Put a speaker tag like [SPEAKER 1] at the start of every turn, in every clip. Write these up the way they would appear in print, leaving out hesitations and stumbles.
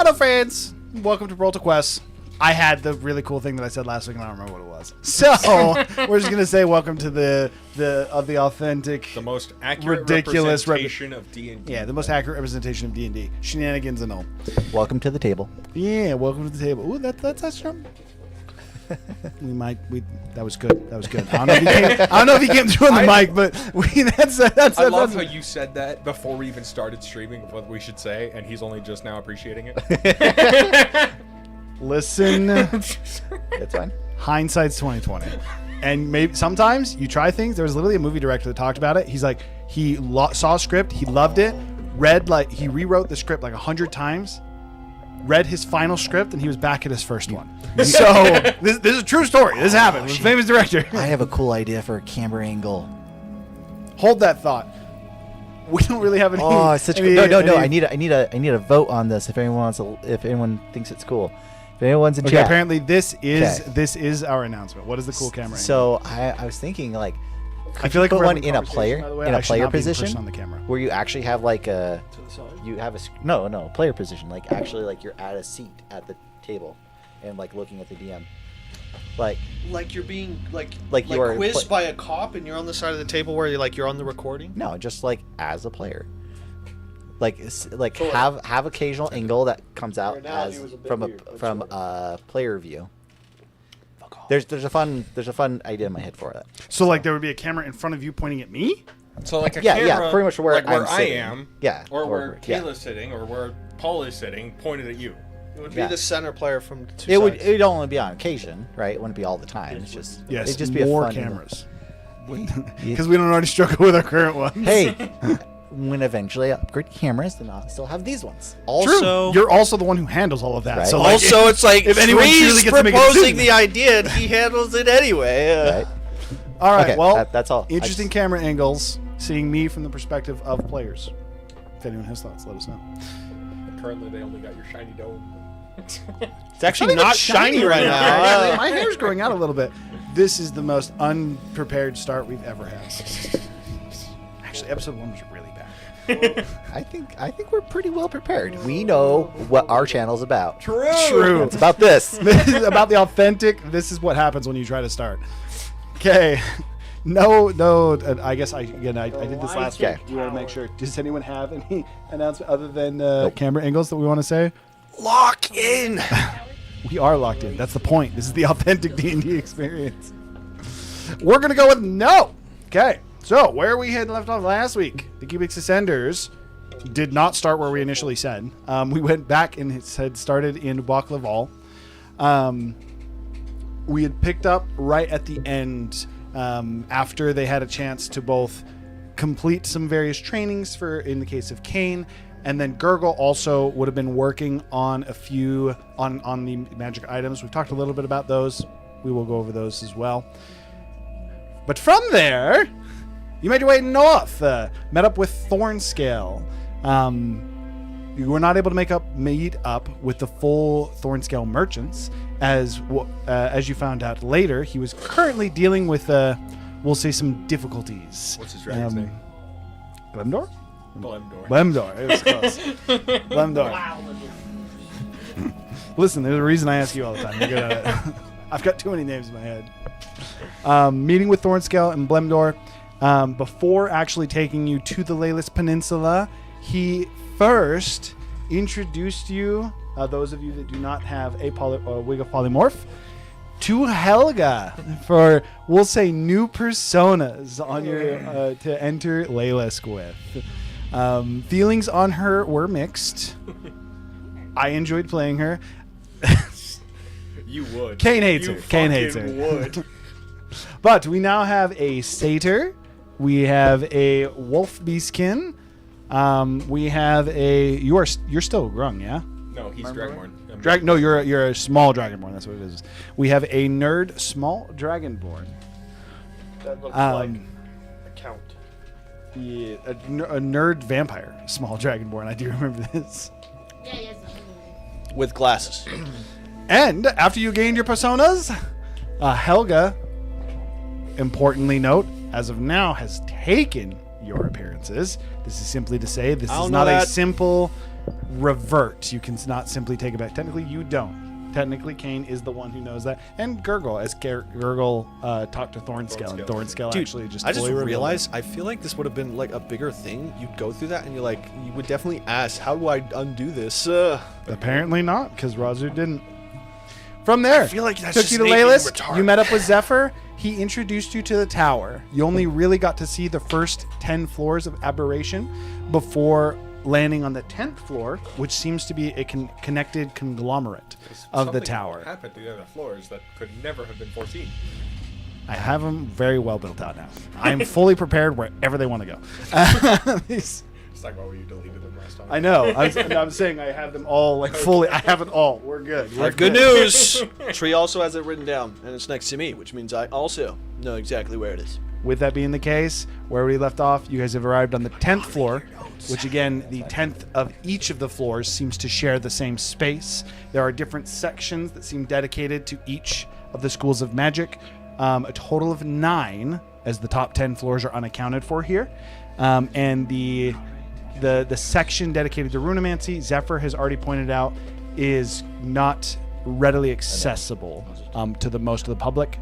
[SPEAKER 1] Hello, friends. Welcome to Roll to Quest. I had the really cool thing that I said last week, and I don't remember what it was. So we're just gonna say welcome to the authentic,
[SPEAKER 2] the most accurate
[SPEAKER 1] ridiculous
[SPEAKER 2] representation of D&D.
[SPEAKER 1] Yeah, the most accurate representation of D&D. Shenanigans and all.
[SPEAKER 3] Welcome to the table.
[SPEAKER 1] Yeah, welcome to the table. Ooh, that's something. That was good. That was good. I don't know if he came through on the mic, but
[SPEAKER 2] I love how you said that before we even started streaming. What we should say, and he's only just now appreciating it.
[SPEAKER 1] Listen,
[SPEAKER 3] It's fine.
[SPEAKER 1] hindsight's 2020, and maybe sometimes you try things. There was literally a movie director that talked about it. He's like, he saw a script, he loved it, he rewrote the script like 100 times. Read his final script, and he was back at his first one. So this is a true story. This happened with a famous director.
[SPEAKER 3] I have a cool idea for a camera angle.
[SPEAKER 1] Hold that thought. We don't really have any.
[SPEAKER 3] Oh, it's such no. I need a vote on this. If anyone thinks it's cool, if anyone's in chat.
[SPEAKER 1] Apparently this is our announcement. What is the cool camera angle?
[SPEAKER 3] So I was thinking like,
[SPEAKER 1] I feel like
[SPEAKER 3] put
[SPEAKER 1] we're
[SPEAKER 3] one
[SPEAKER 1] having
[SPEAKER 3] in a
[SPEAKER 1] conversation,
[SPEAKER 3] player
[SPEAKER 1] by the way.
[SPEAKER 3] in
[SPEAKER 1] I
[SPEAKER 3] a
[SPEAKER 1] should
[SPEAKER 3] player
[SPEAKER 1] not be in
[SPEAKER 3] position
[SPEAKER 1] person on the camera.
[SPEAKER 3] where you actually have like a player position, like actually like you're at a seat at the table and like looking at the DM, like
[SPEAKER 4] you're being like
[SPEAKER 3] you're
[SPEAKER 4] quizzed by a cop and you're on the side of the table where you're on the recording.
[SPEAKER 3] no, just like as a player, have occasional angle that comes out as from a player view. There's a fun idea in my head for that.
[SPEAKER 1] So like there would be a camera in front of you pointing at me.
[SPEAKER 2] So like a
[SPEAKER 3] Yeah,
[SPEAKER 2] camera,
[SPEAKER 3] pretty much where
[SPEAKER 2] like where
[SPEAKER 3] I'm
[SPEAKER 2] I
[SPEAKER 3] sitting.
[SPEAKER 2] am,
[SPEAKER 3] Yeah,
[SPEAKER 2] or where
[SPEAKER 3] yeah.
[SPEAKER 2] Kayla's sitting, or where Paul is sitting, pointed at you.
[SPEAKER 4] It would be
[SPEAKER 3] Yeah.
[SPEAKER 4] the center player from the two
[SPEAKER 3] It
[SPEAKER 4] sides.
[SPEAKER 3] would only be on occasion, right? It wouldn't be all the time. It's just
[SPEAKER 1] Yes,
[SPEAKER 3] it'd just be
[SPEAKER 1] more
[SPEAKER 3] a fun
[SPEAKER 1] cameras. Because we don't already struggle with our current ones.
[SPEAKER 3] Hey, when eventually I upgrade cameras, then I'll still have these ones.
[SPEAKER 4] Also,
[SPEAKER 1] You're also the one who handles all of that.
[SPEAKER 3] Right.
[SPEAKER 1] So like,
[SPEAKER 4] also it's like
[SPEAKER 1] if anyone
[SPEAKER 4] Freeze
[SPEAKER 1] truly gets to make a
[SPEAKER 4] proposing
[SPEAKER 1] decision.
[SPEAKER 4] the idea and he handles it anyway.
[SPEAKER 3] Right?
[SPEAKER 1] all right.
[SPEAKER 3] Okay,
[SPEAKER 1] Well,
[SPEAKER 3] that's all.
[SPEAKER 1] Interesting camera angles. Seeing me from the perspective of players. If anyone has thoughts, let us know.
[SPEAKER 2] Currently, they only got your shiny dome.
[SPEAKER 4] It's actually not shiny right now.
[SPEAKER 1] Actually, my hair's growing out a little bit. This is the most unprepared start we've ever had. Actually, episode 1 was really bad.
[SPEAKER 3] I think we're pretty well prepared. We know what our channel's about.
[SPEAKER 1] True.
[SPEAKER 3] It's about this.
[SPEAKER 1] This is about the authentic. This is what happens when you try to start. Okay. No. I guess I did this last week. We want to make sure. Does anyone have any announcement other than camera angles that we want to say?
[SPEAKER 4] Lock in.
[SPEAKER 1] We are locked in. That's the point. This is the authentic D&D experience. We're gonna go with no. Okay. So where we had left off last week, the Cubix Ascenders did not start where we initially said. We went back and it had started in Bois Laval. We had picked up right at the end. After they had a chance to both complete some various trainings for, in the case of Kane, and then Gurgle also would have been working on a few on the magic items. We've talked a little bit about those. We will go over those as well. But from there, you made your way north, met up with Thornscale. You were not able to meet up with the full Thornscale merchants, as you found out later. He was currently dealing with, we'll say, some difficulties.
[SPEAKER 2] What's his dragon's name?
[SPEAKER 1] Glemdor?
[SPEAKER 2] Blemdor.
[SPEAKER 1] It was close. Blemdor. Listen, there's a reason I ask you all the time. You're good at it. I've got too many names in my head. Meeting with Thornscale and Blemdor. Before actually taking you to the Leylis Peninsula, he first introduced you, those of you that do not have a wig of polymorph, to Helga for, we'll say, new personas on your to enter Leylis with. Feelings on her were mixed. I enjoyed playing her.
[SPEAKER 2] You would.
[SPEAKER 1] Kane hates
[SPEAKER 2] You
[SPEAKER 1] her. Kane hates her.
[SPEAKER 2] fucking would.
[SPEAKER 1] But we now have a satyr. We have a wolf beastkin. We have a. You're still grung, yeah?
[SPEAKER 2] No, he's Dragonborn.
[SPEAKER 1] No, you're a small dragonborn. That's what it is. We have a nerd small dragonborn.
[SPEAKER 4] That looks like a count.
[SPEAKER 1] Yeah, a nerd vampire small dragonborn. I do remember this.
[SPEAKER 5] Yeah, yes.
[SPEAKER 4] With glasses.
[SPEAKER 1] And after you gained your personas, Helga, importantly note, as of now, has taken your appearances. This is simply to say this is not a simple revert. You can not simply take it back. Technically, you don't. Technically, Kane is the one who knows that. And Gurgle, as Gurgle talked to Thornscale, and Thornscale
[SPEAKER 4] Dude,
[SPEAKER 1] actually just
[SPEAKER 4] I just
[SPEAKER 1] fully revealed
[SPEAKER 4] realized, I feel like this would have been like a bigger thing. You'd go through that and you would definitely ask, how do I undo this?
[SPEAKER 1] Apparently not, because Razu didn't. From there,
[SPEAKER 4] I feel like that's
[SPEAKER 1] took
[SPEAKER 4] just
[SPEAKER 1] you to
[SPEAKER 4] Nate being
[SPEAKER 1] Layless.
[SPEAKER 4] retarded.
[SPEAKER 1] You met up with Zephyr. He introduced you to the tower. You only really got to see the first 10 floors of Aberration before landing on the 10th floor, which seems to be a connected conglomerate of the tower.
[SPEAKER 2] Happened to the other floors that could never have been foreseen.
[SPEAKER 1] I have them very well built out now. I am fully prepared wherever they want to go.
[SPEAKER 2] It's like, why you deleted them last time?
[SPEAKER 1] I know. I'm saying I have them all like fully. I have it all. We're good.
[SPEAKER 4] I have good news. Tree also has it written down, and it's next to me, which means I also know exactly where it is.
[SPEAKER 1] With that being the case, where we left off, you guys have arrived on the 10th floor, which again, the 10th of each of the floors seems to share the same space. There are different sections that seem dedicated to each of the schools of magic. A total of 9, as the top 10 floors are unaccounted for here. And the section dedicated to runemancy, Zephyr has already pointed out, is not readily accessible to the most of the public.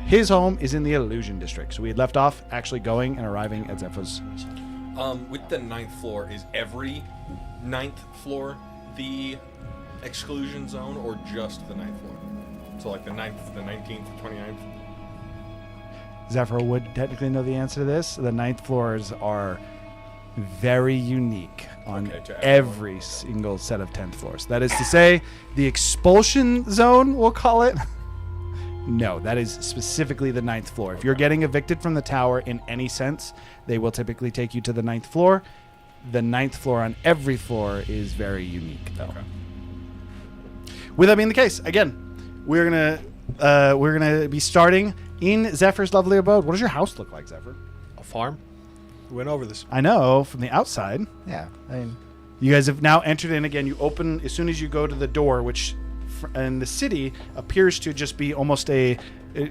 [SPEAKER 1] His home is in the Illusion District. So we had left off actually going and arriving at Zephyr's.
[SPEAKER 2] With the 9th floor, is every 9th floor the exclusion zone or just the 9th floor? So like the 9th, the 19th, the 29th?
[SPEAKER 1] Zephyr would technically know the answer to this. The 9th floors are very unique on every single set of 10th floors. That is to say, the expulsion zone, we'll call it. No, that is specifically the 9th floor. If you're getting evicted from the tower in any sense, they will typically take you to the 9th floor. The 9th floor on every floor is very unique, though. Okay. With that being the case, again, we're gonna be starting in Zephyr's lovely abode. What does your house look like, Zephyr?
[SPEAKER 4] A farm? We went over this.
[SPEAKER 1] I know from the outside.
[SPEAKER 3] Yeah, I mean,
[SPEAKER 1] You guys have now entered in again. You open as soon as you go to the door, which in the city appears to just be almost it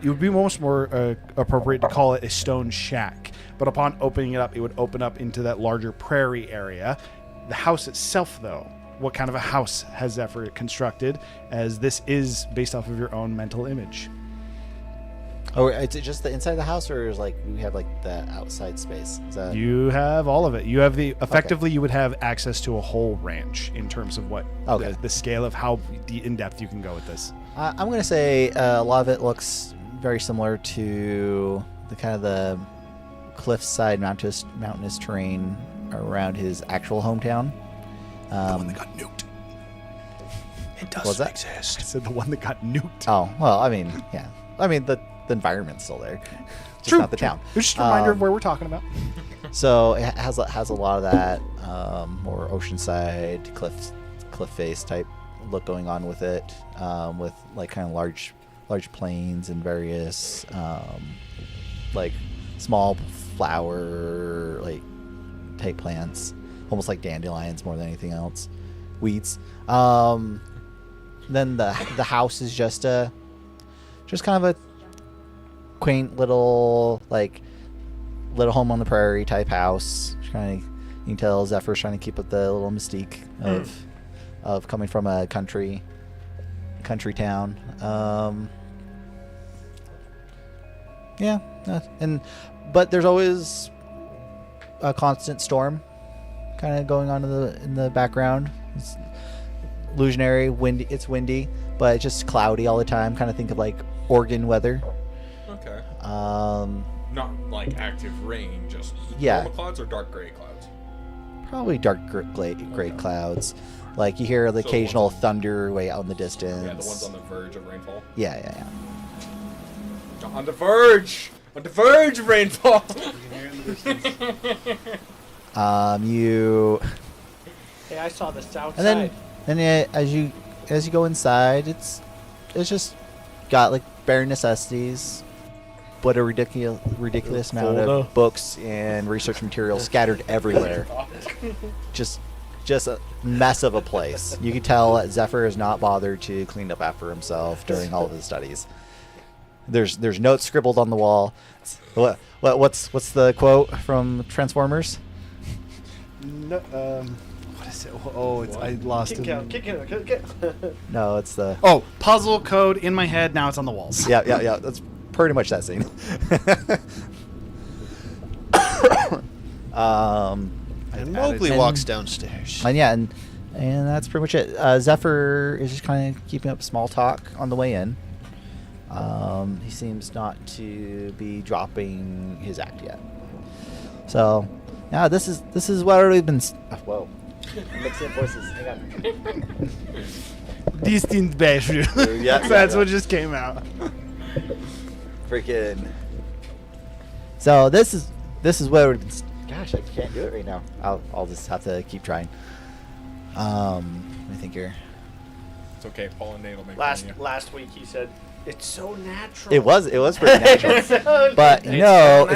[SPEAKER 1] would be almost more appropriate to call it a stone shack. But upon opening it up, it would open up into that larger prairie area. The house itself, though, what kind of a house has Zephyr constructed, as this is based off of your own mental image?
[SPEAKER 3] oh, is it just the inside of the house, or is like we have like the outside space? Is that
[SPEAKER 1] You have all of it. You have effectively you would have access to a whole ranch in terms of what the scale of how in depth you can go with this.
[SPEAKER 3] I'm gonna say a lot of it looks very similar to the kind of the cliffside mountainous terrain around his actual hometown.
[SPEAKER 1] The one that got nuked.
[SPEAKER 4] It
[SPEAKER 3] Was
[SPEAKER 4] doesn't
[SPEAKER 3] that?
[SPEAKER 4] exist.
[SPEAKER 1] I said the one that got nuked.
[SPEAKER 3] Oh, well, I mean, yeah. I mean, the environment's still there. Just
[SPEAKER 1] True,
[SPEAKER 3] not the town.
[SPEAKER 1] It's just a reminder of where we're talking about.
[SPEAKER 3] So it has a lot of that more oceanside cliff face type look going on with it, with like kind of large plains and various like small flower like type plants, almost like dandelions more than anything else, weeds. Then the house is just kind of a quaint little home on the prairie type house. Kind of, you can tell Zephyr's trying to keep up the little mystique of coming from a country town. But there's always a constant storm kind of going on in the background. It's illusionary, windy. It's windy, but it's just cloudy all the time. Kind of think of like Oregon weather.
[SPEAKER 2] Okay.
[SPEAKER 3] Not
[SPEAKER 2] like active rain, just
[SPEAKER 3] Yeah.
[SPEAKER 2] normal clouds or dark gray clouds?
[SPEAKER 3] Probably dark gray clouds. Like you hear the
[SPEAKER 2] So the
[SPEAKER 3] occasional
[SPEAKER 2] ones on-
[SPEAKER 3] thunder way out in the distance.
[SPEAKER 2] Yeah, the ones on the verge of rainfall.
[SPEAKER 3] Yeah.
[SPEAKER 2] On the verge! On the verge of rainfall!
[SPEAKER 3] You
[SPEAKER 5] Hey, I saw the south
[SPEAKER 3] and
[SPEAKER 5] side.
[SPEAKER 3] then as you go inside, it's just got like bare necessities, but a ridiculous amount of books and research materials scattered everywhere. just a mess of a place. You can tell that Zephyr has not bothered to clean up after himself during all of his studies. There's notes scribbled on the wall. What's the quote from Transformers?
[SPEAKER 1] No, is it? Oh, it's I lost
[SPEAKER 5] Kick
[SPEAKER 1] it.
[SPEAKER 5] out, kick out, kick out.
[SPEAKER 3] No, it's the.
[SPEAKER 1] Oh, puzzle code in my head. Now it's on the walls.
[SPEAKER 3] Yeah. That's pretty much that scene.
[SPEAKER 4] And Mowgli
[SPEAKER 3] And-
[SPEAKER 4] walks downstairs.
[SPEAKER 3] And yeah, and that's pretty much it. Zephyr is just kind of keeping up small talk on the way in. He seems not to be dropping his act yet. So, yeah, this is what we've been. Whoa, mixing voices. Hang on.
[SPEAKER 1] Distinct beige.
[SPEAKER 3] Yeah,
[SPEAKER 1] That's
[SPEAKER 3] yeah.
[SPEAKER 1] what just came out.
[SPEAKER 3] Freaking. So this is where we've been. Gosh, I can't do it right now. I'll just have to keep trying. Let me think here.
[SPEAKER 2] It's okay. Paul and Nate will make
[SPEAKER 5] Last
[SPEAKER 2] fun of
[SPEAKER 5] last week he said it's so natural.
[SPEAKER 3] It was pretty natural.
[SPEAKER 5] It's so
[SPEAKER 3] But
[SPEAKER 2] It's
[SPEAKER 3] no,
[SPEAKER 2] so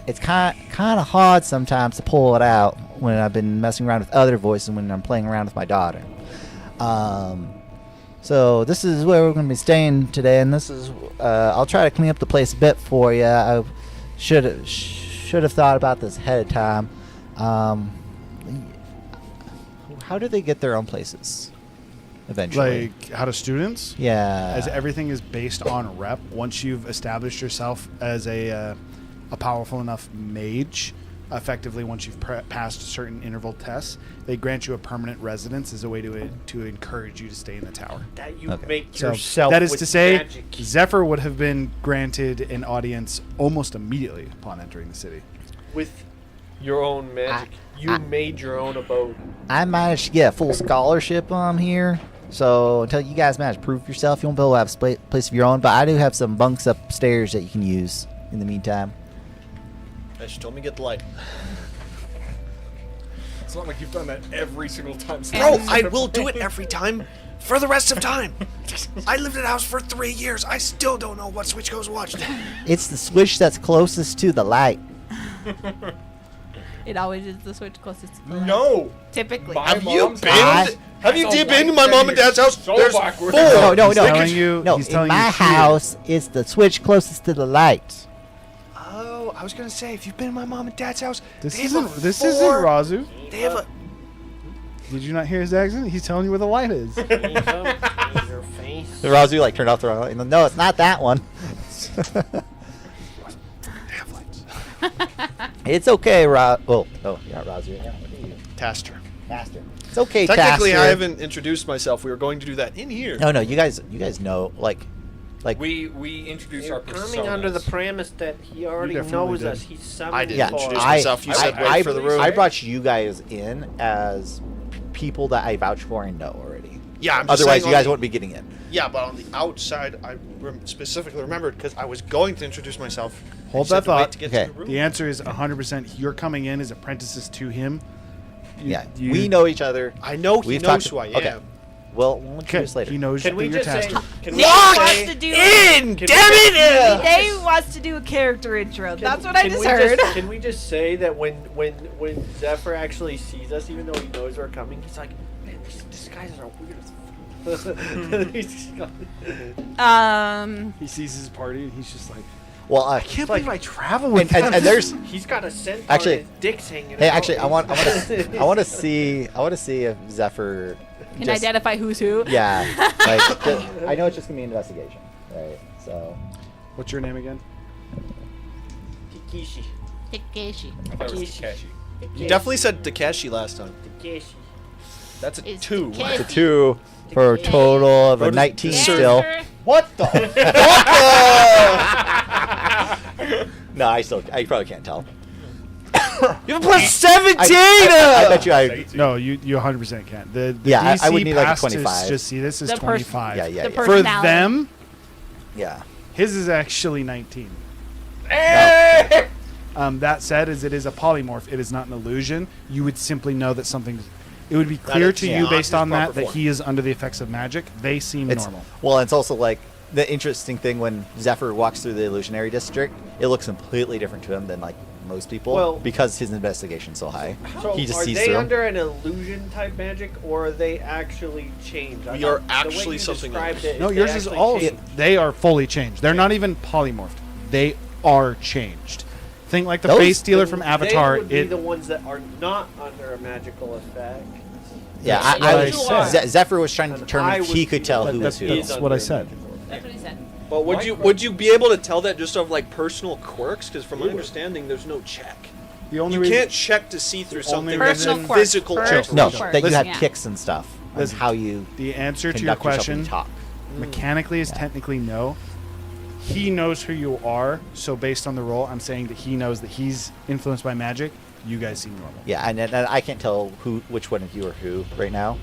[SPEAKER 3] it's
[SPEAKER 2] natural.
[SPEAKER 3] kind of hard sometimes to pull it out when I've been messing around with other voices when I'm playing around with my daughter. So this is where we're going to be staying today, and this is I'll try to clean up the place a bit for you. I should have thought about this ahead of time. How do they get their own places eventually?
[SPEAKER 1] Like, how do students?
[SPEAKER 3] Yeah.
[SPEAKER 1] As everything is based on rep. Once you've established yourself as a powerful enough mage, effectively, once you've passed certain interval tests, they grant you a permanent residence as a way to encourage you to stay in the tower.
[SPEAKER 5] that you
[SPEAKER 3] Okay.
[SPEAKER 5] make
[SPEAKER 1] So
[SPEAKER 5] yourself.
[SPEAKER 1] that is
[SPEAKER 5] with
[SPEAKER 1] to say,
[SPEAKER 5] magic.
[SPEAKER 1] Zephyr would have been granted an audience almost immediately upon entering the city.
[SPEAKER 5] with your own magic. You made your own abode.
[SPEAKER 3] I managed to get a full scholarship here. So until you guys manage to prove yourself, you won't be able to have a place of your own. But I do have some bunks upstairs that you can use in the meantime.
[SPEAKER 4] She told me to get the light.
[SPEAKER 2] It's not like you've done that every single time.
[SPEAKER 6] Bro, I will do it every time for the rest of time. I lived in a house for 3 years. I still don't know what switch goes watched.
[SPEAKER 3] It's the switch that's closest to the light.
[SPEAKER 7] It always is the switch closest to the light.
[SPEAKER 2] No.
[SPEAKER 7] Typically.
[SPEAKER 2] My
[SPEAKER 4] Have you
[SPEAKER 2] mom's
[SPEAKER 4] been?
[SPEAKER 2] house-
[SPEAKER 4] Have you
[SPEAKER 2] That's a
[SPEAKER 4] been to
[SPEAKER 2] white
[SPEAKER 4] my mom
[SPEAKER 2] thing.
[SPEAKER 4] and dad's house?
[SPEAKER 2] So
[SPEAKER 4] There's
[SPEAKER 2] backwards.
[SPEAKER 4] 4.
[SPEAKER 3] No.
[SPEAKER 1] He's telling you.
[SPEAKER 3] No,
[SPEAKER 1] He's
[SPEAKER 3] in
[SPEAKER 1] telling
[SPEAKER 3] my
[SPEAKER 1] you here.
[SPEAKER 3] house, it's the switch closest to the light.
[SPEAKER 6] Oh, I was gonna say, if you've been to my mom and dad's house,
[SPEAKER 1] This
[SPEAKER 6] they have a
[SPEAKER 1] isn't
[SPEAKER 6] four-
[SPEAKER 1] Razu.
[SPEAKER 6] They have a.
[SPEAKER 1] Did you not hear his accent? He's telling you where the light is.
[SPEAKER 5] Your face.
[SPEAKER 3] Razu like turned off the wrong light. No, it's not that one. It's okay, oh, you're not Razu. Yeah, what are you?
[SPEAKER 4] Taster.
[SPEAKER 3] Master. It's okay,
[SPEAKER 4] Technically,
[SPEAKER 3] Taster.
[SPEAKER 4] I haven't introduced myself. We were going to do that in here.
[SPEAKER 3] No, you guys know, like
[SPEAKER 2] We introduced
[SPEAKER 5] You're
[SPEAKER 2] our personas.
[SPEAKER 5] coming under the premise that he already
[SPEAKER 1] definitely
[SPEAKER 5] knows
[SPEAKER 1] did.
[SPEAKER 5] us. He's summoned
[SPEAKER 4] I didn't
[SPEAKER 3] yeah,
[SPEAKER 5] for
[SPEAKER 4] introduce
[SPEAKER 5] us.
[SPEAKER 4] myself. You said wait for the room.
[SPEAKER 3] I brought you guys in as people that I vouch for and know already.
[SPEAKER 4] Yeah, I'm just
[SPEAKER 3] Otherwise,
[SPEAKER 4] saying
[SPEAKER 3] you
[SPEAKER 4] on
[SPEAKER 3] guys
[SPEAKER 4] the-
[SPEAKER 3] wouldn't be getting in.
[SPEAKER 4] Yeah, but on the outside, I specifically remembered because I was going to introduce myself.
[SPEAKER 1] Hold
[SPEAKER 4] You said
[SPEAKER 1] that
[SPEAKER 4] to wait
[SPEAKER 1] thought.
[SPEAKER 4] to get
[SPEAKER 3] Okay.
[SPEAKER 4] to the room.
[SPEAKER 1] The answer is 100%. You're coming in as apprentices to him.
[SPEAKER 3] Yeah, we know each other.
[SPEAKER 4] I know he
[SPEAKER 3] We've
[SPEAKER 4] knows
[SPEAKER 3] talked-
[SPEAKER 4] who I am.
[SPEAKER 3] okay. Well, we'll
[SPEAKER 1] Okay,
[SPEAKER 3] introduce later.
[SPEAKER 1] he knows
[SPEAKER 5] Can we
[SPEAKER 1] that you're
[SPEAKER 5] just say?
[SPEAKER 1] tasked.
[SPEAKER 5] Can we
[SPEAKER 7] Dave
[SPEAKER 5] just
[SPEAKER 7] wants
[SPEAKER 5] say?
[SPEAKER 7] to do.
[SPEAKER 6] In!
[SPEAKER 5] Can
[SPEAKER 6] Damn
[SPEAKER 5] we-
[SPEAKER 6] it!
[SPEAKER 7] Dave wants to do a character intro. That's what I
[SPEAKER 5] can
[SPEAKER 7] just
[SPEAKER 5] we
[SPEAKER 7] heard.
[SPEAKER 5] Can we just say that when Zephyr actually sees us, even though he knows we're coming, he's like, man, these disguises are weird as fuck. He's got-
[SPEAKER 1] He sees his party and he's just like,
[SPEAKER 3] Well,
[SPEAKER 1] I can't
[SPEAKER 5] like-
[SPEAKER 1] believe I travel with
[SPEAKER 3] and there's
[SPEAKER 5] he's got a scent
[SPEAKER 3] Actually-
[SPEAKER 5] on his dick's hanging
[SPEAKER 3] hey,
[SPEAKER 5] out.
[SPEAKER 3] actually, I want to see if Zephyr
[SPEAKER 7] Can
[SPEAKER 3] just-
[SPEAKER 7] identify who's who.
[SPEAKER 3] Yeah, like I know it's just gonna be an investigation, right? So
[SPEAKER 1] what's your name again?
[SPEAKER 5] Takeshi.
[SPEAKER 7] Takeshi.
[SPEAKER 2] I thought it was Takeshi.
[SPEAKER 4] You definitely said Takeshi last time.
[SPEAKER 5] Takeshi.
[SPEAKER 4] That's a
[SPEAKER 7] It's
[SPEAKER 4] 2.
[SPEAKER 7] Takeshi.
[SPEAKER 3] it's a 2 for a total of a
[SPEAKER 4] Bro,
[SPEAKER 3] 19
[SPEAKER 4] this-
[SPEAKER 3] still.
[SPEAKER 4] What the?
[SPEAKER 3] No, I probably can't tell.
[SPEAKER 6] You have a plus 17!
[SPEAKER 3] I bet you
[SPEAKER 1] No, you 100% can't. The
[SPEAKER 3] Yeah, I
[SPEAKER 1] DC
[SPEAKER 3] would need, like, a
[SPEAKER 1] passed
[SPEAKER 3] 25.
[SPEAKER 1] To just see this is
[SPEAKER 7] The
[SPEAKER 1] 25.
[SPEAKER 3] Yeah.
[SPEAKER 7] The
[SPEAKER 1] For
[SPEAKER 7] personality.
[SPEAKER 1] them,
[SPEAKER 3] Yeah.
[SPEAKER 1] his is actually 19.
[SPEAKER 3] No.
[SPEAKER 1] That said, as it is a polymorph, it is not an illusion. You would simply know that something. It would be clear
[SPEAKER 4] it's
[SPEAKER 1] to you
[SPEAKER 4] not
[SPEAKER 1] based
[SPEAKER 4] his
[SPEAKER 1] on that
[SPEAKER 4] proper
[SPEAKER 1] that
[SPEAKER 4] form.
[SPEAKER 1] he is under the effects of magic. They seem
[SPEAKER 3] It's
[SPEAKER 1] normal.
[SPEAKER 3] well, it's also like the interesting thing when Zephyr walks through the illusionary district, it looks completely different to him than like most people
[SPEAKER 5] Well-
[SPEAKER 3] because his investigation's so high.
[SPEAKER 5] So
[SPEAKER 3] He just
[SPEAKER 5] are
[SPEAKER 3] sees
[SPEAKER 5] they
[SPEAKER 3] through 'em.
[SPEAKER 5] under an illusion type magic, or are they actually changed?
[SPEAKER 4] We are actually
[SPEAKER 5] the way you
[SPEAKER 4] something
[SPEAKER 5] described
[SPEAKER 4] else.
[SPEAKER 5] it,
[SPEAKER 1] No,
[SPEAKER 5] they
[SPEAKER 1] yours is
[SPEAKER 5] actually
[SPEAKER 1] all.
[SPEAKER 5] changed.
[SPEAKER 1] They are fully changed. They're not even polymorphed. They are changed. Think like the
[SPEAKER 3] Those-
[SPEAKER 1] face stealer from Avatar.
[SPEAKER 5] They would be
[SPEAKER 1] It
[SPEAKER 5] the ones that are not under a magical effect.
[SPEAKER 3] Yeah,
[SPEAKER 1] That's
[SPEAKER 3] I
[SPEAKER 1] what
[SPEAKER 3] was.
[SPEAKER 1] I said.
[SPEAKER 3] Zephyr was trying to determine
[SPEAKER 5] I
[SPEAKER 3] if he
[SPEAKER 5] would
[SPEAKER 3] could tell who was
[SPEAKER 1] That's,
[SPEAKER 3] who.
[SPEAKER 1] that's what I said.
[SPEAKER 7] That's what he said.
[SPEAKER 4] But would you be able to tell that just of like personal quirks? Because from my understanding, there's no check.
[SPEAKER 1] The only
[SPEAKER 4] You
[SPEAKER 1] reason,
[SPEAKER 4] can't check to see through something
[SPEAKER 1] only
[SPEAKER 4] that's
[SPEAKER 7] Personal
[SPEAKER 4] a
[SPEAKER 7] quirks.
[SPEAKER 4] physical
[SPEAKER 7] Personal
[SPEAKER 4] check.
[SPEAKER 3] No,
[SPEAKER 7] Quirks.
[SPEAKER 3] that you have
[SPEAKER 7] Yeah.
[SPEAKER 3] kicks and stuff. That's
[SPEAKER 1] Listen,
[SPEAKER 3] how you
[SPEAKER 1] the answer to your
[SPEAKER 3] conduct yourself when
[SPEAKER 1] question
[SPEAKER 3] you talk.
[SPEAKER 1] mechanically is technically no. He knows who you are, so based on the roll, I'm saying that he knows that he's influenced by magic. You guys seem normal.
[SPEAKER 3] Yeah, and I can't tell which one of you are who right now.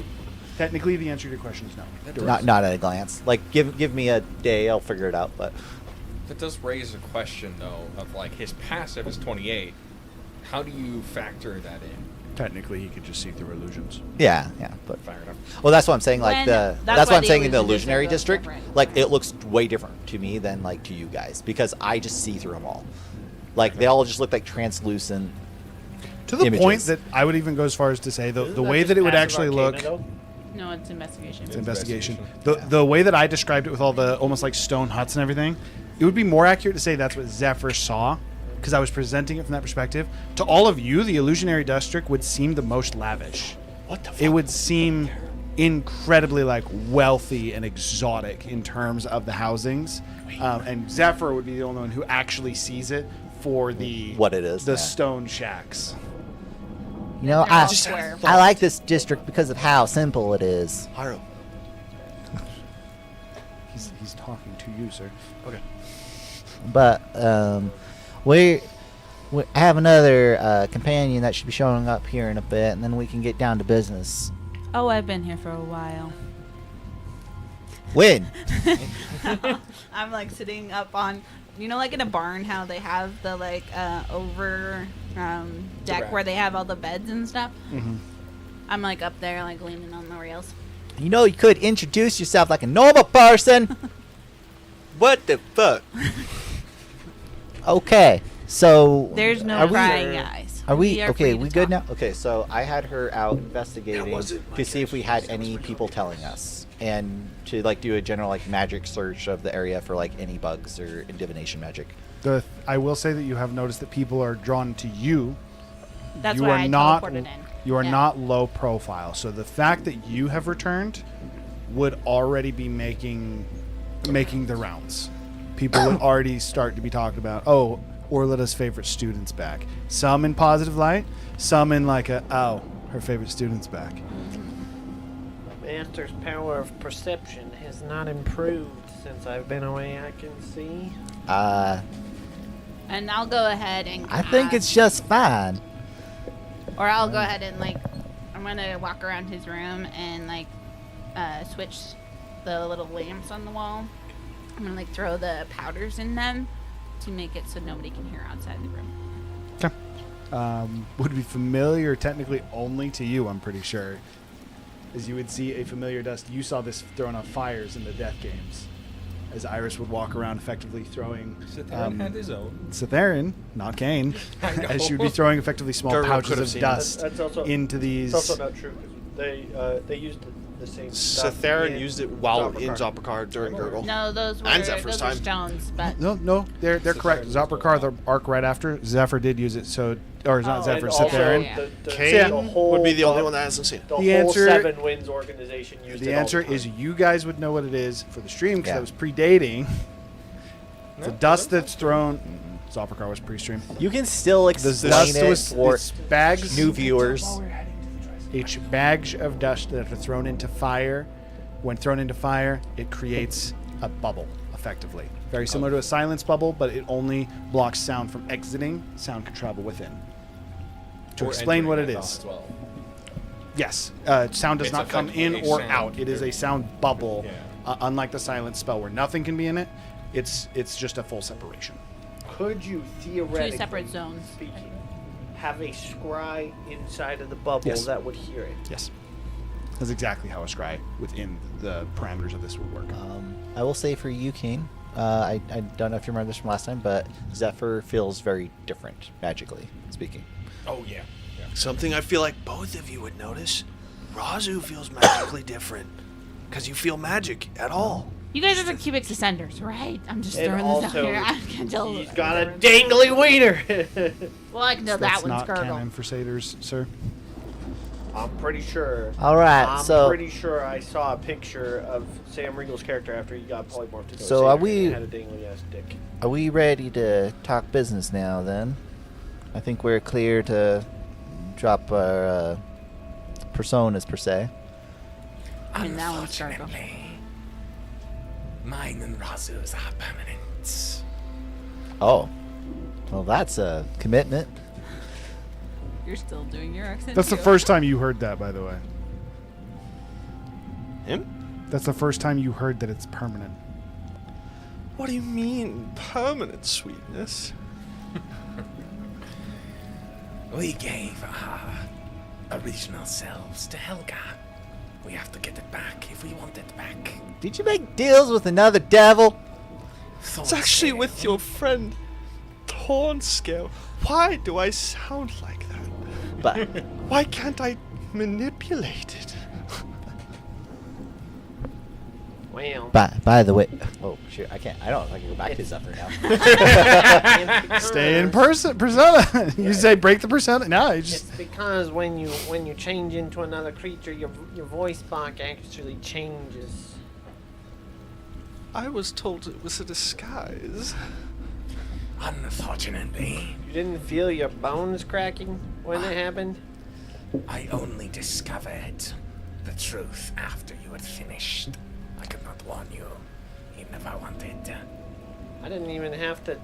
[SPEAKER 1] Technically, the answer to your question is no.
[SPEAKER 3] Not at a glance. Like, give me a day, I'll figure it out. But
[SPEAKER 2] That does raise a question, though, of like his passive is 28. How do you factor that in?
[SPEAKER 1] Technically, he could just see through illusions.
[SPEAKER 3] yeah, but
[SPEAKER 2] Fair enough.
[SPEAKER 3] well, that's what I'm saying. Like
[SPEAKER 7] When-
[SPEAKER 3] that's
[SPEAKER 7] that's
[SPEAKER 3] what
[SPEAKER 7] why
[SPEAKER 3] I'm
[SPEAKER 7] the
[SPEAKER 3] saying in the
[SPEAKER 7] illusion
[SPEAKER 3] illusionary
[SPEAKER 7] district
[SPEAKER 3] district.
[SPEAKER 7] looks different.
[SPEAKER 3] Like, it looks way different to me than like to you guys because I just see through them all. Like, they all just look like translucent.
[SPEAKER 1] To the
[SPEAKER 3] Images.
[SPEAKER 1] point that I would even go as far as to say the way that it would actually look.
[SPEAKER 7] No, it's investigation.
[SPEAKER 1] It's investigation.
[SPEAKER 2] Investigation.
[SPEAKER 1] The way that I described it with all the almost like stone huts and everything, it would be more accurate to say that's what Zephyr saw, because I was presenting it from that perspective. To all of you, the illusionary district would seem the most lavish.
[SPEAKER 4] What the fuck?
[SPEAKER 1] It would seem incredibly like wealthy and exotic in terms of the housings, and Zephyr would be the only one who actually sees it for the
[SPEAKER 3] What it is,
[SPEAKER 1] the
[SPEAKER 3] yeah.
[SPEAKER 1] stone shacks.
[SPEAKER 3] You know,
[SPEAKER 7] They're all
[SPEAKER 3] I
[SPEAKER 7] square.
[SPEAKER 3] I like this district because of how simple it is.
[SPEAKER 4] Haro.
[SPEAKER 1] He's talking to you, sir.
[SPEAKER 4] Okay.
[SPEAKER 3] But we have another companion that should be showing up here in a bit, and then we can get down to business.
[SPEAKER 7] Oh, I've been here for a while.
[SPEAKER 3] When?
[SPEAKER 7] I'm like sitting up on, like in a barn, how they have the like over deck
[SPEAKER 2] rack.
[SPEAKER 7] where they have all the beds and stuff.
[SPEAKER 1] Mm-hmm.
[SPEAKER 7] I'm like up there, like leaning on the rails.
[SPEAKER 3] You could introduce yourself like a normal person.
[SPEAKER 4] What the fuck?
[SPEAKER 3] Okay, so
[SPEAKER 7] There's no
[SPEAKER 3] are we-
[SPEAKER 7] prying eyes.
[SPEAKER 3] Are we
[SPEAKER 7] are
[SPEAKER 3] okay?
[SPEAKER 7] free to
[SPEAKER 3] We good now?
[SPEAKER 7] talk.
[SPEAKER 3] Okay, so I had her out investigating
[SPEAKER 4] wasn't my
[SPEAKER 3] to see if we had any people telling us, and to like do a general like magic search of the area for like any bugs or divination magic.
[SPEAKER 1] I will say that you have noticed that people are drawn to you.
[SPEAKER 7] That's
[SPEAKER 1] you
[SPEAKER 7] why
[SPEAKER 1] are
[SPEAKER 7] I
[SPEAKER 1] not
[SPEAKER 7] teleported in.
[SPEAKER 1] you are
[SPEAKER 7] Yeah.
[SPEAKER 1] not low profile. So the fact that you have returned would already be making the rounds. People would already start to be talking about, oh, Orlida's favorite student's back. Some in positive light, some in like her favorite student's back.
[SPEAKER 5] Master's power of perception has not improved since I've been away, I can see.
[SPEAKER 7] And I'll go ahead and.
[SPEAKER 3] I think it's just fine.
[SPEAKER 7] Or I'll go ahead and like, I'm gonna walk around his room and like, switch the little lamps on the wall. I'm gonna like throw the powders in them to make it so nobody can hear outside the room.
[SPEAKER 1] Would be familiar technically only to you, I'm pretty sure. As you would see a familiar dust. You saw this thrown on fires in the death games. As Iris would walk around effectively throwing...
[SPEAKER 2] Citharan had his own.
[SPEAKER 1] Citharan, not Cain.
[SPEAKER 2] I know.
[SPEAKER 1] As she would be throwing effectively small
[SPEAKER 4] Gurgle
[SPEAKER 1] pouches
[SPEAKER 4] could have
[SPEAKER 1] of
[SPEAKER 4] seen
[SPEAKER 1] dust
[SPEAKER 5] That's also-
[SPEAKER 1] into these...
[SPEAKER 5] It's also not true because they used the same stuff.
[SPEAKER 4] Citharan
[SPEAKER 5] in
[SPEAKER 4] used it while in
[SPEAKER 5] Zoprakar.
[SPEAKER 4] Zoprakar during Gurgle.
[SPEAKER 7] No, those were
[SPEAKER 4] And Zephyr's
[SPEAKER 7] those were
[SPEAKER 4] time.
[SPEAKER 7] stones, but
[SPEAKER 1] No, they're correct. Zoprakar, the arc right after, Zephyr did use it, so... Or it's not
[SPEAKER 7] Oh,
[SPEAKER 1] Zephyr,
[SPEAKER 5] And also
[SPEAKER 1] Citharan.
[SPEAKER 7] Yeah.
[SPEAKER 5] the
[SPEAKER 4] Cain
[SPEAKER 5] whole-
[SPEAKER 4] would be the only one that hasn't seen it.
[SPEAKER 5] The
[SPEAKER 1] The
[SPEAKER 5] whole
[SPEAKER 1] answer-
[SPEAKER 5] Seven Winds organization used
[SPEAKER 1] The
[SPEAKER 5] it all
[SPEAKER 1] answer
[SPEAKER 5] time.
[SPEAKER 1] is you guys would know what it is for the stream because
[SPEAKER 3] Yeah.
[SPEAKER 1] that was predating.
[SPEAKER 2] No,
[SPEAKER 1] The dust that's thrown... Zoprakar was pre-stream.
[SPEAKER 3] You can still
[SPEAKER 1] The
[SPEAKER 3] explain
[SPEAKER 1] dust
[SPEAKER 3] it
[SPEAKER 1] was
[SPEAKER 3] for
[SPEAKER 1] it's bags...
[SPEAKER 3] new viewers.
[SPEAKER 1] Each bags of dust that are thrown into fire. When thrown into fire, it creates a bubble, effectively. Very similar to a silence bubble, but it only blocks sound from exiting. Sound can travel within. To
[SPEAKER 2] Or
[SPEAKER 1] explain what it
[SPEAKER 2] entering, I
[SPEAKER 1] is.
[SPEAKER 2] thought, as well.
[SPEAKER 1] Yes, sound does
[SPEAKER 2] It's
[SPEAKER 1] not come in
[SPEAKER 2] effectively a
[SPEAKER 1] or
[SPEAKER 2] sound
[SPEAKER 1] out. It is a sound bubble,
[SPEAKER 2] Yeah.
[SPEAKER 1] unlike the silence spell where nothing can be in it. It's just a full separation.
[SPEAKER 5] Could you theoretically,
[SPEAKER 7] two separate zones.
[SPEAKER 5] speaking, have a scry inside of the bubble
[SPEAKER 1] Yes.
[SPEAKER 5] that would hear it?
[SPEAKER 1] Yes, that's exactly how a scry within the parameters of this would work.
[SPEAKER 3] I will say for you, Keen, I don't know if you remember this from last time, but Zephyr feels very different, magically speaking.
[SPEAKER 2] Oh, yeah.
[SPEAKER 6] Something I feel like both of you would notice. Razu feels magically different. Because you feel magic at all.
[SPEAKER 7] you guys are the Cubix Ascenders, right? I'm just
[SPEAKER 5] And
[SPEAKER 7] throwing this out
[SPEAKER 5] also,
[SPEAKER 7] here. I can tell.
[SPEAKER 5] he's got a dangly wiener.
[SPEAKER 7] Well, I can tell
[SPEAKER 1] That's
[SPEAKER 7] that one's
[SPEAKER 1] not
[SPEAKER 7] Gurgle.
[SPEAKER 1] canon for satyrs, sir.
[SPEAKER 5] I'm pretty sure.
[SPEAKER 3] All right,
[SPEAKER 5] I'm pretty sure I saw a picture of Sam Riegel's character after he got polymorphed into a
[SPEAKER 3] So are
[SPEAKER 5] satyr
[SPEAKER 3] we-
[SPEAKER 5] and had a dangly ass dick.
[SPEAKER 3] Are we ready to talk business now, then? I think we're clear to drop our personas, per se.
[SPEAKER 7] And that one's Gargo.
[SPEAKER 8] Unfortunately, mine and Razu's are permanent.
[SPEAKER 3] Oh. Well, that's a commitment.
[SPEAKER 7] You're still doing your accent.
[SPEAKER 1] That's the
[SPEAKER 7] too.
[SPEAKER 1] first time you heard that, by the way.
[SPEAKER 4] Him?
[SPEAKER 1] That's the first time you heard that it's permanent.
[SPEAKER 4] What do you mean, permanent sweetness?
[SPEAKER 8] We gave our original selves to Helga. We have to get it back if we want it back.
[SPEAKER 3] Did you make deals with another devil?
[SPEAKER 4] It's actually with your friend Thornscale. Why do I sound like that?
[SPEAKER 3] But
[SPEAKER 4] Why can't I manipulate it?
[SPEAKER 5] Well,
[SPEAKER 3] by the way, oh shit, I can't. I don't know if I can go back to Zephyr now.
[SPEAKER 1] Stay in persona. You say break the persona. No, you just
[SPEAKER 5] It's because when you change into another creature, your voice box actually changes.
[SPEAKER 4] I was told it was a disguise.
[SPEAKER 8] Unfortunately,
[SPEAKER 5] You didn't feel your bones cracking when it happened?
[SPEAKER 8] I only discovered the truth after you had finished. I could not warn you, even if I wanted.
[SPEAKER 5] I didn't even have to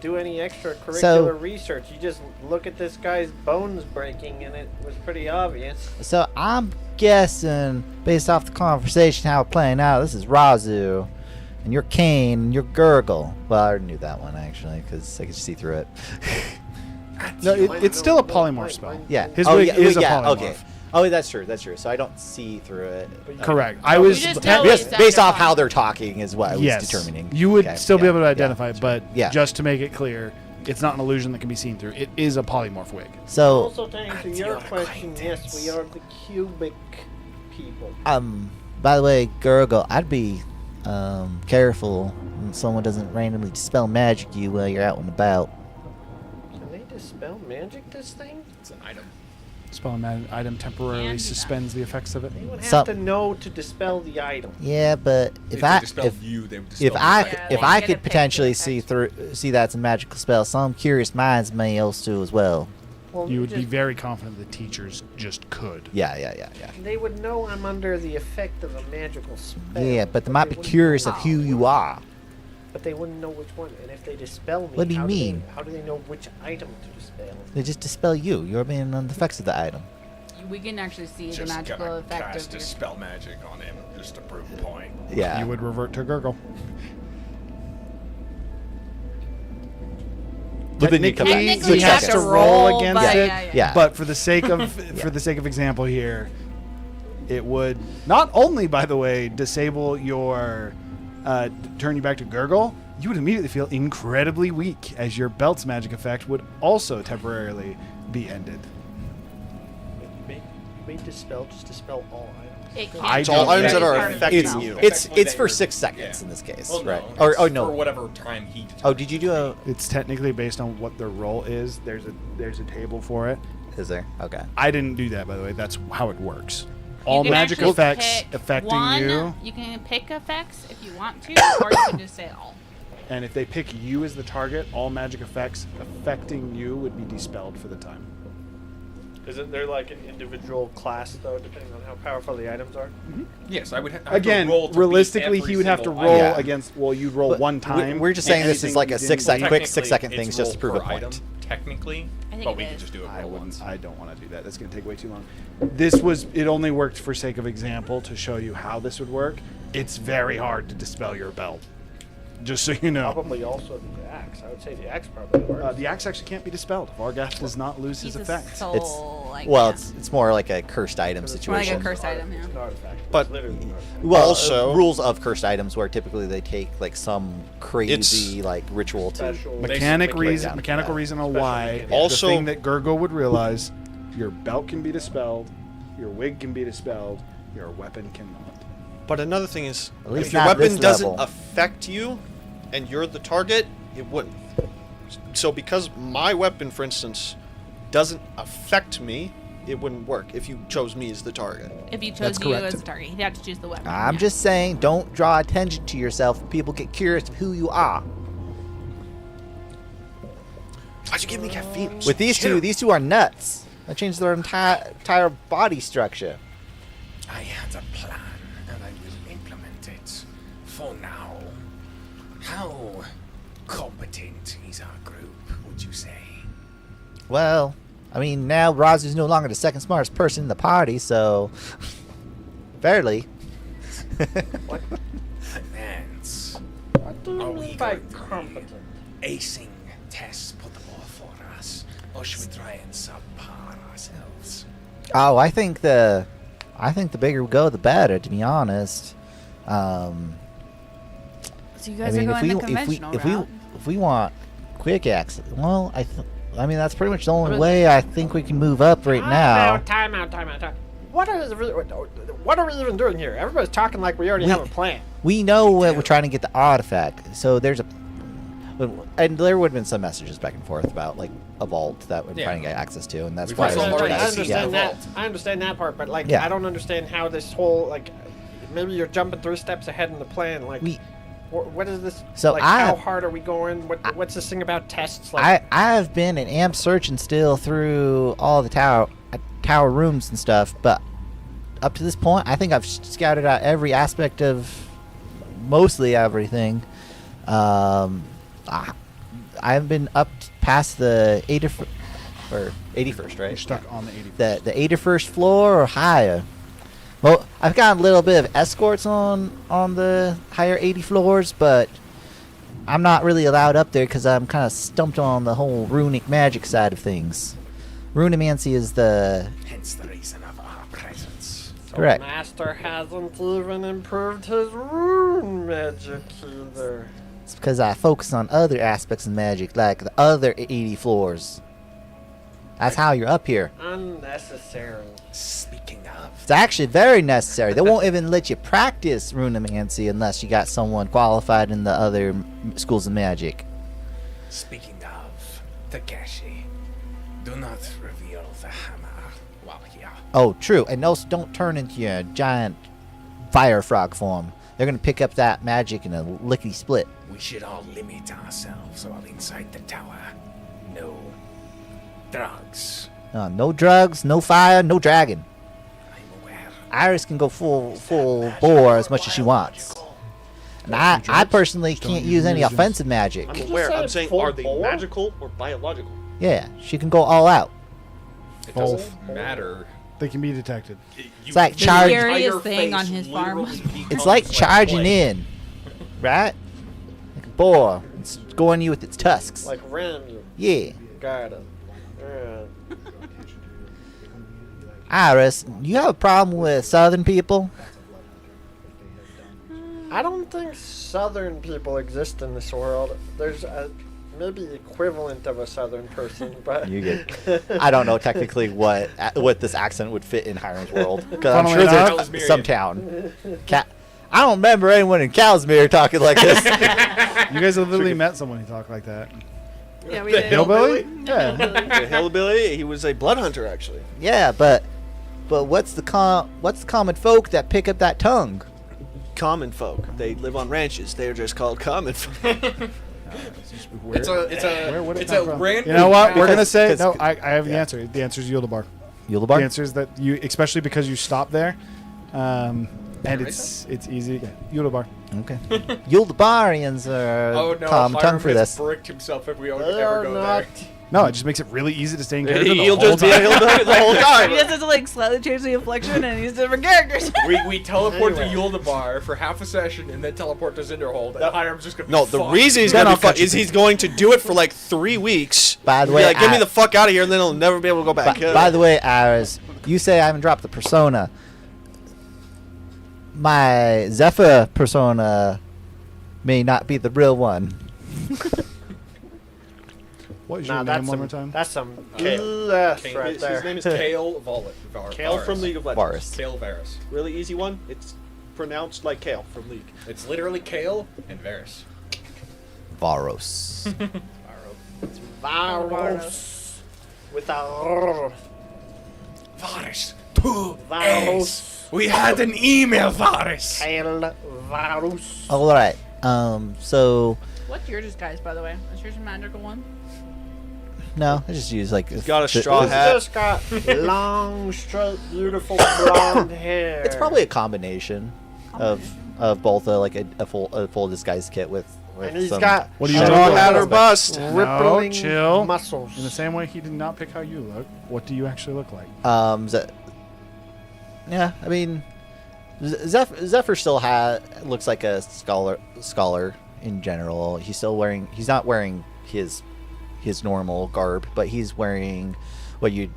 [SPEAKER 5] do any extracurricular
[SPEAKER 3] So-
[SPEAKER 5] research. You just look at this guy's bones breaking, and it was pretty obvious.
[SPEAKER 3] So I'm guessing, based off the conversation, how we're playing out, this is Razu, and you're Kane, and you're Gurgle. Well, I already knew that one, actually, because I could see through it.
[SPEAKER 1] no. It's still a polymorph spell.
[SPEAKER 3] Yeah.
[SPEAKER 1] His wig is a polymorph.
[SPEAKER 3] Okay. Oh, that's true. That's true. So I don't see through it.
[SPEAKER 1] Correct. I was
[SPEAKER 7] You just
[SPEAKER 1] te-
[SPEAKER 7] know
[SPEAKER 3] Based,
[SPEAKER 7] it's
[SPEAKER 3] based off
[SPEAKER 7] under
[SPEAKER 3] how they're talking is what I was
[SPEAKER 1] yes,
[SPEAKER 3] determining.
[SPEAKER 1] you would
[SPEAKER 3] Okay,
[SPEAKER 1] still be
[SPEAKER 3] yeah,
[SPEAKER 1] able to
[SPEAKER 3] yeah,
[SPEAKER 1] identify
[SPEAKER 3] that's
[SPEAKER 1] it, but
[SPEAKER 3] right. Yeah.
[SPEAKER 1] just to make it clear, it's not an illusion that can be seen through. It is a polymorph wig.
[SPEAKER 3] So,
[SPEAKER 5] Also, to answer your question, yes, we are the cubic people.
[SPEAKER 3] by the way, Gurgle, I'd be careful when someone doesn't randomly dispel magic you while you're out and about.
[SPEAKER 5] Can they dispel magic this thing?
[SPEAKER 2] It's an item.
[SPEAKER 1] Spell item temporarily
[SPEAKER 7] Can do that.
[SPEAKER 1] suspends the effects of it.
[SPEAKER 5] They would have
[SPEAKER 3] Some-
[SPEAKER 5] to know to dispel the item.
[SPEAKER 3] Yeah, but
[SPEAKER 2] If they dispelled you, they would dispel
[SPEAKER 3] if I
[SPEAKER 2] the
[SPEAKER 7] Yeah,
[SPEAKER 3] if
[SPEAKER 7] they
[SPEAKER 3] I
[SPEAKER 7] get
[SPEAKER 3] could
[SPEAKER 7] a pick
[SPEAKER 3] potentially
[SPEAKER 7] the
[SPEAKER 3] see
[SPEAKER 7] effects.
[SPEAKER 3] see that's a magical spell, some curious minds may also as well.
[SPEAKER 5] Well,
[SPEAKER 1] You would be
[SPEAKER 5] just-
[SPEAKER 1] very confident the teachers just could.
[SPEAKER 3] Yeah.
[SPEAKER 5] They would know I'm under the effect of a magical spell.
[SPEAKER 3] Yeah, but they might be
[SPEAKER 5] wouldn't
[SPEAKER 3] curious
[SPEAKER 5] know
[SPEAKER 3] of who you are.
[SPEAKER 5] But they wouldn't know which one. And if they dispel me,
[SPEAKER 3] What do you
[SPEAKER 5] how
[SPEAKER 3] mean?
[SPEAKER 5] How do they know which item to dispel?
[SPEAKER 3] They just dispel you. You're being on the effects of the item.
[SPEAKER 7] We can actually see the
[SPEAKER 2] Just
[SPEAKER 7] magical
[SPEAKER 2] gonna
[SPEAKER 7] effect
[SPEAKER 2] cast
[SPEAKER 7] of your.
[SPEAKER 2] dispel magic on him just to prove a point.
[SPEAKER 3] Yeah.
[SPEAKER 1] You would revert to Gurgle.
[SPEAKER 3] But then you come back.
[SPEAKER 7] Technically,
[SPEAKER 1] he
[SPEAKER 7] you
[SPEAKER 1] has
[SPEAKER 7] have
[SPEAKER 1] to
[SPEAKER 7] to
[SPEAKER 1] roll
[SPEAKER 7] roll,
[SPEAKER 1] against
[SPEAKER 7] but
[SPEAKER 1] it.
[SPEAKER 3] Yeah.
[SPEAKER 1] But for the sake of example here, it would not only, by the way, disable your turn you back to Gurgle. You would immediately feel incredibly weak, as your belt's magic effect would also temporarily be ended.
[SPEAKER 5] You made dispel just dispel all items.
[SPEAKER 7] It can't
[SPEAKER 1] I
[SPEAKER 7] be
[SPEAKER 4] It's all items that are
[SPEAKER 7] part of the
[SPEAKER 4] affecting
[SPEAKER 7] spell.
[SPEAKER 4] you.
[SPEAKER 3] It's for 6 seconds in this case,
[SPEAKER 2] Well,
[SPEAKER 3] right?
[SPEAKER 2] No,
[SPEAKER 3] Or
[SPEAKER 2] it's
[SPEAKER 3] oh
[SPEAKER 2] for
[SPEAKER 3] no.
[SPEAKER 2] whatever time he determines.
[SPEAKER 3] Oh, did you do a?
[SPEAKER 1] It's technically based on what their role is. There's a table for it.
[SPEAKER 3] Is there? Okay.
[SPEAKER 1] I didn't do that, by the way. That's how it works.
[SPEAKER 7] You
[SPEAKER 1] All
[SPEAKER 7] can
[SPEAKER 1] magic
[SPEAKER 7] actually
[SPEAKER 1] effects
[SPEAKER 7] pick
[SPEAKER 1] affecting
[SPEAKER 7] one.
[SPEAKER 1] you,
[SPEAKER 7] You can pick effects if you want to, or you can just say all.
[SPEAKER 1] and if they pick you as the target, all magic effects affecting you would be dispelled for the time.
[SPEAKER 5] Isn't there like an individual class though, depending on how powerful the items are?
[SPEAKER 2] Yes, I would have
[SPEAKER 1] Again,
[SPEAKER 2] to roll to beat
[SPEAKER 1] realistically,
[SPEAKER 2] every
[SPEAKER 1] he would have to
[SPEAKER 2] single
[SPEAKER 1] roll
[SPEAKER 2] item.
[SPEAKER 3] Yeah.
[SPEAKER 1] against. Well, you'd roll
[SPEAKER 3] But
[SPEAKER 1] one time.
[SPEAKER 3] We're just saying this is
[SPEAKER 1] Anything
[SPEAKER 3] like
[SPEAKER 1] you
[SPEAKER 3] a
[SPEAKER 1] didn't
[SPEAKER 3] 6 second,
[SPEAKER 1] roll-
[SPEAKER 3] quick 6 second
[SPEAKER 2] Technically,
[SPEAKER 3] things
[SPEAKER 2] it's
[SPEAKER 3] just to
[SPEAKER 2] roll
[SPEAKER 3] prove a
[SPEAKER 2] per
[SPEAKER 3] point.
[SPEAKER 2] item, technically,
[SPEAKER 7] I think
[SPEAKER 2] but
[SPEAKER 7] it
[SPEAKER 2] we can
[SPEAKER 7] is.
[SPEAKER 2] just do it
[SPEAKER 1] I
[SPEAKER 2] all
[SPEAKER 1] wouldn't.
[SPEAKER 2] once.
[SPEAKER 1] I don't want to do that. That's going to take way too long. It only worked for sake of example to show you how this would work. It's very hard to dispel your belt. Just so you know.
[SPEAKER 5] Probably also the axe. I would say the axe probably works.
[SPEAKER 1] The axe actually can't be dispelled. Vargath does not lose his
[SPEAKER 7] He's a
[SPEAKER 1] effect.
[SPEAKER 7] soul, like,
[SPEAKER 3] Well,
[SPEAKER 7] yeah.
[SPEAKER 3] it's more like a cursed item
[SPEAKER 5] Because it's
[SPEAKER 7] More like a
[SPEAKER 3] situation.
[SPEAKER 7] cursed item,
[SPEAKER 5] It's
[SPEAKER 7] yeah.
[SPEAKER 5] an artifact.
[SPEAKER 4] But-
[SPEAKER 5] It's literally an artifact.
[SPEAKER 3] Well,
[SPEAKER 4] Also-
[SPEAKER 3] rules of cursed items where typically they take like some crazy
[SPEAKER 4] It's-
[SPEAKER 3] like ritual to.
[SPEAKER 5] Special.
[SPEAKER 1] Mechanical
[SPEAKER 3] Yeah.
[SPEAKER 1] reason on
[SPEAKER 5] Special
[SPEAKER 1] why.
[SPEAKER 5] mechanic.
[SPEAKER 4] Also-
[SPEAKER 1] the thing that Gurgle would realize: your belt can be dispelled, your wig can be dispelled, your weapon cannot.
[SPEAKER 4] But another thing is,
[SPEAKER 3] At least
[SPEAKER 4] if your
[SPEAKER 3] not
[SPEAKER 4] weapon
[SPEAKER 3] this
[SPEAKER 4] doesn't
[SPEAKER 3] level.
[SPEAKER 4] affect you, and you're the target, it wouldn't. So because my weapon, for instance, doesn't affect me, it wouldn't work if you chose me as the target.
[SPEAKER 7] If you chose
[SPEAKER 1] That's
[SPEAKER 7] you
[SPEAKER 1] correct.
[SPEAKER 7] as a target, you'd have to choose the weapon.
[SPEAKER 3] I'm
[SPEAKER 7] yeah.
[SPEAKER 3] just saying, don't draw attention to yourself. People get curious of who you are.
[SPEAKER 4] Why'd you give me caffeine?
[SPEAKER 3] With these two are nuts. That changed their entire body structure.
[SPEAKER 8] I had a plan, and I will implement it. For now, how competent is our group, would you say?
[SPEAKER 3] Well, I mean, now Razu's no longer the second smartest person in the party, so barely.
[SPEAKER 8] Finance.
[SPEAKER 5] What do you
[SPEAKER 8] Are we
[SPEAKER 5] mean by
[SPEAKER 8] going to be
[SPEAKER 5] competent?
[SPEAKER 8] acing tests put the ball for us, or should we try and subpar ourselves?
[SPEAKER 3] Oh, I think the bigger we go, the better. To be honest.
[SPEAKER 7] So you
[SPEAKER 3] I
[SPEAKER 7] guys
[SPEAKER 3] mean,
[SPEAKER 7] are going the conventional route.
[SPEAKER 3] if we want quick access, well, I mean that's pretty much the only way I think we can move up right now.
[SPEAKER 5] Time out. What are we even doing here? Everybody's talking like we already have a plan.
[SPEAKER 3] We know what we're trying to get the artifact, so there's and there would have been some messages back and forth about like a vault that we're trying to get access to, and that's
[SPEAKER 2] We
[SPEAKER 3] why
[SPEAKER 2] first
[SPEAKER 3] I
[SPEAKER 2] of all
[SPEAKER 3] was
[SPEAKER 2] already
[SPEAKER 5] I
[SPEAKER 2] see
[SPEAKER 5] understand
[SPEAKER 2] the
[SPEAKER 5] that.
[SPEAKER 2] vault.
[SPEAKER 5] I understand that part, but like,
[SPEAKER 3] Yeah.
[SPEAKER 5] I don't understand how this whole like, maybe you're jumping 3 steps ahead in the plan. Like, what is this?
[SPEAKER 3] So
[SPEAKER 5] like,
[SPEAKER 3] I-
[SPEAKER 5] how hard are we going? What's this thing about tests? Like,
[SPEAKER 3] I have been an amp searching still through all the tower rooms and stuff, but up to this point, I think I've scouted out every aspect of mostly everything. I've been up past the 81st, right?
[SPEAKER 1] You're stuck on the 80.
[SPEAKER 3] The 81st floor or higher. Well, I've got a little bit of escorts on the higher 80 floors, but I'm not really allowed up there because I'm kind of stumped on the whole runic magic side of things. Runimancy is the...
[SPEAKER 8] Hence the reason of our presence.
[SPEAKER 3] Correct.
[SPEAKER 5] Master hasn't even improved his rune magic either.
[SPEAKER 3] It's because I focus on other aspects of magic, like the other 80 floors. That's how you're up here.
[SPEAKER 5] Unnecessary.
[SPEAKER 8] Speaking of,
[SPEAKER 3] It's actually very necessary. They won't even let you practice Runimancy unless you got someone qualified in the other schools of magic.
[SPEAKER 8] speaking of, Takeshi, do not reveal the hammer while here.
[SPEAKER 3] Oh, true. And also don't turn into your giant fire frog form. They're going to pick up that magic in a lickety split.
[SPEAKER 8] We should all limit ourselves while inside the tower. No drugs.
[SPEAKER 3] No drugs, no fire, no dragon.
[SPEAKER 8] I'm aware.
[SPEAKER 3] Iris can go full bore as much as she wants. And I personally can't use any offensive magic.
[SPEAKER 4] I'm aware.
[SPEAKER 5] say
[SPEAKER 4] I'm saying,
[SPEAKER 5] full
[SPEAKER 4] are they
[SPEAKER 5] bore?
[SPEAKER 4] magical or biological?
[SPEAKER 3] Yeah, she can go all out.
[SPEAKER 2] It
[SPEAKER 1] Both.
[SPEAKER 2] doesn't matter.
[SPEAKER 1] They can be detected.
[SPEAKER 3] It's like
[SPEAKER 7] The
[SPEAKER 3] charge.
[SPEAKER 7] scariest thing on his farm.
[SPEAKER 3] It's like charging in, right? Like a boar. It's going you with its tusks.
[SPEAKER 5] Like ram you.
[SPEAKER 3] Yeah.
[SPEAKER 5] Got it. Yeah.
[SPEAKER 3] Iris, you have a problem with southern people?
[SPEAKER 5] I don't think southern people exist in this world. There's a maybe equivalent of a southern person, but
[SPEAKER 3] I don't know technically what this accent would fit in Hiram's world. 'Cause I'm
[SPEAKER 1] Funnily
[SPEAKER 3] sure there's
[SPEAKER 2] enough-
[SPEAKER 3] some town. I don't remember anyone in Casimir talking like this.
[SPEAKER 1] You guys have literally met someone who talked like that.
[SPEAKER 7] Yeah, we
[SPEAKER 4] The
[SPEAKER 7] did.
[SPEAKER 1] Hillbilly? Yeah.
[SPEAKER 4] The hillbilly, he was a blood hunter, actually.
[SPEAKER 3] Yeah, but what's the common folk that pick up that tongue?
[SPEAKER 4] Common folk. They live on ranches. They are just called common folk.
[SPEAKER 2] It's
[SPEAKER 1] Where would it
[SPEAKER 2] a
[SPEAKER 1] come from?
[SPEAKER 2] random.
[SPEAKER 1] You know what? We're gonna
[SPEAKER 3] Because-
[SPEAKER 1] say
[SPEAKER 3] because-
[SPEAKER 1] no. I have the answer. The answer is Yuldabar. The
[SPEAKER 3] Yuldabar?
[SPEAKER 1] answer is that you, especially because you stop there, and it's easy. Yeah, Yuldabar.
[SPEAKER 3] Okay. Yuldabarians are
[SPEAKER 2] Oh no!
[SPEAKER 3] common tongue for this.
[SPEAKER 2] Bricked himself if we
[SPEAKER 5] they
[SPEAKER 2] ever
[SPEAKER 5] are
[SPEAKER 2] go
[SPEAKER 5] not.
[SPEAKER 2] there.
[SPEAKER 1] No, it just makes it really easy to stay in character.
[SPEAKER 4] He'll
[SPEAKER 1] the whole
[SPEAKER 4] just be a
[SPEAKER 1] time.
[SPEAKER 4] hillbilly the whole
[SPEAKER 7] He
[SPEAKER 4] time.
[SPEAKER 7] just has to like slightly change the inflection and use different characters.
[SPEAKER 2] We teleport
[SPEAKER 5] Anyway.
[SPEAKER 2] to Yuldabar for half a session and then teleport to Zinderhold. And Hiram's just gonna.
[SPEAKER 4] No,
[SPEAKER 2] be
[SPEAKER 4] the
[SPEAKER 2] fucked.
[SPEAKER 4] reason he's
[SPEAKER 1] Then
[SPEAKER 4] gonna
[SPEAKER 1] I'll
[SPEAKER 4] be fucked
[SPEAKER 1] cut you
[SPEAKER 4] is he's going to do it for like 3 weeks.
[SPEAKER 3] By the
[SPEAKER 4] Be
[SPEAKER 3] way,
[SPEAKER 4] like, get me the fuck out of here, and then he'll never be able to go back.
[SPEAKER 3] By the way, Iris, you say I haven't dropped the persona. My Zephyr persona may not be the real one.
[SPEAKER 1] What is
[SPEAKER 5] Nah,
[SPEAKER 1] your
[SPEAKER 5] that's
[SPEAKER 1] name one more
[SPEAKER 5] some.
[SPEAKER 1] time?
[SPEAKER 5] That's some
[SPEAKER 2] Kale.
[SPEAKER 5] BS
[SPEAKER 2] Kale.
[SPEAKER 5] right
[SPEAKER 4] his
[SPEAKER 5] there.
[SPEAKER 4] name is
[SPEAKER 2] Kale
[SPEAKER 4] Kale from League of Legends.
[SPEAKER 3] Varus.
[SPEAKER 2] Kale Varus.
[SPEAKER 4] Really easy one. It's pronounced like Kale from League.
[SPEAKER 2] It's literally Kale and Varus.
[SPEAKER 3] Varos.
[SPEAKER 5] Virus with a R.
[SPEAKER 8] Varus, tu
[SPEAKER 5] Varus.
[SPEAKER 8] es. We had an email, Varus.
[SPEAKER 5] El Varus.
[SPEAKER 3] All right. So
[SPEAKER 7] What's your disguise, by the way? Is yours a magical one?
[SPEAKER 3] no, I just use like.
[SPEAKER 4] got a straw
[SPEAKER 5] He's
[SPEAKER 4] hat.
[SPEAKER 5] just got long, straight, beautiful blonde hair.
[SPEAKER 3] It's probably a combination of both a full disguise kit with
[SPEAKER 5] And he's
[SPEAKER 3] some
[SPEAKER 5] got
[SPEAKER 1] What do you
[SPEAKER 4] Straw
[SPEAKER 1] do?
[SPEAKER 4] hat or bust.
[SPEAKER 5] rippling
[SPEAKER 1] chill.
[SPEAKER 5] muscles.
[SPEAKER 1] In the same way he did not pick how you look, what do you actually look like?
[SPEAKER 3] Yeah, I mean, Zephyr still looks like a scholar in general. He's not wearing his normal garb, but he's wearing what you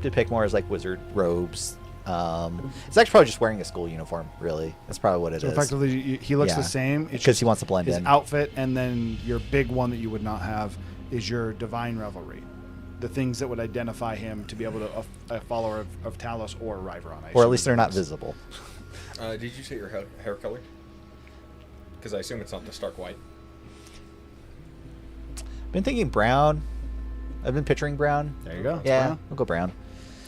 [SPEAKER 3] depict more as like wizard robes. It's actually probably just wearing a school uniform. Really, that's probably what it
[SPEAKER 1] So
[SPEAKER 3] is.
[SPEAKER 1] effectively, he looks
[SPEAKER 3] Yeah.
[SPEAKER 1] the same. It's
[SPEAKER 3] Because
[SPEAKER 1] just
[SPEAKER 3] he wants to blend
[SPEAKER 1] his
[SPEAKER 3] in.
[SPEAKER 1] outfit, and then your big one that you would not have is your divine revelry. The things that would identify him to be able to a follower of Talos or Ryveron.
[SPEAKER 3] Or at least they're not visible.
[SPEAKER 2] Did you say your hair color? Because I assume it's not the stark white.
[SPEAKER 3] Been thinking brown. I've been picturing brown.
[SPEAKER 1] There you go. It's
[SPEAKER 3] Yeah,
[SPEAKER 1] brown.
[SPEAKER 3] I'll go brown.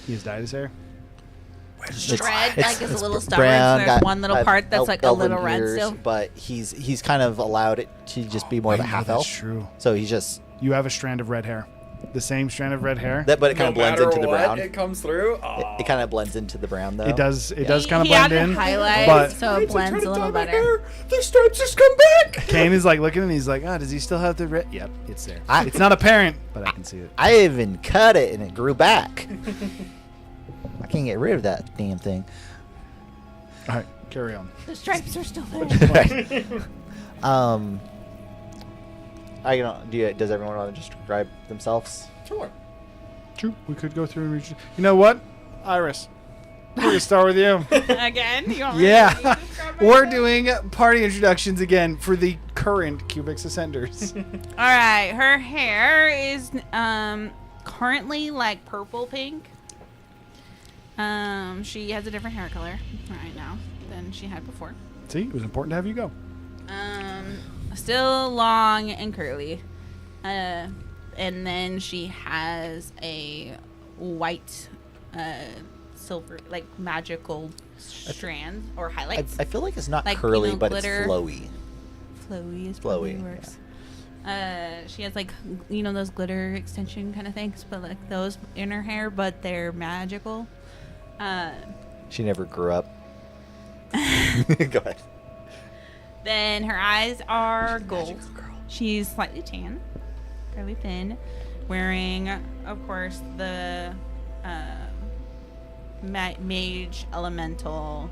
[SPEAKER 1] He has dyed his hair.
[SPEAKER 7] Red, like it's a little stubborn.
[SPEAKER 3] brown,
[SPEAKER 7] So there's
[SPEAKER 3] got
[SPEAKER 7] one little part that's like a
[SPEAKER 3] elven
[SPEAKER 7] little red
[SPEAKER 3] ears,
[SPEAKER 7] still.
[SPEAKER 3] But he's kind of allowed it to just be more of a
[SPEAKER 1] Wait, no,
[SPEAKER 3] half
[SPEAKER 1] that's
[SPEAKER 3] elf.
[SPEAKER 1] true.
[SPEAKER 3] So he's just
[SPEAKER 1] You have a strand of red hair. The same strand of red hair.
[SPEAKER 3] but it kind of blends into the brown.
[SPEAKER 2] It comes through.
[SPEAKER 3] It kind of blends into the brown though.
[SPEAKER 1] It does. It does kind of
[SPEAKER 7] He
[SPEAKER 1] blend
[SPEAKER 7] added
[SPEAKER 1] in.
[SPEAKER 7] highlights,
[SPEAKER 1] but
[SPEAKER 7] so it blends a little better.
[SPEAKER 2] The stripes just come back.
[SPEAKER 1] Kane is like looking and he's like, does he still have the red? Yep, it's there.
[SPEAKER 3] I-
[SPEAKER 1] It's not apparent, but I can see it.
[SPEAKER 3] I even cut it and it grew back. I can't get rid of that damn thing.
[SPEAKER 1] All right, carry on.
[SPEAKER 7] The stripes are still there.
[SPEAKER 3] Does everyone want to just describe themselves?
[SPEAKER 2] Sure.
[SPEAKER 1] True. We could go through and reach. You know what, Iris? We're gonna start with you.
[SPEAKER 7] Again? You want me to
[SPEAKER 1] Yeah,
[SPEAKER 7] describe
[SPEAKER 1] we're
[SPEAKER 7] myself?
[SPEAKER 1] doing party introductions again for the current Cubix Ascenders.
[SPEAKER 7] All right, her hair is currently like purple pink. She has a different hair color right now than she had before.
[SPEAKER 1] See, it was important to have you go.
[SPEAKER 7] Still long and curly. And then she has a white, silver, like magical strand or highlights.
[SPEAKER 3] I feel like it's not
[SPEAKER 7] Like,
[SPEAKER 3] curly,
[SPEAKER 7] you know,
[SPEAKER 3] but
[SPEAKER 7] glitter.
[SPEAKER 3] it's flowy.
[SPEAKER 7] Flowy is
[SPEAKER 3] Flowy,
[SPEAKER 7] probably works. She has like those glitter extension kind of things, but like those in her hair, but they're magical.
[SPEAKER 3] She never grew up. Go ahead.
[SPEAKER 7] Then her eyes are gold. She's slightly tan, fairly thin, wearing, of course, the mage elemental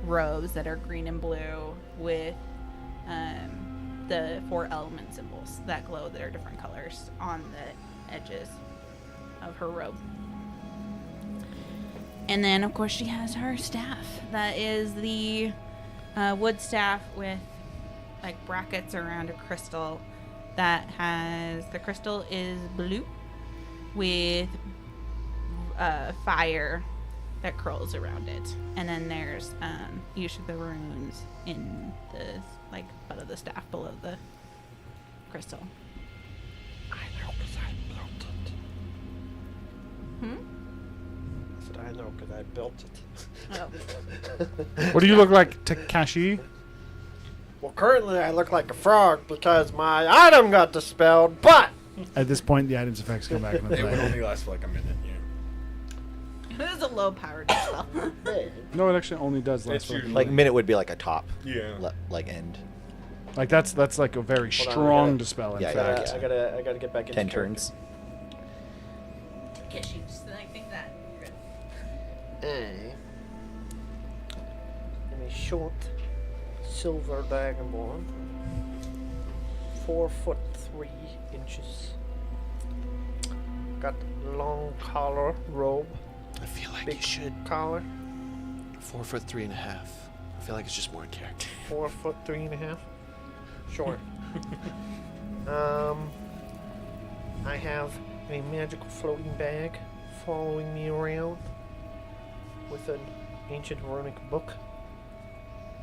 [SPEAKER 7] robes that are green and blue with the 4 element symbols that glow that are different colors on the edges of her robe. And then, of course, she has her staff. That is the wood staff with like brackets around a crystal that has, the crystal is blue with fire that curls around it. And then there's usually the runes in the like butt of the staff below the crystal.
[SPEAKER 5] I know because I built it. I said I know because I built it.
[SPEAKER 7] Oh.
[SPEAKER 1] What do you look like, Takashi?
[SPEAKER 5] Well, currently I look like a frog because my item got dispelled, but
[SPEAKER 1] At this point, the items effects come back into
[SPEAKER 2] It would
[SPEAKER 1] play.
[SPEAKER 2] only last for like a minute. Yeah.
[SPEAKER 7] It is a low powered spell.
[SPEAKER 1] No, it actually only does last
[SPEAKER 2] It's
[SPEAKER 1] for
[SPEAKER 2] usually-
[SPEAKER 3] Like minute would be like a top,
[SPEAKER 2] Yeah.
[SPEAKER 3] like end.
[SPEAKER 1] like that's like a very
[SPEAKER 5] Hold on,
[SPEAKER 1] strong
[SPEAKER 5] I gotta-
[SPEAKER 1] dispel. In
[SPEAKER 3] Yeah,
[SPEAKER 1] fact,
[SPEAKER 5] I gotta get back into
[SPEAKER 3] 10
[SPEAKER 5] character.
[SPEAKER 3] turns.
[SPEAKER 7] Get you just like think that.
[SPEAKER 5] A short silver dragonborn, 4'3" got long collar robe,
[SPEAKER 6] I feel like
[SPEAKER 5] big
[SPEAKER 6] you should.
[SPEAKER 5] collar,
[SPEAKER 6] 4'3.5". I feel like it's just more in character.
[SPEAKER 5] 4'3.5". Sure. I have a magical floating bag following me around with an ancient runic book,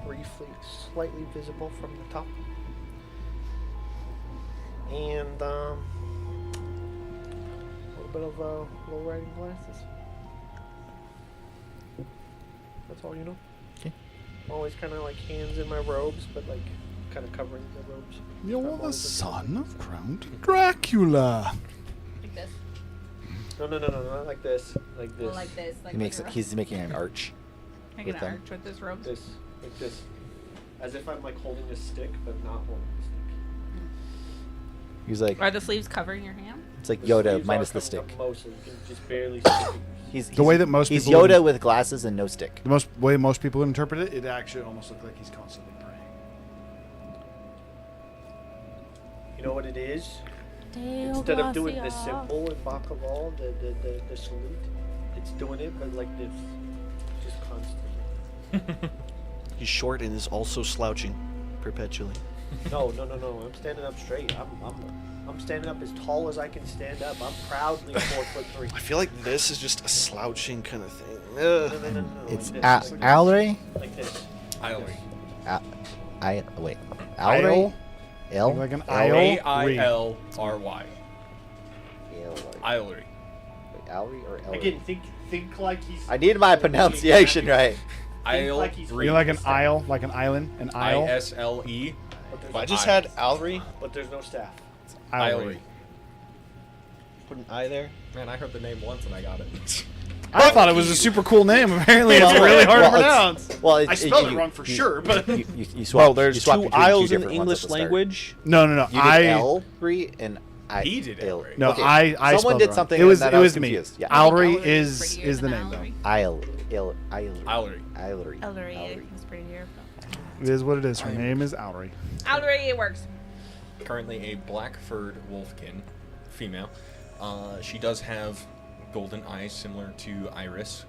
[SPEAKER 5] briefly, slightly visible from the top, and a little bit of low riding glasses. That's all,
[SPEAKER 3] Okay.
[SPEAKER 5] Always kind of like hands in my robes, but like kind of covering the robes.
[SPEAKER 1] You're the son of Count Dracula.
[SPEAKER 7] Like this.
[SPEAKER 5] No, not like this. Like this.
[SPEAKER 7] Well, like this. Like
[SPEAKER 3] He's making an arch.
[SPEAKER 7] making
[SPEAKER 3] with
[SPEAKER 7] an
[SPEAKER 3] them.
[SPEAKER 7] arch with this robe.
[SPEAKER 5] Like this. As if I'm like holding a stick, but not holding a stick.
[SPEAKER 3] He's like,
[SPEAKER 7] Are the sleeves covering your hand?
[SPEAKER 3] it's like
[SPEAKER 5] The
[SPEAKER 3] Yoda
[SPEAKER 5] sleeves
[SPEAKER 3] minus
[SPEAKER 5] are
[SPEAKER 3] the
[SPEAKER 5] coming
[SPEAKER 3] stick.
[SPEAKER 5] up most, so you can just barely see the fingers.
[SPEAKER 3] He's
[SPEAKER 1] The way that most
[SPEAKER 3] he's
[SPEAKER 1] people
[SPEAKER 3] Yoda with glasses and no stick.
[SPEAKER 1] The way most people interpret it, it actually almost looks like he's constantly praying.
[SPEAKER 5] You know what it is? Instead of doing the symbol in Bacaval, the salute, it's doing it, but like this, just constantly.
[SPEAKER 6] He's short and is also slouching perpetually.
[SPEAKER 5] No. I'm standing up straight. I'm standing up as tall as I can stand up. I'm proudly 4'3".
[SPEAKER 6] I feel like this is just a slouching kind of thing.
[SPEAKER 5] No.
[SPEAKER 3] It's
[SPEAKER 5] like this.
[SPEAKER 3] Alry.
[SPEAKER 5] Like this.
[SPEAKER 2] Ilery.
[SPEAKER 3] Wait.
[SPEAKER 1] Aisle?
[SPEAKER 3] Alry. L.
[SPEAKER 1] Like an
[SPEAKER 2] A
[SPEAKER 1] aisle?
[SPEAKER 2] I L R Y.
[SPEAKER 3] Alry.
[SPEAKER 2] Ilery.
[SPEAKER 3] Alry or Elry?
[SPEAKER 5] Again, think like he's.
[SPEAKER 3] I need my pronunciation right.
[SPEAKER 1] You're like an aisle, like an island, an aisle.
[SPEAKER 2] ISLE.
[SPEAKER 6] I just had Alry.
[SPEAKER 5] But there's no staff.
[SPEAKER 2] Ilery.
[SPEAKER 6] Put an I there.
[SPEAKER 2] Man, I heard the name once and I got it.
[SPEAKER 1] I thought it was a super cool name. Apparently, it's really hard to pronounce.
[SPEAKER 3] Well,
[SPEAKER 1] I spelled it wrong for sure, but
[SPEAKER 3] you swap.
[SPEAKER 6] Well, there's
[SPEAKER 3] you swap
[SPEAKER 6] two
[SPEAKER 3] between
[SPEAKER 6] aisles in
[SPEAKER 3] different
[SPEAKER 6] the
[SPEAKER 3] ones
[SPEAKER 6] English
[SPEAKER 3] at the start.
[SPEAKER 6] language.
[SPEAKER 1] no.
[SPEAKER 3] You did Elry and I.
[SPEAKER 2] He did Elry.
[SPEAKER 1] No,
[SPEAKER 3] Okay.
[SPEAKER 1] I
[SPEAKER 3] Someone
[SPEAKER 1] spelled
[SPEAKER 3] did
[SPEAKER 1] it wrong.
[SPEAKER 3] something.
[SPEAKER 1] It was
[SPEAKER 3] and then I was
[SPEAKER 1] me.
[SPEAKER 3] confused. Yeah.
[SPEAKER 1] Alry
[SPEAKER 7] Ellery
[SPEAKER 1] is
[SPEAKER 7] prettier
[SPEAKER 1] the
[SPEAKER 7] than
[SPEAKER 1] name though.
[SPEAKER 7] Allery.
[SPEAKER 2] Ilery.
[SPEAKER 3] Alry.
[SPEAKER 7] Is prettier.
[SPEAKER 1] It is what it is. Her name is Alry.
[SPEAKER 7] Allery, it works.
[SPEAKER 2] Currently a black-furred wolfkin, female. She does have golden eyes similar to Iris.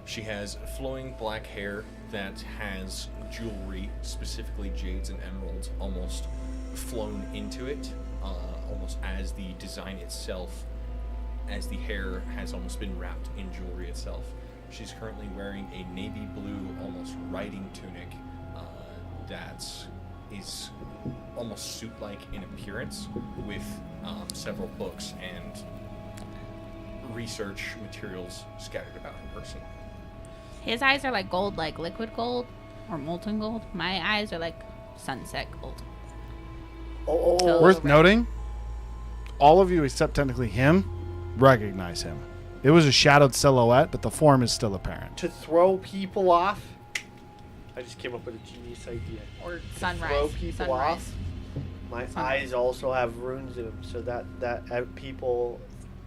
[SPEAKER 2] She has flowing black hair that has jewelry, specifically jades and emeralds, almost flown into it, almost as the design itself, as the hair has almost been wrapped in jewelry itself. She's currently wearing a navy blue, almost riding tunic that is almost suit-like in appearance, with several books and research materials scattered about her person.
[SPEAKER 7] His eyes are like gold, like liquid gold or molten gold. My eyes are like sunset gold.
[SPEAKER 5] Oh.
[SPEAKER 1] Worth noting, all of you except technically him recognize him. It was a shadowed silhouette, but the form is still apparent.
[SPEAKER 5] To throw people off. I just came up with a genius idea.
[SPEAKER 7] Or
[SPEAKER 5] Throw
[SPEAKER 7] sunrise.
[SPEAKER 5] people
[SPEAKER 7] Sunrise.
[SPEAKER 5] off. My
[SPEAKER 7] Sunrise.
[SPEAKER 5] eyes also have runes in them, so that people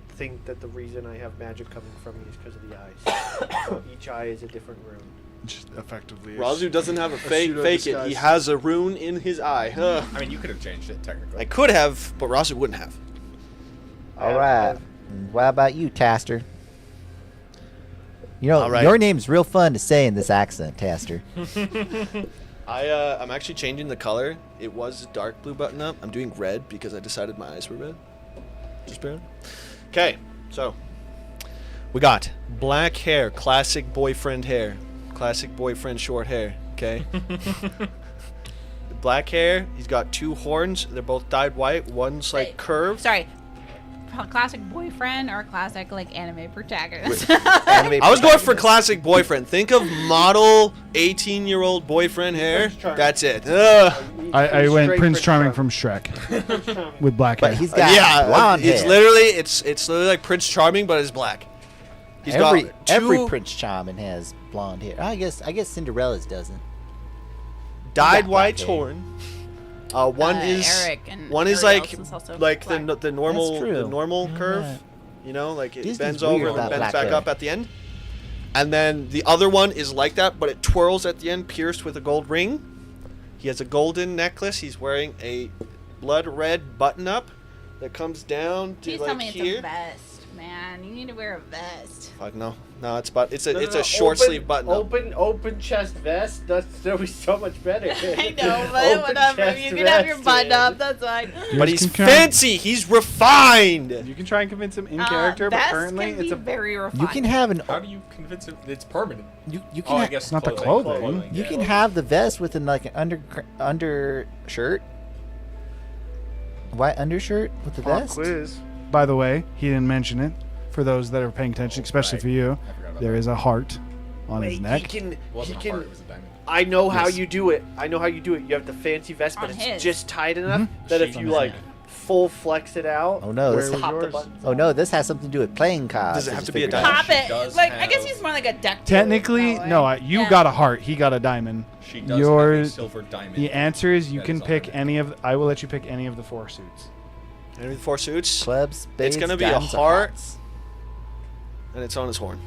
[SPEAKER 5] think that the reason I have magic coming from me is because of the eyes. So each eye is a different rune.
[SPEAKER 1] Just effectively.
[SPEAKER 6] Razu doesn't have a fake
[SPEAKER 1] pseudo
[SPEAKER 6] it.
[SPEAKER 1] disguise.
[SPEAKER 6] He has a rune in his eye. Huh.
[SPEAKER 2] I mean, you could have changed it technically.
[SPEAKER 6] I could have, but Razu wouldn't have.
[SPEAKER 3] All right. What about you, Taster? You know,
[SPEAKER 6] All right.
[SPEAKER 3] your name's real fun to say in this accent, Taster.
[SPEAKER 6] I'm actually changing the color. It was dark blue button up. I'm doing red because I decided my eyes were red. Just barely. Okay, so we got black hair, classic boyfriend hair, classic boyfriend short hair. Okay. Black hair. He's got two horns. They're both dyed white. One's like curved.
[SPEAKER 7] Sorry. Classic boyfriend or classic like anime protagonist?
[SPEAKER 3] Anime
[SPEAKER 6] I was going for classic boyfriend. Think of model 18-year-old boyfriend hair.
[SPEAKER 5] Prince Charming.
[SPEAKER 6] That's it. Ugh.
[SPEAKER 1] I went
[SPEAKER 5] Straight
[SPEAKER 1] Prince Charming from Shrek
[SPEAKER 5] Prince Charming.
[SPEAKER 1] with black hair.
[SPEAKER 3] But he's got
[SPEAKER 6] Yeah,
[SPEAKER 3] blonde
[SPEAKER 6] it's
[SPEAKER 3] hair.
[SPEAKER 6] literally it's literally like Prince Charming, but it's black. He's got two,
[SPEAKER 3] every Prince Charming has blonde hair. I guess Cinderella's doesn't.
[SPEAKER 6] dyed
[SPEAKER 3] got
[SPEAKER 6] white
[SPEAKER 3] black hair.
[SPEAKER 6] horn. One is
[SPEAKER 7] Eric and
[SPEAKER 6] one is
[SPEAKER 7] Ariel
[SPEAKER 6] like
[SPEAKER 7] is also
[SPEAKER 6] like
[SPEAKER 7] black.
[SPEAKER 6] the normal
[SPEAKER 3] That's true.
[SPEAKER 6] the normal curve,
[SPEAKER 3] Right.
[SPEAKER 6] you know, like it
[SPEAKER 3] Disney's
[SPEAKER 6] bends
[SPEAKER 3] weird
[SPEAKER 6] over and
[SPEAKER 3] about
[SPEAKER 6] bends
[SPEAKER 3] black
[SPEAKER 6] back
[SPEAKER 3] hair.
[SPEAKER 6] up at the end. And then the other one is like that, but it twirls at the end, pierced with a gold ring. He has a golden necklace. He's wearing a blood red button up that comes down to
[SPEAKER 7] Please
[SPEAKER 6] like
[SPEAKER 7] tell me it's
[SPEAKER 6] here.
[SPEAKER 7] a vest, man. You need to wear a vest.
[SPEAKER 6] Fuck no, it's a
[SPEAKER 5] No,
[SPEAKER 6] it's
[SPEAKER 5] no,
[SPEAKER 6] a short
[SPEAKER 5] open-
[SPEAKER 6] sleeve button up.
[SPEAKER 5] Open chest vest. That'll be so much better.
[SPEAKER 7] I know, but
[SPEAKER 5] Open
[SPEAKER 7] whatever.
[SPEAKER 5] chest
[SPEAKER 7] You can have your
[SPEAKER 5] vest,
[SPEAKER 7] button
[SPEAKER 5] man.
[SPEAKER 7] up. That's fine.
[SPEAKER 6] But he's
[SPEAKER 1] can
[SPEAKER 6] fancy. He's refined.
[SPEAKER 1] You can try and convince him in character, but
[SPEAKER 7] vests
[SPEAKER 1] currently
[SPEAKER 7] can be
[SPEAKER 1] it's a.
[SPEAKER 7] very refined.
[SPEAKER 3] You can have an.
[SPEAKER 2] How do you convince him it's permanent?
[SPEAKER 3] You
[SPEAKER 2] Oh,
[SPEAKER 3] can.
[SPEAKER 2] I
[SPEAKER 3] ha-
[SPEAKER 2] guess
[SPEAKER 1] not the
[SPEAKER 2] clothing.
[SPEAKER 1] clothing.
[SPEAKER 3] You
[SPEAKER 2] yeah.
[SPEAKER 3] can have the vest with an like an undershirt. White undershirt with the
[SPEAKER 1] Pop
[SPEAKER 3] vest.
[SPEAKER 1] quiz. By the way, he didn't mention it. For those that are paying attention, especially
[SPEAKER 2] right.
[SPEAKER 1] for you,
[SPEAKER 2] I forgot about
[SPEAKER 1] there
[SPEAKER 2] that.
[SPEAKER 1] is a heart on his
[SPEAKER 5] Wait,
[SPEAKER 1] neck.
[SPEAKER 5] He can.
[SPEAKER 2] It wasn't
[SPEAKER 5] He
[SPEAKER 2] a heart,
[SPEAKER 5] can.
[SPEAKER 2] it was a diamond.
[SPEAKER 5] I know how
[SPEAKER 1] Yes.
[SPEAKER 5] you do it. I know how you do it. You have the fancy vest, but
[SPEAKER 7] On
[SPEAKER 5] it's
[SPEAKER 7] his.
[SPEAKER 5] just tight enough that if
[SPEAKER 2] Sheath
[SPEAKER 5] you
[SPEAKER 2] on
[SPEAKER 5] like
[SPEAKER 2] his hand.
[SPEAKER 5] full flex it out.
[SPEAKER 3] Oh no,
[SPEAKER 1] Where
[SPEAKER 3] this,
[SPEAKER 1] was
[SPEAKER 5] pop the
[SPEAKER 1] yours?
[SPEAKER 5] buttons.
[SPEAKER 3] oh no, this has something to do with playing cards.
[SPEAKER 6] Does it
[SPEAKER 3] I
[SPEAKER 6] have
[SPEAKER 3] just
[SPEAKER 6] to be a
[SPEAKER 3] figured
[SPEAKER 6] diamond?
[SPEAKER 3] out.
[SPEAKER 7] Pop
[SPEAKER 2] She
[SPEAKER 7] it.
[SPEAKER 2] does
[SPEAKER 7] Like I guess
[SPEAKER 2] have-
[SPEAKER 7] he's more like a deck.
[SPEAKER 1] Technically,
[SPEAKER 7] that way.
[SPEAKER 1] no. You
[SPEAKER 7] Yeah.
[SPEAKER 1] got a heart. He got a diamond.
[SPEAKER 2] She does
[SPEAKER 1] Yours-
[SPEAKER 2] have a silver diamond.
[SPEAKER 1] The answer is you
[SPEAKER 2] That
[SPEAKER 1] can
[SPEAKER 2] is on
[SPEAKER 1] pick
[SPEAKER 2] her
[SPEAKER 1] any of. I will let you pick any of the 4 suits.
[SPEAKER 6] Any of the 4 suits,
[SPEAKER 3] Clubs, spades,
[SPEAKER 6] gonna be a
[SPEAKER 3] diamonds, or
[SPEAKER 6] heart.
[SPEAKER 3] hearts.
[SPEAKER 6] and it's on his horn.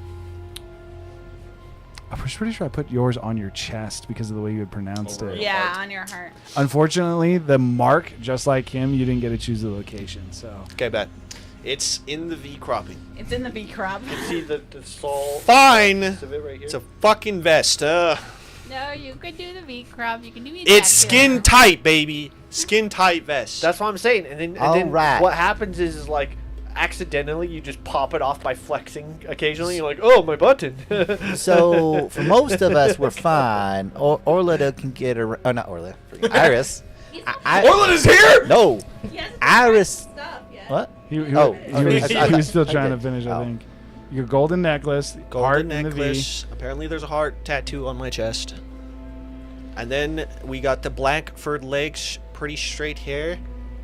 [SPEAKER 1] I was pretty sure I put yours on your chest because of the way you had pronounced
[SPEAKER 2] Over
[SPEAKER 1] it.
[SPEAKER 2] it.
[SPEAKER 7] Yeah,
[SPEAKER 2] Heart.
[SPEAKER 7] on your heart.
[SPEAKER 1] Unfortunately, the mark, just like him, you didn't get to choose the location. So
[SPEAKER 6] Okay, bet. It's in the V cropping.
[SPEAKER 7] It's in the V crop.
[SPEAKER 5] See the soul.
[SPEAKER 6] Fine.
[SPEAKER 5] Of it right here.
[SPEAKER 6] It's a fucking vest.
[SPEAKER 7] No, you could do the V crop. You can do it.
[SPEAKER 6] It's skin tight, baby. Skin tight vest.
[SPEAKER 5] That's what I'm saying. And then,
[SPEAKER 3] Alright.
[SPEAKER 5] what happens is like accidentally you just pop it off by flexing occasionally. You're like, oh, my button.
[SPEAKER 3] So for most of us, we're fine. Orlando can get a. Oh, not Orlando. Iris.
[SPEAKER 2] Orland is here!
[SPEAKER 3] No. Iris.
[SPEAKER 7] Stuff, yeah.
[SPEAKER 3] What?
[SPEAKER 1] he
[SPEAKER 3] Oh,
[SPEAKER 1] was,
[SPEAKER 3] okay.
[SPEAKER 1] he was still
[SPEAKER 3] Okay.
[SPEAKER 1] trying to finish. I
[SPEAKER 3] Oh.
[SPEAKER 1] think your golden necklace, heart
[SPEAKER 6] Golden
[SPEAKER 1] in the V.
[SPEAKER 6] necklace. Apparently, there's a heart tattoo on my chest. And then we got the black furred legs, pretty straight hair,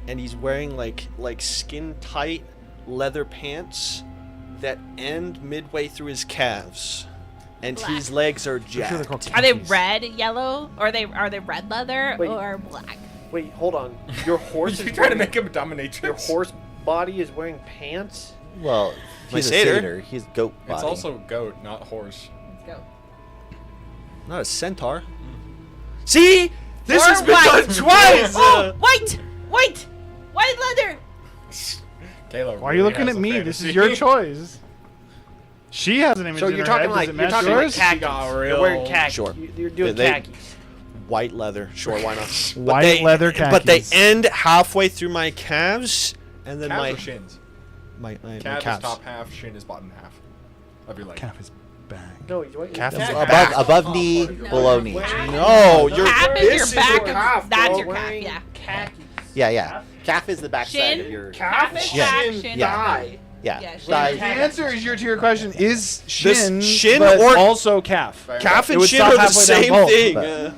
[SPEAKER 6] and he's wearing like skin tight leather pants that end midway through his calves, and
[SPEAKER 7] Black.
[SPEAKER 6] his legs are
[SPEAKER 1] Pretty sure they're called
[SPEAKER 6] jacked.
[SPEAKER 7] Are they
[SPEAKER 1] khakis.
[SPEAKER 7] red, yellow, or are they red leather
[SPEAKER 5] Wait.
[SPEAKER 7] or black?
[SPEAKER 5] Wait, hold on. Your horse
[SPEAKER 2] You
[SPEAKER 5] is
[SPEAKER 2] trying to
[SPEAKER 5] wearing-
[SPEAKER 2] make him a dominatrix?
[SPEAKER 5] Your horse body is wearing pants?
[SPEAKER 3] Well,
[SPEAKER 6] My
[SPEAKER 3] he's a
[SPEAKER 6] satyr.
[SPEAKER 3] satyr. He's goat body.
[SPEAKER 2] It's also goat, not horse.
[SPEAKER 7] Let's go.
[SPEAKER 6] Not a centaur. See, this
[SPEAKER 7] Or
[SPEAKER 6] has been
[SPEAKER 7] white.
[SPEAKER 6] done twice.
[SPEAKER 7] Oh, white leather.
[SPEAKER 2] Kayla
[SPEAKER 1] Why are you
[SPEAKER 2] really
[SPEAKER 1] looking
[SPEAKER 2] has
[SPEAKER 1] at
[SPEAKER 2] a
[SPEAKER 1] me?
[SPEAKER 2] fantasy.
[SPEAKER 1] This is your choice. She has an image
[SPEAKER 5] So
[SPEAKER 1] in
[SPEAKER 5] you're
[SPEAKER 1] her
[SPEAKER 5] talking
[SPEAKER 1] head.
[SPEAKER 5] like
[SPEAKER 1] Does it
[SPEAKER 5] you're
[SPEAKER 1] match
[SPEAKER 5] talking
[SPEAKER 1] yours?
[SPEAKER 5] like khakis.
[SPEAKER 2] got
[SPEAKER 5] You're
[SPEAKER 2] real-
[SPEAKER 5] wearing khakis.
[SPEAKER 6] Sure.
[SPEAKER 5] You're doing
[SPEAKER 6] They-
[SPEAKER 5] khakis.
[SPEAKER 6] White leather, sure, why not?
[SPEAKER 1] White leather
[SPEAKER 6] But they
[SPEAKER 1] khakis.
[SPEAKER 6] end halfway through my calves, and then
[SPEAKER 2] Calves
[SPEAKER 6] my
[SPEAKER 2] or shins?
[SPEAKER 6] my
[SPEAKER 2] Calf
[SPEAKER 6] calves.
[SPEAKER 2] is top half, shin is bottom half of your leg.
[SPEAKER 1] Calf is back.
[SPEAKER 5] No, he's wearing
[SPEAKER 6] Calf is
[SPEAKER 5] khakis.
[SPEAKER 6] back.
[SPEAKER 3] above knee,
[SPEAKER 7] No.
[SPEAKER 3] below knee.
[SPEAKER 6] No, you're
[SPEAKER 7] Calf is
[SPEAKER 6] this
[SPEAKER 7] your
[SPEAKER 6] is
[SPEAKER 7] back.
[SPEAKER 6] your
[SPEAKER 7] and
[SPEAKER 5] calf,
[SPEAKER 7] That's
[SPEAKER 5] bro.
[SPEAKER 7] your calf.
[SPEAKER 5] Wearing
[SPEAKER 7] Yeah.
[SPEAKER 5] khakis.
[SPEAKER 3] Yeah, yeah. Calf is the back side
[SPEAKER 7] Shin?
[SPEAKER 3] of your.
[SPEAKER 7] Calf is
[SPEAKER 3] Yeah.
[SPEAKER 7] back.
[SPEAKER 5] Shin,
[SPEAKER 7] Shin.
[SPEAKER 3] Yeah.
[SPEAKER 5] thigh.
[SPEAKER 3] Yeah.
[SPEAKER 7] Yeah,
[SPEAKER 3] Thigh-
[SPEAKER 1] The answer is to your question is shin,
[SPEAKER 6] shin
[SPEAKER 1] but
[SPEAKER 6] or-
[SPEAKER 1] also calf.
[SPEAKER 6] calf
[SPEAKER 1] It
[SPEAKER 6] and
[SPEAKER 1] would
[SPEAKER 6] shin
[SPEAKER 1] stop
[SPEAKER 6] are the
[SPEAKER 1] halfway down
[SPEAKER 6] same
[SPEAKER 1] both,
[SPEAKER 6] thing.
[SPEAKER 3] but-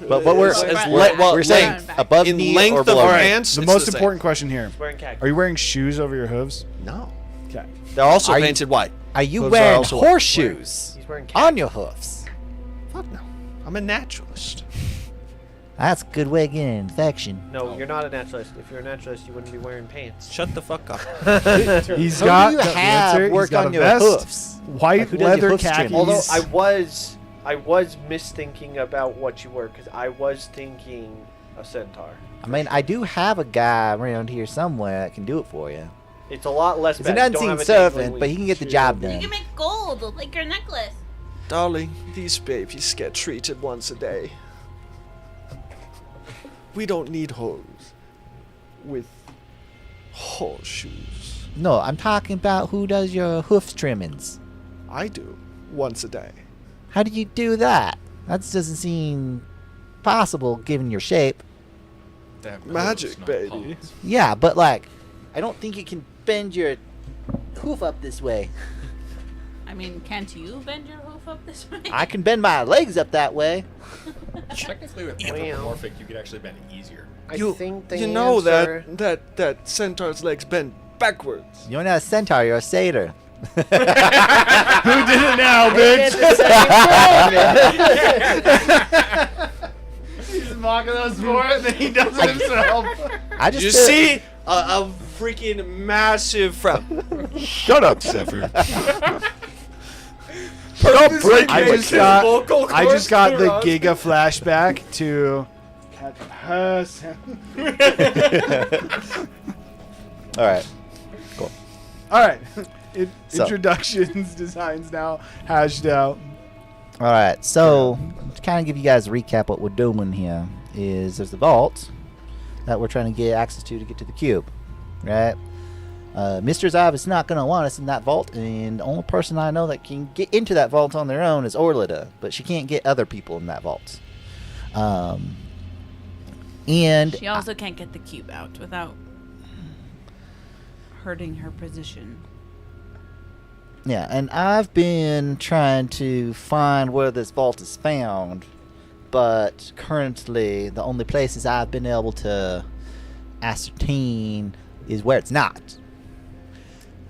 [SPEAKER 3] But what we're
[SPEAKER 6] As
[SPEAKER 3] we're saying
[SPEAKER 7] back.
[SPEAKER 3] above
[SPEAKER 6] in
[SPEAKER 3] knee
[SPEAKER 6] length
[SPEAKER 3] or
[SPEAKER 6] of
[SPEAKER 3] below
[SPEAKER 6] our
[SPEAKER 3] knee.
[SPEAKER 6] hands,
[SPEAKER 1] The
[SPEAKER 6] it's
[SPEAKER 1] most
[SPEAKER 6] same.
[SPEAKER 1] important question here:
[SPEAKER 5] He's wearing khakis.
[SPEAKER 1] are you wearing shoes over your hooves?
[SPEAKER 3] No.
[SPEAKER 1] Okay.
[SPEAKER 6] They're also
[SPEAKER 3] Are you-
[SPEAKER 6] painted white.
[SPEAKER 3] Are you
[SPEAKER 6] Those are
[SPEAKER 3] wearing
[SPEAKER 6] also white.
[SPEAKER 3] horseshoes
[SPEAKER 5] He's wearing khakis.
[SPEAKER 3] on your hoofs?
[SPEAKER 6] Fuck no. I'm a naturalist.
[SPEAKER 3] That's a good way of getting an infection.
[SPEAKER 5] No, you're not a naturalist. If you're a naturalist, you wouldn't be wearing pants.
[SPEAKER 6] Shut the fuck up.
[SPEAKER 1] He's
[SPEAKER 3] Who
[SPEAKER 1] got
[SPEAKER 3] do you
[SPEAKER 1] the
[SPEAKER 3] have
[SPEAKER 1] answer. He's
[SPEAKER 3] work
[SPEAKER 1] got
[SPEAKER 3] on
[SPEAKER 1] a
[SPEAKER 3] your
[SPEAKER 1] vest,
[SPEAKER 3] hoofs?
[SPEAKER 1] white
[SPEAKER 3] Who does your
[SPEAKER 1] leather
[SPEAKER 3] hoof trimming?
[SPEAKER 1] khakis.
[SPEAKER 5] Although I was misthinking about what you were, because I was thinking a centaur.
[SPEAKER 3] I mean, I do have a guy around here somewhere that can do it for you.
[SPEAKER 5] It's a lot less
[SPEAKER 3] He's an
[SPEAKER 5] bad. You don't
[SPEAKER 3] unseen
[SPEAKER 5] have a dangling
[SPEAKER 3] servant, but he
[SPEAKER 5] wing.
[SPEAKER 3] can get the job
[SPEAKER 7] You
[SPEAKER 3] done.
[SPEAKER 7] can make gold like your necklace.
[SPEAKER 6] Darling, these babies get treated once a day. We don't need hoes with horseshoes.
[SPEAKER 3] No, I'm talking about who does your hoof trimmings.
[SPEAKER 6] I do once a day.
[SPEAKER 3] How do you do that? That doesn't seem possible given your shape.
[SPEAKER 2] They have
[SPEAKER 6] Magic,
[SPEAKER 2] hooves, not
[SPEAKER 6] baby.
[SPEAKER 2] paws.
[SPEAKER 3] Yeah, but like, I don't think you can bend your hoof up this way.
[SPEAKER 7] I mean, can't you bend your hoof up this way?
[SPEAKER 3] I can bend my legs up that way.
[SPEAKER 2] Technically, with anthropomorphic, you could actually bend it easier.
[SPEAKER 5] I
[SPEAKER 6] You,
[SPEAKER 5] think the
[SPEAKER 6] you know
[SPEAKER 5] answer-
[SPEAKER 6] that centaur's legs bend backwards.
[SPEAKER 3] You're not a centaur, you're a satyr.
[SPEAKER 1] Who did it now, bitch? He's mocking us for it, and then he does it himself.
[SPEAKER 3] I just
[SPEAKER 6] You
[SPEAKER 3] feel-
[SPEAKER 6] see a freaking massive
[SPEAKER 4] Shut up, Sever.
[SPEAKER 6] Don't break
[SPEAKER 1] I
[SPEAKER 6] it.
[SPEAKER 1] just got
[SPEAKER 2] vocal
[SPEAKER 1] I just got the
[SPEAKER 2] cords
[SPEAKER 1] Giga flashback to Captain Hus.
[SPEAKER 3] All right.
[SPEAKER 1] All right.
[SPEAKER 3] So-
[SPEAKER 1] Introductions, designs now hashed out.
[SPEAKER 3] All right. So, to kind of give you guys a recap, what we're doing here is there's the vault that we're trying to get access to get to the cube, right? Mr. Zav is not going to want us in that vault, and the only person I know that can get into that vault on their own is Orlida, but she can't get other people in that vault. And
[SPEAKER 7] She also can't get the cube out without hurting her position.
[SPEAKER 3] Yeah, and I've been trying to find where this vault is found, but currently the only places I've been able to ascertain is where it's not.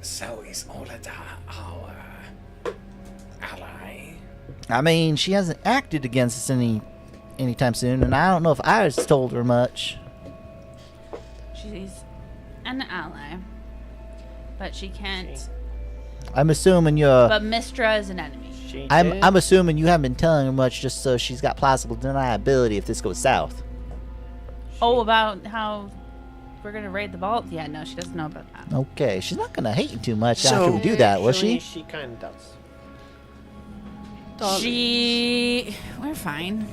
[SPEAKER 8] So is Olada our ally?
[SPEAKER 3] I mean, she hasn't acted against us anytime soon, and I don't know if Iris told her much.
[SPEAKER 7] She's an ally, but she can't.
[SPEAKER 3] I'm assuming you're.
[SPEAKER 7] But Mistra is an enemy.
[SPEAKER 3] I'm assuming you haven't been telling her much, just so she's got plausible deniability if this goes south.
[SPEAKER 7] Oh, about how we're gonna raid the vault? Yeah, no, she doesn't know about that.
[SPEAKER 3] Okay, she's not gonna hate you too much after we do that, will she?
[SPEAKER 5] She kind of does.
[SPEAKER 7] We're fine.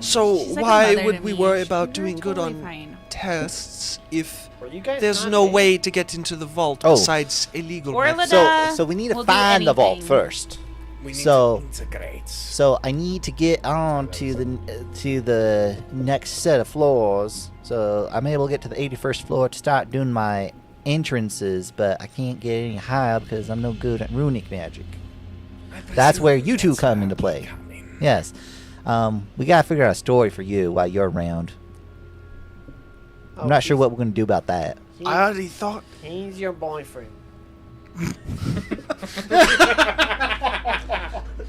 [SPEAKER 4] So
[SPEAKER 7] She's like a
[SPEAKER 4] why
[SPEAKER 7] mother
[SPEAKER 4] would
[SPEAKER 7] to
[SPEAKER 4] we
[SPEAKER 7] me.
[SPEAKER 4] worry
[SPEAKER 7] We're
[SPEAKER 4] about doing good
[SPEAKER 7] totally
[SPEAKER 4] on
[SPEAKER 7] fine.
[SPEAKER 4] tests if
[SPEAKER 5] Were you guys
[SPEAKER 4] there's
[SPEAKER 5] not
[SPEAKER 4] no
[SPEAKER 5] dating?
[SPEAKER 4] way to get into the vault
[SPEAKER 3] Oh.
[SPEAKER 4] besides illegal
[SPEAKER 7] Or
[SPEAKER 4] methods?
[SPEAKER 3] So we need to
[SPEAKER 7] We'll do
[SPEAKER 3] find the vault
[SPEAKER 7] anything.
[SPEAKER 3] first.
[SPEAKER 8] We need
[SPEAKER 3] So-
[SPEAKER 8] to integrate.
[SPEAKER 3] So I need to get on to the next set of floors. So I'm able to get to the 81st floor to start doing my entrances, but I can't get any higher because I'm no good at runic magic. That's where you two come into play. Yes. We gotta figure out a story for you while you're around. I'm not sure what we're gonna do about that.
[SPEAKER 4] I already thought.
[SPEAKER 5] He's your boyfriend.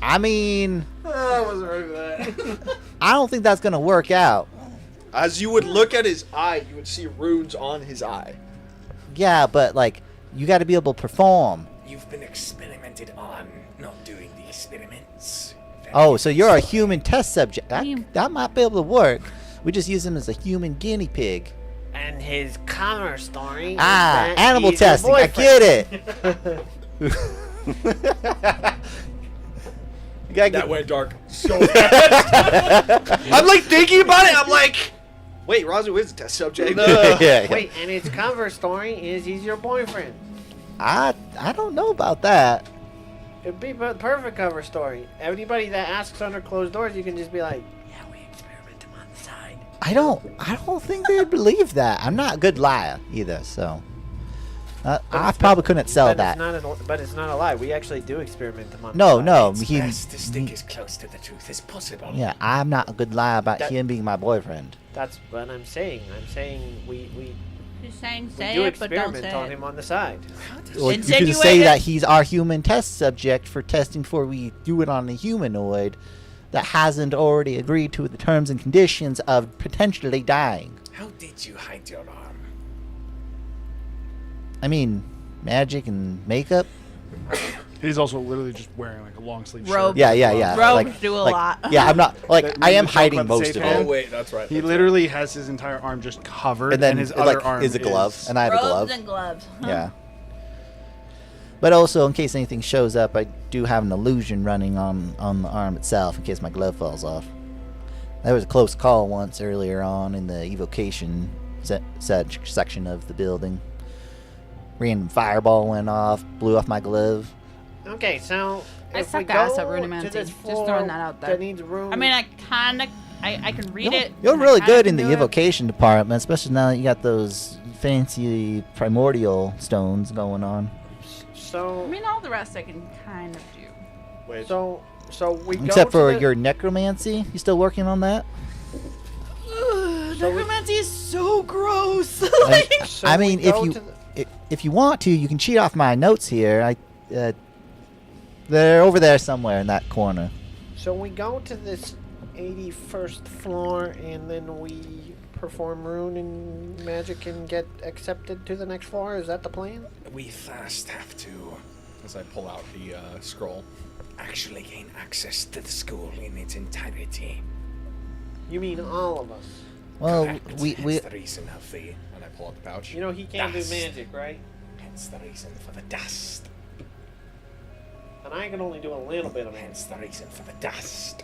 [SPEAKER 3] I mean,
[SPEAKER 1] I wasn't ready for that.
[SPEAKER 3] I don't think that's gonna work out.
[SPEAKER 6] As you would look at his eye, you would see runes on his eye.
[SPEAKER 3] Yeah, but like, you gotta be able to perform.
[SPEAKER 8] You've been experimented on, not doing the experiments.
[SPEAKER 3] Oh, so you're a human test subject.
[SPEAKER 7] You-
[SPEAKER 3] That might be able to work. We just use him as a human guinea pig.
[SPEAKER 5] And his cover story. is
[SPEAKER 3] Ah,
[SPEAKER 5] that
[SPEAKER 3] animal
[SPEAKER 5] he's your
[SPEAKER 3] testing. I
[SPEAKER 5] boyfriend.
[SPEAKER 3] get it. You gotta
[SPEAKER 2] That
[SPEAKER 3] get,
[SPEAKER 2] went dark so fast.
[SPEAKER 6] I'm like thinking about it. I'm like, wait, Razu is a test subject.
[SPEAKER 3] yeah.
[SPEAKER 5] Wait, and his cover story is he's your boyfriend.
[SPEAKER 3] I don't know about that.
[SPEAKER 5] It'd be the perfect cover story. Everybody that asks under closed doors, you can just be like,
[SPEAKER 8] Yeah, we experiment him on the side.
[SPEAKER 3] I don't think they'd believe that. I'm not a good liar either, so I probably couldn't sell
[SPEAKER 5] but
[SPEAKER 3] that.
[SPEAKER 5] But it's not a lie. We actually do experiment them on
[SPEAKER 3] No,
[SPEAKER 5] the side.
[SPEAKER 3] no,
[SPEAKER 8] It's
[SPEAKER 3] he.
[SPEAKER 8] best to stick as close to the truth as possible.
[SPEAKER 3] Yeah, I'm not a good liar about
[SPEAKER 5] That-
[SPEAKER 3] him being my boyfriend.
[SPEAKER 5] That's what I'm saying. I'm saying we
[SPEAKER 7] She's saying
[SPEAKER 5] do
[SPEAKER 7] say it, but don't
[SPEAKER 5] experiment
[SPEAKER 7] say
[SPEAKER 5] on
[SPEAKER 7] it.
[SPEAKER 5] him on the side.
[SPEAKER 3] Or you can
[SPEAKER 7] Insinuate
[SPEAKER 3] say
[SPEAKER 7] it.
[SPEAKER 3] that he's our human test subject for testing before we do it on a humanoid that hasn't already agreed to the terms and conditions of potentially dying.
[SPEAKER 8] How did you hide your arm?
[SPEAKER 3] I mean, magic and makeup.
[SPEAKER 1] He's also literally just wearing like a long sleeve shirt.
[SPEAKER 7] Robe.
[SPEAKER 3] Yeah.
[SPEAKER 7] Robes do a lot.
[SPEAKER 3] Yeah, I'm not like
[SPEAKER 1] That
[SPEAKER 3] I am
[SPEAKER 1] joke
[SPEAKER 3] hiding
[SPEAKER 1] about the
[SPEAKER 3] most
[SPEAKER 1] safe
[SPEAKER 3] of
[SPEAKER 1] hand?
[SPEAKER 3] it.
[SPEAKER 2] Oh wait, that's right.
[SPEAKER 1] He
[SPEAKER 2] that's
[SPEAKER 1] literally has his entire arm just covered,
[SPEAKER 3] And then
[SPEAKER 1] his
[SPEAKER 3] it,
[SPEAKER 1] other
[SPEAKER 3] like
[SPEAKER 1] arm
[SPEAKER 3] is a glove, and I have a
[SPEAKER 7] Robes
[SPEAKER 3] glove.
[SPEAKER 7] and gloves. Huh?
[SPEAKER 3] Yeah. But also, in case anything shows up, I do have an illusion running on the arm itself in case my glove falls off. There was a close call once earlier on in the evocation section of the building. Random fireball went off, blew off my glove.
[SPEAKER 5] Okay, so
[SPEAKER 7] I
[SPEAKER 5] if we
[SPEAKER 7] suck ass
[SPEAKER 5] go
[SPEAKER 7] at
[SPEAKER 5] to
[SPEAKER 7] rudimancy.
[SPEAKER 5] this
[SPEAKER 7] Just
[SPEAKER 5] floor
[SPEAKER 7] throwing that out there.
[SPEAKER 5] that needs room.
[SPEAKER 7] I mean, I kind of, I can read it.
[SPEAKER 3] You're
[SPEAKER 7] and I
[SPEAKER 3] really
[SPEAKER 7] kinda
[SPEAKER 3] good
[SPEAKER 7] can
[SPEAKER 3] in the
[SPEAKER 7] do it.
[SPEAKER 3] evocation department, especially now that you got those fancy primordial stones going on.
[SPEAKER 5] so
[SPEAKER 7] I mean, all the rest I can kind of do.
[SPEAKER 6] Wait,
[SPEAKER 5] so we go
[SPEAKER 3] Except
[SPEAKER 5] to
[SPEAKER 3] for
[SPEAKER 5] the,
[SPEAKER 3] your necromancy. You still working on that?
[SPEAKER 7] Necromancy is so gross.
[SPEAKER 5] so
[SPEAKER 3] I
[SPEAKER 5] we
[SPEAKER 3] mean, if
[SPEAKER 5] go
[SPEAKER 3] you
[SPEAKER 5] to the-
[SPEAKER 3] if you want to, you can cheat off my notes here. They're over there somewhere in that corner.
[SPEAKER 5] So we go to this 81st floor, and then we perform rune and magic and get accepted to the next floor. Is that the plan?
[SPEAKER 8] We first have to
[SPEAKER 2] As I pull out the scroll.
[SPEAKER 8] actually gain access to the school in its entirety.
[SPEAKER 5] You mean all of us?
[SPEAKER 3] Well,
[SPEAKER 8] Correct.
[SPEAKER 3] we
[SPEAKER 8] Hence the reason of the
[SPEAKER 2] And I pull out the pouch.
[SPEAKER 5] You know he can't
[SPEAKER 8] Dust.
[SPEAKER 5] do magic, right?
[SPEAKER 8] hence the reason for the dust.
[SPEAKER 5] And I can only do a little bit of magic.
[SPEAKER 8] Hence the reason for the dust.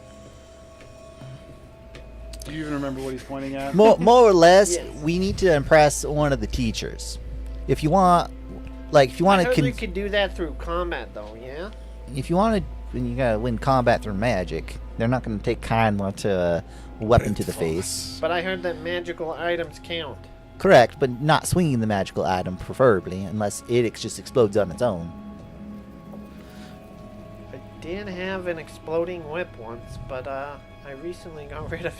[SPEAKER 1] Do you even remember what he's pointing at?
[SPEAKER 3] more or less,
[SPEAKER 5] Yes.
[SPEAKER 3] we need to impress one of the teachers. If you want, like, if you want
[SPEAKER 5] I
[SPEAKER 3] to,
[SPEAKER 5] heard we could do that through combat, though. Yeah.
[SPEAKER 3] if you want to, when you gotta win combat through magic, they're not going to take kind to a weapon to the face.
[SPEAKER 5] But I heard that magical items count.
[SPEAKER 3] Correct, but not swinging the magical item, preferably, unless it just explodes on its own.
[SPEAKER 5] did have an exploding whip once, but I recently got rid of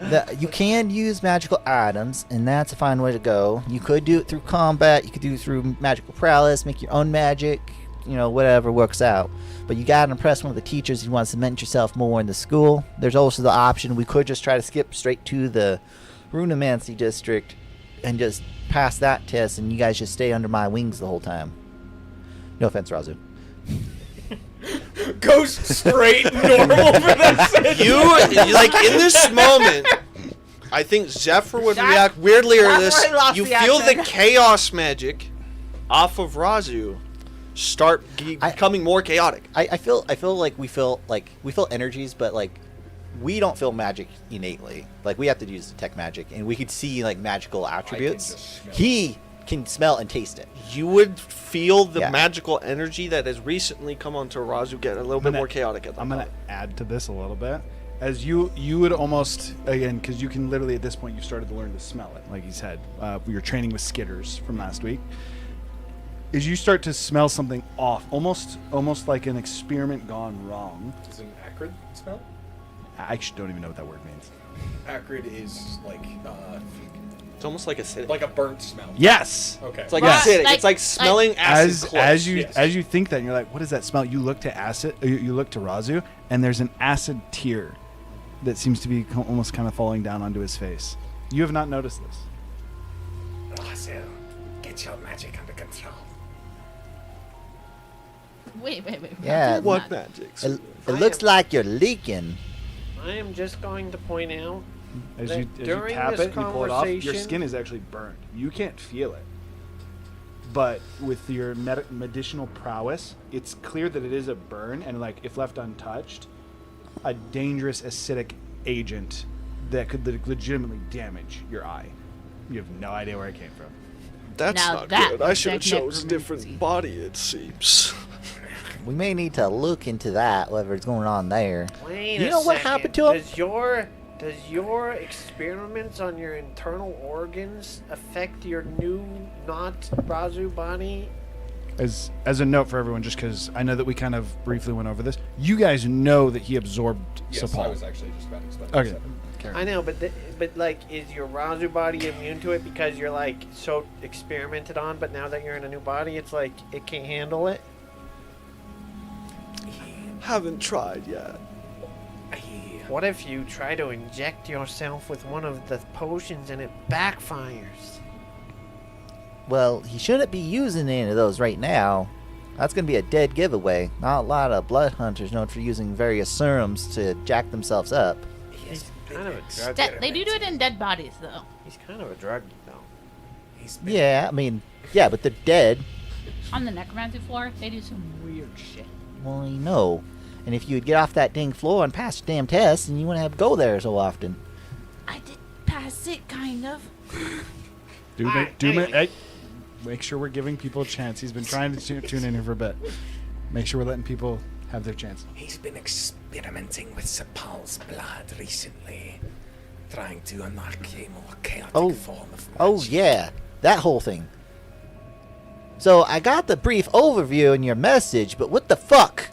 [SPEAKER 5] it.
[SPEAKER 3] You can use magical items, and that's a fine way to go. You could do it through combat. You could do it through magical prowess, make your own magic, whatever works out. But you gotta impress one of the teachers. You want to cement yourself more in the school. There's also the option we could just try to skip straight to the Runemancy district and just pass that test, and you guys just stay under my wings the whole time. No offense, Razu.
[SPEAKER 2] Goes straight normal for that second.
[SPEAKER 6] You like in this moment. I think Zephyr would react weirdly to this.
[SPEAKER 7] where he lost
[SPEAKER 6] You
[SPEAKER 7] the
[SPEAKER 6] feel the
[SPEAKER 7] accent.
[SPEAKER 6] chaos magic off of Razu start becoming more chaotic.
[SPEAKER 3] I feel like we feel energies, but like we don't feel magic innately. Like we have to use detect magic, and we could see like magical attributes.
[SPEAKER 2] just smell it.
[SPEAKER 3] He can smell and taste it.
[SPEAKER 6] You would feel the
[SPEAKER 3] Yeah.
[SPEAKER 6] magical energy that has recently come onto Razu get a little bit more chaotic at the
[SPEAKER 1] I'm gonna
[SPEAKER 6] moment.
[SPEAKER 1] add to this a little bit. As you would almost, again, because you can literally at this point, you started to learn to smell it, like he said. You're training with skitters from last week. Is you start to smell something off, almost like an experiment gone wrong.
[SPEAKER 2] Is it an acrid smell?
[SPEAKER 1] I actually don't even know what that word means.
[SPEAKER 2] Acrid is
[SPEAKER 6] It's almost like acidic.
[SPEAKER 2] like a burnt smell.
[SPEAKER 1] Yes.
[SPEAKER 2] Okay.
[SPEAKER 6] It's like
[SPEAKER 1] Yes.
[SPEAKER 6] acidic.
[SPEAKER 7] Like-
[SPEAKER 6] It's like smelling acid.
[SPEAKER 1] As
[SPEAKER 6] close.
[SPEAKER 1] you
[SPEAKER 2] yes.
[SPEAKER 1] as you think that, and you're like, what is that smell? You look to acid. You look to Razu, and there's an acid tear that seems to be almost kind of falling down onto his face. You have not noticed this.
[SPEAKER 8] Razu, get your magic under control.
[SPEAKER 7] Wait.
[SPEAKER 3] Yeah.
[SPEAKER 6] What magic?
[SPEAKER 3] It looks like you're leaking.
[SPEAKER 5] I am just going to point out
[SPEAKER 1] As
[SPEAKER 5] that
[SPEAKER 1] you
[SPEAKER 5] during
[SPEAKER 1] tap
[SPEAKER 5] this
[SPEAKER 1] it, you pull it off. Your
[SPEAKER 5] conversation-
[SPEAKER 1] skin is actually burned. You can't feel it, but with your medicinal prowess, it's clear that it is a burn, and like if left untouched, a dangerous acidic agent that could legitimately damage your eye. You have no idea where it came from.
[SPEAKER 6] That's
[SPEAKER 7] Now
[SPEAKER 6] not
[SPEAKER 7] that
[SPEAKER 6] good. I
[SPEAKER 7] is
[SPEAKER 6] should have chose a
[SPEAKER 7] necromancy.
[SPEAKER 6] different body, it seems.
[SPEAKER 3] We may need to look into that, whatever's going on there.
[SPEAKER 5] Wait
[SPEAKER 3] You
[SPEAKER 5] a
[SPEAKER 3] know what
[SPEAKER 5] second.
[SPEAKER 3] happened to him?
[SPEAKER 5] Does your experiments on your internal organs affect your new not Razu body?
[SPEAKER 1] As a note for everyone, just because I know that we kind of briefly went over this, you guys know that he absorbed
[SPEAKER 2] Yes,
[SPEAKER 1] Sapal.
[SPEAKER 2] I was actually just about to explain.
[SPEAKER 1] Okay.
[SPEAKER 2] that.
[SPEAKER 1] Carry
[SPEAKER 5] I
[SPEAKER 1] on.
[SPEAKER 5] know, but like, is your Razu body immune to it because you're like so experimented on? But now that you're in a new body, it's like it can't handle it.
[SPEAKER 6] Haven't tried yet.
[SPEAKER 5] What if you try to inject yourself with one of the potions and it backfires?
[SPEAKER 3] Well, he shouldn't be using any of those right now. That's going to be a dead giveaway. Not a lot of blood hunters known for using various serums to jack themselves up.
[SPEAKER 5] He's kind of a drug.
[SPEAKER 7] They do it in dead bodies, though.
[SPEAKER 5] He's kind of a drug, though.
[SPEAKER 3] Yeah, I mean, yeah, but they're dead.
[SPEAKER 7] On the necromancy floor, they do some weird shit.
[SPEAKER 3] Well, I know. And if you would get off that dang floor and pass your damn test, then you wouldn't have to go there so often.
[SPEAKER 7] I did pass it, kind of.
[SPEAKER 1] Make sure we're giving people a chance. He's been trying to tune in here for a bit. Make sure we're letting people have their chance.
[SPEAKER 8] He's been experimenting with Sapal's blood recently, trying to unlock a more chaotic form of magic.
[SPEAKER 3] Oh, yeah. That whole thing. So, I got the brief overview in your message, but what the fuck?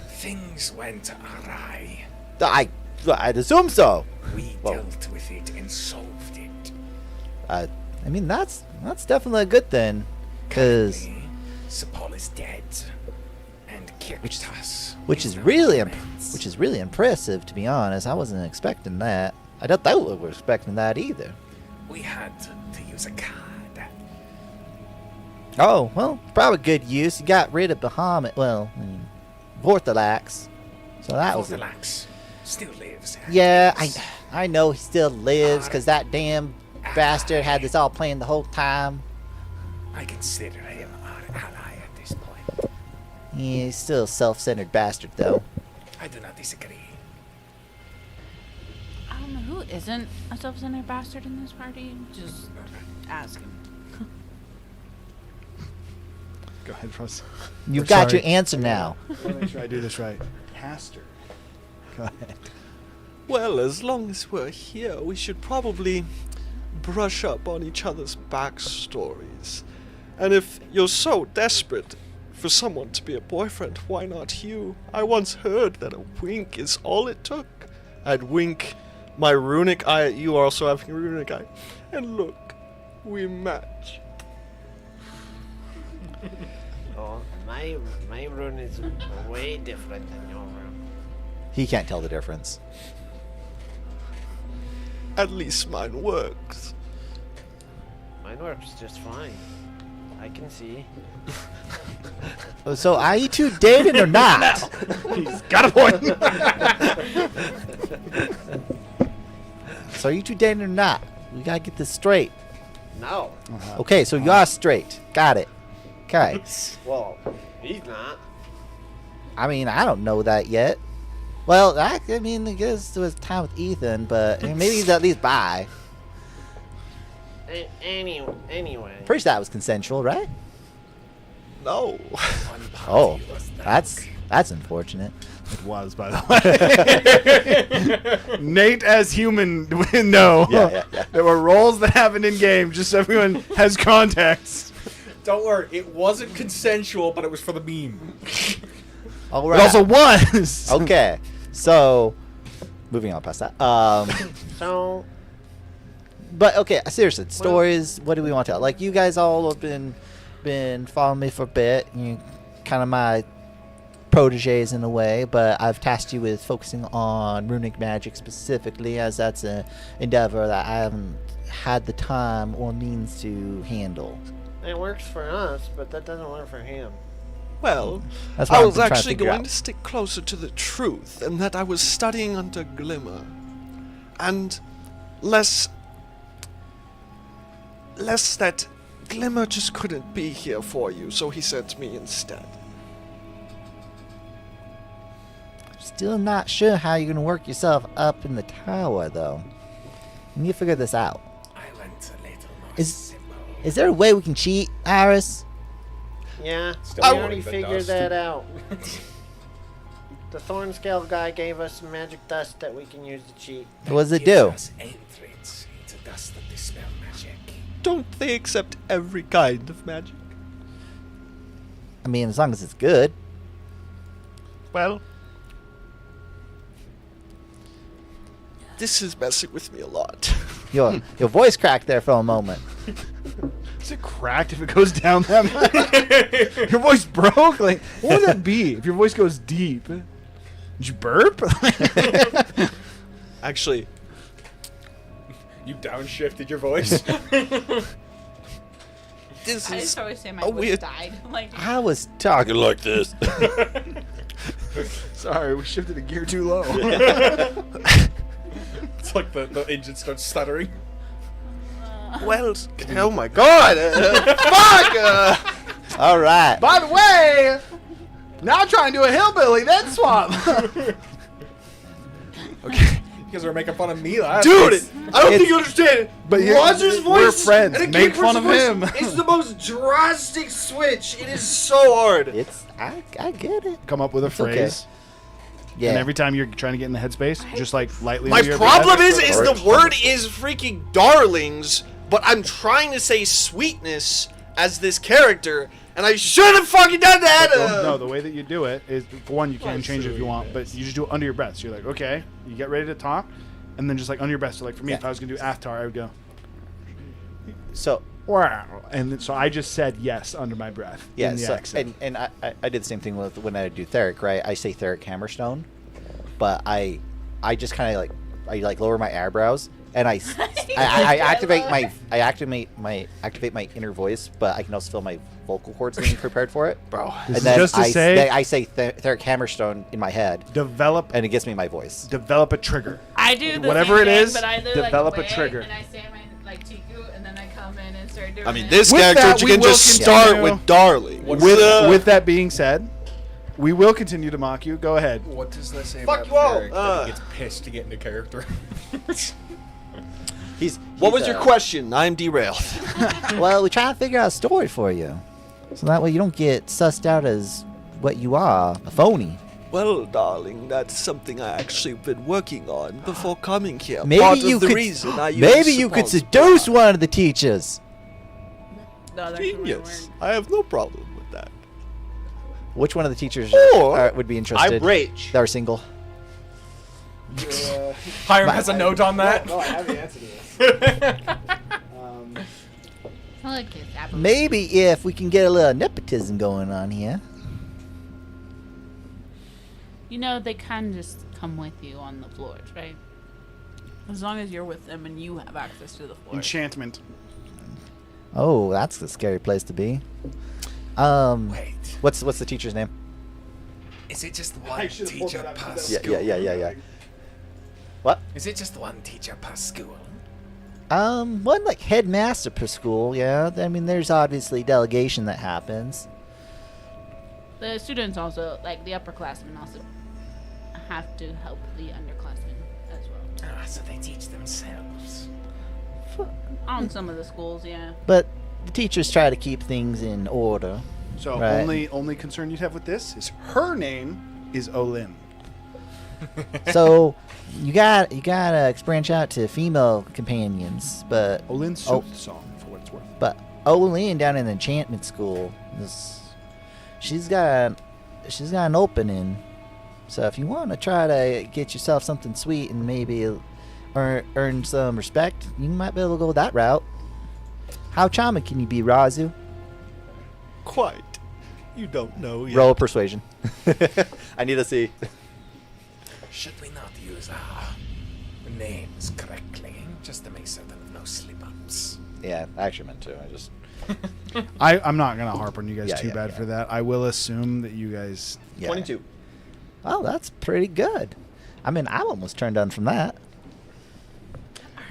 [SPEAKER 8] Things went awry.
[SPEAKER 3] I'd assume so.
[SPEAKER 8] We dealt with it and solved it.
[SPEAKER 3] I mean, that's definitely a good thing. Because,
[SPEAKER 8] Currently, Sapal is dead and kicked us.
[SPEAKER 3] which
[SPEAKER 8] in
[SPEAKER 3] is
[SPEAKER 8] our
[SPEAKER 3] really
[SPEAKER 8] torments.
[SPEAKER 3] really impressive, to be honest. I wasn't expecting that. I don't think we were expecting that either.
[SPEAKER 8] We had to use a card.
[SPEAKER 3] Oh, well, probably good use. You got rid of Bahamut, Vorthalax. So that was it.
[SPEAKER 8] Orthodox still lives.
[SPEAKER 3] Yeah, I know he still lives because that damn bastard had this all planned the whole time.
[SPEAKER 8] I consider him our ally at this point.
[SPEAKER 3] Yeah, he's still a self-centered bastard, though.
[SPEAKER 8] I do not disagree.
[SPEAKER 7] I don't know who isn't a self-centered bastard in this party. Just ask him.
[SPEAKER 1] Go ahead, Russ.
[SPEAKER 3] You've
[SPEAKER 1] Or
[SPEAKER 3] got
[SPEAKER 1] sorry.
[SPEAKER 3] your answer now.
[SPEAKER 1] I want to make sure I do this right. Caster. Go ahead.
[SPEAKER 6] Well, as long as we're here, we should probably brush up on each other's backstories. And if you're so desperate
[SPEAKER 4] for someone to be a boyfriend, why not you? I once heard that a wink is all it took. I'd wink my runic eye at you also having a runic eye. And look, we match.
[SPEAKER 5] Oh, my rune is way different than your rune.
[SPEAKER 3] He can't tell the difference.
[SPEAKER 4] At least mine works.
[SPEAKER 5] Mine works just fine. I can see.
[SPEAKER 3] So are you two dating or not?
[SPEAKER 1] He's got a point.
[SPEAKER 3] So are you two dating or not? We gotta get this straight.
[SPEAKER 5] No.
[SPEAKER 3] Okay, so you are straight. Got it. Okay.
[SPEAKER 5] Well, he's not.
[SPEAKER 3] I mean, I don't know that yet. Well, I mean, I guess it was time with Ethan, but maybe he's at least bi.
[SPEAKER 5] Anyway.
[SPEAKER 3] Pretty sure that was consensual, right?
[SPEAKER 4] No.
[SPEAKER 3] Oh, that's unfortunate.
[SPEAKER 1] It was, by the way. Nate as human, no.
[SPEAKER 3] Yeah.
[SPEAKER 1] There were roles that happened in game, just so everyone has context.
[SPEAKER 2] Don't worry, it wasn't consensual, but it was for the meme.
[SPEAKER 3] All
[SPEAKER 1] It
[SPEAKER 3] right.
[SPEAKER 1] also was.
[SPEAKER 3] Okay, so moving on past that.
[SPEAKER 5] So,
[SPEAKER 3] But okay, seriously, stories. What do we want to tell? Like, you guys all have been following me for a bit. You kind of my proteges in a way, but I've tasked you with focusing on runic magic specifically, as that's an endeavor that I haven't had the time or means to handle.
[SPEAKER 5] it works for us, but that doesn't work for him.
[SPEAKER 4] Well,
[SPEAKER 3] That's what
[SPEAKER 4] I
[SPEAKER 3] I've
[SPEAKER 4] was
[SPEAKER 3] been trying to
[SPEAKER 4] actually
[SPEAKER 3] figure
[SPEAKER 4] going
[SPEAKER 3] out.
[SPEAKER 4] to stick closer to the truth, and that I was studying under Glimmer. And less that Glimmer just couldn't be here for you, so he sent me instead.
[SPEAKER 3] Still not sure how you're gonna work yourself up in the tower, though. You need to figure this out.
[SPEAKER 8] I went a little more
[SPEAKER 3] Is-
[SPEAKER 8] simple.
[SPEAKER 3] Is there a way we can cheat, Iris?
[SPEAKER 5] Yeah,
[SPEAKER 2] Still
[SPEAKER 5] we
[SPEAKER 2] wanting
[SPEAKER 5] already
[SPEAKER 2] the
[SPEAKER 5] figured
[SPEAKER 2] dust.
[SPEAKER 5] that out. The thorn scale guy gave us some magic dust that we can use to cheat.
[SPEAKER 3] What does it
[SPEAKER 8] Gives
[SPEAKER 3] do?
[SPEAKER 8] us entrance into dust that dispel magic.
[SPEAKER 4] Don't they accept every kind of magic?
[SPEAKER 3] I mean, as long as it's good.
[SPEAKER 4] Well, this is messing with me a lot.
[SPEAKER 3] Your voice cracked there for a moment.
[SPEAKER 1] Is it cracked if it goes down that much? Your voice broke? Like, what would that be if your voice goes deep? Did you burp?
[SPEAKER 4] Actually,
[SPEAKER 2] You downshifted your voice.
[SPEAKER 4] this
[SPEAKER 7] I
[SPEAKER 4] is
[SPEAKER 7] just always say my
[SPEAKER 4] a
[SPEAKER 7] voice
[SPEAKER 4] weird.
[SPEAKER 7] died. Like,
[SPEAKER 3] I was talking like this.
[SPEAKER 1] Sorry, we shifted a gear too low.
[SPEAKER 2] It's like the engine starts stuttering.
[SPEAKER 4] Well, oh my god! Fuck!
[SPEAKER 3] All right.
[SPEAKER 1] By the way, now try and do a hillbilly, then swap.
[SPEAKER 2] Okay. You guys are making fun of me last
[SPEAKER 4] Dude,
[SPEAKER 2] week.
[SPEAKER 4] I don't think you understand.
[SPEAKER 1] But you-
[SPEAKER 6] Roger's voice
[SPEAKER 1] we're friends.
[SPEAKER 6] and a
[SPEAKER 1] Make
[SPEAKER 6] gay
[SPEAKER 1] fun of
[SPEAKER 6] person's
[SPEAKER 1] him.
[SPEAKER 6] voice is the most drastic switch. It is so hard.
[SPEAKER 3] I get it.
[SPEAKER 1] Come up with a
[SPEAKER 3] It's okay.
[SPEAKER 1] phrase.
[SPEAKER 3] Yeah.
[SPEAKER 1] And every time you're trying to get in the headspace, just like lightly.
[SPEAKER 6] My
[SPEAKER 1] under your
[SPEAKER 6] problem
[SPEAKER 1] breath.
[SPEAKER 6] is the word is freaking darlings, but I'm trying to say sweetness as this character, and I should have fucking done that.
[SPEAKER 1] No, the way that you do it is, for one, you can change it if you want, but you just do it under your breath. So you're like, okay, you get ready to talk, and then just like under your breath. So like for me, if I was gonna do Athtar, I would go,
[SPEAKER 3] So
[SPEAKER 1] wow, and then, so I just said yes under my breath.
[SPEAKER 3] yeah.
[SPEAKER 1] in the
[SPEAKER 3] So,
[SPEAKER 1] accent.
[SPEAKER 3] and I did the same thing with when I do Theric, right? I say Theric Hammerstone, but I just kind of like lower my eyebrows and I activate my inner voice, but I can also feel my vocal cords getting prepared for it,
[SPEAKER 6] Bro,
[SPEAKER 3] and
[SPEAKER 1] This is
[SPEAKER 3] then
[SPEAKER 1] just to say-
[SPEAKER 3] I say Theric Hammerstone in my head,
[SPEAKER 1] develop
[SPEAKER 3] and it gives me my voice.
[SPEAKER 1] develop a trigger.
[SPEAKER 7] I do the
[SPEAKER 1] Whatever
[SPEAKER 7] same
[SPEAKER 1] it
[SPEAKER 7] thing,
[SPEAKER 1] is,
[SPEAKER 7] but I do,
[SPEAKER 1] develop a
[SPEAKER 7] like, away,
[SPEAKER 1] trigger.
[SPEAKER 7] And I say my like Tiku, and then I come in and start doing.
[SPEAKER 6] I mean,
[SPEAKER 7] it.
[SPEAKER 6] this
[SPEAKER 1] With
[SPEAKER 6] character
[SPEAKER 1] that,
[SPEAKER 6] you
[SPEAKER 1] we
[SPEAKER 6] can
[SPEAKER 1] will
[SPEAKER 6] just
[SPEAKER 1] continue.
[SPEAKER 6] start with darling.
[SPEAKER 1] With that being said, we will continue to mock you. Go ahead.
[SPEAKER 2] What does that say
[SPEAKER 6] Fuck
[SPEAKER 2] about
[SPEAKER 6] you all.
[SPEAKER 2] Derek that he gets pissed to get into character?
[SPEAKER 6] What was your question? I'm derailed.
[SPEAKER 3] Well, we try to figure out a story for you, so that way you don't get sussed out as what you are, a phony.
[SPEAKER 4] Well, darling, that's something I actually been working on before coming here.
[SPEAKER 3] Maybe
[SPEAKER 4] Part
[SPEAKER 3] you
[SPEAKER 4] of the
[SPEAKER 3] could.
[SPEAKER 4] reason I use
[SPEAKER 3] Maybe you could
[SPEAKER 4] suppose
[SPEAKER 3] seduce
[SPEAKER 4] bra.
[SPEAKER 3] one of the teachers.
[SPEAKER 7] No, that's the right
[SPEAKER 4] Genius.
[SPEAKER 7] word.
[SPEAKER 4] I have no problem with that.
[SPEAKER 3] Which one of the teachers
[SPEAKER 6] Or
[SPEAKER 3] would be
[SPEAKER 6] I
[SPEAKER 3] interested?
[SPEAKER 6] rage.
[SPEAKER 3] That are single.
[SPEAKER 2] Hiram has a note on that.
[SPEAKER 1] No, I have the answer to this.
[SPEAKER 7] I like his apple.
[SPEAKER 3] Maybe if we can get a little nepotism going on here.
[SPEAKER 7] You know, they can just come with you on the floors, right? As long as you're with them and you have access to the floors.
[SPEAKER 1] Enchantment.
[SPEAKER 3] Oh, that's a scary place to be.
[SPEAKER 8] Wait,
[SPEAKER 3] What's the teacher's name?
[SPEAKER 8] is it just
[SPEAKER 1] I
[SPEAKER 8] one
[SPEAKER 1] should've pulled
[SPEAKER 8] teacher
[SPEAKER 1] that up,
[SPEAKER 8] per
[SPEAKER 1] because that
[SPEAKER 8] school?
[SPEAKER 3] Yeah. What?
[SPEAKER 8] Is it just one teacher per school?
[SPEAKER 3] One like headmaster per school. Yeah, I mean, there's obviously delegation that happens.
[SPEAKER 7] The students also, like the upperclassmen, also have to help the underclassmen as well.
[SPEAKER 8] Ah, so they teach themselves.
[SPEAKER 7] On some of the schools, yeah.
[SPEAKER 3] But the teachers try to keep things in order.
[SPEAKER 1] So
[SPEAKER 3] Right.
[SPEAKER 1] only concern you'd have with this is her name is Olin.
[SPEAKER 3] So you gotta branch out to female companions, but
[SPEAKER 1] Olin
[SPEAKER 3] Oh.
[SPEAKER 1] Sooth song, for what it's worth.
[SPEAKER 3] But Olin down in the enchantment school, she's got an opening. So if you want to try to get yourself something sweet and maybe earn some respect, you might be able to go that route. How charming can you be, Razu?
[SPEAKER 6] Quite. You don't know yet.
[SPEAKER 3] Roll persuasion. I need to see.
[SPEAKER 8] Should we not use our names correctly, just to make certain of no slip-ups?
[SPEAKER 3] Yeah, I actually meant to. I just
[SPEAKER 1] I'm not gonna harp on you guys
[SPEAKER 3] Yeah,
[SPEAKER 1] too
[SPEAKER 3] yeah,
[SPEAKER 1] bad
[SPEAKER 3] yeah.
[SPEAKER 1] for that. I will assume that you guys.
[SPEAKER 6] 22.
[SPEAKER 3] Oh, that's pretty good. I mean, I'm almost turned on from that.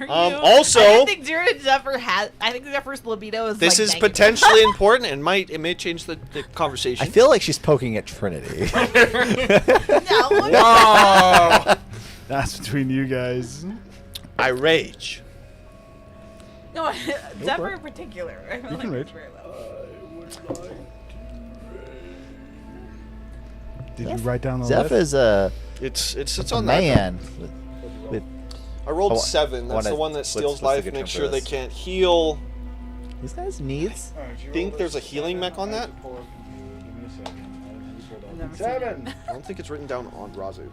[SPEAKER 6] Also-
[SPEAKER 7] I think Zephyr libido is
[SPEAKER 6] This
[SPEAKER 7] like
[SPEAKER 6] is
[SPEAKER 7] negative.
[SPEAKER 6] potentially important and it may change the conversation.
[SPEAKER 3] I feel like she's poking at Trinity.
[SPEAKER 7] No,
[SPEAKER 6] Wow.
[SPEAKER 1] That's between you guys.
[SPEAKER 6] I rage.
[SPEAKER 7] no, Zephyr in particular. I feel
[SPEAKER 1] You can
[SPEAKER 7] like
[SPEAKER 1] rage.
[SPEAKER 7] very well.
[SPEAKER 1] Did you write down the
[SPEAKER 3] Zeph
[SPEAKER 1] list?
[SPEAKER 3] is a
[SPEAKER 6] It's on that.
[SPEAKER 3] man with
[SPEAKER 6] I rolled
[SPEAKER 3] I wa-
[SPEAKER 6] 7. That's
[SPEAKER 3] wanna-
[SPEAKER 6] the one that
[SPEAKER 3] what's-
[SPEAKER 6] steals
[SPEAKER 3] what's the
[SPEAKER 6] life,
[SPEAKER 3] good
[SPEAKER 6] make
[SPEAKER 3] term for
[SPEAKER 6] sure they
[SPEAKER 3] this?
[SPEAKER 6] can't heal.
[SPEAKER 3] these guys needs.
[SPEAKER 6] Think there's a healing mech on that?
[SPEAKER 7] Never seen
[SPEAKER 1] Seven.
[SPEAKER 6] I don't think it's written down on Razu.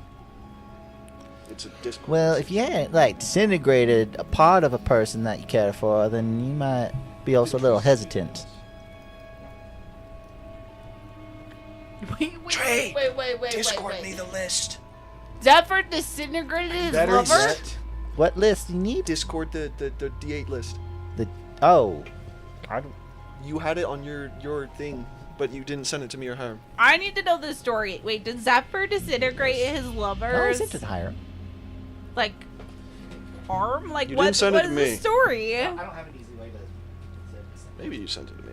[SPEAKER 6] It's a Discord.
[SPEAKER 3] Well, if you hadn't like disintegrated a part of a person that you care for, then you might be also a little hesitant.
[SPEAKER 8] Trey,
[SPEAKER 7] Wait.
[SPEAKER 8] Discord me the list.
[SPEAKER 7] Zephyr disintegrated his
[SPEAKER 1] Better
[SPEAKER 7] lover?
[SPEAKER 1] yet,
[SPEAKER 3] What list do you need?
[SPEAKER 6] Discord the D8 list.
[SPEAKER 3] I don't.
[SPEAKER 6] You had it on your thing, but you didn't send it to me or her.
[SPEAKER 7] I need to know this story. Wait, did Zephyr disintegrate his
[SPEAKER 3] No, I
[SPEAKER 7] lover's
[SPEAKER 3] sent it to higher.
[SPEAKER 7] like arm? Like
[SPEAKER 6] You
[SPEAKER 7] what?
[SPEAKER 6] didn't send
[SPEAKER 7] what
[SPEAKER 6] it to
[SPEAKER 7] is
[SPEAKER 6] me.
[SPEAKER 7] the story?
[SPEAKER 3] don't have an easy way to.
[SPEAKER 6] Maybe you sent it to me.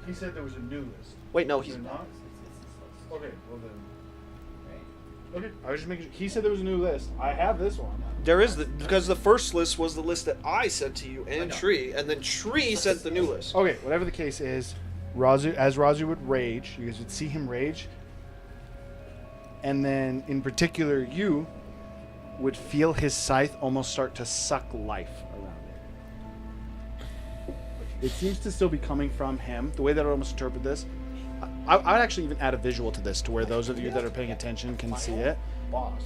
[SPEAKER 1] he said there was a new list.
[SPEAKER 6] Wait, no, he's.
[SPEAKER 1] not? Okay, well then. Okay, I was just making sure. He said there was a new list. I have this one.
[SPEAKER 6] There is because the first list was the list that I sent to you and Tree, and then Tree sent the new list.
[SPEAKER 1] Okay, whatever the case is, Razu would rage. You guys would see him rage. And then, in particular, you would feel his scythe almost start to suck life around it. It seems to still be coming from him. The way that I almost interpret this, I would actually even add a visual to this to where those of you that are paying attention can see it.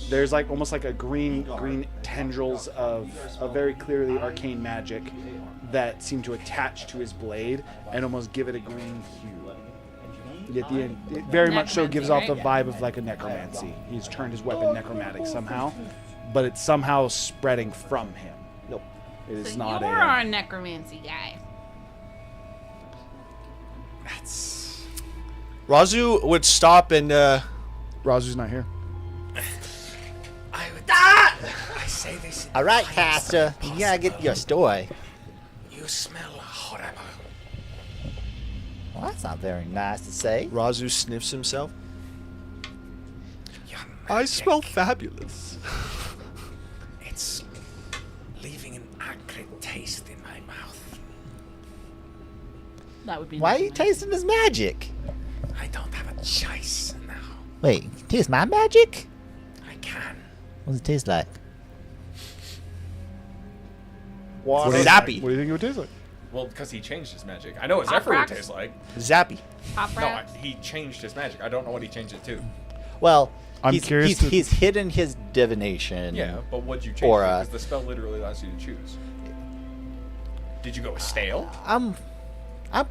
[SPEAKER 1] There's like almost like a green tendrils of very clearly arcane magic that seem to attach to his blade and almost give it a green hue. Yet the end, it very much so gives off the vibe of like a necromancy. He's turned his weapon necromantic somehow, but it's somehow spreading from him.
[SPEAKER 6] Nope.
[SPEAKER 1] It is
[SPEAKER 7] So
[SPEAKER 1] not
[SPEAKER 7] you're
[SPEAKER 1] a.
[SPEAKER 7] our necromancy guy.
[SPEAKER 8] That's.
[SPEAKER 6] Razu would stop and
[SPEAKER 1] Razu's not here.
[SPEAKER 8] I would. I say this. in
[SPEAKER 3] All right,
[SPEAKER 8] the
[SPEAKER 3] Caster,
[SPEAKER 8] nicest
[SPEAKER 3] you gotta get
[SPEAKER 8] possible.
[SPEAKER 3] your story.
[SPEAKER 8] You smell horrible.
[SPEAKER 3] Well, that's not very nice to say.
[SPEAKER 6] Razu sniffs himself.
[SPEAKER 8] Your
[SPEAKER 6] I
[SPEAKER 8] magic,
[SPEAKER 6] smell fabulous.
[SPEAKER 8] It's leaving an acrid taste in my mouth.
[SPEAKER 7] That would be.
[SPEAKER 3] Why are you
[SPEAKER 7] necromancy.
[SPEAKER 3] tasting this magic?
[SPEAKER 8] I don't have a choice now.
[SPEAKER 3] Wait, you can taste my magic?
[SPEAKER 8] I can.
[SPEAKER 3] What does it taste like?
[SPEAKER 6] Water.
[SPEAKER 1] What do you
[SPEAKER 6] Sappy.
[SPEAKER 1] think it would taste like?
[SPEAKER 2] Well, because he changed his magic. I know what
[SPEAKER 7] Pop
[SPEAKER 2] Zephyr would
[SPEAKER 7] rocks?
[SPEAKER 2] taste like.
[SPEAKER 6] Zappy.
[SPEAKER 7] Pop
[SPEAKER 2] No,
[SPEAKER 7] rocks?
[SPEAKER 2] he changed his magic. I don't know what he changed it to.
[SPEAKER 3] Well,
[SPEAKER 1] I'm
[SPEAKER 3] he's,
[SPEAKER 1] curious
[SPEAKER 3] he's,
[SPEAKER 1] to-
[SPEAKER 3] he's hidden his divination.
[SPEAKER 2] Yeah, but what'd you change
[SPEAKER 3] Or,
[SPEAKER 2] it to? Because the spell literally allows you to choose. Did you go with stale?
[SPEAKER 3] I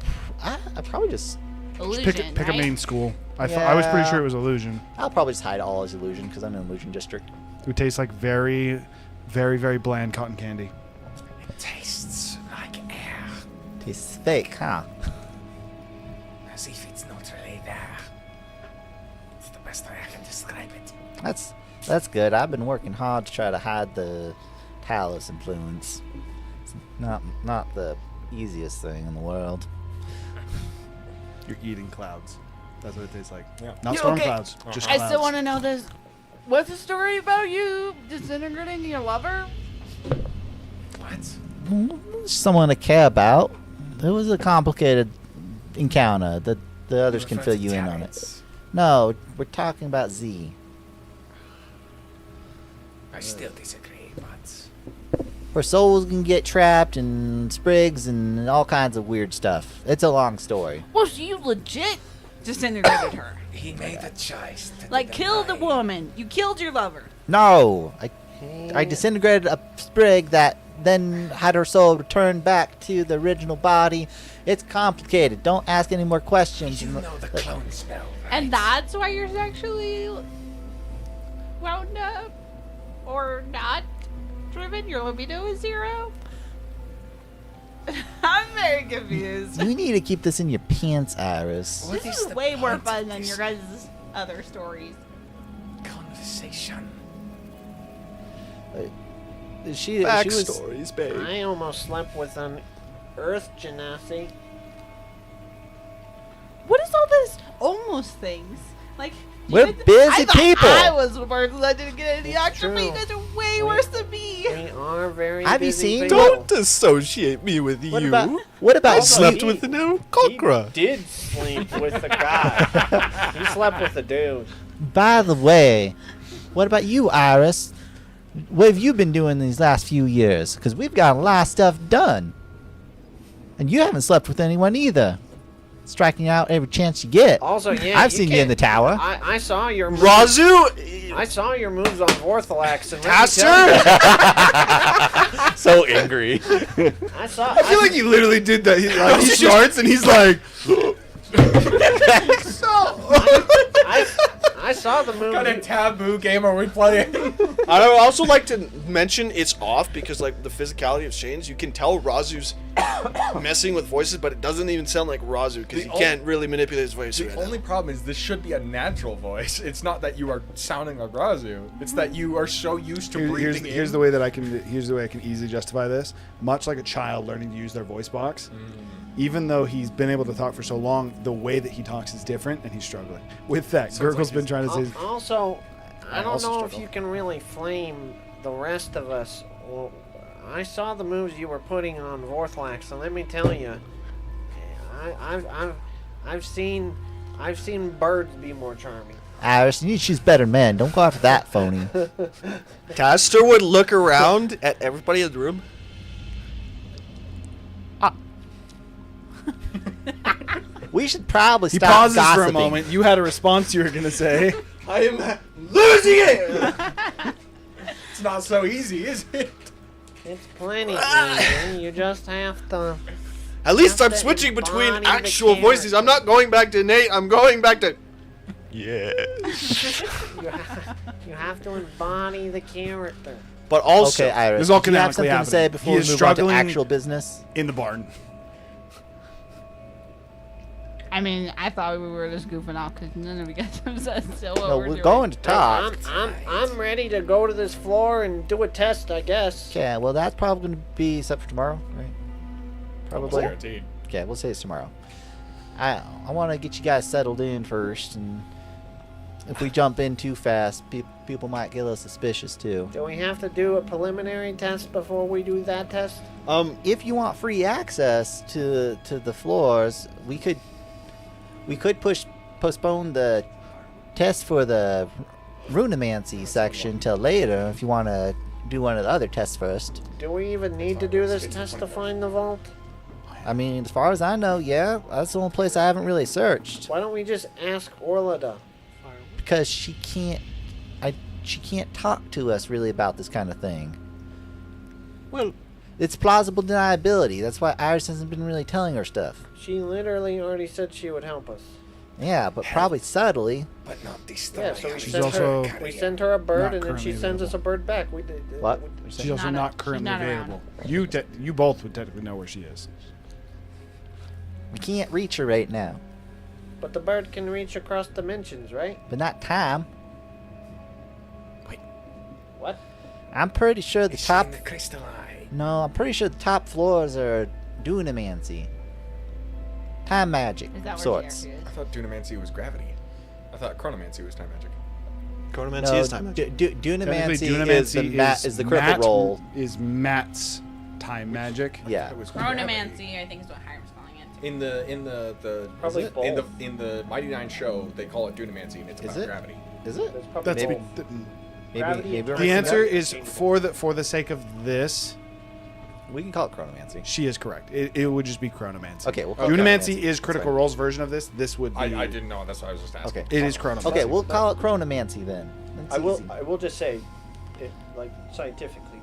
[SPEAKER 3] probably just.
[SPEAKER 7] Illusion,
[SPEAKER 1] Pick a
[SPEAKER 7] right?
[SPEAKER 1] main school. I was pretty
[SPEAKER 3] Yeah.
[SPEAKER 1] sure it was illusion.
[SPEAKER 3] I'll probably just hide all his illusion because I'm in illusion district.
[SPEAKER 1] It would taste like very, very, very bland cotton candy.
[SPEAKER 8] It tastes like air,
[SPEAKER 3] Tastes fake, huh?
[SPEAKER 8] as if it's not really there. It's the best way I can describe it.
[SPEAKER 3] That's good. I've been working hard to try to hide the Talos influence. It's not the easiest thing in the world.
[SPEAKER 1] You're eating clouds. That's what it tastes like.
[SPEAKER 2] Yeah.
[SPEAKER 1] Not
[SPEAKER 7] You
[SPEAKER 1] storm
[SPEAKER 7] okay?
[SPEAKER 1] clouds. Just
[SPEAKER 7] I
[SPEAKER 1] clouds.
[SPEAKER 7] still want to know this. What's the story about you disintegrating your lover?
[SPEAKER 8] What?
[SPEAKER 3] Someone to care about. It was a complicated encounter. The others can
[SPEAKER 8] Refer
[SPEAKER 3] fill
[SPEAKER 8] to
[SPEAKER 3] you in on it.
[SPEAKER 8] Terrence.
[SPEAKER 3] No, we're talking about Z.
[SPEAKER 8] I still disagree, but
[SPEAKER 3] Her souls can get trapped and sprigs and all kinds of weird stuff. It's a long story.
[SPEAKER 7] Well, so you legit disintegrated her.
[SPEAKER 8] he made a choice. To
[SPEAKER 7] Like, killed a
[SPEAKER 8] deny.
[SPEAKER 7] woman. You killed your lover.
[SPEAKER 3] No, I disintegrated a sprig that then had her soul return back to the original body. It's complicated. Don't ask any more questions.
[SPEAKER 8] You know the clone spell, right?
[SPEAKER 7] And that's why you're sexually wound up? Or not driven? Your libido is 0? I'm very confused.
[SPEAKER 3] You need to keep this in your pants, Iris.
[SPEAKER 8] What
[SPEAKER 7] This
[SPEAKER 8] is
[SPEAKER 7] is
[SPEAKER 8] the
[SPEAKER 7] way more
[SPEAKER 8] point
[SPEAKER 7] fun
[SPEAKER 8] of
[SPEAKER 7] than
[SPEAKER 8] this
[SPEAKER 7] your guys' other stories.
[SPEAKER 8] conversation?
[SPEAKER 3] She was
[SPEAKER 6] Backstories, babe.
[SPEAKER 5] I almost slept with an Earth Genasi.
[SPEAKER 7] What is all this almost things? Like,
[SPEAKER 3] We're
[SPEAKER 7] you guys-
[SPEAKER 3] busy
[SPEAKER 7] I thought
[SPEAKER 3] people.
[SPEAKER 7] I was the person that didn't get any
[SPEAKER 5] It's
[SPEAKER 7] action, but you
[SPEAKER 5] true.
[SPEAKER 7] guys are way worse than me.
[SPEAKER 5] We are very
[SPEAKER 3] Have you
[SPEAKER 5] busy
[SPEAKER 3] seen-
[SPEAKER 5] people.
[SPEAKER 6] Don't associate me with
[SPEAKER 3] What
[SPEAKER 6] you.
[SPEAKER 3] about
[SPEAKER 6] I
[SPEAKER 5] Also,
[SPEAKER 6] slept
[SPEAKER 5] he-
[SPEAKER 6] with an
[SPEAKER 5] He
[SPEAKER 6] Kokra.
[SPEAKER 5] did sleep with the guy. He slept with the dude.
[SPEAKER 3] By the way, what about you, Iris? What have you been doing these last few years? Because we've got a lot of stuff done. And you haven't slept with anyone either. Striking out every chance you get.
[SPEAKER 5] Also, yeah,
[SPEAKER 3] I've seen you in the tower.
[SPEAKER 5] I saw your moves.
[SPEAKER 6] Razu!
[SPEAKER 5] I saw your moves on Vorthalax and
[SPEAKER 6] Caster! So angry.
[SPEAKER 5] I saw.
[SPEAKER 1] I feel like he literally did that. He starts and he's like,
[SPEAKER 5] I saw the move.
[SPEAKER 2] What kind of taboo game are we playing?
[SPEAKER 6] I would also like to mention it's off because like the physicality has changed. You can tell Razu's messing with voices, but it doesn't even sound like Razu because
[SPEAKER 2] The
[SPEAKER 6] he can't really manipulate his voice.
[SPEAKER 2] The
[SPEAKER 6] right
[SPEAKER 2] only
[SPEAKER 6] now.
[SPEAKER 2] problem is this should be a natural voice. It's not that you are sounding like Razu. It's that you are so used to breathing in.
[SPEAKER 1] here's the way I can easily justify this. Much like a child learning to use their voice box, even though he's been able to talk for so long, the way that he talks is different, and he's struggling with that.
[SPEAKER 2] So it's
[SPEAKER 1] Gurgle's
[SPEAKER 2] like
[SPEAKER 1] been trying to say.
[SPEAKER 5] Also, I don't
[SPEAKER 6] also
[SPEAKER 5] know if
[SPEAKER 6] struggle.
[SPEAKER 5] you can really flame the rest of us. Well, I saw the moves you were putting on Vorthalax, and let me tell you, I've seen birds be more charming.
[SPEAKER 3] Iris, you need to choose better men. Don't go after that phony.
[SPEAKER 6] Caster would look around at everybody in the room.
[SPEAKER 3] We should probably
[SPEAKER 1] He
[SPEAKER 3] stop
[SPEAKER 1] pauses
[SPEAKER 3] gossiping.
[SPEAKER 1] for a moment. You had a response you were gonna say.
[SPEAKER 6] I am losing it!
[SPEAKER 2] It's not so easy, is it?
[SPEAKER 5] It's plenty easy. You just have to.
[SPEAKER 6] At least I'm
[SPEAKER 5] Have to
[SPEAKER 6] switching between
[SPEAKER 5] embody the
[SPEAKER 6] actual voices. I'm not going back to Nate. I'm going back to. Yeah.
[SPEAKER 5] You have to embody the character.
[SPEAKER 6] But also,
[SPEAKER 3] Okay, Iris.
[SPEAKER 1] This is all
[SPEAKER 3] do you have
[SPEAKER 1] canonically
[SPEAKER 3] something to say
[SPEAKER 1] happening.
[SPEAKER 3] before
[SPEAKER 1] He
[SPEAKER 3] we
[SPEAKER 1] is
[SPEAKER 3] move on to
[SPEAKER 1] struggling-
[SPEAKER 3] actual business?
[SPEAKER 1] In the barn.
[SPEAKER 7] I mean, I thought we were just goofing off because none of you guys have said still what
[SPEAKER 3] No,
[SPEAKER 7] we're
[SPEAKER 3] we're
[SPEAKER 7] doing.
[SPEAKER 3] going to talk.
[SPEAKER 5] I'm ready to go to this floor and do a test, I guess.
[SPEAKER 3] Okay, well, that's probably going to be set for tomorrow, right? Probably.
[SPEAKER 2] Guaranteed.
[SPEAKER 3] Okay, we'll say it's tomorrow. I want to get you guys settled in first, and if we jump in too fast, people might get a little suspicious too.
[SPEAKER 5] Do we have to do a preliminary test before we do that test?
[SPEAKER 3] If you want free access to the floors, we could postpone the test for the runemancy section till later if you want to do one of the other tests first.
[SPEAKER 5] Do we even need to do this test to find the vault?
[SPEAKER 3] I mean, as far as I know, yeah, that's the only place I haven't really searched.
[SPEAKER 5] Why don't we just ask Orla to fire?
[SPEAKER 3] Because she can't talk to us really about this kind of thing.
[SPEAKER 4] Well,
[SPEAKER 3] It's plausible deniability. That's why Iris hasn't been really telling her stuff.
[SPEAKER 5] She literally already said she would help us.
[SPEAKER 3] Yeah, but probably subtly.
[SPEAKER 8] But not this
[SPEAKER 5] Yeah,
[SPEAKER 8] time.
[SPEAKER 5] so we
[SPEAKER 1] She's
[SPEAKER 5] send
[SPEAKER 1] also
[SPEAKER 5] her. We send her a bird,
[SPEAKER 1] not
[SPEAKER 5] and then she
[SPEAKER 1] currently
[SPEAKER 5] sends us a bird back.
[SPEAKER 3] What?
[SPEAKER 1] She's also
[SPEAKER 7] not
[SPEAKER 1] not
[SPEAKER 7] a-
[SPEAKER 1] currently
[SPEAKER 7] she's not around.
[SPEAKER 1] available. You both would technically know where she is.
[SPEAKER 3] We can't reach her right now.
[SPEAKER 5] But the bird can reach across dimensions, right?
[SPEAKER 3] But not time.
[SPEAKER 5] What?
[SPEAKER 3] I'm pretty sure the
[SPEAKER 8] Is she
[SPEAKER 3] top...
[SPEAKER 8] in the crystal eye?
[SPEAKER 3] No, I'm pretty sure the top floors are dunamancy. Time magic
[SPEAKER 7] Is that where
[SPEAKER 3] sorts.
[SPEAKER 7] the
[SPEAKER 2] I thought Dunamancy was gravity. I thought Chronomancy was time magic.
[SPEAKER 4] Chronomancy
[SPEAKER 3] No,
[SPEAKER 4] is time magic.
[SPEAKER 3] dunamancy is the critical
[SPEAKER 1] Matt
[SPEAKER 3] role.
[SPEAKER 1] Is Matt's time magic.
[SPEAKER 3] Yeah.
[SPEAKER 2] It was
[SPEAKER 7] Chronomancy, I think is what Hiram's calling it.
[SPEAKER 2] In the
[SPEAKER 5] Probably
[SPEAKER 2] in
[SPEAKER 5] both.
[SPEAKER 2] the Mighty Nine show, they call it Dunamancy, and it's
[SPEAKER 3] Is
[SPEAKER 2] about
[SPEAKER 3] it?
[SPEAKER 2] gravity.
[SPEAKER 3] Is it?
[SPEAKER 5] That's probably
[SPEAKER 1] That's
[SPEAKER 5] both.
[SPEAKER 3] Maybe,
[SPEAKER 5] Gravity
[SPEAKER 3] maybe
[SPEAKER 5] and
[SPEAKER 1] the answer
[SPEAKER 5] Gravity
[SPEAKER 1] is
[SPEAKER 5] interchangeable.
[SPEAKER 1] for the sake of this.
[SPEAKER 3] we can call it chronomancy.
[SPEAKER 1] She is correct. It would just be chronomancy.
[SPEAKER 3] Okay, we'll call it
[SPEAKER 1] Dunamancy
[SPEAKER 3] chronomancy.
[SPEAKER 1] is Critical Role's version of this. This would be.
[SPEAKER 2] I didn't know. That's why I was just asking.
[SPEAKER 3] Okay.
[SPEAKER 1] It is chronomancy.
[SPEAKER 3] Okay, we'll call it chronomancy then. That's
[SPEAKER 5] I will.
[SPEAKER 3] easy.
[SPEAKER 5] I will just say, it like scientifically.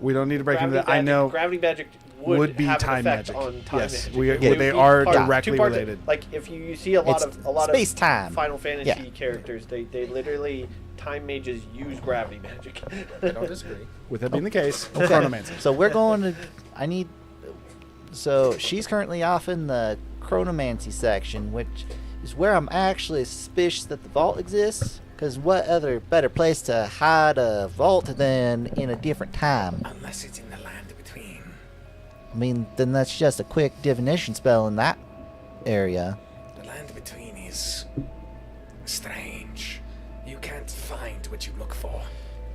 [SPEAKER 1] We don't need to break into
[SPEAKER 5] Gravity
[SPEAKER 1] that. I
[SPEAKER 5] magic-
[SPEAKER 1] know.
[SPEAKER 5] Gravity magic would
[SPEAKER 1] be
[SPEAKER 5] have
[SPEAKER 1] time
[SPEAKER 5] an effect
[SPEAKER 1] magic.
[SPEAKER 5] on time
[SPEAKER 1] Yes,
[SPEAKER 5] magic.
[SPEAKER 1] we-
[SPEAKER 5] It would
[SPEAKER 1] they
[SPEAKER 5] be
[SPEAKER 1] are
[SPEAKER 5] part-
[SPEAKER 1] directly
[SPEAKER 5] two parts of-
[SPEAKER 1] related.
[SPEAKER 5] Like if you see a lot
[SPEAKER 3] It's
[SPEAKER 5] of
[SPEAKER 3] space-time.
[SPEAKER 5] Final Fantasy
[SPEAKER 3] Yeah.
[SPEAKER 5] characters, they literally time mages use gravity magic.
[SPEAKER 2] I don't disagree.
[SPEAKER 1] With that being the case, chronomancy.
[SPEAKER 3] So we're going to. So she's currently off in the chronomancy section, which is where I'm actually suspicious that the vault exists. Because what other better place to hide a vault than in a different time?
[SPEAKER 8] Unless it's in the land between.
[SPEAKER 3] I mean, then that's just a quick divination spell in that area.
[SPEAKER 8] The land between is strange. You can't find what you look for.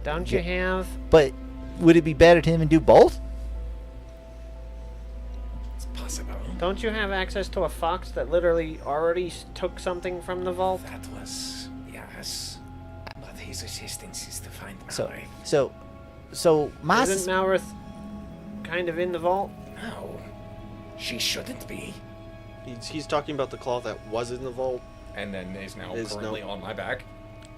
[SPEAKER 5] Don't you have?
[SPEAKER 3] But would it be better to him and do both?
[SPEAKER 8] It's possible.
[SPEAKER 5] Don't you have access to a fox that literally already took something from the vault?
[SPEAKER 8] That was yes. But his assistance is to find
[SPEAKER 3] So,
[SPEAKER 8] Malrith.
[SPEAKER 3] so my
[SPEAKER 5] Isn't Malrith kind of in the vault?
[SPEAKER 8] No. She shouldn't be.
[SPEAKER 4] He's talking about the claw that was in the vault.
[SPEAKER 2] And then is now
[SPEAKER 4] Is
[SPEAKER 2] currently
[SPEAKER 4] no-
[SPEAKER 2] on my back.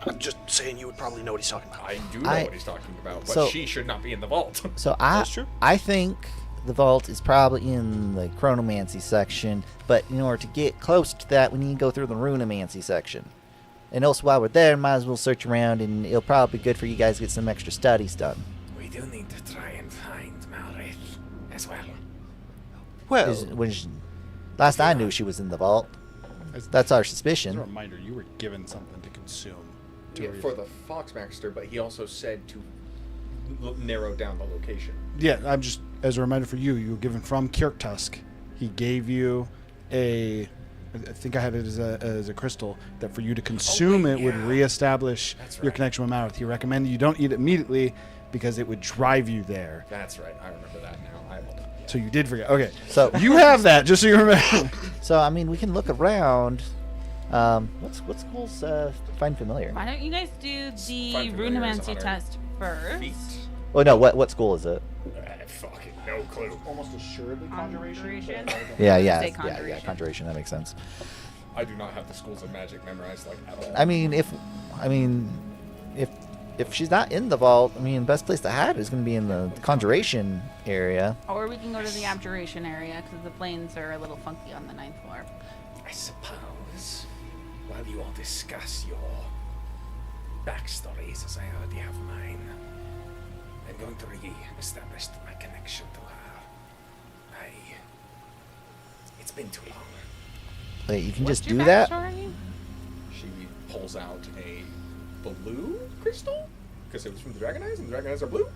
[SPEAKER 4] I'm just saying you would probably know what he's talking about.
[SPEAKER 2] I do know what he's talking about, but
[SPEAKER 3] so-
[SPEAKER 2] she should not be in the vault.
[SPEAKER 3] So
[SPEAKER 4] That's true.
[SPEAKER 3] I think the vault is probably in the chronomancy section, but in order to get close to that, we need to go through the runomancy section. And also, while we're there, might as well search around, and it'll probably be good for you guys to get some extra studies done.
[SPEAKER 8] We do need to try and find Malrith as well.
[SPEAKER 4] Well,
[SPEAKER 3] Last I knew, she was in the vault. That's our
[SPEAKER 1] As a
[SPEAKER 3] suspicion.
[SPEAKER 1] reminder, you were given something to consume.
[SPEAKER 2] Yeah, for the Foxmaster, but he also said to narrow down the location.
[SPEAKER 1] Yeah, I'm just as a reminder for you. You were given from Kirktusk. He gave you I think I had it as a crystal that for you to consume it would
[SPEAKER 8] yeah.
[SPEAKER 1] reestablish
[SPEAKER 2] That's
[SPEAKER 1] your
[SPEAKER 2] right.
[SPEAKER 1] connection with Malrith. He recommended you don't eat it immediately because it would drive you there.
[SPEAKER 2] That's right. I remember that now. I apologize.
[SPEAKER 1] So you did forget. Okay,
[SPEAKER 3] So,
[SPEAKER 1] you have that just so you remember.
[SPEAKER 3] so I mean, we can look around. What's school's find familiar?
[SPEAKER 7] Why don't you guys do the
[SPEAKER 2] Find familiar is
[SPEAKER 7] runomancy
[SPEAKER 2] 100
[SPEAKER 7] test first?
[SPEAKER 2] Feet.
[SPEAKER 3] Oh no, what school is it?
[SPEAKER 8] Fucking no clue.
[SPEAKER 1] Almost assuredly
[SPEAKER 7] Conjuration.
[SPEAKER 3] Yeah,
[SPEAKER 7] Say conjuration.
[SPEAKER 3] conjuration. That makes sense.
[SPEAKER 2] I do not have the schools of magic memorized like at all.
[SPEAKER 3] I mean, if she's not in the vault, I mean, best place to hide is going to be in the conjuration area.
[SPEAKER 7] Or we can go to the abjuration area because the planes are a little funky on the 9th floor.
[SPEAKER 8] I suppose, while you all discuss your backstories as I already have mine, I'm going to re-establish my connection to her. It's been too long.
[SPEAKER 3] Wait, you can
[SPEAKER 7] What's
[SPEAKER 3] just
[SPEAKER 7] your
[SPEAKER 3] do that?
[SPEAKER 7] backstory?
[SPEAKER 2] She pulls out a blue crystal because it was from the Dragon Eyes, and the Dragon Eyes are blue.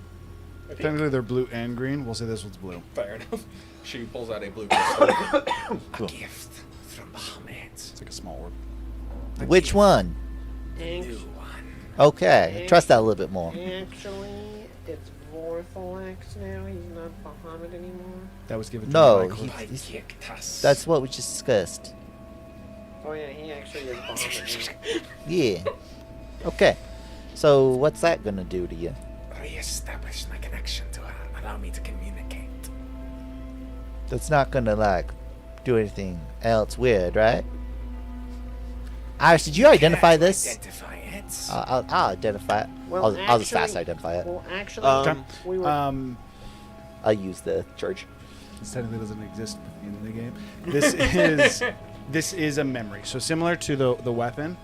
[SPEAKER 2] I think.
[SPEAKER 1] Technically, they're blue and green. We'll say this one's blue.
[SPEAKER 2] Fair enough. She pulls out a blue crystal.
[SPEAKER 8] A gift from Bahamut.
[SPEAKER 1] It's like a small orb.
[SPEAKER 3] Which one?
[SPEAKER 8] The new one.
[SPEAKER 3] Okay, trust that a little bit more.
[SPEAKER 5] Actually, it's Vorthalax now. He's not Bahamut anymore.
[SPEAKER 1] That was given to
[SPEAKER 3] No,
[SPEAKER 1] Michael.
[SPEAKER 8] By
[SPEAKER 3] he's-
[SPEAKER 8] Kiktas.
[SPEAKER 3] that's what we just discussed.
[SPEAKER 5] Oh yeah, he actually is Bahamut now.
[SPEAKER 3] Yeah. Okay. So what's that gonna do to you?
[SPEAKER 8] Re-establish my connection to her. Allow me to communicate.
[SPEAKER 3] That's not gonna like do anything else weird, right? Iris, did you identify this?
[SPEAKER 8] Identify it.
[SPEAKER 3] I'll identify it.
[SPEAKER 5] Well,
[SPEAKER 3] I'll just fast
[SPEAKER 5] actually-
[SPEAKER 3] identify it.
[SPEAKER 5] Well, actually, we were.
[SPEAKER 3] I'll use the church.
[SPEAKER 1] This technically doesn't exist in the game. This is a memory. So similar to the weapon,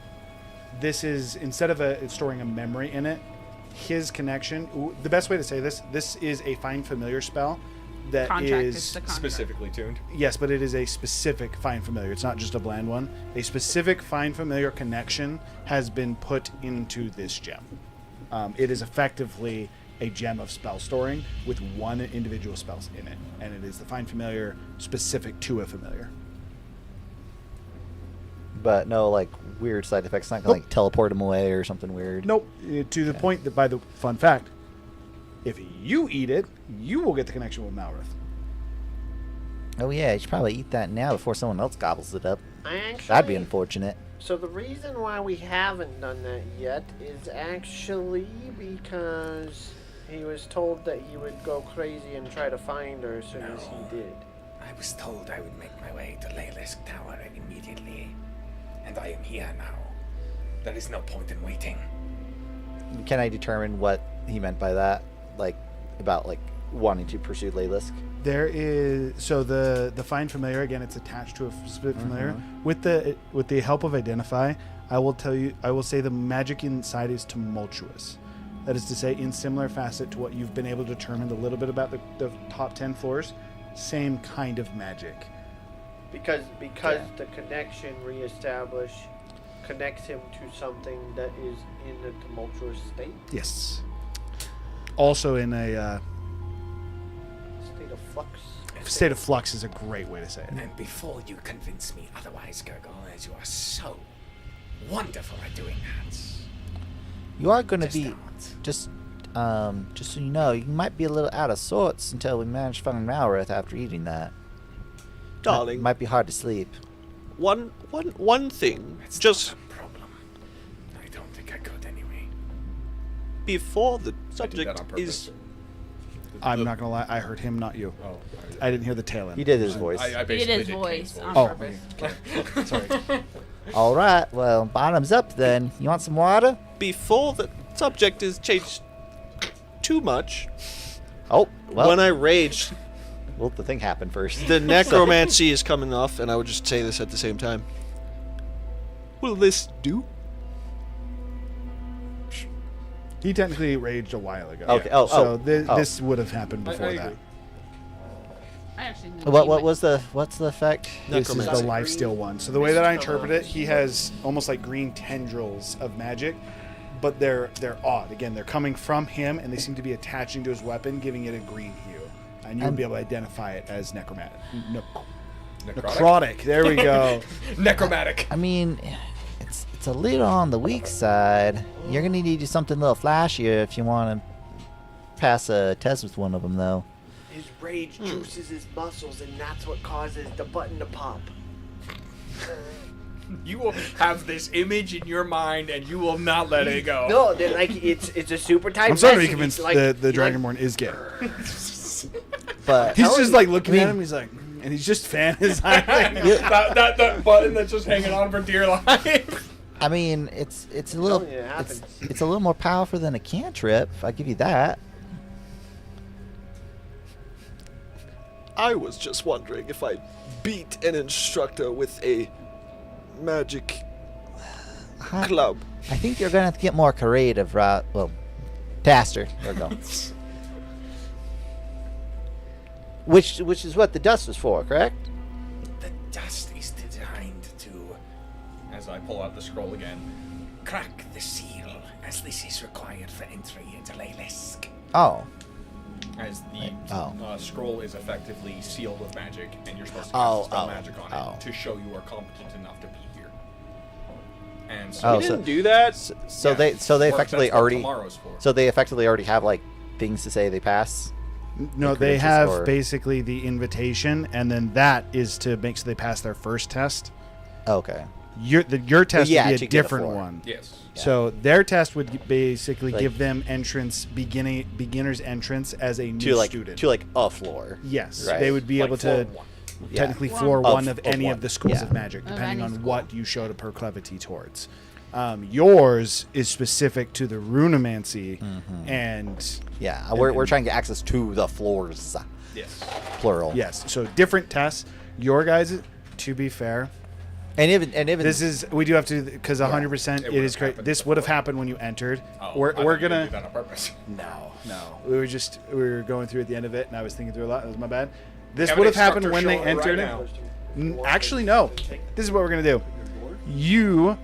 [SPEAKER 1] this is, instead of storing a memory in it, his connection. The best way to say this is a find familiar spell that
[SPEAKER 7] Contract
[SPEAKER 1] is
[SPEAKER 7] is the contract.
[SPEAKER 2] Specifically tuned.
[SPEAKER 1] yes, but it is a specific find familiar. It's not just a bland one. A specific find familiar connection has been put into this gem. It is effectively a gem of spell storing with one individual spell in it, and it is the find familiar specific to a familiar.
[SPEAKER 3] But no, like, weird side effects. Not gonna, like, teleport him away or something weird.
[SPEAKER 1] Nope. To the point that, by the fun fact, if you eat it, you will get the connection with Malrith.
[SPEAKER 3] Oh, yeah, you should probably eat that now before someone else gobbles it up. That'd be
[SPEAKER 5] Actually,
[SPEAKER 3] unfortunate.
[SPEAKER 5] so the reason why we haven't done that yet is actually because he was told that he would go crazy and try to find her as soon as he did.
[SPEAKER 8] I was told I would make my way to Leylisk Tower immediately. And I am here now. There is no point in waiting.
[SPEAKER 3] Can I determine what he meant by that? Like, about, like, wanting to pursue Leylisk?
[SPEAKER 1] There is the find familiar, again, it's attached to a specific familiar. With the help of identify, I will say the magic inside is tumultuous. That is to say, in similar facet to what you've been able to determine a little bit about the top 10 floors, same kind of magic.
[SPEAKER 5] Because the connection connects him to something that is in a tumultuous state.
[SPEAKER 1] Yes. Also in a
[SPEAKER 5] State of flux.
[SPEAKER 1] state of flux is a great way to say it.
[SPEAKER 8] And before you convince me otherwise, Gurgle, as you are so wonderful at doing that.
[SPEAKER 3] You are going to
[SPEAKER 8] Just
[SPEAKER 3] be,
[SPEAKER 8] don't.
[SPEAKER 3] just so you know, you might be a little out of sorts until we manage to find Malrith after eating that.
[SPEAKER 6] Darling,
[SPEAKER 3] Might be hard to sleep.
[SPEAKER 6] one thing,
[SPEAKER 8] It's
[SPEAKER 6] just
[SPEAKER 8] not a problem. I don't think I could anyway.
[SPEAKER 6] before the
[SPEAKER 2] I did that
[SPEAKER 6] subject
[SPEAKER 2] on purpose.
[SPEAKER 6] is
[SPEAKER 1] I'm not gonna lie, I heard him, not you.
[SPEAKER 2] Oh,
[SPEAKER 1] I didn't hear the tail end.
[SPEAKER 3] He did his voice.
[SPEAKER 2] I
[SPEAKER 7] He did
[SPEAKER 2] basically
[SPEAKER 7] his
[SPEAKER 2] did
[SPEAKER 7] voice
[SPEAKER 2] Kane's
[SPEAKER 7] on
[SPEAKER 1] Oh.
[SPEAKER 7] purpose.
[SPEAKER 1] Sorry.
[SPEAKER 3] All right, well, bottoms up then. You want some water?
[SPEAKER 6] before the subject is changed too much.
[SPEAKER 3] Oh, well,
[SPEAKER 6] When I rage,
[SPEAKER 3] well, the thing happened first.
[SPEAKER 6] the necromancy is coming off, and I would just say this at the same time. Will this do?
[SPEAKER 1] He technically raged a while ago.
[SPEAKER 3] Okay. Oh,
[SPEAKER 1] So
[SPEAKER 3] oh,
[SPEAKER 1] this would have happened before
[SPEAKER 2] I
[SPEAKER 1] that.
[SPEAKER 2] agree.
[SPEAKER 7] I actually knew
[SPEAKER 3] What
[SPEAKER 7] he would-
[SPEAKER 3] was what's the effect?
[SPEAKER 1] This is the
[SPEAKER 6] Necromancy.
[SPEAKER 1] lifesteal one. So the way that I interpret it, he has almost like green tendrils of magic, but they're odd. Again, they're coming from him, and they seem to be attaching to his weapon, giving it a green hue. And you would be able to identify it as necromantic. Necrotic. There we go.
[SPEAKER 2] Necromantic.
[SPEAKER 3] I mean, it's a little on the weak side. You're gonna need to do something a little flashier if you want to pass a test with one of them, though.
[SPEAKER 5] His rage juices his muscles, and that's what causes the button to pop.
[SPEAKER 2] You will have this image in your mind, and you will not let it go.
[SPEAKER 5] No, they're like it's a super tight.
[SPEAKER 1] I'm starting to be
[SPEAKER 5] message.
[SPEAKER 1] convinced
[SPEAKER 5] It's like,
[SPEAKER 1] the Dragonborn is gay.
[SPEAKER 3] But
[SPEAKER 1] He's just like looking
[SPEAKER 3] I mean-
[SPEAKER 1] at him. He's like, and he's just fanning his eye.
[SPEAKER 2] that button that's just hanging on for dear life.
[SPEAKER 3] I mean, it's a little
[SPEAKER 5] telling you, it happens.
[SPEAKER 3] it's a little more powerful than a cantrip. I'll give you that.
[SPEAKER 6] I was just wondering if I beat an instructor with a magic club.
[SPEAKER 3] I think you're gonna have to get more creative, right? Well, Taster. There we go. Which is what the dust was for, correct?
[SPEAKER 8] The dust is designed to,
[SPEAKER 2] As I pull out the scroll again.
[SPEAKER 8] crack the seal, as this is required for entry into Leylisk.
[SPEAKER 3] Oh.
[SPEAKER 2] As the scroll is effectively sealed with magic, and you're supposed to cast spell magic on it to show you are competent enough to be here. And so,
[SPEAKER 3] Oh,
[SPEAKER 6] We
[SPEAKER 3] so-
[SPEAKER 6] didn't do that.
[SPEAKER 3] So
[SPEAKER 2] yeah,
[SPEAKER 3] they
[SPEAKER 2] well,
[SPEAKER 3] effectively
[SPEAKER 2] that's what
[SPEAKER 3] already
[SPEAKER 2] tomorrow's for.
[SPEAKER 3] so they effectively already have like things to say they pass.
[SPEAKER 1] No,
[SPEAKER 3] Like
[SPEAKER 1] they
[SPEAKER 3] credentials
[SPEAKER 1] have
[SPEAKER 3] or-
[SPEAKER 1] basically the invitation, and then that is to make so they pass their first test.
[SPEAKER 3] Okay.
[SPEAKER 1] your test
[SPEAKER 3] Yeah,
[SPEAKER 1] would
[SPEAKER 3] to
[SPEAKER 1] be a
[SPEAKER 3] get a
[SPEAKER 1] different
[SPEAKER 3] floor.
[SPEAKER 1] one.
[SPEAKER 2] Yes.
[SPEAKER 1] So their test would basically
[SPEAKER 3] Like-
[SPEAKER 1] give them beginner's entrance as a new
[SPEAKER 3] To like
[SPEAKER 1] student.
[SPEAKER 3] to like a floor.
[SPEAKER 1] Yes,
[SPEAKER 3] Right.
[SPEAKER 1] they would be
[SPEAKER 2] Like
[SPEAKER 1] able to
[SPEAKER 2] floor one.
[SPEAKER 3] Yeah.
[SPEAKER 1] technically
[SPEAKER 7] One.
[SPEAKER 1] floor
[SPEAKER 3] Of-
[SPEAKER 1] one of
[SPEAKER 3] of
[SPEAKER 1] any
[SPEAKER 3] one.
[SPEAKER 1] of the schools
[SPEAKER 3] Yeah.
[SPEAKER 1] of magic,
[SPEAKER 7] Of
[SPEAKER 1] depending
[SPEAKER 7] any
[SPEAKER 1] on
[SPEAKER 7] school.
[SPEAKER 1] what you showed a proclivity towards. Yours is specific to the runomancy, and
[SPEAKER 3] Yeah, we're trying to get access to the floors,
[SPEAKER 2] Yes.
[SPEAKER 3] plural.
[SPEAKER 1] yes, so different tests. Your guys, to be fair,
[SPEAKER 3] and even
[SPEAKER 1] this is we do have to because 100%
[SPEAKER 2] It
[SPEAKER 1] it
[SPEAKER 2] would've
[SPEAKER 1] is great.
[SPEAKER 2] happened
[SPEAKER 1] This would have
[SPEAKER 2] before.
[SPEAKER 1] happened when you entered.
[SPEAKER 2] Oh,
[SPEAKER 1] we're
[SPEAKER 2] I thought you
[SPEAKER 1] gonna
[SPEAKER 2] did that on purpose.
[SPEAKER 1] no. We were going through at the end of it, and I was thinking through a lot. That was my bad. This
[SPEAKER 2] Have
[SPEAKER 1] would
[SPEAKER 2] an
[SPEAKER 1] have happened
[SPEAKER 2] instructor
[SPEAKER 1] when they
[SPEAKER 2] show it right
[SPEAKER 1] entered.
[SPEAKER 2] now.
[SPEAKER 1] Actually, no. This is what we're gonna do. You,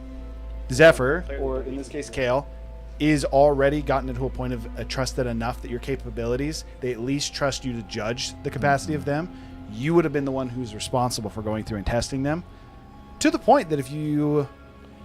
[SPEAKER 1] Zephyr, or in this case Kale, is already gotten into a point of trusted enough that your capabilities, they at least trust you to judge the capacity of them. You would have been the one who's responsible for going through and testing them, to the point that if you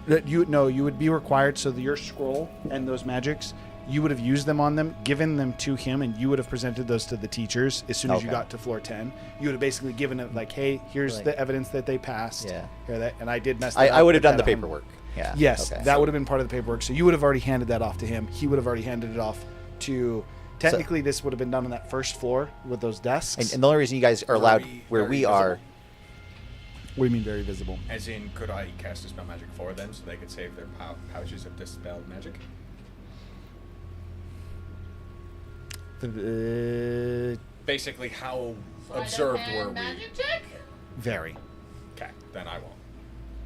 [SPEAKER 1] would be required so that your scroll and those magics, you would have used them on them, given them to him, and you would have presented those to the teachers as soon as you
[SPEAKER 3] Okay.
[SPEAKER 1] got to floor 10. You would have basically given it like, hey, here's
[SPEAKER 3] Like-
[SPEAKER 1] the evidence that they passed.
[SPEAKER 3] Yeah.
[SPEAKER 1] Here that, and I did mess that up.
[SPEAKER 3] I would have
[SPEAKER 1] put
[SPEAKER 3] done the
[SPEAKER 1] that on.
[SPEAKER 3] paperwork. Yeah.
[SPEAKER 1] Yes,
[SPEAKER 3] Okay.
[SPEAKER 1] that would have been part of the paperwork. So you would have already handed that off to him. He would have already handed it off to. Technically, this would have been done on that first floor with those desks.
[SPEAKER 3] And the only reason you guys are allowed where
[SPEAKER 2] very
[SPEAKER 3] we
[SPEAKER 2] visible.
[SPEAKER 3] are.
[SPEAKER 1] What do you mean very visible?
[SPEAKER 2] As in, could I cast Dispel Magic for them so they could save their pouches of Dispelled Magic? Basically, how observed were we?
[SPEAKER 7] Magic check?
[SPEAKER 1] Very.
[SPEAKER 2] Okay, then I won't.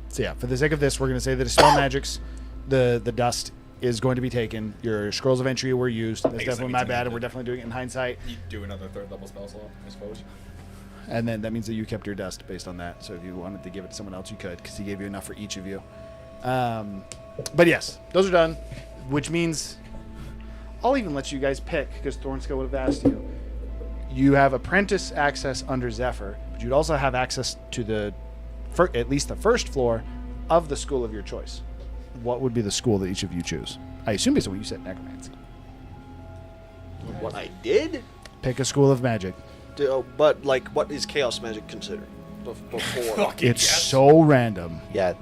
[SPEAKER 1] So yeah, for the sake of this, we're going to say the dispel magics, the dust is going to be taken. Your scrolls of entry were used. That's
[SPEAKER 2] guess that
[SPEAKER 1] definitely
[SPEAKER 2] means
[SPEAKER 1] my
[SPEAKER 2] I
[SPEAKER 1] bad,
[SPEAKER 2] need
[SPEAKER 1] and we're
[SPEAKER 2] to-
[SPEAKER 1] definitely doing it in hindsight.
[SPEAKER 2] You do another third level spell slot, I suppose.
[SPEAKER 1] And then that means that you kept your dust based on that. So if you wanted to give it to someone else, you could, because he gave you enough for each of you. But yes, those are done, which means I'll even let you guys pick, because Thornskill would have asked you. You have apprentice access under Zephyr, but you'd also have access to the, at least the first floor of the school of your choice. What would be the school that each of you choose? I assume based on what you said, necromancy.
[SPEAKER 6] What I did?
[SPEAKER 1] Pick a school of magic.
[SPEAKER 6] But, like, what is chaos magic considered? Before.
[SPEAKER 2] Fucking
[SPEAKER 1] It's
[SPEAKER 2] yes.
[SPEAKER 1] so random.
[SPEAKER 3] Yeah,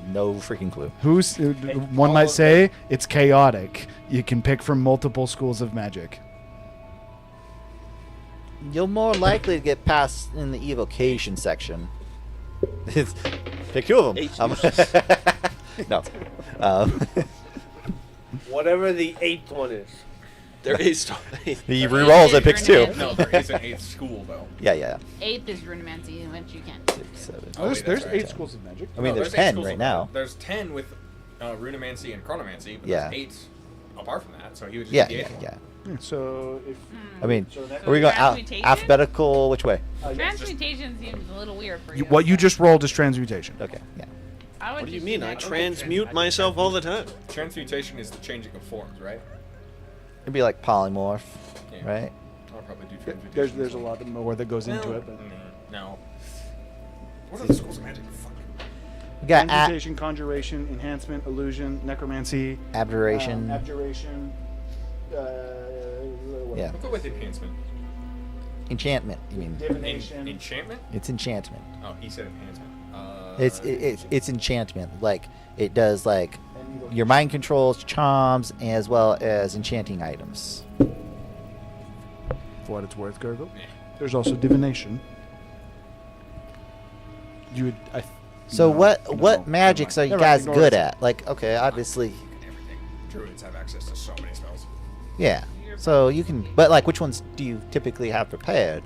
[SPEAKER 3] no freaking clue.
[SPEAKER 1] Who's one might say it's chaotic. You can pick from multiple schools of magic.
[SPEAKER 3] You're more likely to get passed in the evocation section. Pick two of them. No.
[SPEAKER 5] Whatever the 8th one is.
[SPEAKER 6] There is.
[SPEAKER 3] He re-rolls and picks two.
[SPEAKER 2] No, there is an 8th school, though.
[SPEAKER 3] Yeah.
[SPEAKER 7] 8th is rudimancy, which you can't.
[SPEAKER 3] 6, 7.
[SPEAKER 2] Oh, wait,
[SPEAKER 1] there's
[SPEAKER 2] that's
[SPEAKER 1] 8
[SPEAKER 2] right.
[SPEAKER 1] schools of magic.
[SPEAKER 3] I mean,
[SPEAKER 2] No,
[SPEAKER 3] there's
[SPEAKER 2] 8
[SPEAKER 3] 10
[SPEAKER 2] schools
[SPEAKER 3] right
[SPEAKER 2] of-
[SPEAKER 3] now.
[SPEAKER 2] There's 10 with Runomancy and Chronomancy, but
[SPEAKER 3] Yeah.
[SPEAKER 2] there's 8 apart from that, so he would just
[SPEAKER 3] Yeah,
[SPEAKER 2] be the
[SPEAKER 3] yeah,
[SPEAKER 2] 8th one.
[SPEAKER 3] yeah.
[SPEAKER 1] So if
[SPEAKER 3] I mean,
[SPEAKER 1] So that-
[SPEAKER 3] are we going
[SPEAKER 7] Transmutation?
[SPEAKER 3] alphabetical? Which way?
[SPEAKER 7] Transmutation seems a little weird for you.
[SPEAKER 1] what you just rolled is transmutation.
[SPEAKER 3] Okay, yeah.
[SPEAKER 7] I would
[SPEAKER 6] What do you
[SPEAKER 7] just
[SPEAKER 6] mean?
[SPEAKER 7] do
[SPEAKER 6] I
[SPEAKER 7] that.
[SPEAKER 6] transmute myself all the time.
[SPEAKER 2] Transmutation is the changing of forms, right?
[SPEAKER 3] It'd be like polymorph,
[SPEAKER 2] Yeah.
[SPEAKER 3] right?
[SPEAKER 2] I'll probably do transmutation.
[SPEAKER 1] There's a lot more that goes into it. But
[SPEAKER 2] No. What are the schools of magic? Fuck.
[SPEAKER 3] We got
[SPEAKER 1] transmutation, conjuration, enhancement, illusion, necromancy,
[SPEAKER 3] abjuration.
[SPEAKER 1] abjuration.
[SPEAKER 3] Yeah.
[SPEAKER 2] I'll go with enhancement.
[SPEAKER 3] Enchantment. You mean?
[SPEAKER 1] Divination.
[SPEAKER 2] Enchantment?
[SPEAKER 3] It's enchantment.
[SPEAKER 2] Oh, he said enhancement.
[SPEAKER 3] It's enchantment. Like it does like your mind controls, charms, as well as enchanting items.
[SPEAKER 1] For what it's worth, Gurgle.
[SPEAKER 2] Yeah.
[SPEAKER 1] There's also divination. You would.
[SPEAKER 3] So
[SPEAKER 1] no,
[SPEAKER 3] what
[SPEAKER 1] no,
[SPEAKER 3] magics are you
[SPEAKER 1] never mind.
[SPEAKER 3] guys
[SPEAKER 1] Ignore
[SPEAKER 3] good
[SPEAKER 1] it.
[SPEAKER 3] at? Like okay, obviously,
[SPEAKER 2] Everything. Druids have access to so many spells.
[SPEAKER 3] yeah. So you can, but like which ones do you typically have prepared?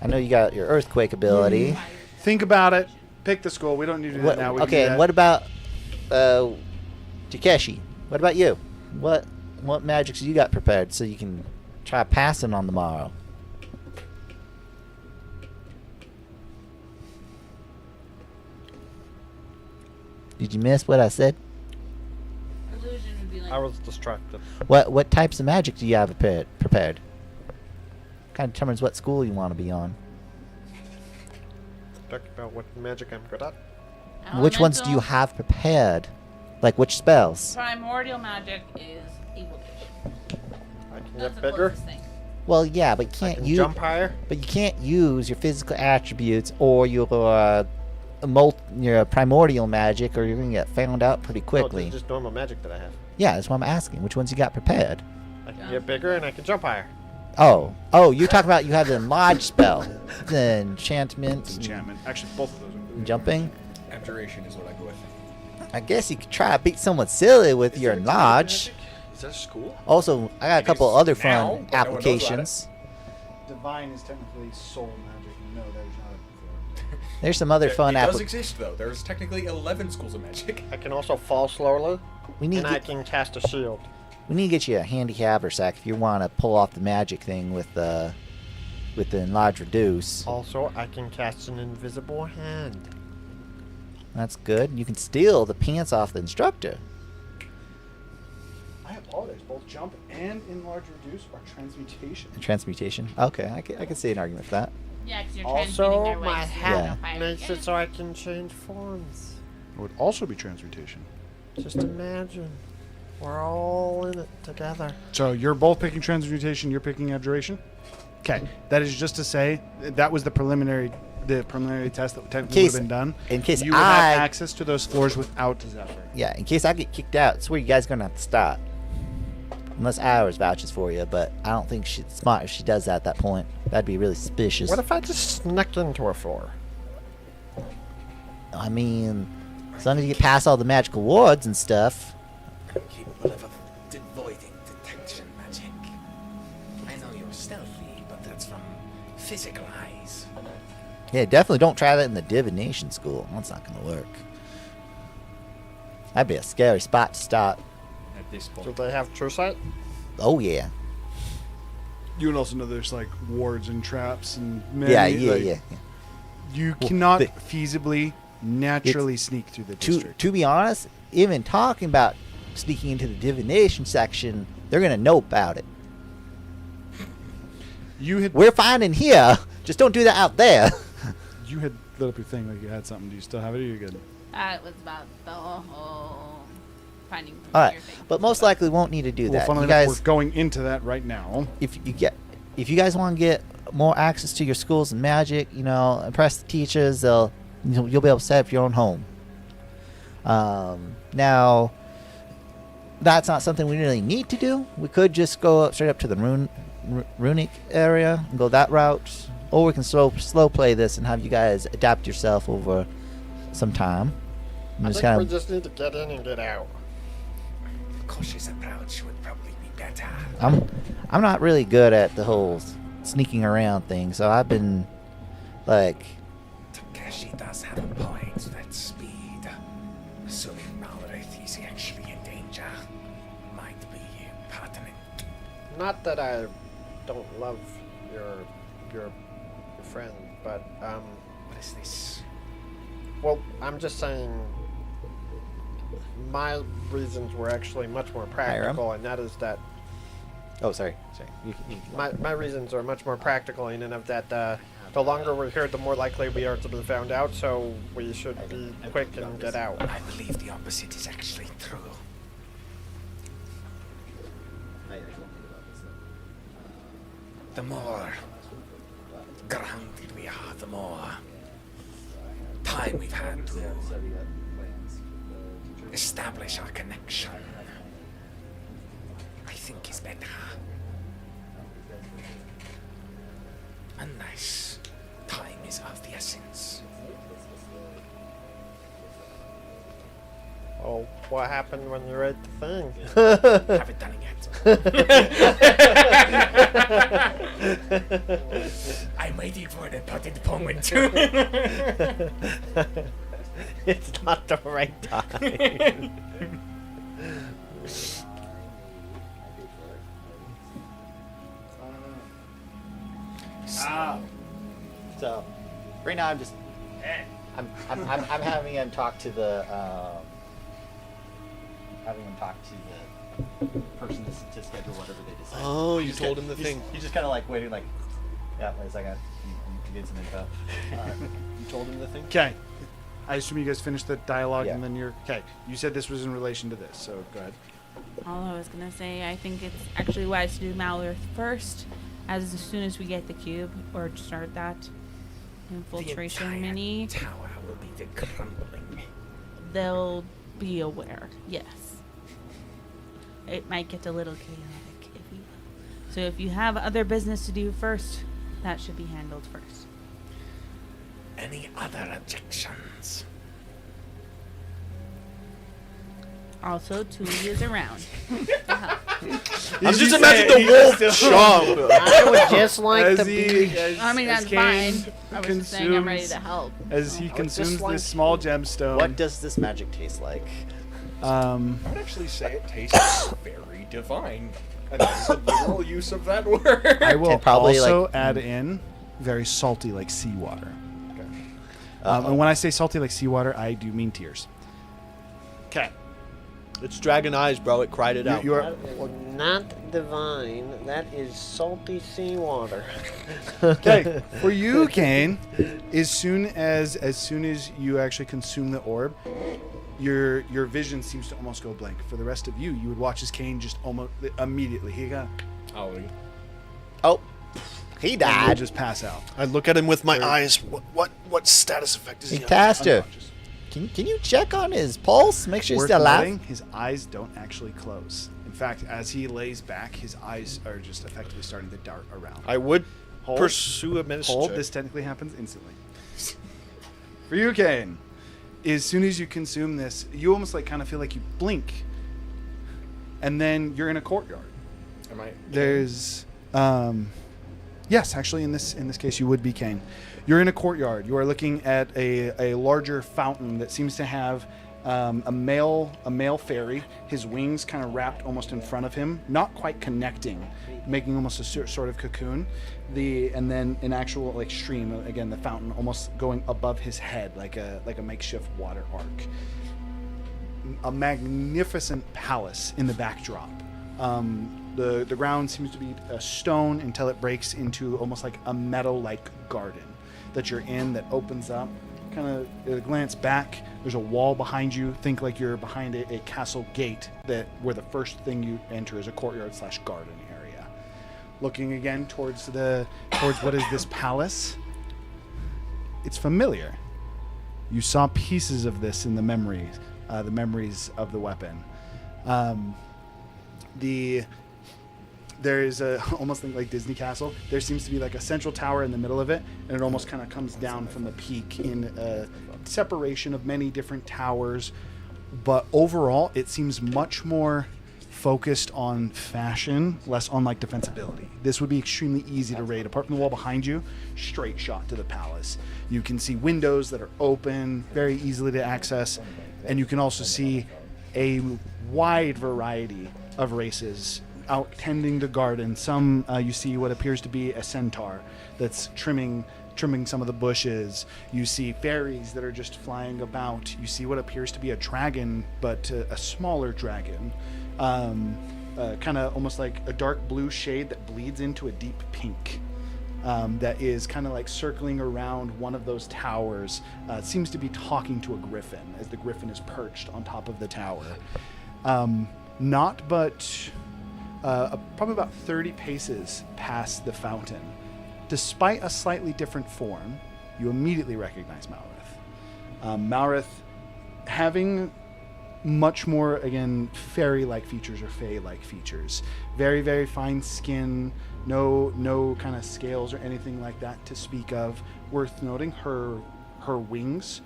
[SPEAKER 3] I know you got your earthquake ability.
[SPEAKER 1] Think about it. Pick the school. We don't need to do
[SPEAKER 3] What,
[SPEAKER 1] that now. We can do
[SPEAKER 3] okay, and
[SPEAKER 1] that.
[SPEAKER 3] what about Takeshi? What about you? What magics you got prepared so you can try passing on tomorrow? Did you miss what I said?
[SPEAKER 7] Illusion would be like.
[SPEAKER 4] I was distracted.
[SPEAKER 3] What types of magic do you have prepared? Kind of determines what school you want to be on.
[SPEAKER 4] Talk about what magic I'm good at.
[SPEAKER 3] Which ones do you
[SPEAKER 7] Elemental.
[SPEAKER 3] have prepared? Like which spells?
[SPEAKER 7] Primordial magic is evocation.
[SPEAKER 4] I can
[SPEAKER 7] That's
[SPEAKER 4] get
[SPEAKER 7] the
[SPEAKER 4] bigger.
[SPEAKER 7] closest thing.
[SPEAKER 3] Well, yeah, but you
[SPEAKER 4] I
[SPEAKER 3] can't
[SPEAKER 4] can
[SPEAKER 3] use.
[SPEAKER 4] jump higher.
[SPEAKER 3] But you can't use your physical attributes or your primordial magic, or you're gonna get found out pretty
[SPEAKER 5] No,
[SPEAKER 3] quickly.
[SPEAKER 5] this is just normal magic that I have.
[SPEAKER 3] Yeah, that's what I'm asking. Which ones you got prepared?
[SPEAKER 5] I can get bigger and I can jump higher.
[SPEAKER 3] Oh, you're talking about you have the enlarge spell, the enchantment,
[SPEAKER 1] Enchantment. Actually, both of those are
[SPEAKER 3] jumping.
[SPEAKER 2] Abjuration is what I go with.
[SPEAKER 3] I guess you could try to beat someone silly with your enlarge.
[SPEAKER 6] Is that a school?
[SPEAKER 3] Also, I got a couple
[SPEAKER 2] is
[SPEAKER 3] other
[SPEAKER 2] now,
[SPEAKER 3] fun
[SPEAKER 2] but no one knows about
[SPEAKER 3] applications.
[SPEAKER 1] Divine is technically soul magic. No, that is not.
[SPEAKER 3] There's some other fun
[SPEAKER 2] It does
[SPEAKER 3] applications.
[SPEAKER 2] exist though. There's technically 11 schools of magic.
[SPEAKER 5] I can also fall slowly,
[SPEAKER 3] We need
[SPEAKER 5] and
[SPEAKER 3] to
[SPEAKER 5] I can cast a shield.
[SPEAKER 3] we need to get you a handy haversack if you want to pull off the magic thing with the enlarge reduce.
[SPEAKER 5] Also, I can cast an invisible hand.
[SPEAKER 3] That's good. You can steal the pants off the instructor.
[SPEAKER 1] I apologize. Both jump and enlarge reduce are transmutation.
[SPEAKER 3] Transmutation. Okay, I can see an argument for that.
[SPEAKER 7] Yeah, because you're transmuting
[SPEAKER 5] Also,
[SPEAKER 7] their
[SPEAKER 5] my
[SPEAKER 7] ways.
[SPEAKER 5] hat
[SPEAKER 3] Yeah.
[SPEAKER 5] makes it so I can change forms.
[SPEAKER 1] It would also be transmutation.
[SPEAKER 5] Just imagine. We're all in it together.
[SPEAKER 1] So you're both picking transmutation. You're picking abjuration. Okay, that is just to say that was the preliminary test that technically would have been done.
[SPEAKER 3] In case
[SPEAKER 1] you would have access to those floors without Zephyr.
[SPEAKER 3] Yeah, in case I get kicked out, it's where you guys gonna have to start. Unless Iris vouches for you, but I don't think she's smart if she does that at that point. That'd be really suspicious.
[SPEAKER 5] What if I just snuck into a floor?
[SPEAKER 3] I mean, as long as you get past all the magical wards and stuff.
[SPEAKER 8] Capable of avoiding detection magic. I know you're stealthy, but that's from physical eyes.
[SPEAKER 3] Yeah, definitely don't try that in the divination school. That's not gonna work. That'd be a scary spot to start.
[SPEAKER 2] At this
[SPEAKER 5] Do
[SPEAKER 2] point.
[SPEAKER 5] they have true sight?
[SPEAKER 3] Oh yeah.
[SPEAKER 1] You would also know there's like wards and traps and
[SPEAKER 3] Yeah. You
[SPEAKER 1] cannot
[SPEAKER 3] the-
[SPEAKER 1] feasibly naturally sneak through the district.
[SPEAKER 3] To be honest, even talking about sneaking into the divination section, they're gonna know about it.
[SPEAKER 1] You had
[SPEAKER 3] We're fine in here. Just don't do that out there.
[SPEAKER 1] you had lit up your thing like you had something. Do you still have it? Or you're good.
[SPEAKER 7] That was about the whole finding.
[SPEAKER 3] All right,
[SPEAKER 7] your thing.
[SPEAKER 3] but most likely won't need to do
[SPEAKER 1] Well,
[SPEAKER 3] that.
[SPEAKER 1] funnily
[SPEAKER 3] You
[SPEAKER 1] enough,
[SPEAKER 3] guys,
[SPEAKER 1] we're going into that right now.
[SPEAKER 3] if you guys want to get more access to your schools and magic, impress the teachers, you'll be able to set up your own home. Now, that's not something we really need to do. We could just go straight up to the runic area and go that route, or we can slow play this and have you guys adapt yourself over some time. And
[SPEAKER 5] I
[SPEAKER 3] just
[SPEAKER 5] think
[SPEAKER 3] kind
[SPEAKER 5] we
[SPEAKER 3] of
[SPEAKER 5] just need to get in and get out.
[SPEAKER 8] Cautious approach would probably be better.
[SPEAKER 3] I'm not really good at the whole sneaking around thing, so I've been like,
[SPEAKER 8] Takeshi does have a point. That speed, assuming Malrith is actually in danger, might be pertinent.
[SPEAKER 5] Not that I don't love your friend, but
[SPEAKER 8] What is this?
[SPEAKER 5] well, I'm just saying my reasons were actually much more practical, and that is that
[SPEAKER 3] oh sorry.
[SPEAKER 5] my reasons are much more practical in and of that the longer we're here, the more likely we are to be found out, so we should be quick and get out.
[SPEAKER 8] I believe the opposite is actually true. The more grounded we are, the more time we've had to establish our connection. I think is better. Unless time is of the essence.
[SPEAKER 5] Oh, what happened when you read the thing?
[SPEAKER 8] Haven't done it yet. I'm waiting for the potted moment too.
[SPEAKER 5] It's not the right time.
[SPEAKER 3] So, right now I'm having him talk to the person to schedule whatever they decide.
[SPEAKER 6] Oh, you told him the thing.
[SPEAKER 3] He's just kind of like waiting, like, yeah, wait a second. You get some info.
[SPEAKER 6] You told him the thing?
[SPEAKER 1] Okay. I assume you guys finished the dialogue
[SPEAKER 3] Yeah.
[SPEAKER 1] and then you're okay. You said this was in relation to this, so go ahead.
[SPEAKER 7] All I was gonna say, I think it's actually wise to do Malworth first, as soon as we get the cube, or start that infiltration
[SPEAKER 8] the entire
[SPEAKER 7] mini.
[SPEAKER 8] tower will be the crumbling.
[SPEAKER 7] They'll be aware, yes. It might get a little chaotic. So if you have other business to do first, that should be handled first.
[SPEAKER 8] Any other objections?
[SPEAKER 7] Also, Tuli is around.
[SPEAKER 6] I'm just imagining the wolf chomp.
[SPEAKER 5] I would just like to be.
[SPEAKER 7] I mean,
[SPEAKER 1] as
[SPEAKER 7] that's
[SPEAKER 1] Cain
[SPEAKER 7] fine. I was just saying I'm ready to
[SPEAKER 1] consumes-
[SPEAKER 7] help.
[SPEAKER 1] As he
[SPEAKER 5] just
[SPEAKER 1] consumes
[SPEAKER 5] like-
[SPEAKER 1] this small gemstone.
[SPEAKER 3] What does this magic taste like?
[SPEAKER 2] I would actually say it tastes very divine. And that's a literal use of that word.
[SPEAKER 1] I will
[SPEAKER 3] And probably,
[SPEAKER 1] also
[SPEAKER 3] like-
[SPEAKER 1] add in very salty like seawater. And when I say salty like seawater, I do mean tears.
[SPEAKER 6] Okay. It's dragon eyes, bro. It cried it out.
[SPEAKER 1] You are
[SPEAKER 5] That is not divine. That is salty seawater.
[SPEAKER 1] okay for you, Cain. As soon as you actually consume the orb, your vision seems to almost go blank. For the rest of you, you would watch as Cain just almost immediately he got
[SPEAKER 2] Ollie.
[SPEAKER 3] Oh, he
[SPEAKER 1] and
[SPEAKER 3] died.
[SPEAKER 1] would just pass out.
[SPEAKER 6] I look at him with my eyes. What status effect is he?
[SPEAKER 3] He
[SPEAKER 6] on?
[SPEAKER 3] passed you.
[SPEAKER 1] Unconscious.
[SPEAKER 3] Can you check on his pulse? Make sure he's
[SPEAKER 1] Worth
[SPEAKER 3] still alive.
[SPEAKER 1] noting, his eyes don't actually close. In fact, as he lays back, his eyes are just effectively starting to dart around.
[SPEAKER 6] I would
[SPEAKER 1] Hold.
[SPEAKER 6] pursue a medicine
[SPEAKER 1] Hold.
[SPEAKER 6] check.
[SPEAKER 1] This technically happens instantly. For you, Cain, as soon as you consume this, you almost like kind of feel like you blink, and then you're in a courtyard.
[SPEAKER 2] Am I?
[SPEAKER 1] There's, yes, actually, in this case, you would be Cain. You're in a courtyard. You are looking at a larger fountain that seems to have a male fairy. His wings kind of wrapped almost in front of him, not quite connecting, making almost a sort of cocoon. And then an actual like stream, again, the fountain almost going above his head like a makeshift water arc. A magnificent palace in the backdrop. The ground seems to be a stone until it breaks into almost like a meadow-like garden that you're in that opens up. Kind of glance back. There's a wall behind you. Think like you're behind a castle gate where the first thing you enter is a courtyard/garden area. Looking again towards what is this palace. It's familiar. You saw pieces of this in the memories of the weapon. There is almost like Disney Castle. There seems to be like a central tower in the middle of it, and it almost kind of comes down from the peak in a separation of many different towers. But overall, it seems much more focused on fashion, less on like defensibility. This would be extremely easy to raid. Apart from the wall behind you, straight shot to the palace. You can see windows that are open, very easily to access, and you can also see a wide variety of races out tending the garden. Some you see what appears to be a centaur that's trimming some of the bushes. You see fairies that are just flying about. You see what appears to be a dragon, but a smaller dragon, kind of almost like a dark blue shade that bleeds into a deep pink. That is kind of like circling around one of those towers. It seems to be talking to a griffin as the griffin is perched on top of the tower. Probably about 30 paces past the fountain. Despite a slightly different form, you immediately recognize Malrith. Malrith having much more, again, fairy-like features or fae-like features. Very, very fine skin, no kind of scales or anything like that to speak of. Worth noting, her wings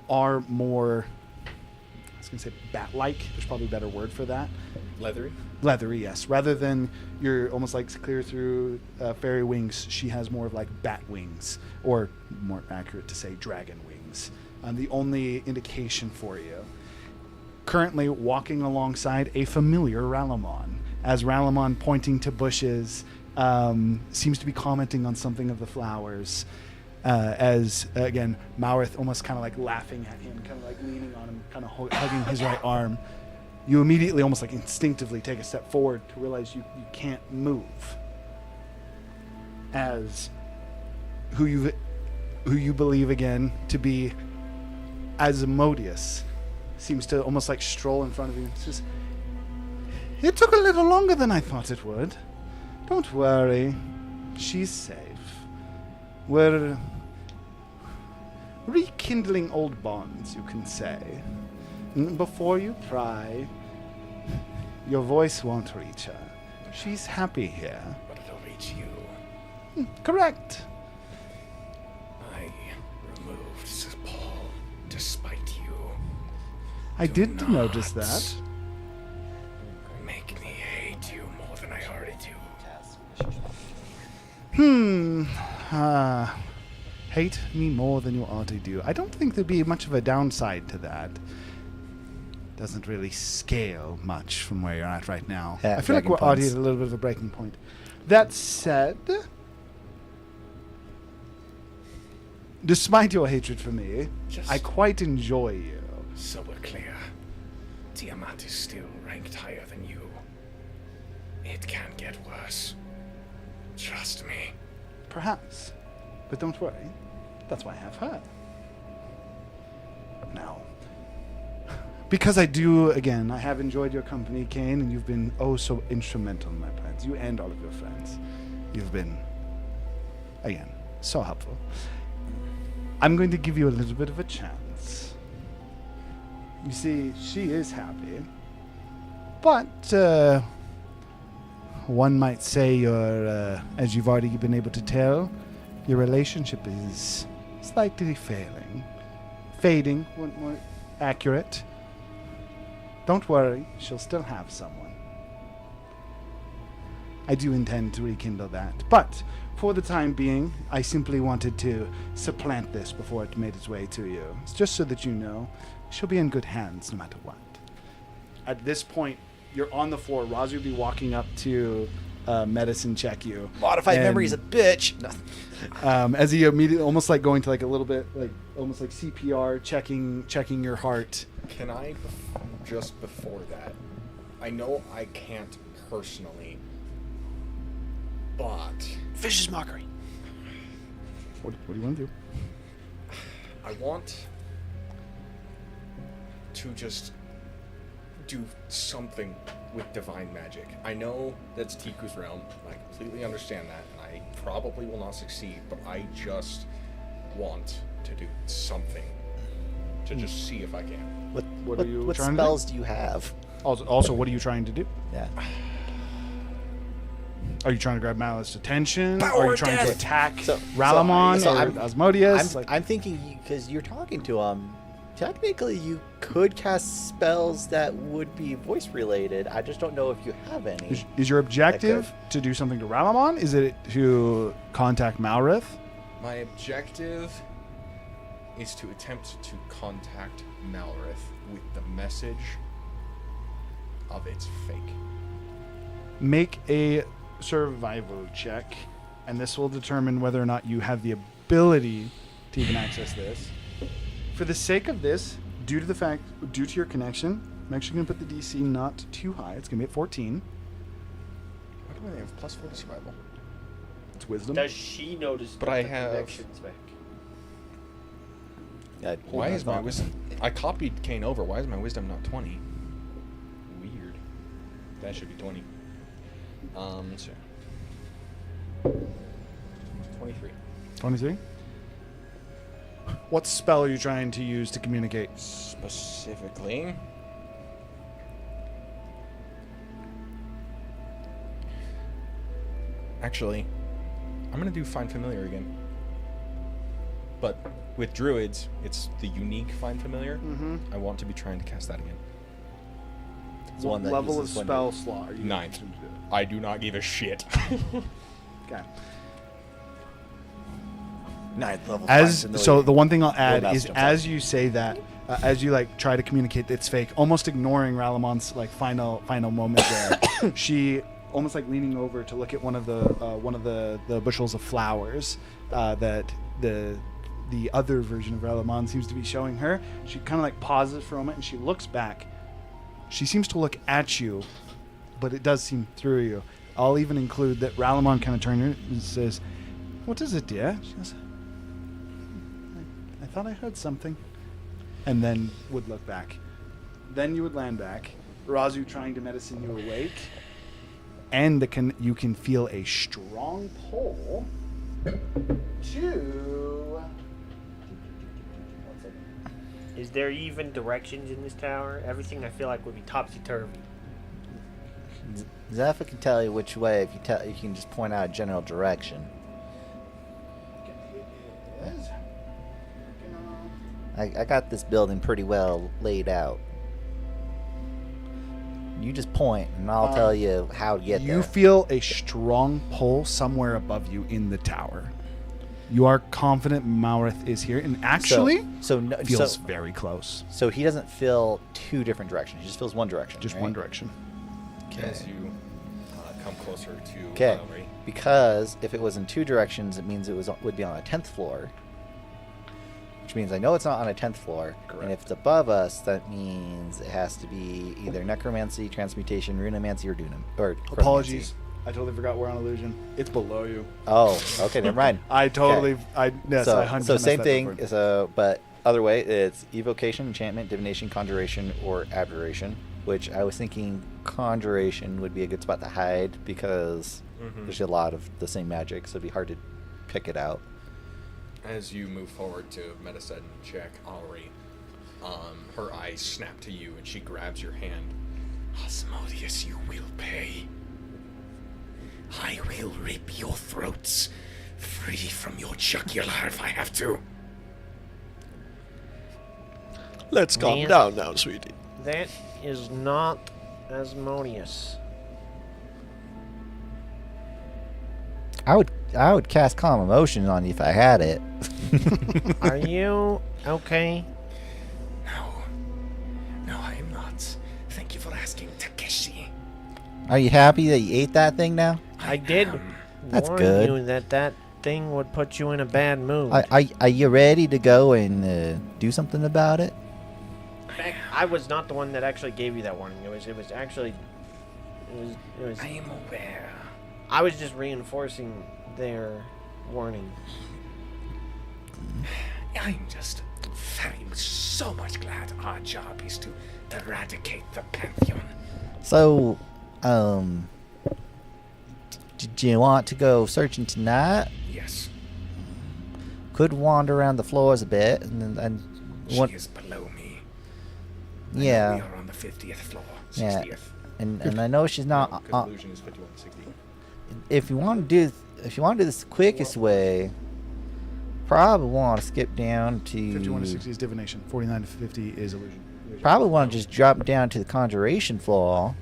[SPEAKER 1] are more, I was going to say bat-like. There's probably a better word for that. Leathery, yes. Rather than you're almost like clear through fairy wings, she has more of like bat wings, or more accurate to say dragon wings. The only indication for you. Currently walking alongside a familiar Ralamon, as Ralamon, pointing to bushes, seems to be commenting on something of the flowers. As again, Malrith almost kind of like laughing at him, kind of like leaning on him, kind of hugging his right arm. You immediately, almost like instinctively, take a step forward to realize you can't move. As who you believe again to be Asmodeus seems to almost like stroll in front of you and says, "It took a little longer than I thought it would. Don't worry, she's safe. We're rekindling old bonds, you can say. Before you pry, your voice won't reach her. She's happy here.
[SPEAKER 8] But it'll reach you.
[SPEAKER 1] Correct.
[SPEAKER 8] I removed Paul despite you.
[SPEAKER 1] I
[SPEAKER 8] Do
[SPEAKER 1] did
[SPEAKER 8] not
[SPEAKER 1] notice that.
[SPEAKER 8] Make me hate you more than I already do.
[SPEAKER 1] Hate me more than you already do. I don't think there'd be much of a downside to that. Doesn't really scale much from where you're at right now.
[SPEAKER 3] Yeah,
[SPEAKER 1] I feel like
[SPEAKER 3] bragging
[SPEAKER 1] we're already
[SPEAKER 3] points.
[SPEAKER 1] at a little bit of a breaking point. That said, despite your hatred for me, I quite enjoy you.
[SPEAKER 8] So we're clear. Tiamat is still ranked higher than you. It can get worse. Trust me.
[SPEAKER 1] Perhaps. But don't worry. That's why I have her. Now, because I do, again, I have enjoyed your company, Kane, and you've been oh so instrumental in my plans. You and all of your friends. You've been, again, so helpful. I'm going to give you a little bit of a chance. You see, she is happy. But, one might say your, as you've already been able to tell, your relationship is slightly failing. Fading, more accurate. Don't worry, she'll still have someone. I do intend to rekindle that. But, for the time being, I simply wanted to supplant this before it made its way to you. It's just so that you know, she'll be in good hands no matter what. At this point, you're on the floor. Razi will be walking up to medicine check you.
[SPEAKER 3] Modified
[SPEAKER 1] And,
[SPEAKER 3] memory is a bitch. No.
[SPEAKER 1] as he immediately, almost like going to like a little bit, like almost like CPR, checking your heart.
[SPEAKER 2] Can I, just before that, I know I can't personally, but
[SPEAKER 6] Vicious mockery.
[SPEAKER 1] What do you want to do?
[SPEAKER 2] I want to just do something with divine magic. I know that's Tiku's realm. I completely understand that, and I probably will not succeed, but I just want to do something to just see if I can.
[SPEAKER 1] What are you
[SPEAKER 3] What
[SPEAKER 1] trying to do?
[SPEAKER 3] spells do you have?
[SPEAKER 1] Also, what are you trying to do?
[SPEAKER 3] Yeah.
[SPEAKER 1] Are you trying to grab Malice's attention?
[SPEAKER 8] Power
[SPEAKER 1] Are you
[SPEAKER 8] of
[SPEAKER 1] trying to
[SPEAKER 8] death!
[SPEAKER 1] attack
[SPEAKER 3] So
[SPEAKER 1] Ralamon
[SPEAKER 3] I'm-
[SPEAKER 1] or Asmodeus?
[SPEAKER 3] I'm thinking because you're talking to him. Technically, you could cast spells that would be voice related. I just don't know if you have any.
[SPEAKER 1] is your objective to do something to Ralamon? Is it to contact Malrith?
[SPEAKER 2] My objective is to attempt to contact Malrith with the message of its fake.
[SPEAKER 1] Make a survival check, and this will determine whether or not you have the ability to even access this. For the sake of this, due to your connection, I'm actually going to put the DC not too high. It's going to be at 14.
[SPEAKER 2] Why do I have plus 40 survival?
[SPEAKER 1] It's wisdom.
[SPEAKER 5] Does she notice
[SPEAKER 2] But
[SPEAKER 5] that
[SPEAKER 2] I
[SPEAKER 5] the
[SPEAKER 2] have-
[SPEAKER 5] connection's back?
[SPEAKER 3] Yeah,
[SPEAKER 2] Why is my wisdom... I copied Kane over. Why is my wisdom not 20? Weird. That should be 20. So... 23.
[SPEAKER 1] 23? What spell are you trying to use to communicate?
[SPEAKER 2] Specifically... Actually, I'm going to do Find Familiar again. But with druids, it's the unique Find Familiar.
[SPEAKER 1] Mm-hmm.
[SPEAKER 2] I want to be trying to cast that again.
[SPEAKER 3] It's
[SPEAKER 1] What
[SPEAKER 3] one that
[SPEAKER 1] level of
[SPEAKER 3] uses when
[SPEAKER 1] spell slot are you
[SPEAKER 2] 9.
[SPEAKER 1] using to do it?
[SPEAKER 2] I do not give a shit.
[SPEAKER 1] Okay.
[SPEAKER 3] Ninth level.
[SPEAKER 1] As
[SPEAKER 3] Find
[SPEAKER 1] so,
[SPEAKER 3] Familiar.
[SPEAKER 1] the one thing I'll add
[SPEAKER 3] mouse
[SPEAKER 1] is
[SPEAKER 3] jumps
[SPEAKER 1] as you say that, as you like try to communicate it's fake, almost ignoring Ralamon's like final moment there. She almost like leaning over to look at one of the bushels of flowers that the other version of Ralamon seems to be showing her. She kind of like pauses for a moment and she looks back. She seems to look at you, but it does seem through you. I'll even include that Ralamon kind of turned her and says, "What is it, dear?" She goes, I thought I heard something. And then would look back. Then you would land back. Razu trying to medicine you awake. And you can feel a strong pull to
[SPEAKER 5] Is there even directions in this tower? Everything I feel like would be topsy-turvy.
[SPEAKER 3] Zephyr can tell you which way if you can just point out a general direction. I got this building pretty well laid out. You just point, and I'll tell you how to get there.
[SPEAKER 1] You feel a strong pull somewhere above you in the tower. You are confident Maurith is here, and actually feels very close.
[SPEAKER 3] So he doesn't feel two different directions. He just feels one direction.
[SPEAKER 1] Just
[SPEAKER 3] right?
[SPEAKER 1] one direction.
[SPEAKER 2] As you come closer to
[SPEAKER 3] Okay.
[SPEAKER 2] Valerie.
[SPEAKER 3] Because if it was in two directions, it means would be on a 10th floor. Which means I know it's not on a 10th floor.
[SPEAKER 2] Correct.
[SPEAKER 3] And if it's above us, that means it has to be either necromancy, transmutation, runomancy, or dunam. Or
[SPEAKER 1] Apologies. I totally forgot we're on illusion. It's below you.
[SPEAKER 3] Oh, okay, never mind.
[SPEAKER 1] I totally. Yes, I 100%
[SPEAKER 3] so same
[SPEAKER 1] messed that
[SPEAKER 3] thing.
[SPEAKER 1] up.
[SPEAKER 3] So, but other way, it's evocation, enchantment, divination, conjuration, or abjuration. Which I was thinking conjuration would be a good spot to hide because there's a lot of the same magic, so it'd be hard to pick it out.
[SPEAKER 2] As you move forward to medicine check Ari, her eyes snap to you and she grabs your hand.
[SPEAKER 8] Asmodeus, you will pay. I will rip your throats free from your jugular if I have to.
[SPEAKER 4] Let's calm
[SPEAKER 5] Man.
[SPEAKER 4] down now, sweetie.
[SPEAKER 5] That is not Asmodeus.
[SPEAKER 3] I would cast calm emotion on you if I had it.
[SPEAKER 5] Are you okay?
[SPEAKER 8] No, I am not. Thank you for asking, Takeshi.
[SPEAKER 3] Are you happy that you ate that thing now?
[SPEAKER 5] I did
[SPEAKER 3] That's
[SPEAKER 5] warn
[SPEAKER 3] good.
[SPEAKER 5] you that thing would put you in a bad mood.
[SPEAKER 3] Are you ready to go and do something about it?
[SPEAKER 5] In fact, I was not the one that actually gave you that warning. It was
[SPEAKER 8] I am aware.
[SPEAKER 5] I was just reinforcing their warning.
[SPEAKER 8] I'm just so much glad our job is to eradicate the Pantheon.
[SPEAKER 3] So, did you want to go searching tonight?
[SPEAKER 8] Yes,
[SPEAKER 3] Could wander around the floors a bit, and
[SPEAKER 8] she
[SPEAKER 3] what?
[SPEAKER 8] is below me. I know
[SPEAKER 3] Yeah,
[SPEAKER 8] we are on the 50th floor, 60th.
[SPEAKER 3] yeah, and I know she's not.
[SPEAKER 2] Because illusion is 5160.
[SPEAKER 3] If you want to do this the quickest way, probably want to skip down to
[SPEAKER 1] 51 to 60 is divination. 49 to 50 is illusion.
[SPEAKER 3] probably want to just drop down to the conjuration floor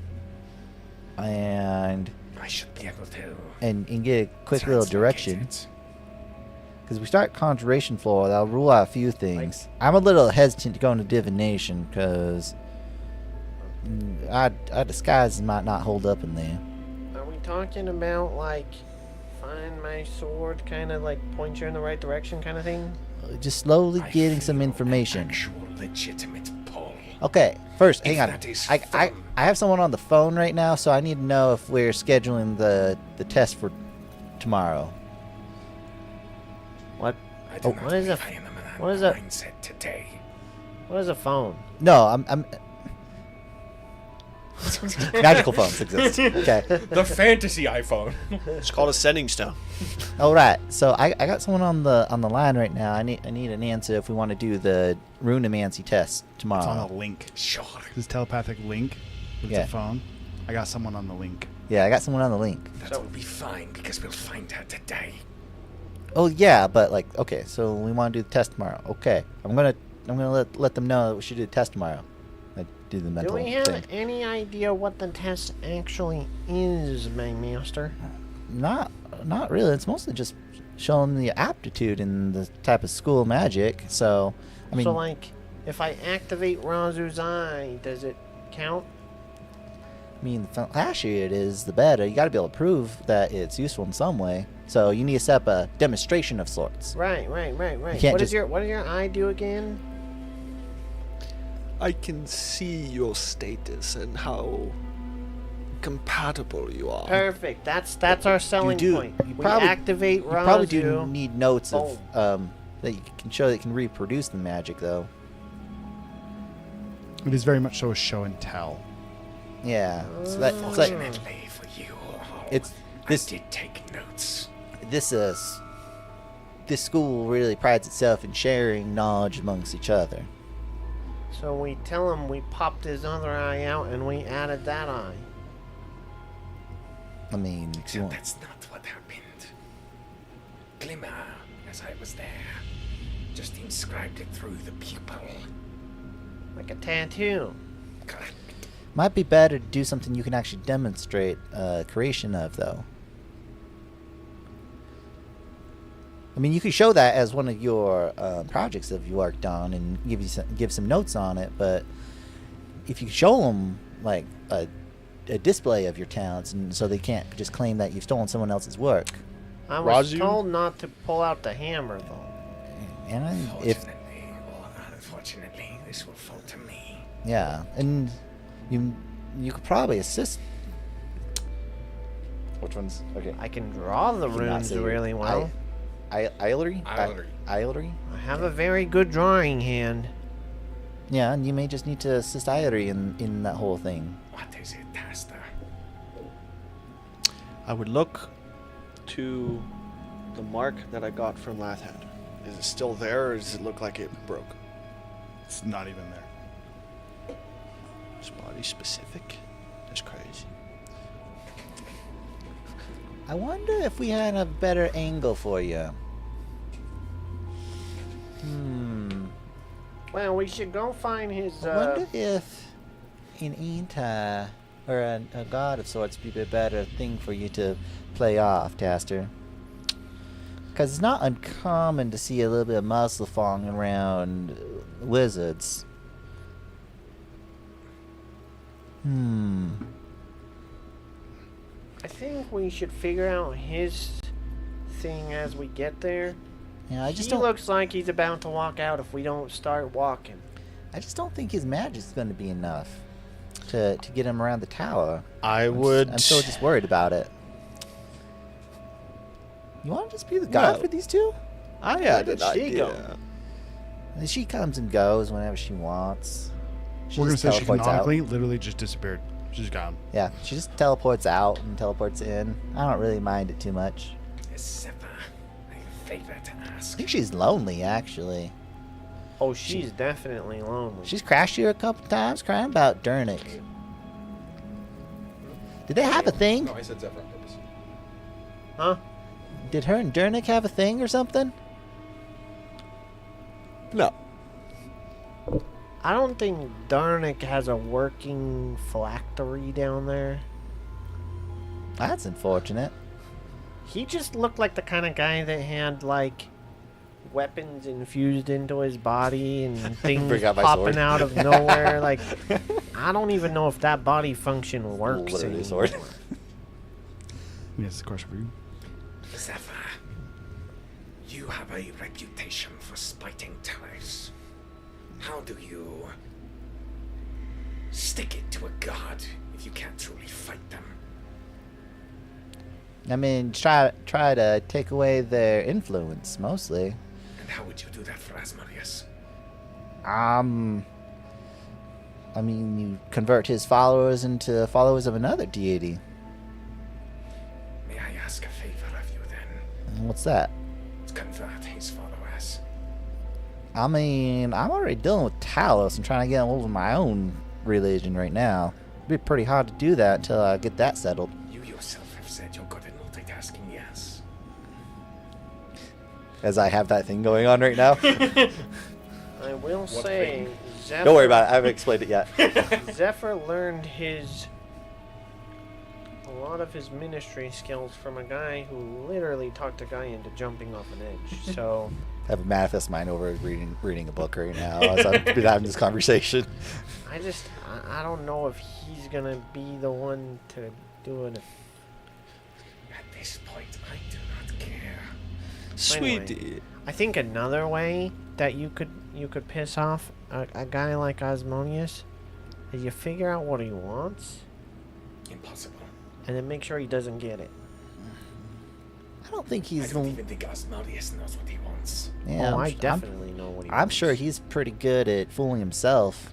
[SPEAKER 3] and
[SPEAKER 8] I should be able to.
[SPEAKER 3] get a quick little direction.
[SPEAKER 8] translocate it.
[SPEAKER 3] Because we start conjuration floor, that'll rule out a few things. I'm a little hesitant to go into divination because our disguises might not hold up in there.
[SPEAKER 5] Are we talking about like find my sword, kind of like point you in the right direction, kind of thing?
[SPEAKER 3] Just slowly
[SPEAKER 8] I
[SPEAKER 3] getting some
[SPEAKER 8] feel an
[SPEAKER 3] information.
[SPEAKER 8] Actual legitimate pull.
[SPEAKER 3] Okay, first,
[SPEAKER 8] If
[SPEAKER 3] hang on.
[SPEAKER 8] that is
[SPEAKER 3] I
[SPEAKER 8] fun.
[SPEAKER 3] have someone on the phone right now, so I need to know if we're scheduling the test for tomorrow.
[SPEAKER 5] What?
[SPEAKER 8] I do
[SPEAKER 5] Oh,
[SPEAKER 8] not
[SPEAKER 5] what is
[SPEAKER 8] believe
[SPEAKER 5] a-
[SPEAKER 8] I am in that
[SPEAKER 5] what is a-
[SPEAKER 8] mindset today.
[SPEAKER 5] What is a phone?
[SPEAKER 3] No, I'm magical phones exist. Okay.
[SPEAKER 2] The fantasy iPhone.
[SPEAKER 4] It's called a sending stone.
[SPEAKER 3] All right. So I got someone on the line right now. I need an answer if we want to do the runemancy test
[SPEAKER 1] It's on
[SPEAKER 3] tomorrow.
[SPEAKER 1] a link.
[SPEAKER 8] Sure.
[SPEAKER 1] This telepathic link with
[SPEAKER 3] Yeah.
[SPEAKER 1] the phone. I got someone on the link.
[SPEAKER 3] Yeah, I got someone on the link.
[SPEAKER 8] That will be fine because we'll find her today.
[SPEAKER 3] Oh yeah, but like okay, so we want to do the test tomorrow. Okay, I'm gonna let them know that we should do the test tomorrow. I do the
[SPEAKER 5] Do
[SPEAKER 3] mental
[SPEAKER 5] we have
[SPEAKER 3] thing.
[SPEAKER 5] any idea what the test actually is, my master?
[SPEAKER 3] Not really. It's mostly just showing the aptitude in the type of school magic. So I mean,
[SPEAKER 5] so like, if I activate Razu's eye, does it count?
[SPEAKER 3] the flashier it is, the better. You got to be able to prove that it's useful in some way. So you need to set up a demonstration of sorts.
[SPEAKER 5] Right.
[SPEAKER 3] can't
[SPEAKER 5] What
[SPEAKER 3] just-
[SPEAKER 5] does your eye do again?
[SPEAKER 4] I can see your status and how compatible you are.
[SPEAKER 5] Perfect. That's our selling point.
[SPEAKER 3] You
[SPEAKER 5] We
[SPEAKER 3] probably
[SPEAKER 5] activate
[SPEAKER 3] You
[SPEAKER 5] Razu.
[SPEAKER 3] probably do need notes of
[SPEAKER 5] Boom.
[SPEAKER 3] that you can show that you can reproduce the magic though.
[SPEAKER 1] It is very much so a show and tell.
[SPEAKER 3] Yeah. So that it's like
[SPEAKER 8] Fortunately for you all,
[SPEAKER 3] it's
[SPEAKER 8] I
[SPEAKER 3] this
[SPEAKER 8] did take notes.
[SPEAKER 3] this school really prides itself in sharing knowledge amongst each other.
[SPEAKER 5] So we tell him we popped his other eye out and we added that eye.
[SPEAKER 3] I mean,
[SPEAKER 8] Except that's not what happened. Glimmer, as I was there, just inscribed it through the pupil.
[SPEAKER 5] Like a tattoo.
[SPEAKER 8] Correct.
[SPEAKER 3] might be better to do something you can actually demonstrate creation of, though. I mean, you could show that as one of your projects that you worked on and give some notes on it, but if you show them like a display of your talents, and so they can't just claim that you've stolen someone else's work.
[SPEAKER 5] I was
[SPEAKER 6] Raju?
[SPEAKER 5] told not to pull out the hammer, though.
[SPEAKER 3] And if
[SPEAKER 8] Fortunately, or unfortunately, this will fall to me.
[SPEAKER 3] yeah, and you could probably assist. Which one's okay?
[SPEAKER 5] I can draw the
[SPEAKER 3] You cannot
[SPEAKER 5] runes
[SPEAKER 3] say
[SPEAKER 5] really well.
[SPEAKER 3] Eilry?
[SPEAKER 2] Eilry.
[SPEAKER 3] Eilry?
[SPEAKER 5] I have a very good drawing hand.
[SPEAKER 3] Yeah, and you may just need to assist Eilry in that whole thing.
[SPEAKER 8] What is it, Taster?
[SPEAKER 6] I would look to the mark that I got from Lathad. Is it still there, or does it look like it broke?
[SPEAKER 1] It's not even there.
[SPEAKER 6] It's body specific. That's crazy.
[SPEAKER 3] I wonder if we had a better angle for you.
[SPEAKER 5] Well, we should go find his,
[SPEAKER 3] I wonder if an Aintai or a god of sorts would be a better thing for you to play off, Taster. Because it's not uncommon to see a little bit of Muslefong around wizards.
[SPEAKER 5] I think we should figure out his thing as we get there.
[SPEAKER 3] Yeah, I just
[SPEAKER 5] He
[SPEAKER 3] don't.
[SPEAKER 5] looks like he's about to walk out if we don't start walking.
[SPEAKER 3] I just don't think his magic's going to be enough to get him around the tower.
[SPEAKER 6] I'm
[SPEAKER 3] still just worried about it. You want to just be the guide
[SPEAKER 6] No.
[SPEAKER 3] for these two?
[SPEAKER 6] I had
[SPEAKER 5] Where
[SPEAKER 6] an
[SPEAKER 5] did she
[SPEAKER 6] idea.
[SPEAKER 5] go?
[SPEAKER 3] And she comes and goes whenever she wants. She
[SPEAKER 1] We're gonna
[SPEAKER 3] just
[SPEAKER 1] say she
[SPEAKER 3] teleports out.
[SPEAKER 1] canonically literally just disappeared. She's gone.
[SPEAKER 3] Yeah, she just teleports out and teleports in. I don't really mind it too much.
[SPEAKER 8] Zephyr, a favor to
[SPEAKER 3] I
[SPEAKER 8] ask.
[SPEAKER 3] think she's lonely, actually.
[SPEAKER 5] Oh, she's definitely lonely.
[SPEAKER 3] She's crashed here a couple times crying about Dernick. Did they have a thing?
[SPEAKER 2] No, I said Zephyr on purpose.
[SPEAKER 5] Huh?
[SPEAKER 3] Did her and Dernick have a thing or something?
[SPEAKER 6] No.
[SPEAKER 5] I don't think Darnick has a working phylactery down there.
[SPEAKER 3] That's unfortunate.
[SPEAKER 5] He just looked like the kind of guy that had, like, weapons infused into his body and things
[SPEAKER 3] Bring out my
[SPEAKER 5] popping
[SPEAKER 3] sword.
[SPEAKER 5] out of nowhere. Like, I don't even know if that body function works
[SPEAKER 3] Literally a
[SPEAKER 5] anymore.
[SPEAKER 3] sword.
[SPEAKER 1] Yes, of course. For you.
[SPEAKER 8] Zephyr, you have a reputation for spiting terrors. How do you stick it to a god if you can't truly fight them?
[SPEAKER 3] I mean, try to take away their influence, mostly.
[SPEAKER 8] And how would you do that for Asmodeus?
[SPEAKER 3] I mean, you convert his followers into followers of another deity.
[SPEAKER 8] May I ask a favor of you then?
[SPEAKER 3] And what's that?
[SPEAKER 8] Convert his followers.
[SPEAKER 3] I mean, I'm already dealing with Talos and trying to get over my own religion right now. It'd be pretty hard to do that until I get that settled.
[SPEAKER 8] You yourself have said you're good at multitasking, yes.
[SPEAKER 3] As I have that thing going on right now.
[SPEAKER 5] I will say, Zephyr,
[SPEAKER 3] Don't worry about it. I haven't explained it yet.
[SPEAKER 5] Zephyr learned a lot of his ministry skills from a guy who literally talked a guy into jumping off an edge. So
[SPEAKER 3] I have a manifest mind over reading a book right now as I've been having this conversation.
[SPEAKER 5] I don't know if he's gonna be the one to do it.
[SPEAKER 8] At this point, I do not care.
[SPEAKER 6] Sweetie.
[SPEAKER 5] I think another way that you could piss off a guy like Asmodeus is you figure out what he wants
[SPEAKER 8] Impossible.
[SPEAKER 5] and then make sure he doesn't get it.
[SPEAKER 3] I don't think
[SPEAKER 8] I
[SPEAKER 3] he's
[SPEAKER 8] don't
[SPEAKER 3] the.
[SPEAKER 8] even think Asmodeus knows what he wants.
[SPEAKER 3] Yeah,
[SPEAKER 5] I
[SPEAKER 3] I'm
[SPEAKER 5] definitely know what he
[SPEAKER 3] I'm
[SPEAKER 5] wants.
[SPEAKER 3] sure he's pretty good at fooling himself.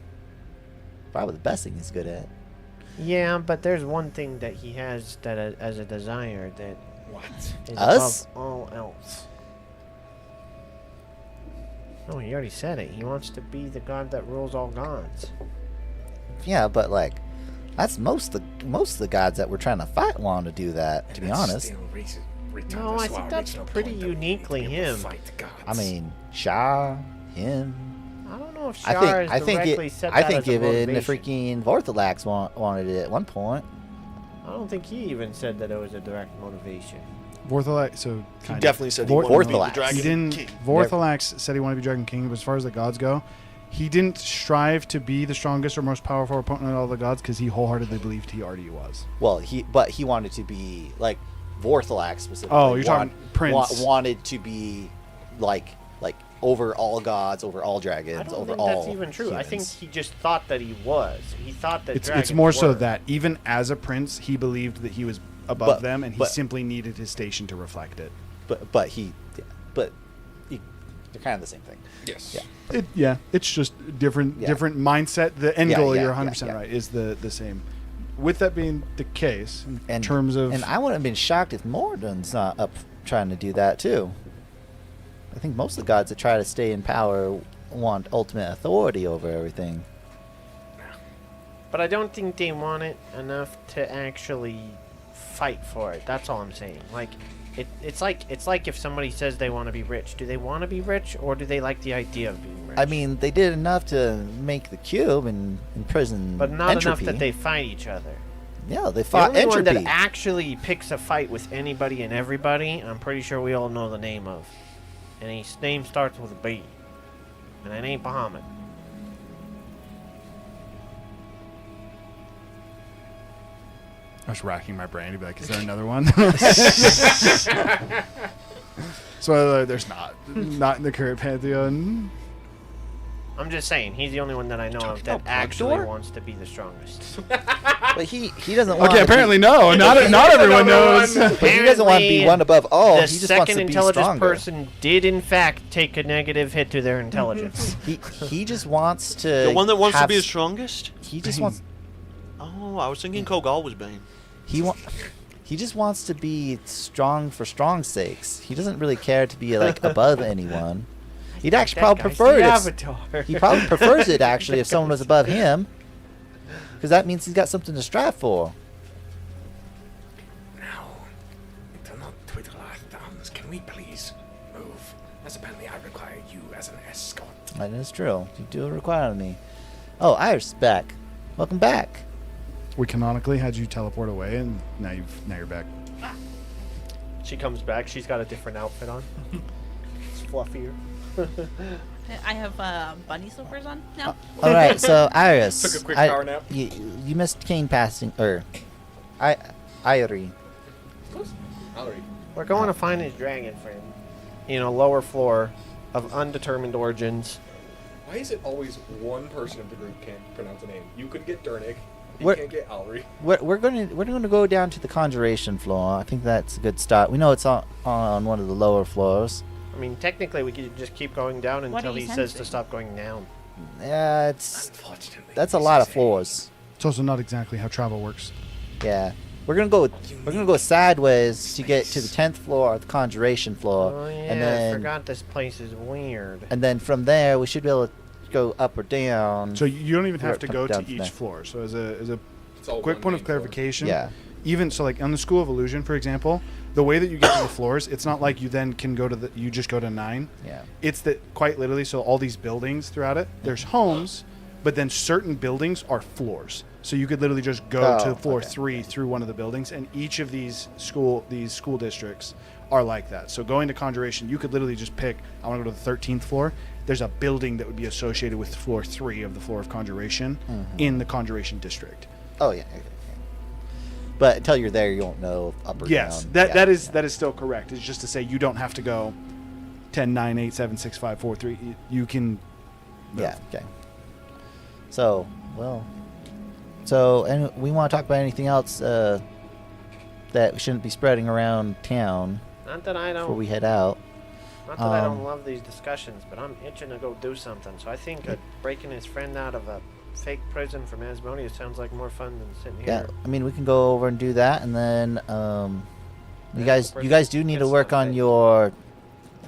[SPEAKER 3] Probably the best thing he's good at.
[SPEAKER 5] Yeah, but there's one thing that he has that as a desire that
[SPEAKER 8] What?
[SPEAKER 5] is
[SPEAKER 3] Us?
[SPEAKER 5] above all else. Oh, he already said it. He wants to be the god that rules all gods.
[SPEAKER 3] Yeah, but like, that's most of the gods that we're trying to fight want to do that. To be honest,
[SPEAKER 5] No, I think that's pretty uniquely him.
[SPEAKER 3] I mean, Shah, him.
[SPEAKER 5] I don't know if Shar has directly said that
[SPEAKER 3] I think
[SPEAKER 5] as a
[SPEAKER 3] even the
[SPEAKER 5] motivation.
[SPEAKER 3] freaking Vorthalax wanted it at one point.
[SPEAKER 5] I don't think he even said that it was a direct motivation.
[SPEAKER 1] Vorthalax, so
[SPEAKER 6] He
[SPEAKER 1] kind
[SPEAKER 6] definitely
[SPEAKER 1] of.
[SPEAKER 6] said he wanted to be the
[SPEAKER 3] Vorthalax.
[SPEAKER 6] Dragon
[SPEAKER 1] He didn't.
[SPEAKER 6] King.
[SPEAKER 1] Vorthalax said he wanted to be Dragon King, but as far as the gods go, he didn't strive to be the strongest or most powerful opponent of all the gods because he wholeheartedly believed he already was.
[SPEAKER 3] Well, he wanted to be like Vorthalax specifically.
[SPEAKER 1] Oh, you're talking Prince.
[SPEAKER 3] Wanted to be like over all gods, over all dragons,
[SPEAKER 5] I don't
[SPEAKER 3] over
[SPEAKER 5] think
[SPEAKER 3] all.
[SPEAKER 5] that's even true. I think
[SPEAKER 3] humans.
[SPEAKER 5] he just thought that he was. He thought that
[SPEAKER 1] It's
[SPEAKER 5] dragons
[SPEAKER 1] more so
[SPEAKER 5] were.
[SPEAKER 1] that even as a prince, he believed that he was above them, and he
[SPEAKER 3] but-
[SPEAKER 1] simply needed his station to reflect it.
[SPEAKER 3] But they're kind of the same thing.
[SPEAKER 2] Yes.
[SPEAKER 3] Yeah.
[SPEAKER 1] It's just different
[SPEAKER 3] Yeah.
[SPEAKER 1] different mindset. The end
[SPEAKER 3] Yeah,
[SPEAKER 1] goal,
[SPEAKER 3] yeah,
[SPEAKER 1] you're
[SPEAKER 3] yeah,
[SPEAKER 1] 100%
[SPEAKER 3] yeah.
[SPEAKER 1] right, is the same. With that being the case, in
[SPEAKER 3] And
[SPEAKER 1] terms of
[SPEAKER 3] and I wouldn't have been shocked if Mordun's not up trying to do that too. I think most of the gods that try to stay in power want ultimate authority over everything.
[SPEAKER 5] But I don't think they want it enough to actually fight for it. That's all I'm saying. Like, it's like if somebody says they want to be rich. Do they want to be rich, or do they like the idea of being rich?
[SPEAKER 3] I mean, they did enough to make the cube and imprison
[SPEAKER 5] but not
[SPEAKER 3] entropy.
[SPEAKER 5] enough that they fight each other.
[SPEAKER 3] Yeah, they
[SPEAKER 5] The
[SPEAKER 3] fought
[SPEAKER 5] only one
[SPEAKER 3] entropy.
[SPEAKER 5] that actually picks a fight with anybody and everybody, I'm pretty sure we all know the name of. And his name starts with a B. And it ain't Bahamut.
[SPEAKER 1] I was racking my brain to be like, is there another one? So there's not in the current pantheon.
[SPEAKER 5] I'm just saying, he's the only one that I know of that
[SPEAKER 3] about
[SPEAKER 5] actually
[SPEAKER 3] Brugdor?
[SPEAKER 5] wants to be the strongest.
[SPEAKER 3] But he doesn't want
[SPEAKER 1] Okay,
[SPEAKER 3] to
[SPEAKER 1] apparently no. Not everyone knows.
[SPEAKER 3] But he doesn't want to be
[SPEAKER 5] Apparently,
[SPEAKER 3] one above all.
[SPEAKER 5] the
[SPEAKER 3] He just wants
[SPEAKER 5] second
[SPEAKER 3] to be
[SPEAKER 5] intelligent
[SPEAKER 3] stronger.
[SPEAKER 5] person did in fact take a negative hit to their intelligence.
[SPEAKER 3] He just wants to.
[SPEAKER 6] The one that wants to
[SPEAKER 3] have
[SPEAKER 6] be the
[SPEAKER 3] s-
[SPEAKER 6] strongest?
[SPEAKER 3] He just wants.
[SPEAKER 6] Oh, I was thinking Kogal was Bane.
[SPEAKER 3] He just wants to be strong for strong's sakes. He doesn't really care to be like above anyone. He'd actually
[SPEAKER 5] That
[SPEAKER 3] probably
[SPEAKER 5] guy's
[SPEAKER 3] prefer
[SPEAKER 5] the
[SPEAKER 3] it.
[SPEAKER 5] Avatar.
[SPEAKER 3] He probably prefers it actually if someone was above him, because that means he's got something to strive for.
[SPEAKER 8] Now, do not twiddle our thumbs. Can we please move? As apparently I require you as an escort.
[SPEAKER 3] That is true. You do require me. Oh, Iris back. Welcome back.
[SPEAKER 1] We canonically had you teleport away, and now you're back.
[SPEAKER 5] She comes back. She's got a different outfit on. It's fluffier.
[SPEAKER 7] I have bunny slippers on now.
[SPEAKER 3] All right, so Iris,
[SPEAKER 2] Took a quick power nap.
[SPEAKER 3] You missed Kane passing, or Irie.
[SPEAKER 2] Valerie.
[SPEAKER 5] We're going to find his dragon friend in a lower floor of undetermined origins.
[SPEAKER 2] Why is it always one person of the group can't pronounce a name? You could get Durnig. You
[SPEAKER 3] What-
[SPEAKER 2] can't get Alri.
[SPEAKER 3] We're going to go down to the conjuration floor. I think that's a good start. We know it's on one of the lower floors.
[SPEAKER 5] I mean, technically, we could just keep going down
[SPEAKER 7] What
[SPEAKER 5] until
[SPEAKER 7] are you
[SPEAKER 5] he says to
[SPEAKER 7] sensing?
[SPEAKER 5] stop going down.
[SPEAKER 3] Yeah, it's
[SPEAKER 8] Unfortunately,
[SPEAKER 3] that's a
[SPEAKER 8] this
[SPEAKER 3] lot
[SPEAKER 8] is
[SPEAKER 3] of floors.
[SPEAKER 1] It's also not exactly how travel works.
[SPEAKER 3] Yeah, we're gonna go sideways to get to the 10th floor, of the conjuration floor,
[SPEAKER 5] Oh, yeah,
[SPEAKER 3] and
[SPEAKER 5] I
[SPEAKER 3] then
[SPEAKER 5] forgot this place is weird.
[SPEAKER 3] from there we should be able to go up or down.
[SPEAKER 1] So you don't even
[SPEAKER 3] Or
[SPEAKER 1] have to
[SPEAKER 3] come
[SPEAKER 1] go
[SPEAKER 3] down
[SPEAKER 1] to
[SPEAKER 3] from
[SPEAKER 1] each
[SPEAKER 3] there.
[SPEAKER 1] floor. So as a
[SPEAKER 2] It's all
[SPEAKER 1] quick
[SPEAKER 2] one
[SPEAKER 1] point of
[SPEAKER 2] main floor.
[SPEAKER 1] clarification,
[SPEAKER 3] Yeah.
[SPEAKER 1] even so, like on the School of Illusion, for example, the way that you get to the floors, it's not like you then can go to you just go to 9.
[SPEAKER 3] Yeah.
[SPEAKER 1] It's that quite literally. So all these buildings throughout it, there's homes, but then certain buildings are floors. So you could literally just go
[SPEAKER 3] Oh,
[SPEAKER 1] to floor
[SPEAKER 3] okay.
[SPEAKER 1] 3 through one of the buildings, and each of these school districts are like that. So going to Conjuration, you could literally just pick, I want to go to the 13th floor. There's a building that would be associated with floor 3 of the floor of Conjuration in the Conjuration district.
[SPEAKER 3] Oh yeah. Okay. But until you're there, you won't know up or
[SPEAKER 1] Yes,
[SPEAKER 3] down.
[SPEAKER 1] that
[SPEAKER 3] Yeah,
[SPEAKER 1] is
[SPEAKER 3] yeah.
[SPEAKER 1] that is still correct. It's just to say you don't have to go 10, 9, 8, 7, 6, 5, 4, 3. You can move.
[SPEAKER 3] Yeah. Okay. So and we want to talk about anything else that shouldn't be spreading around town
[SPEAKER 5] Not that I
[SPEAKER 3] before
[SPEAKER 5] don't.
[SPEAKER 3] we head out.
[SPEAKER 5] Not that I
[SPEAKER 3] Um,
[SPEAKER 5] don't love these discussions, but I'm itching to go do something. So I think breaking his friend out of a fake prison from Asmodeus sounds like more fun than sitting
[SPEAKER 3] Yeah,
[SPEAKER 5] here.
[SPEAKER 3] I mean we can go over and do that, and then you
[SPEAKER 5] Yeah,
[SPEAKER 3] guys do need to
[SPEAKER 5] It's
[SPEAKER 3] work
[SPEAKER 5] not
[SPEAKER 3] on
[SPEAKER 5] fake.
[SPEAKER 3] your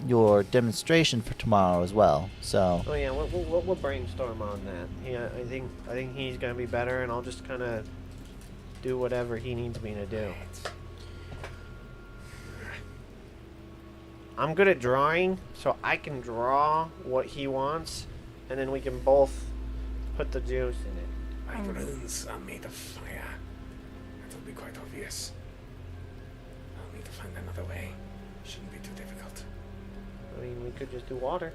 [SPEAKER 3] your demonstration for tomorrow as well. So
[SPEAKER 5] Oh yeah, we'll brainstorm on that. Yeah, I think he's gonna be better, and I'll just kind of do whatever he needs me to do. I'm good at drawing, so I can draw what he wants, and then we can both put the juice in it.
[SPEAKER 8] My runes are made of fire. That will be quite obvious. I'll need to find another way. Shouldn't be too difficult.
[SPEAKER 5] I mean, we could just do water.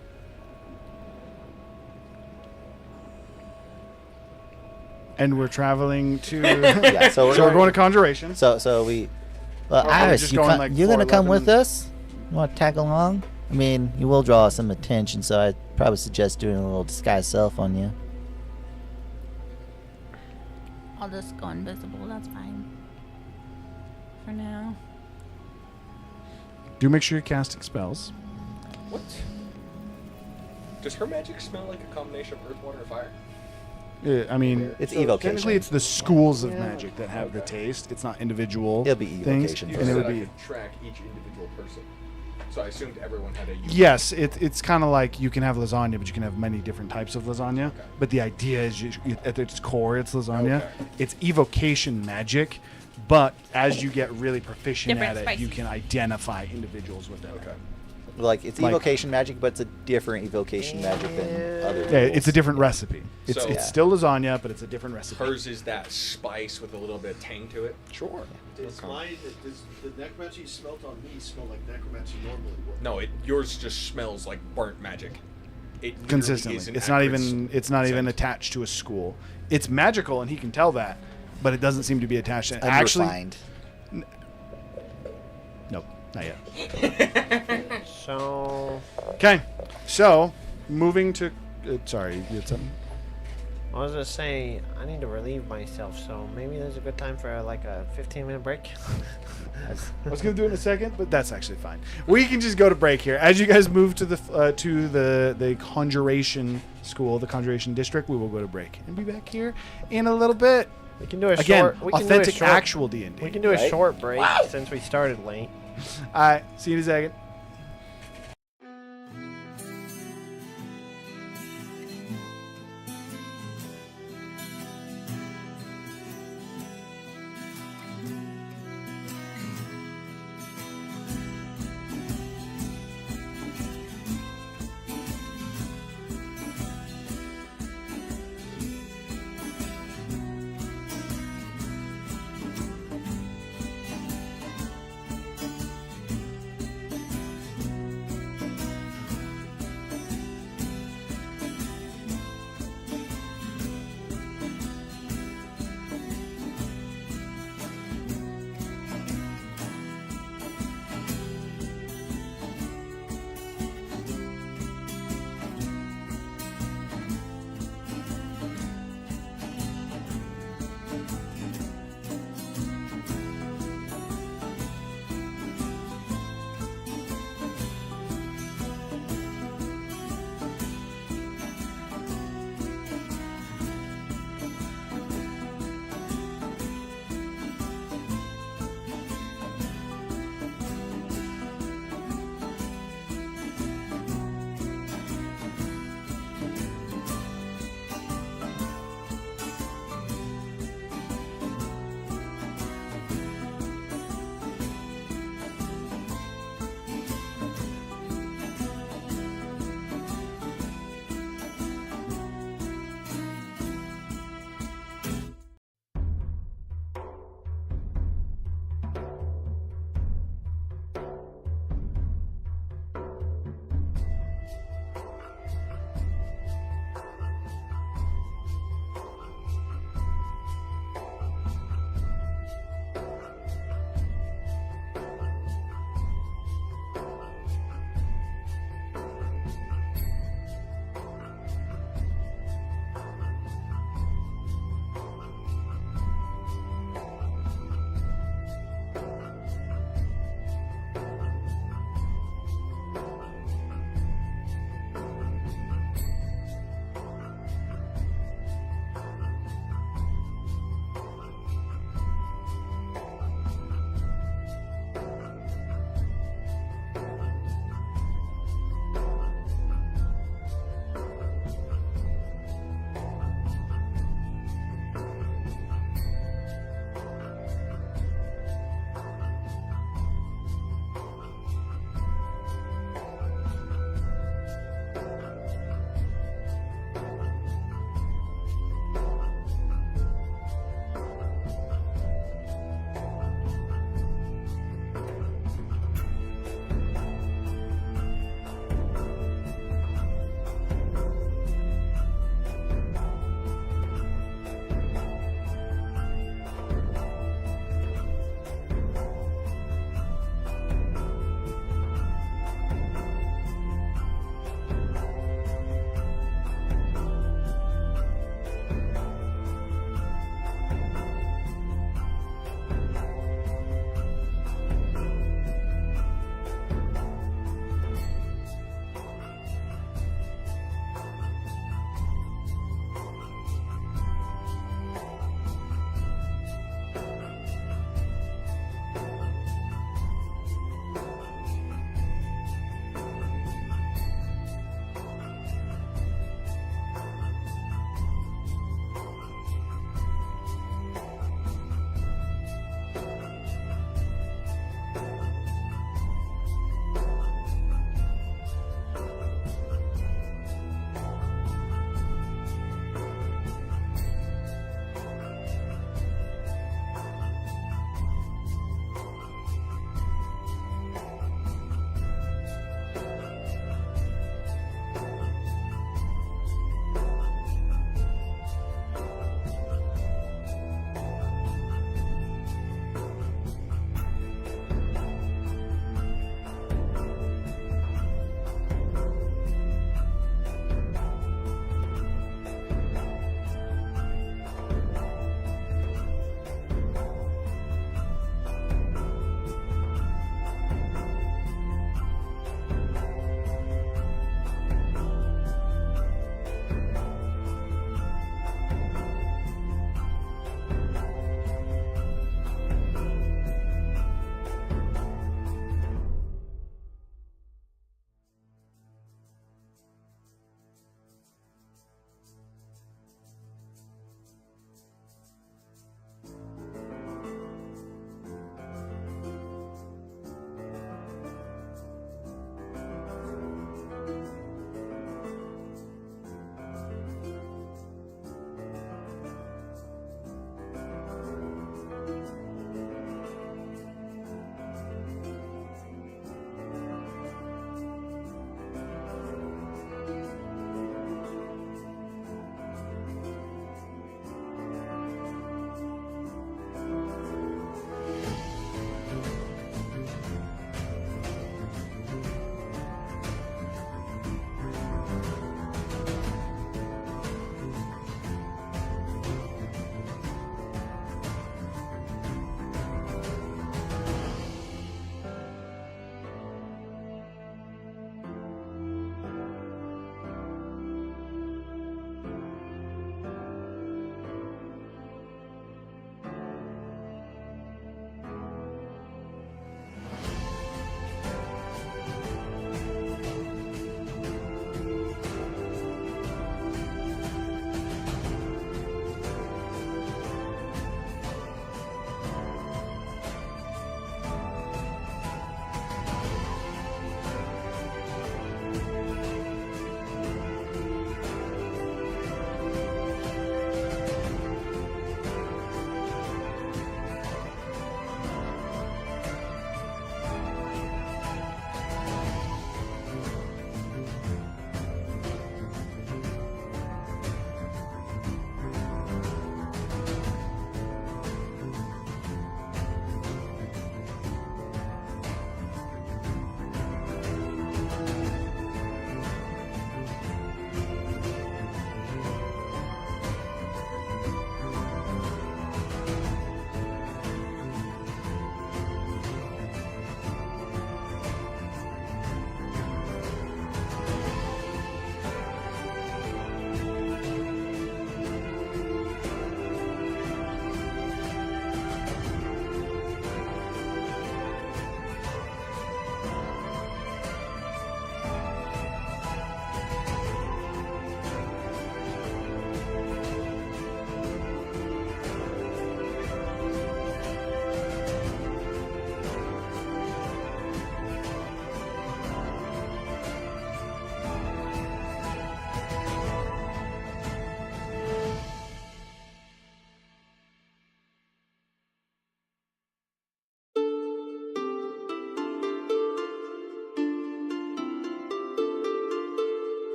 [SPEAKER 1] And we're traveling to.
[SPEAKER 3] yeah, so
[SPEAKER 1] So we're going to Conjuration.
[SPEAKER 3] So we. Well,
[SPEAKER 1] Or are we
[SPEAKER 3] Iris,
[SPEAKER 1] just
[SPEAKER 3] you
[SPEAKER 1] going, like,
[SPEAKER 3] you're gonna come
[SPEAKER 1] 4:11?
[SPEAKER 3] with us? You want to tag along? I mean, you will draw some attention, so I'd probably suggest doing a little disguise self on you.
[SPEAKER 7] I'll just go invisible. That's fine. For now.
[SPEAKER 1] Do make sure you're casting spells.
[SPEAKER 2] What? Does her magic smell like a combination of earth, water, and fire?
[SPEAKER 1] I mean,
[SPEAKER 3] It's
[SPEAKER 1] so
[SPEAKER 3] evocation.
[SPEAKER 1] Technically, it's the schools of magic that have the taste. It's not individual.
[SPEAKER 3] It'll be
[SPEAKER 1] things,
[SPEAKER 3] evocation
[SPEAKER 2] You
[SPEAKER 1] and it
[SPEAKER 2] said
[SPEAKER 1] would
[SPEAKER 2] I
[SPEAKER 1] be.
[SPEAKER 2] could track each individual person. So I assumed everyone had a unique.
[SPEAKER 1] Yes, it's kind of like you can have lasagna, but you can have many different types of lasagna.
[SPEAKER 2] Okay.
[SPEAKER 1] But the idea is, at its core, it's lasagna.
[SPEAKER 2] Okay.
[SPEAKER 1] It's evocation magic, but as you get really proficient
[SPEAKER 7] Different
[SPEAKER 1] at it, you
[SPEAKER 7] spices.
[SPEAKER 1] can identify individuals with them.
[SPEAKER 2] Okay.
[SPEAKER 3] Like it's
[SPEAKER 1] Like-
[SPEAKER 3] evocation magic, but it's a different evocation magic than other.
[SPEAKER 1] Yeah, it's a
[SPEAKER 3] rules.
[SPEAKER 1] different recipe. It's
[SPEAKER 2] So-
[SPEAKER 1] it's still lasagna, but it's a different recipe.
[SPEAKER 2] Hers is that spice with a little bit of tang to it.
[SPEAKER 1] Sure.
[SPEAKER 6] Does the necromancy you smelt on me smell like necromancy normally would?
[SPEAKER 2] No, yours just smells like burnt magic. It literally
[SPEAKER 1] Consistently,
[SPEAKER 2] is an
[SPEAKER 1] it's not
[SPEAKER 2] accurate
[SPEAKER 1] even
[SPEAKER 2] scent.
[SPEAKER 1] attached to a school. It's magical, and he can tell that, but it doesn't seem to be attached. To Actually,
[SPEAKER 3] Unrefined.
[SPEAKER 1] nope, not yet.
[SPEAKER 5] So
[SPEAKER 1] Okay, so moving to. Sorry, you had something.
[SPEAKER 5] I was gonna say I need to relieve myself. So maybe there's a good time for like a 15-minute break.
[SPEAKER 1] I was gonna do it in a second, but that's actually fine. We can just go to break here. As you guys move to the Conjuration School, the Conjuration District, we will go to break and be back here in a little bit.
[SPEAKER 5] We can do a
[SPEAKER 1] Again,
[SPEAKER 5] short. We can do a
[SPEAKER 1] authentic,
[SPEAKER 5] short,
[SPEAKER 1] actual D&D.
[SPEAKER 5] We can do a
[SPEAKER 3] Right?
[SPEAKER 5] short break since we started late.
[SPEAKER 1] All right, see you in a second.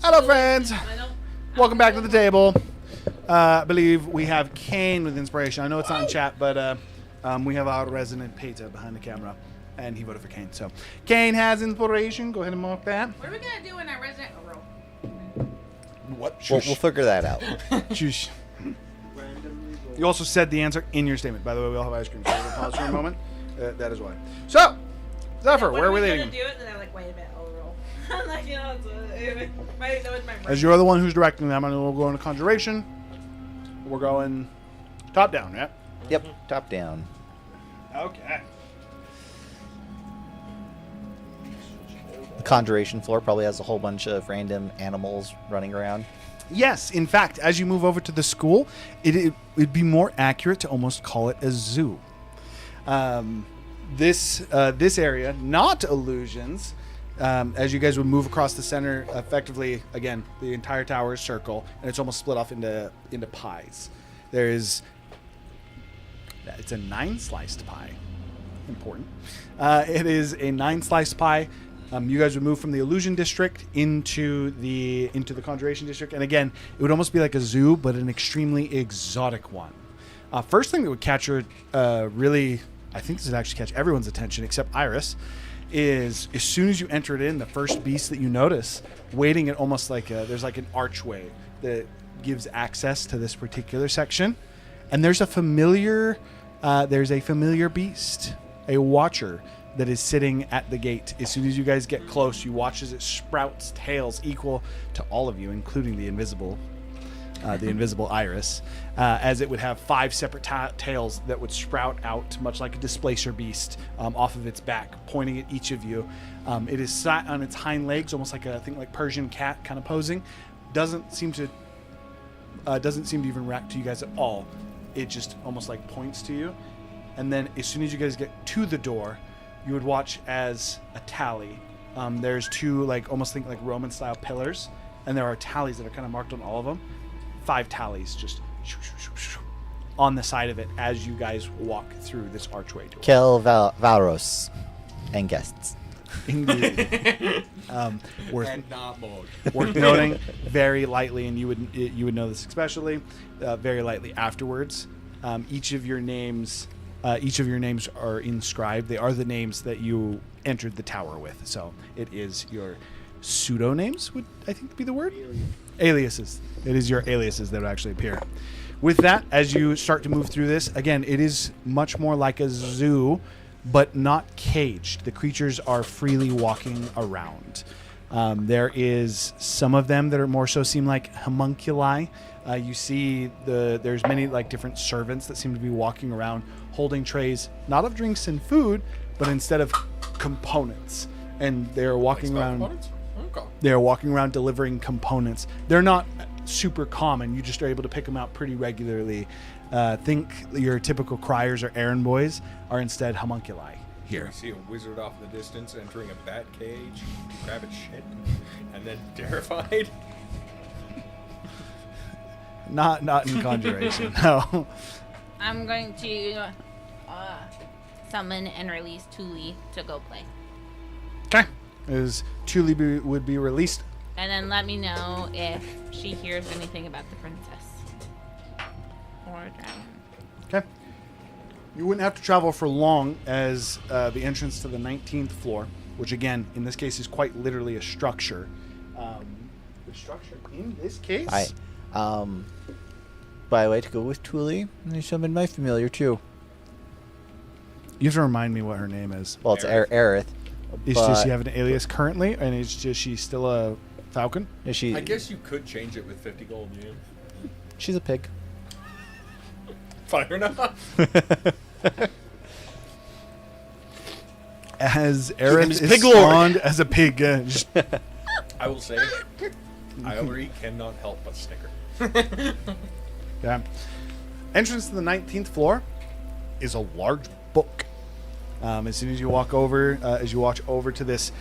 [SPEAKER 1] Hello, friends.
[SPEAKER 7] I don't-
[SPEAKER 1] Welcome back to the table. I believe we have Kane with inspiration. I know it's not in chat, but we have our resident Peta behind the camera, and he voted for Kane. So Kane has inspiration. Go ahead and mark that.
[SPEAKER 7] What are we gonna do in our resident roll?
[SPEAKER 2] What?
[SPEAKER 3] We'll figure that out.
[SPEAKER 1] Shush. You also said the answer in your statement. By the way, we all have ice cream, so we'll pause for a moment. That is why. So, Zephyr, where are we leading?
[SPEAKER 7] Do it, and I'm like, wait a minute, I'll roll. I'm like, you know, that was my brain.
[SPEAKER 1] As you're the one who's directing them, and we'll go into conjuration. We're going top down, yeah?
[SPEAKER 3] Yep, top down.
[SPEAKER 1] Okay.
[SPEAKER 3] The conjuration floor probably has a whole bunch of random animals running around.
[SPEAKER 1] Yes, in fact, as you move over to the school, it'd be more accurate to almost call it a zoo. This area, not illusions, as you guys would move across the center, effectively, again, the entire tower is circle, and it's almost split off into pies. It's a 9-sliced pie. Important. It is a 9-sliced pie. You guys would move from the illusion district into the conjuration district, and again, it would almost be like a zoo, but an extremely exotic one. First thing that would catch your really, I think this would actually catch everyone's attention except Iris, is as soon as you enter it in, the first beast that you notice waiting at almost like there's like an archway that gives access to this particular section, and there's a familiar beast, a watcher, that is sitting at the gate. As soon as you guys get close, you watch as it sprouts tails equal to all of you, including the invisible Iris, as it would have 5 separate tails that would sprout out, much like a displacer beast, off of its back, pointing at each of you. It is sat on its hind legs, almost like like Persian cat kind of posing. Doesn't seem to even react to you guys at all. It just almost like points to you, and then as soon as you guys get to the door, you would watch as a tally. There's 2 almost think like Roman style pillars, and there are tallies that are kind of marked on all of them. 5 tallies just on the side of it as you guys walk through this archway door.
[SPEAKER 3] Kill Valros and guests.
[SPEAKER 1] Indeed. Worth
[SPEAKER 2] And not mode.
[SPEAKER 1] worth noting, very lightly, and you would know this especially, very lightly afterwards. Each of your names are inscribed. They are the names that you entered the tower with. So it is your pseudonames, would I think be the word? Aliases. It is your aliases that would actually appear. With that, as you start to move through this, again, it is much more like a zoo, but not caged. The creatures are freely walking around. There is some of them that are more so seem like homunculi. You see there's many different servants that seem to be walking around holding trays, not of drinks and food, but instead of components. And they're walking around.
[SPEAKER 2] Components? Okay.
[SPEAKER 1] They're walking around delivering components. They're not super common. You just are able to pick them out pretty regularly. Think your typical criers or errand boys are instead homunculi here.
[SPEAKER 2] You see a wizard off in the distance entering a bat cage, grab its shit, and then terrified.
[SPEAKER 1] Not in conjuration. No.
[SPEAKER 7] I'm going to summon and release Thule to go play.
[SPEAKER 1] Okay. As Thule would be released.
[SPEAKER 7] And then let me know if she hears anything about the princess. Or dragon.
[SPEAKER 1] Okay. You wouldn't have to travel for long, as the entrance to the 19th floor, which again, in this case, is quite literally a structure. The structure in this case?
[SPEAKER 3] By the way, to go with Thule, I summoned my familiar too.
[SPEAKER 1] You have to remind me what her name is.
[SPEAKER 3] Well, it's Aerith.
[SPEAKER 1] Does she have an alias currently, and is she still a falcon?
[SPEAKER 3] Is she?
[SPEAKER 2] I guess you could change it with 50 gold, yeah.
[SPEAKER 3] She's a pig.
[SPEAKER 2] Fire enough.
[SPEAKER 1] As Aerith is
[SPEAKER 6] Pig Lord.
[SPEAKER 1] spawned as a pig. Just
[SPEAKER 2] I will say, Ilery cannot help but snicker.
[SPEAKER 1] yeah. Entrance to the 19th floor is a large book. As soon as you walk over, to this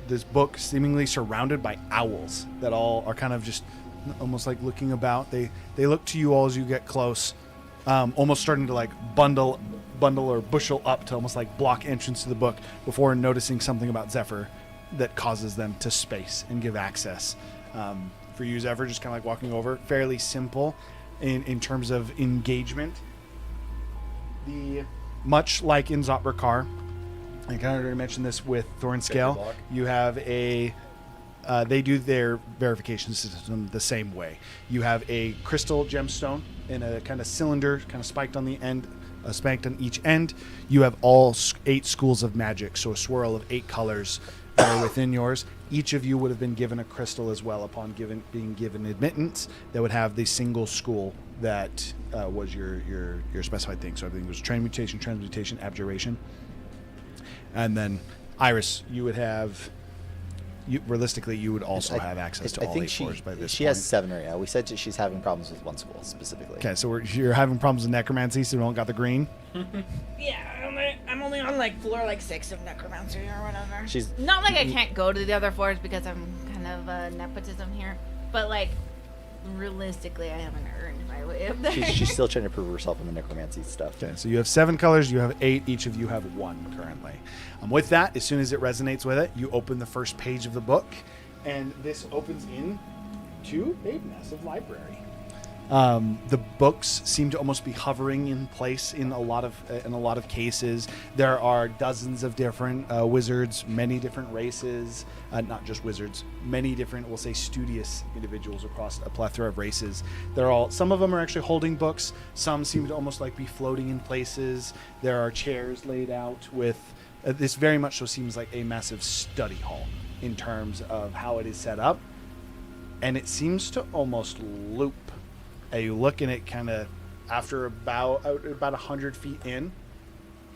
[SPEAKER 1] this book, seemingly surrounded by owls that all are kind of just almost like looking about. They look to you all as you get close, almost starting to like bundle or bushel up to almost like block entrance to the book before noticing something about Zephyr that causes them to space and give access. For you, Zephyr, just kind of like walking over, fairly simple in terms of engagement. Much like in Zotrakar, I kind of already mentioned this with Thornscale, you have a they do their verification system the same way. You have a crystal gemstone in a kind of cylinder, kind of spiked on the end, spanked on each end. You have all 8 schools of magic, so a swirl of 8 colors that are within yours. Each of you would have been given a crystal as well upon being given admittance that would have the single school that was your specified thing. So everything was transmutation, abjuration. And then Iris, you would have... realistically, you would also have access to all 8 floors by this point.
[SPEAKER 3] She has 7 right now. We said that she's having problems with one school specifically.
[SPEAKER 1] Okay, so you're having problems with necromancy, so you don't got the green?
[SPEAKER 7] Yeah, I'm only on like floor like 6 of necromancy or whatever.
[SPEAKER 3] She's
[SPEAKER 7] not like I can't go to the other floors because I'm kind of nepotism here, but like realistically, I haven't earned my way up there.
[SPEAKER 3] She's still trying to prove herself in the necromancy stuff.
[SPEAKER 1] Okay, so you have 7 colors, you have 8, each of you have 1 currently. With that, as soon as it resonates with it, you open the first page of the book, and this opens in to a massive library. The books seem to almost be hovering in place in a lot of cases. There are dozens of different wizards, many different races, not just wizards, many different, we'll say, studious individuals across a plethora of races. Some of them are actually holding books. Some seem to almost like be floating in places. There are chairs laid out with. This very much so seems like a massive study hall in terms of how it is set up, and it seems to almost loop. You look in it kind of after about 100 feet in,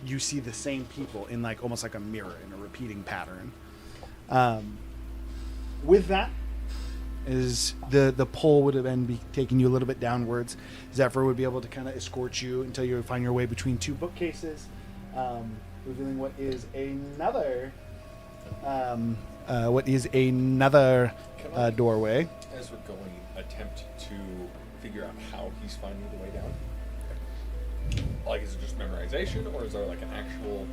[SPEAKER 1] you see the same people in like almost like a mirror in a repeating pattern. With that, is the pull would have been be taking you a little bit downwards. Zephyr would be able to kind of escort you until you find your way between 2 bookcases, revealing what is another doorway.
[SPEAKER 2] As we're going, attempt to figure out how he's finding the way down. Like, is it just memorization, or is there like an actual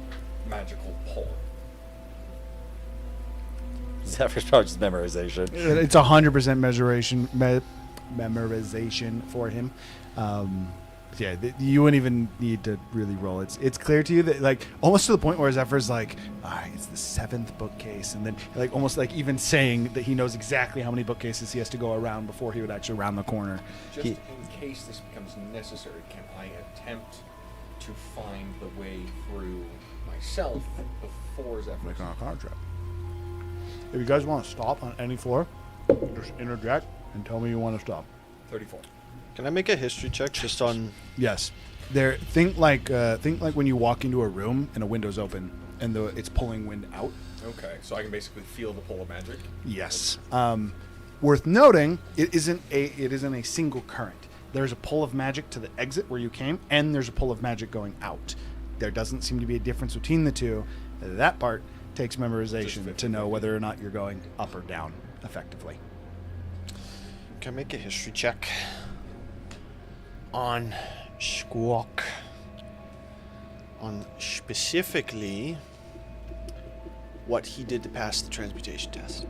[SPEAKER 2] magical pull?
[SPEAKER 3] Zephyr's probably just memorization.
[SPEAKER 1] It's 100% memorization for him. Yeah, you wouldn't even need to really roll. It's clear to you that, like, almost to the point where Zephyr's like, all right, it's the 7th bookcase, and then like almost like even saying that he knows exactly how many bookcases he has to go around before he would actually round the corner.
[SPEAKER 2] Just in case this becomes necessary, can I attempt to find the way through myself before Zephyr?
[SPEAKER 1] Making a contract. If you guys want to stop on any floor, just interject and tell me you want to stop.
[SPEAKER 2] 34.
[SPEAKER 6] Can I make a history check just on?
[SPEAKER 1] Yes. Think like when you walk into a room and a window's open and it's pulling wind out.
[SPEAKER 2] Okay, so I can basically feel the pull of magic.
[SPEAKER 1] Yes. Worth noting, it isn't a single current. There's a pull of magic to the exit where you came, and there's a pull of magic going out. There doesn't seem to be a difference between the two. That part takes memorization to know whether or not you're going up or down effectively.
[SPEAKER 6] Can I make a history check on Squawk? On specifically what he did to pass the transmutation test.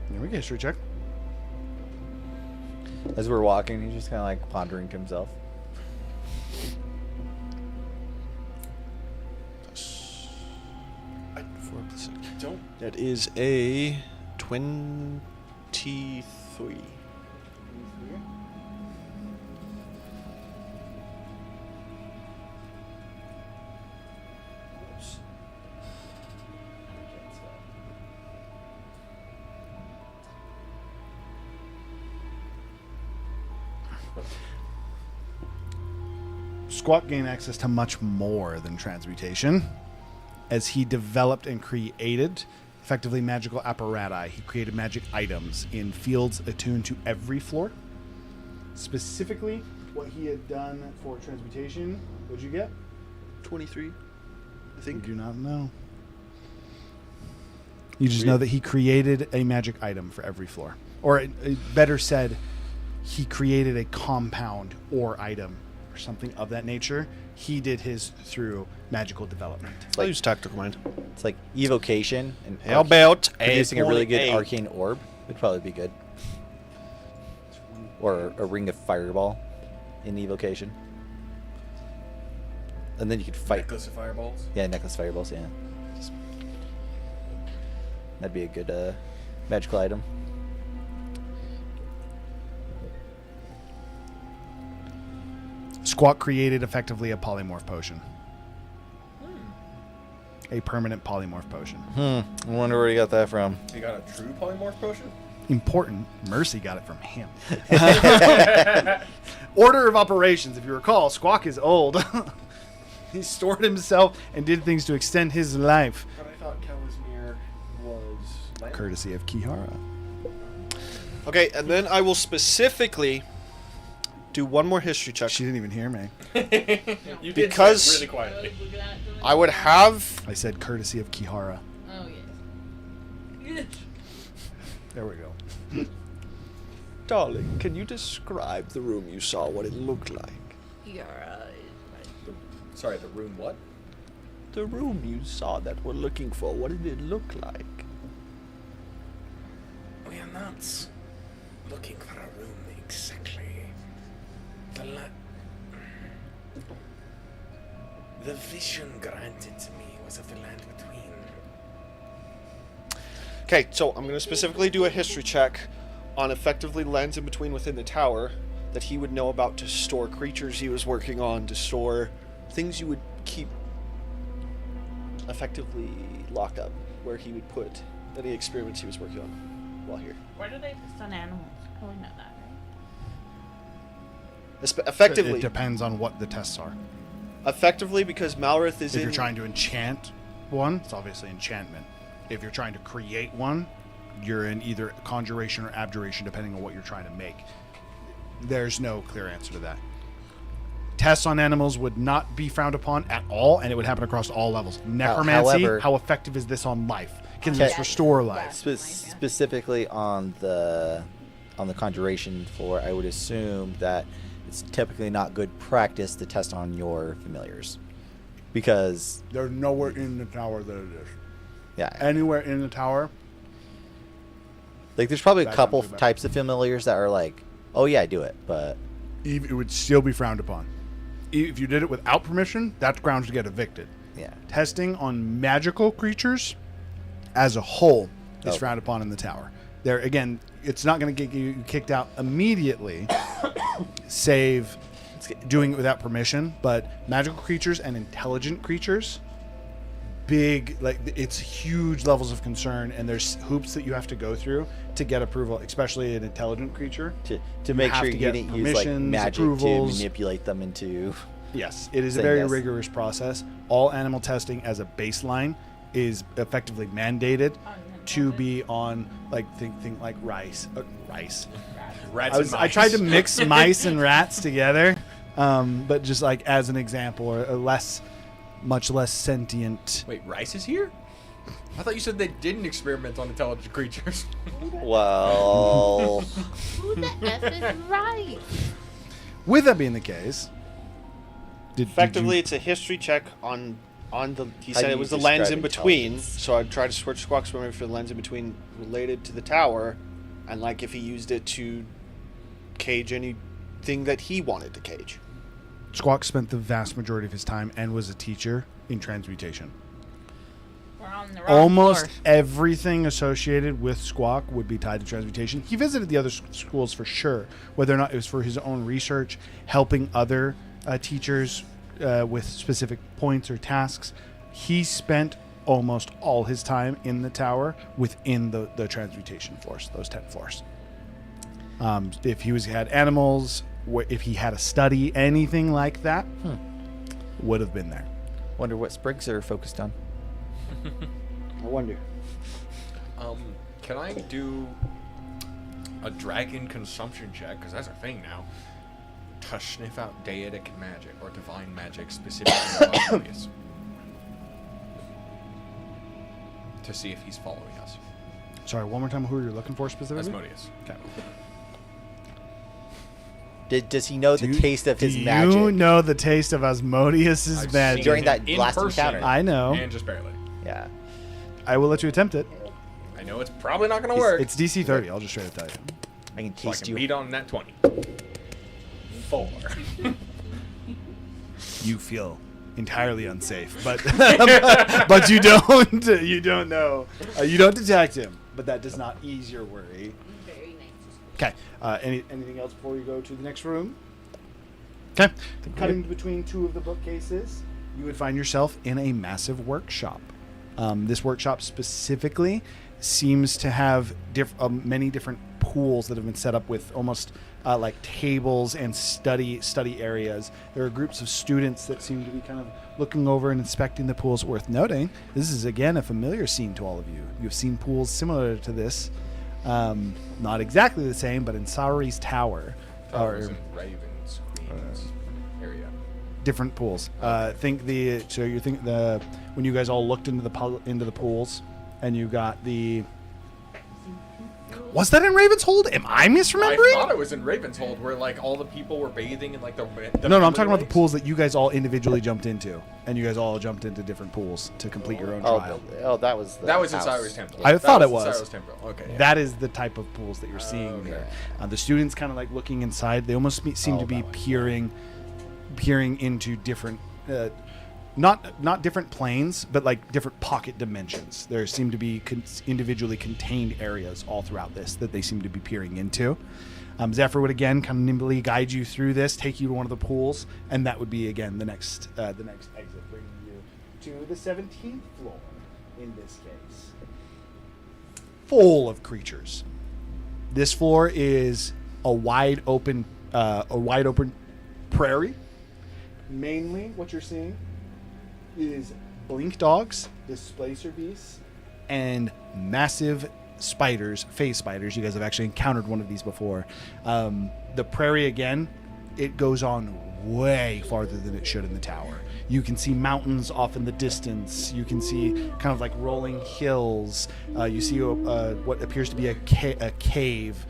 [SPEAKER 1] There we go, history check.
[SPEAKER 3] As we're walking, he's just kind of like pondering to himself.
[SPEAKER 6] That is a 23.
[SPEAKER 1] Squawk gained access to much more than transmutation, as he developed and created effectively magical apparati. He created magic items in fields attuned to every floor. Specifically, what he had done for transmutation, what'd you get?
[SPEAKER 6] 23, I think.
[SPEAKER 1] You do not know. You just know that he created a magic item for every floor. Or better said, he created a compound or item or something of that nature. He did his through magical development.
[SPEAKER 6] I'll use tactical mind.
[SPEAKER 3] It's like evocation and
[SPEAKER 6] How about
[SPEAKER 3] producing a really good
[SPEAKER 6] a
[SPEAKER 3] arcane orb. would probably be good. Or a ring of fireball in evocation. And then you could fight.
[SPEAKER 2] Necklace of fireballs.
[SPEAKER 3] Yeah, necklace of fireballs, yeah. That'd be a good magical item.
[SPEAKER 1] Squawk created effectively a polymorph potion. A permanent polymorph potion.
[SPEAKER 3] I wonder where he got that from.
[SPEAKER 2] You got a true polymorph potion?
[SPEAKER 1] Important. Mercy got it from him. Order of operations. If you recall, Squawk is old. He stored himself and did things to extend his life.
[SPEAKER 6] But I thought Casimir was...
[SPEAKER 1] Courtesy of Kihara.
[SPEAKER 6] Okay, and then I will specifically do one more history check.
[SPEAKER 1] She didn't even hear me.
[SPEAKER 2] You did
[SPEAKER 6] Because-
[SPEAKER 2] say it really quietly.
[SPEAKER 6] I would have...
[SPEAKER 1] I said courtesy of Kihara.
[SPEAKER 7] Oh, yes.
[SPEAKER 1] There we go.
[SPEAKER 6] Darling, can you describe the room you saw, what it looked like?
[SPEAKER 2] Sorry, the room what?
[SPEAKER 6] The room you saw that we're looking for, what did it look like?
[SPEAKER 8] We are not looking for a room exactly. The vision granted to me was of the land between.
[SPEAKER 6] Okay, so I'm going to specifically do a history check on effectively lands in between within the tower that he would know about to store creatures he was working on, to store things you would keep effectively locked up, where he would put any experiments he was working on while here.
[SPEAKER 7] Where do they test on animals? Oh, we know that, right?
[SPEAKER 6] Effectively,
[SPEAKER 1] It depends on what the tests are.
[SPEAKER 6] effectively because Malrith is
[SPEAKER 1] If
[SPEAKER 6] in...
[SPEAKER 1] you're trying to enchant one, it's obviously enchantment. If you're trying to create one, you're in either conjuration or abjuration, depending on what you're trying to make. There's no clear answer to that. Tests on animals would not be frowned upon at all, and it would happen across all levels. Necromancy,
[SPEAKER 3] however-
[SPEAKER 1] how effective is this on life? Can
[SPEAKER 3] Okay.
[SPEAKER 1] this restore life?
[SPEAKER 3] Specifically on the conjuration floor, I would assume that it's typically not good practice to test on your familiars, because
[SPEAKER 1] There's nowhere in the tower that it is.
[SPEAKER 3] yeah,
[SPEAKER 1] Anywhere in the tower,
[SPEAKER 3] like there's probably a
[SPEAKER 1] That's
[SPEAKER 3] couple
[SPEAKER 1] not too bad.
[SPEAKER 3] types of familiars that are like, oh yeah, I do it, but
[SPEAKER 1] it would still be frowned upon. If you did it without permission, that's grounds to get evicted.
[SPEAKER 3] yeah,
[SPEAKER 1] Testing on magical creatures as a whole is
[SPEAKER 3] Okay.
[SPEAKER 1] frowned upon in the tower. There again, it's not going to get you kicked out immediately, save doing it without permission. But magical creatures and intelligent creatures, it's huge levels of concern, and there's hoops that you have to go through to get approval, especially an intelligent creature.
[SPEAKER 3] to make
[SPEAKER 1] have
[SPEAKER 3] sure
[SPEAKER 1] to
[SPEAKER 3] you
[SPEAKER 1] get
[SPEAKER 3] didn't use like
[SPEAKER 1] permissions,
[SPEAKER 3] magic
[SPEAKER 1] approvals.
[SPEAKER 3] to manipulate them into.
[SPEAKER 1] Yes, it is a
[SPEAKER 3] Saying
[SPEAKER 1] very
[SPEAKER 3] yes.
[SPEAKER 1] rigorous process. All animal testing as a baseline is effectively mandated to be on think like rice.
[SPEAKER 2] Rats
[SPEAKER 1] I tried to mix mice and rats together, but just like as an example, or a much less sentient.
[SPEAKER 2] Wait, Rice is here? I thought you said they didn't experiment on intelligent creatures.
[SPEAKER 3] Well,
[SPEAKER 7] Who the F is right?
[SPEAKER 1] With that being the case, did
[SPEAKER 6] Effectively,
[SPEAKER 1] you,
[SPEAKER 6] it's a history check on the... He
[SPEAKER 3] How
[SPEAKER 6] said
[SPEAKER 3] do
[SPEAKER 6] it
[SPEAKER 3] you
[SPEAKER 6] was the lands in
[SPEAKER 3] describe
[SPEAKER 6] between,
[SPEAKER 3] intelligence?
[SPEAKER 6] so I'd try to switch Squawk's memory for the lands in between related to the tower, and like if he used it to cage anything that he wanted to cage.
[SPEAKER 1] Squawk spent the vast majority of his time and was a teacher in transmutation.
[SPEAKER 7] We're on the wrong
[SPEAKER 1] Almost
[SPEAKER 7] floor.
[SPEAKER 1] everything associated with Squawk would be tied to transmutation. He visited the other schools for sure, whether or not it was for his own research, helping other teachers with specific points or tasks. He spent almost all his time in the tower within the transmutation force, those 10 floors. If he had animals, if he had a study, anything like that, would have been there.
[SPEAKER 3] wonder what Sprigs are focused on.
[SPEAKER 6] I wonder.
[SPEAKER 2] Can I do a dragon consumption check? Because that's a thing now. To sniff out deitic magic or divine magic specifically about Asmodeus. To see if he's following us.
[SPEAKER 1] Sorry, one more time, who you're looking for specifically?
[SPEAKER 2] Asmodeus.
[SPEAKER 1] Okay.
[SPEAKER 3] Does he know the taste of his
[SPEAKER 1] do
[SPEAKER 3] magic?
[SPEAKER 1] you know the taste of Asmodeus'
[SPEAKER 2] I've
[SPEAKER 1] magic?
[SPEAKER 2] seen
[SPEAKER 3] During
[SPEAKER 2] him
[SPEAKER 3] that
[SPEAKER 2] in
[SPEAKER 3] last
[SPEAKER 2] person
[SPEAKER 3] encounter.
[SPEAKER 1] I know.
[SPEAKER 2] And just barely.
[SPEAKER 3] Yeah.
[SPEAKER 1] I will let you attempt it.
[SPEAKER 2] I know it's probably not going to work.
[SPEAKER 1] It's DC 30. I'll just straight up tell you.
[SPEAKER 3] I can
[SPEAKER 2] So I
[SPEAKER 3] taste
[SPEAKER 2] can
[SPEAKER 3] you.
[SPEAKER 2] beat on that 20. 4.
[SPEAKER 1] You feel entirely unsafe, but but you don't know. You don't detect him, but that does not ease your worry.
[SPEAKER 7] Very nice.
[SPEAKER 1] Okay. Anything else before you go to the next room? Okay. Cutting between two of the bookcases, you would find yourself in a massive workshop. This workshop specifically seems to have many different pools that have been set up with almost like tables and study areas. There are groups of students that seem to be kind of looking over and inspecting the pools. Worth noting, this is again a familiar scene to all of you. You've seen pools similar to this, not exactly the same, but in Sauri's Tower.
[SPEAKER 2] Or Ravens Queen's area.
[SPEAKER 1] Different pools. When you guys all looked into the pools, and you got the. Was that in Ravenshold? Am I misremembering?
[SPEAKER 2] I thought it was in Ravenshold, where like all the people were bathing in like the
[SPEAKER 1] No, I'm talking about the pools that you guys all individually jumped into, and you guys all jumped into different pools to complete your own trial.
[SPEAKER 3] That was the
[SPEAKER 2] That was in
[SPEAKER 3] house.
[SPEAKER 2] Cyrus Temple.
[SPEAKER 1] I thought it
[SPEAKER 2] in
[SPEAKER 1] was.
[SPEAKER 2] Cyrus Temple. Okay. Yeah.
[SPEAKER 1] That is the type of pools that you're seeing there. The students kind of like looking inside. They almost seem to be peering into different, not different planes, but like different pocket dimensions. There seem to be individually contained areas all throughout this that they seem to be peering into. Zephyr would again kind of nimbly guide you through this, take you to one of the pools, and that would be again the next exit, bringing you to the 17th floor. In this case, full of creatures. This floor is a wide open prairie. Mainly, what you're seeing is blink dogs, displacer beasts, and massive spiders, phase spiders. You guys have actually encountered one of these before. The prairie, again, it goes on way farther than it should in the tower. You can see mountains off in the distance. You can see kind of like rolling hills. You see what appears to be a cave,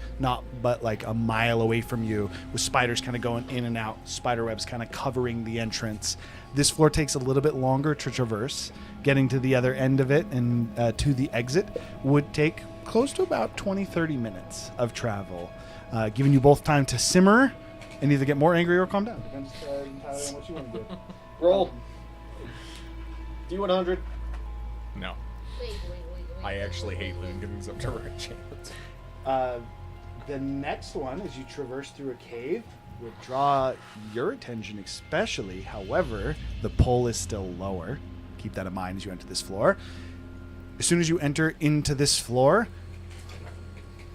[SPEAKER 1] but like a mile away from you, with spiders kind of going in and out, spider webs kind of covering the entrance. This floor takes a little bit longer to traverse. Getting to the other end of it and to the exit would take close to about 20-30 minutes of travel, giving you both time to simmer and either get more angry or calm down. Depends entirely on what you want to do.
[SPEAKER 6] Roll. D100.
[SPEAKER 2] No. I actually hate Loon giving Zephyr a chance.
[SPEAKER 1] The next one, as you traverse through a cave, would draw your attention especially. However, the pull is still lower. Keep that in mind as you enter this floor. As soon as you enter into this floor,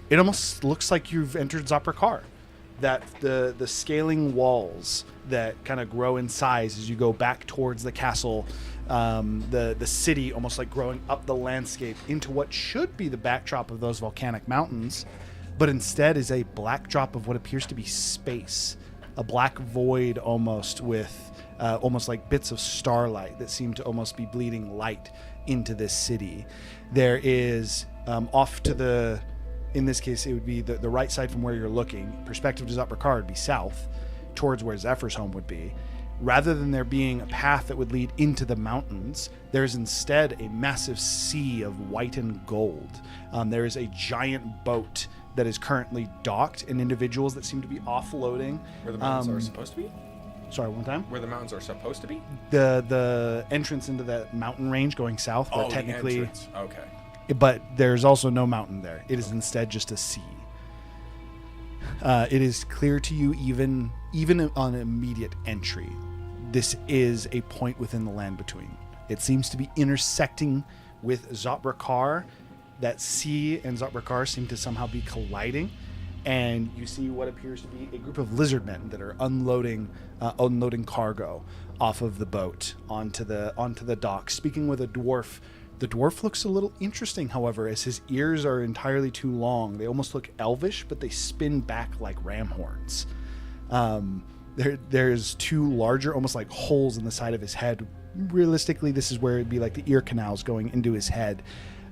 [SPEAKER 1] it almost looks like you've entered Zoprakar. That the scaling walls that kind of grow in size as you go back towards the castle, the city almost like growing up the landscape into what should be the backdrop of those volcanic mountains, but instead is a black drop of what appears to be space, a black void almost with almost like bits of starlight that seem to almost be bleeding light into this city. There is off to the, in this case, it would be the right side from where you're looking. Perspective to Zoprakar would be south, towards where Zephyr's home would be. Rather than there being a path that would lead into the mountains, there's instead a massive sea of white and gold. There is a giant boat that is currently docked, and individuals that seem to be offloading.
[SPEAKER 2] Where the mountains are supposed to be?
[SPEAKER 1] Sorry, one time?
[SPEAKER 2] Where the mountains are supposed to be?
[SPEAKER 1] The entrance into that mountain range going south, where
[SPEAKER 2] The
[SPEAKER 1] technically...
[SPEAKER 2] entrance. Okay.
[SPEAKER 1] But there's also no mountain there. It is instead just a sea. It is clear to you, even on immediate entry, this is a point within the land between. It seems to be intersecting with Zoprakar. That sea and Zoprakar seem to somehow be colliding, and you see what appears to be a group of lizard men that are unloading cargo off of the boat onto the dock. Speaking with a dwarf. The dwarf looks a little interesting, however, as his ears are entirely too long. They almost look elvish, but they spin back like ram horns. There's two larger, almost like holes in the side of his head. Realistically, this is where it'd be like the ear canals going into his head.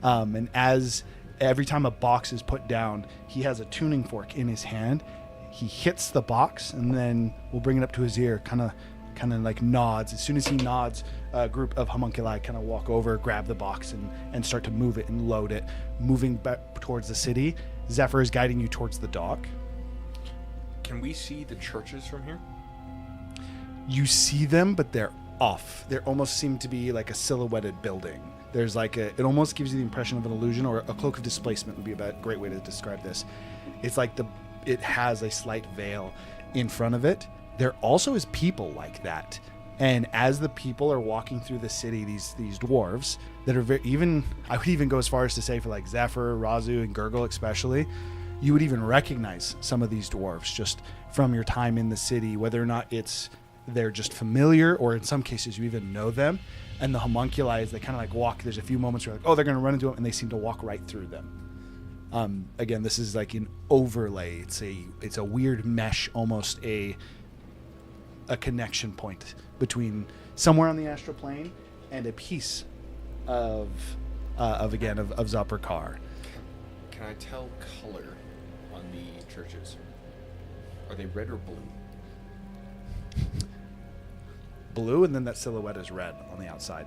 [SPEAKER 1] And as every time a box is put down, he has a tuning fork in his hand. He hits the box, and then we'll bring it up to his ear, kind of kind of like nods. As soon as he nods, a group of homunculi kind of walk over, grab the box, and start to move it and load it, moving back towards the city. Zephyr is guiding you towards the dock.
[SPEAKER 2] Can we see the churches from here?
[SPEAKER 1] You see them, but they're off. They almost seem to be like a silhouetted building. There's like it almost gives you the impression of an illusion, or a cloak of displacement would be a great way to describe this. It's like it has a slight veil in front of it. There also is people like that. And as the people are walking through the city, these dwarves that are I would even go as far as to say for like Zephyr, Razu, and Gurgle especially, you would even recognize some of these dwarves just from your time in the city, whether or not they're just familiar, or in some cases you even know them. And the homunculi, as they kind of like walk, there's a few moments where you're like, oh, they're going to run into them, and they seem to walk right through them. Again, this is like an overlay. It's a weird mesh, almost a connection point between somewhere on the astral plane and a piece of Zaprkar.
[SPEAKER 2] Can I tell color on the churches? Are they red or blue?
[SPEAKER 1] Blue, and then that silhouette is red on the outside.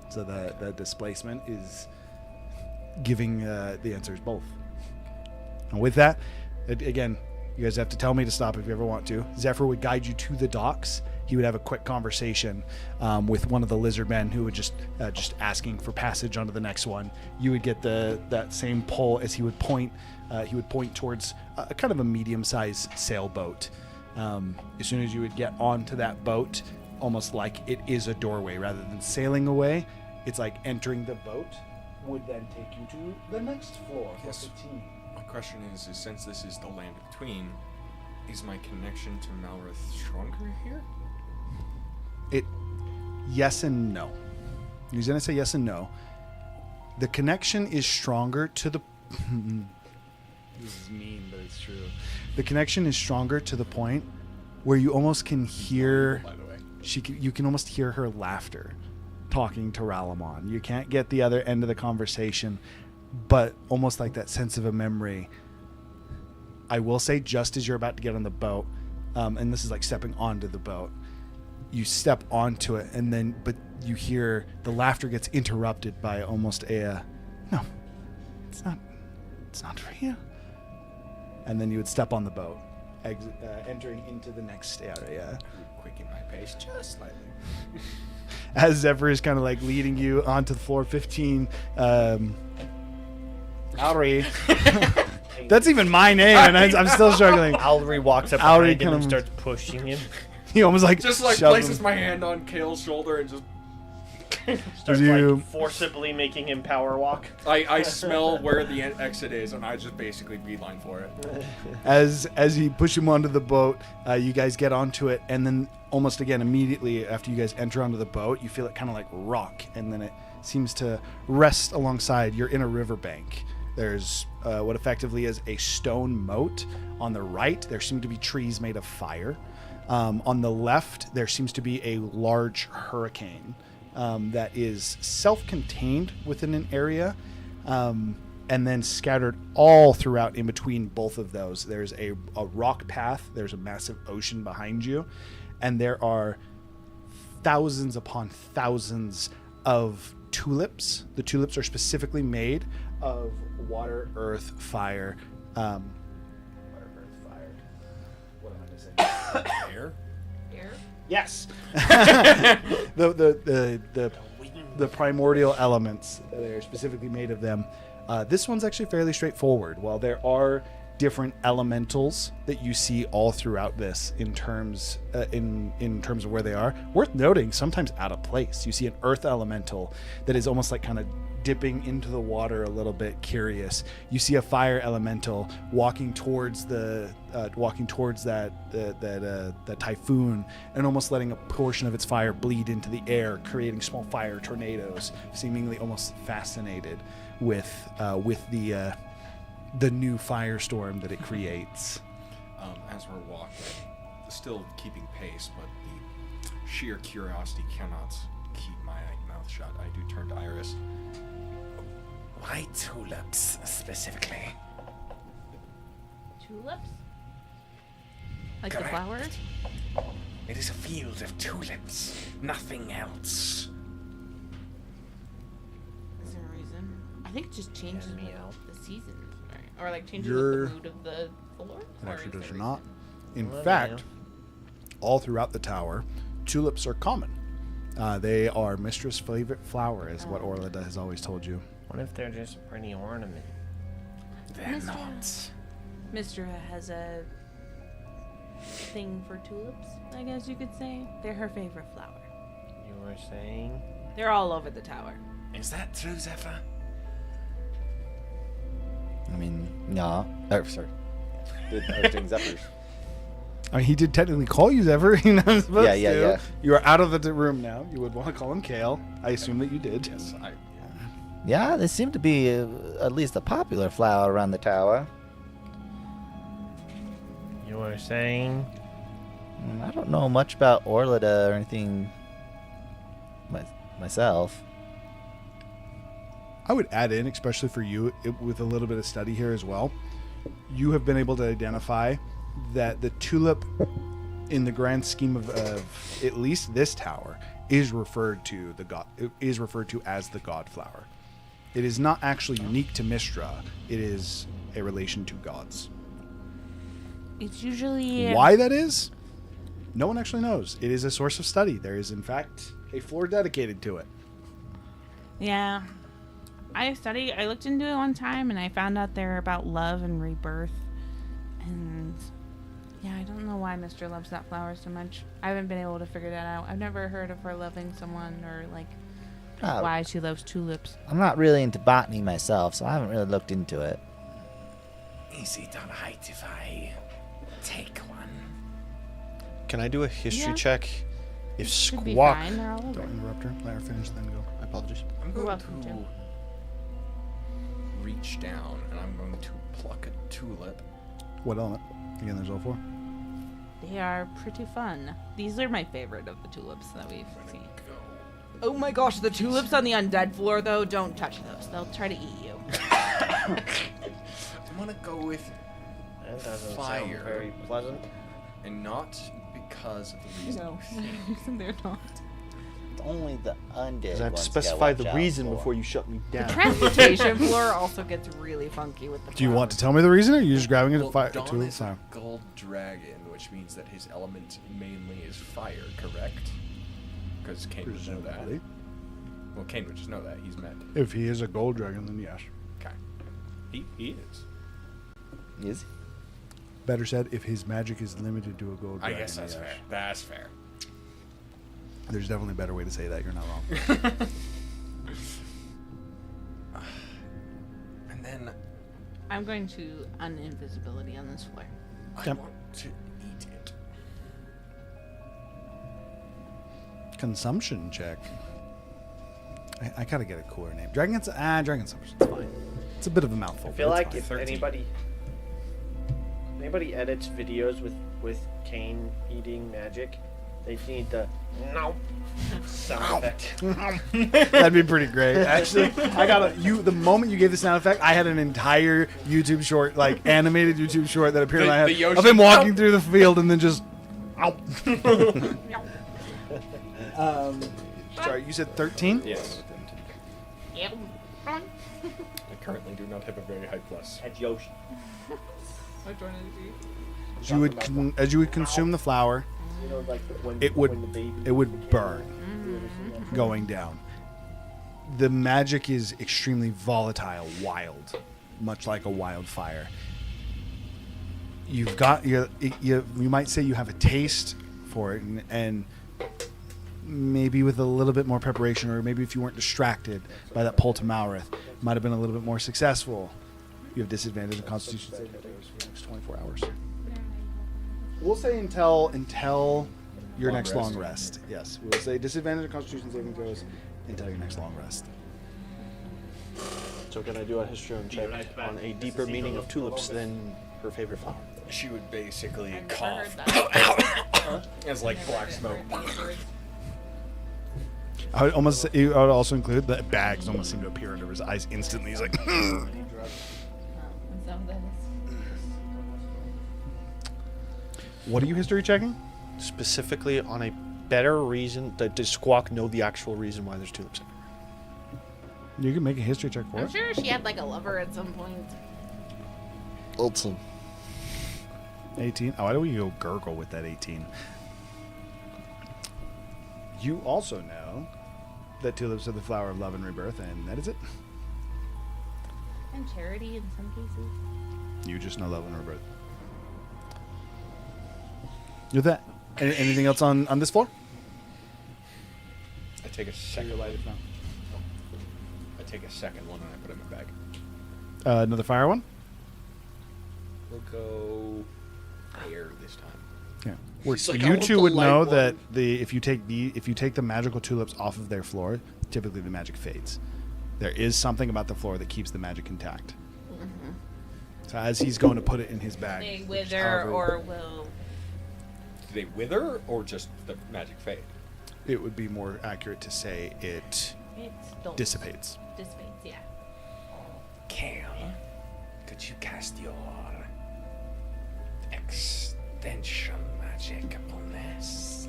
[SPEAKER 1] So the displacement is giving the answers both. And with that, again, you guys have to tell me to stop if you ever want to. Zephyr would guide you to the docks. He would have a quick conversation with one of the lizard men who would just asking for passage onto the next one. You would get that same pull as he would point. He would point towards a kind of a medium-sized sailboat. As soon as you would get onto that boat, almost like it is a doorway rather than sailing away, it's like entering the boat would then take you to the next floor.
[SPEAKER 2] Yes.
[SPEAKER 1] 15.
[SPEAKER 2] My question is since this is the land between, is my connection to Malrith stronger here?
[SPEAKER 1] Yes and no. He's going to say yes and no. The connection is stronger to the... This is mean, but it's true. The connection is stronger to the point where you almost can hear... By the way. You can almost hear her laughter talking to Ralamon. You can't get the other end of the conversation, but almost like that sense of a memory. I will say, just as you're about to get on the boat, and this is like stepping onto the boat, you step onto it, and then but you hear the laughter gets interrupted by almost no, it's not for you. And then you would step on the boat, entering into the next area.
[SPEAKER 8] Quicken my pace just slightly.
[SPEAKER 1] As Zephyr is kind of like leading you onto the floor 15. Alri. That's even my name, and I'm still struggling.
[SPEAKER 5] Alri walks up
[SPEAKER 1] Alri
[SPEAKER 5] behind him and starts pushing him.
[SPEAKER 1] He almost like
[SPEAKER 2] Just like places my hand on Kale's shoulder and just...
[SPEAKER 5] Starts
[SPEAKER 1] You-
[SPEAKER 5] like forcibly making him power walk.
[SPEAKER 2] I smell where the exit is, and I just basically beeline for it.
[SPEAKER 1] As you push him onto the boat, you guys get onto it, and then almost again immediately after you guys enter onto the boat, you feel it kind of like rock, and then it seems to rest alongside. You're in a riverbank. There's what effectively is a stone moat. On the right, there seem to be trees made of fire. On the left, there seems to be a large hurricane that is self-contained within an area, and then scattered all throughout in between both of those. There's a rock path. There's a massive ocean behind you, and there are thousands upon thousands of tulips. The tulips are specifically made of water, earth, fire. Water, earth, fire. What am I missing?
[SPEAKER 2] Air?
[SPEAKER 1] Yes. the primordial elements that are specifically made of them. This one's actually fairly straightforward. While there are different elementals that you see all throughout this in terms of where they are, worth noting, sometimes out of place. You see an earth elemental that is almost like kind of dipping into the water a little bit, curious. You see a fire elemental walking towards that typhoon and almost letting a portion of its fire bleed into the air, creating small fire tornadoes, seemingly almost fascinated with the new firestorm that it creates.
[SPEAKER 2] As we're walking, still keeping pace, but the sheer curiosity cannot keep my mouth shut. I do turn to Iris.
[SPEAKER 8] Why tulips specifically?
[SPEAKER 7] Tulips? Like the
[SPEAKER 8] Correct.
[SPEAKER 7] flowers?
[SPEAKER 8] It is a field of tulips, nothing else.
[SPEAKER 7] Is there a reason? I think it just changes with the seasons, right? Or like changes
[SPEAKER 1] You're-
[SPEAKER 7] with the mood of the floor.
[SPEAKER 1] It
[SPEAKER 7] Or
[SPEAKER 1] actually
[SPEAKER 7] is
[SPEAKER 1] does
[SPEAKER 7] there a
[SPEAKER 1] not.
[SPEAKER 7] reason?
[SPEAKER 1] In fact, all throughout the tower, tulips are common. They are mistress' favorite flower, is what Orlida has always told you.
[SPEAKER 5] What if they're just a pretty ornament?
[SPEAKER 8] They're not.
[SPEAKER 7] Mistra has a thing for tulips, I guess you could say. They're her favorite flower.
[SPEAKER 5] You were saying?
[SPEAKER 7] They're all over the tower.
[SPEAKER 8] Is that true, Zephyr?
[SPEAKER 3] I mean, no. Oh, sorry. I was doing Zephyrs.
[SPEAKER 1] I mean, he did technically call you Zephyr. You're not supposed
[SPEAKER 3] Yeah, yeah,
[SPEAKER 1] to.
[SPEAKER 3] yeah.
[SPEAKER 1] You are out of the room now. You would want to call him Kale. I assume that you did.
[SPEAKER 2] Yes,
[SPEAKER 3] Yeah, they seem to be at least a popular flower around the tower.
[SPEAKER 5] You were saying?
[SPEAKER 3] I don't know much about Orlida or anything myself.
[SPEAKER 1] I would add in, especially for you, with a little bit of study here as well. You have been able to identify that the tulip, in the grand scheme of at least this tower, is referred to as the god flower. It is not actually unique to Mistra. It is a relation to gods.
[SPEAKER 7] It's usually
[SPEAKER 1] Why that is, no one actually knows. It is a source of study. There is, in fact, a floor dedicated to it.
[SPEAKER 7] Yeah. I looked into it one time and I found out they're about love and rebirth. And yeah, I don't know why Mr. loves that flower so much. I haven't been able to figure that out. I've never heard of her loving someone or like why she loves tulips.
[SPEAKER 3] I'm not really into botany myself, so I haven't really looked into it.
[SPEAKER 8] Is it alright if I take one?
[SPEAKER 6] Can I do a history
[SPEAKER 7] Yeah.
[SPEAKER 6] check? If
[SPEAKER 7] Should be
[SPEAKER 6] Squawk...
[SPEAKER 7] fine. They're all over.
[SPEAKER 1] Don't interrupt her. Let her finish, then go.
[SPEAKER 6] I apologize.
[SPEAKER 2] I'm
[SPEAKER 7] You're
[SPEAKER 2] going
[SPEAKER 7] welcome
[SPEAKER 2] to
[SPEAKER 7] to.
[SPEAKER 2] reach down and I'm going to pluck a tulip.
[SPEAKER 1] What element? Again, there's all four.
[SPEAKER 7] They are pretty fun. These are my favorite of the tulips that we've seen. Oh my gosh, the tulips on the undead floor though, don't touch those. They'll try to eat you.
[SPEAKER 2] I'm gonna go with
[SPEAKER 5] That doesn't
[SPEAKER 2] fire.
[SPEAKER 5] sound very pleasant.
[SPEAKER 2] And not because of the reason.
[SPEAKER 7] No, they're not.
[SPEAKER 3] Only the undead.
[SPEAKER 6] Because I have to
[SPEAKER 3] ones you gotta
[SPEAKER 6] specify the
[SPEAKER 3] watch out
[SPEAKER 6] reason
[SPEAKER 3] for.
[SPEAKER 6] before you shut me down.
[SPEAKER 7] Transportation floor also gets really funky with the
[SPEAKER 1] Do you want to
[SPEAKER 7] flowers.
[SPEAKER 1] tell me the reason, or are you just grabbing it
[SPEAKER 2] Well,
[SPEAKER 1] to fire
[SPEAKER 2] Dawn
[SPEAKER 1] to
[SPEAKER 2] is a
[SPEAKER 1] fire?
[SPEAKER 2] gold dragon, which means that his element mainly is fire, correct? Because Kane would know that.
[SPEAKER 1] Presumably.
[SPEAKER 2] Well, Kane would just know that. He's met.
[SPEAKER 1] If he is a gold dragon, then yes.
[SPEAKER 2] Okay. He is.
[SPEAKER 3] Is
[SPEAKER 1] Better said, if his magic is limited to a gold
[SPEAKER 2] I
[SPEAKER 1] dragon.
[SPEAKER 2] guess that's
[SPEAKER 1] yes.
[SPEAKER 2] fair. That's fair.
[SPEAKER 1] There's definitely a better way to say that. You're not wrong.
[SPEAKER 2] And then
[SPEAKER 7] I'm going to uninvisibility on this floor.
[SPEAKER 2] I
[SPEAKER 1] Yep.
[SPEAKER 2] want to eat it.
[SPEAKER 1] Consumption check. I gotta get a cooler name. Dragon consumption's fine. It's a bit of a mouthful.
[SPEAKER 5] I feel
[SPEAKER 1] but it's
[SPEAKER 5] like
[SPEAKER 1] fine.
[SPEAKER 5] if
[SPEAKER 2] 13.
[SPEAKER 5] anybody edits videos with Kane eating magic, they need the no sound effect.
[SPEAKER 1] That'd be pretty great. Actually, the moment you gave the sound effect, I had an entire YouTube short, like animated YouTube short that appeared
[SPEAKER 2] The-
[SPEAKER 1] in my head
[SPEAKER 2] the Yoshi-
[SPEAKER 1] of him walking through the field and then just. Sorry, you said 13?
[SPEAKER 2] Yes.
[SPEAKER 7] Yep.
[SPEAKER 2] I currently do not have a very high plus.
[SPEAKER 5] At Yoshi.
[SPEAKER 7] Which one is he?
[SPEAKER 1] As you would consume the flower,
[SPEAKER 5] You know, like when
[SPEAKER 1] it
[SPEAKER 5] when the
[SPEAKER 1] would
[SPEAKER 5] baby
[SPEAKER 1] burn going down. The magic is extremely volatile, wild, much like a wildfire. You've got you might say you have a taste for it, and maybe with a little bit more preparation, or maybe if you weren't distracted by that pull to Malrith, might have been a little bit more successful. You have disadvantage in Constitution saving throws for the next 24 hours. We'll say until your
[SPEAKER 2] Long
[SPEAKER 1] next
[SPEAKER 2] rest.
[SPEAKER 1] long rest. Yes, we'll say disadvantage in Constitution saving throws until your next long rest.
[SPEAKER 6] So can I do a history check on a deeper meaning of tulips than her favorite flower?
[SPEAKER 2] She would basically
[SPEAKER 7] I've never
[SPEAKER 2] cough
[SPEAKER 7] heard that.
[SPEAKER 2] as like black smoke.
[SPEAKER 1] I would also include that bags almost seem to appear under his eyes instantly. He's like,
[SPEAKER 7] Oh, so that is-
[SPEAKER 1] what are you history checking?
[SPEAKER 6] specifically on a better reason? Does Squawk know the actual reason why there's tulips everywhere?
[SPEAKER 1] You can make a history check for
[SPEAKER 7] I'm
[SPEAKER 1] it.
[SPEAKER 7] sure she had like a lover at some point.
[SPEAKER 6] Awesome.
[SPEAKER 1] 18. Oh, why don't we go gurgle with that 18? You also know that tulips are the flower of love and rebirth, and that is it.
[SPEAKER 7] And charity in some cases.
[SPEAKER 1] You just know love and rebirth. With that, anything else on this floor?
[SPEAKER 2] I take a second. I take a second one and I put it in my bag.
[SPEAKER 1] Another fire one?
[SPEAKER 2] We'll go air this time.
[SPEAKER 1] Yeah.
[SPEAKER 6] He's like, I
[SPEAKER 1] you
[SPEAKER 6] want
[SPEAKER 1] two
[SPEAKER 6] the
[SPEAKER 1] would
[SPEAKER 6] light
[SPEAKER 1] know
[SPEAKER 6] one.
[SPEAKER 1] that if you take the magical tulips off of their floor, typically the magic fades. There is something about the floor that keeps the magic intact. So as he's going to put it in his bag,
[SPEAKER 7] They wither
[SPEAKER 1] however-
[SPEAKER 7] or will.
[SPEAKER 2] Do they wither or just the magic fade?
[SPEAKER 1] it would be more accurate to say it
[SPEAKER 7] It's
[SPEAKER 1] dissipates.
[SPEAKER 7] Dissipates, yeah.
[SPEAKER 8] Kale, could you cast your extension magic upon this?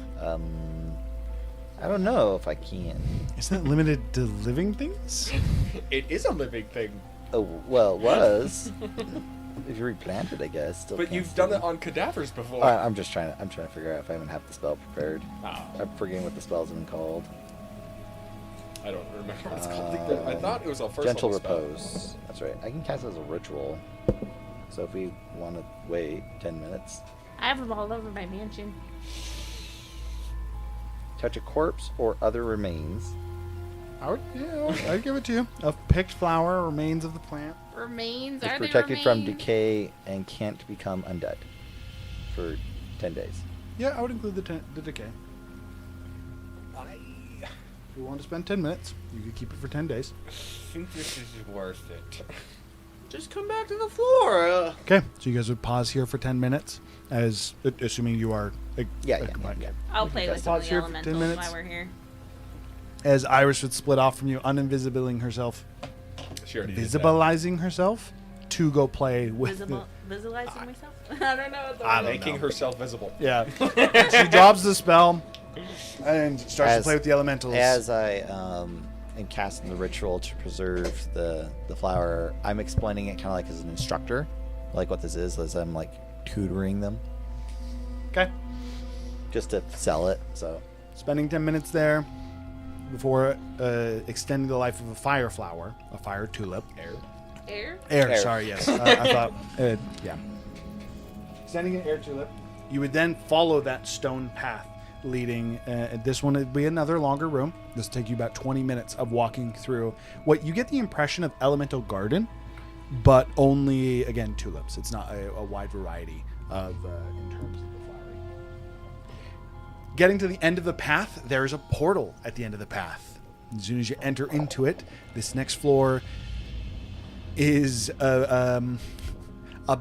[SPEAKER 3] I don't know if I can.
[SPEAKER 1] Isn't that limited to living things?
[SPEAKER 2] It is a living thing,
[SPEAKER 3] Oh, well, it was. If you replant it, I guess. Still
[SPEAKER 2] but
[SPEAKER 3] can't
[SPEAKER 2] you've
[SPEAKER 3] see.
[SPEAKER 2] done it on cadavers before.
[SPEAKER 3] I'm trying to figure out if I even have the spell prepared.
[SPEAKER 2] Ah,
[SPEAKER 3] I'm forgetting what the spell's even called.
[SPEAKER 2] I don't remember what it's called either. I thought it was a first
[SPEAKER 3] Gentle
[SPEAKER 2] level spell.
[SPEAKER 3] Repose. That's right. I can cast it as a ritual. So if we want to wait 10 minutes,
[SPEAKER 7] I have them all over my mansion.
[SPEAKER 3] touch a corpse or other remains.
[SPEAKER 1] I'd give it to you. Of picked flower, remains of the plant.
[SPEAKER 7] Remains?
[SPEAKER 3] It's
[SPEAKER 7] Are they
[SPEAKER 3] protected from
[SPEAKER 7] remains?
[SPEAKER 3] decay and can't become undead for 10 days.
[SPEAKER 1] Yeah, I would include the decay. If you want to spend 10 minutes, you could keep it for 10 days.
[SPEAKER 2] I think this is worth it.
[SPEAKER 6] Just come back to the floor.
[SPEAKER 1] Okay, so you guys would pause here for 10 minutes, as assuming you are.
[SPEAKER 3] Yeah.
[SPEAKER 7] I'll play with some of
[SPEAKER 1] Pause
[SPEAKER 7] the
[SPEAKER 1] here for 10
[SPEAKER 7] elementals
[SPEAKER 1] minutes.
[SPEAKER 7] while we're here.
[SPEAKER 1] As Iris would split off from you, uninvisibling herself,
[SPEAKER 2] She already did that.
[SPEAKER 1] visibilizing herself to go play with.
[SPEAKER 7] Visualizing myself? I don't know. What the
[SPEAKER 1] I
[SPEAKER 7] word
[SPEAKER 1] don't
[SPEAKER 7] is.
[SPEAKER 2] Making herself visible.
[SPEAKER 1] Yeah, she drops the spell and starts to
[SPEAKER 3] As-
[SPEAKER 1] play with the elementals.
[SPEAKER 3] As I am casting the ritual to preserve the flower, I'm explaining it kind of like as an instructor, like what this is, as I'm like tutoring them,
[SPEAKER 1] Okay,
[SPEAKER 3] just to sell it. So
[SPEAKER 1] spending 10 minutes there before extending the life of a fire flower, a fire tulip.
[SPEAKER 7] Air?
[SPEAKER 1] Air. Sorry, yes. I thought, yeah. Extending an air tulip. You would then follow that stone path leading. This one would be another longer room. This will take you about 20 minutes of walking through what you get the impression of elemental garden, but only, again, tulips. It's not a wide variety of in terms of the flowering. Getting to the end of the path, there's a portal at the end of the path. As soon as you enter into it, this next floor is a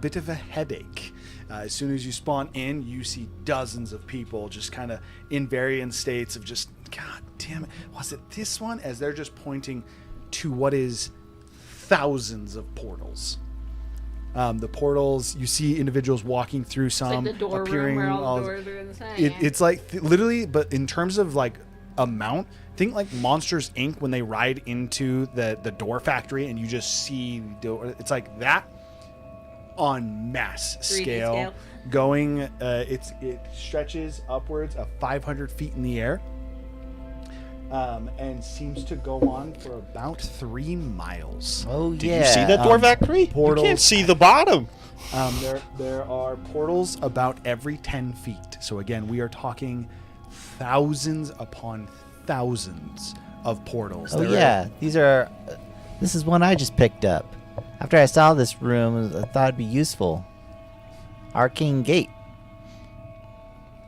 [SPEAKER 1] bit of a headache. As soon as you spawn in, you see dozens of people just kind of in varying states of just, God damn it, was it this one? As they're just pointing to what is thousands of portals. The portals, you see individuals walking through some,
[SPEAKER 7] It's like the door
[SPEAKER 1] appearing.
[SPEAKER 7] room where all
[SPEAKER 1] all-
[SPEAKER 7] the doors are in the side.
[SPEAKER 1] it's like literally, but in terms of like amount, think like Monsters Inc. when they ride into the door factory and you just see it's like that on mass
[SPEAKER 7] 3D
[SPEAKER 1] scale,
[SPEAKER 7] scale.
[SPEAKER 1] going. It stretches upwards of 500 feet in the air, and seems to go on for about 3 miles.
[SPEAKER 3] oh
[SPEAKER 6] Did you see that door factory?
[SPEAKER 1] portals.
[SPEAKER 6] You can't see the bottom.
[SPEAKER 1] There are portals about every 10 feet. So again, we are talking thousands upon thousands of portals.
[SPEAKER 3] Oh
[SPEAKER 1] There
[SPEAKER 3] yeah, these are. This is one I just picked up. After I saw this room, I thought it'd be useful. Arcane Gate.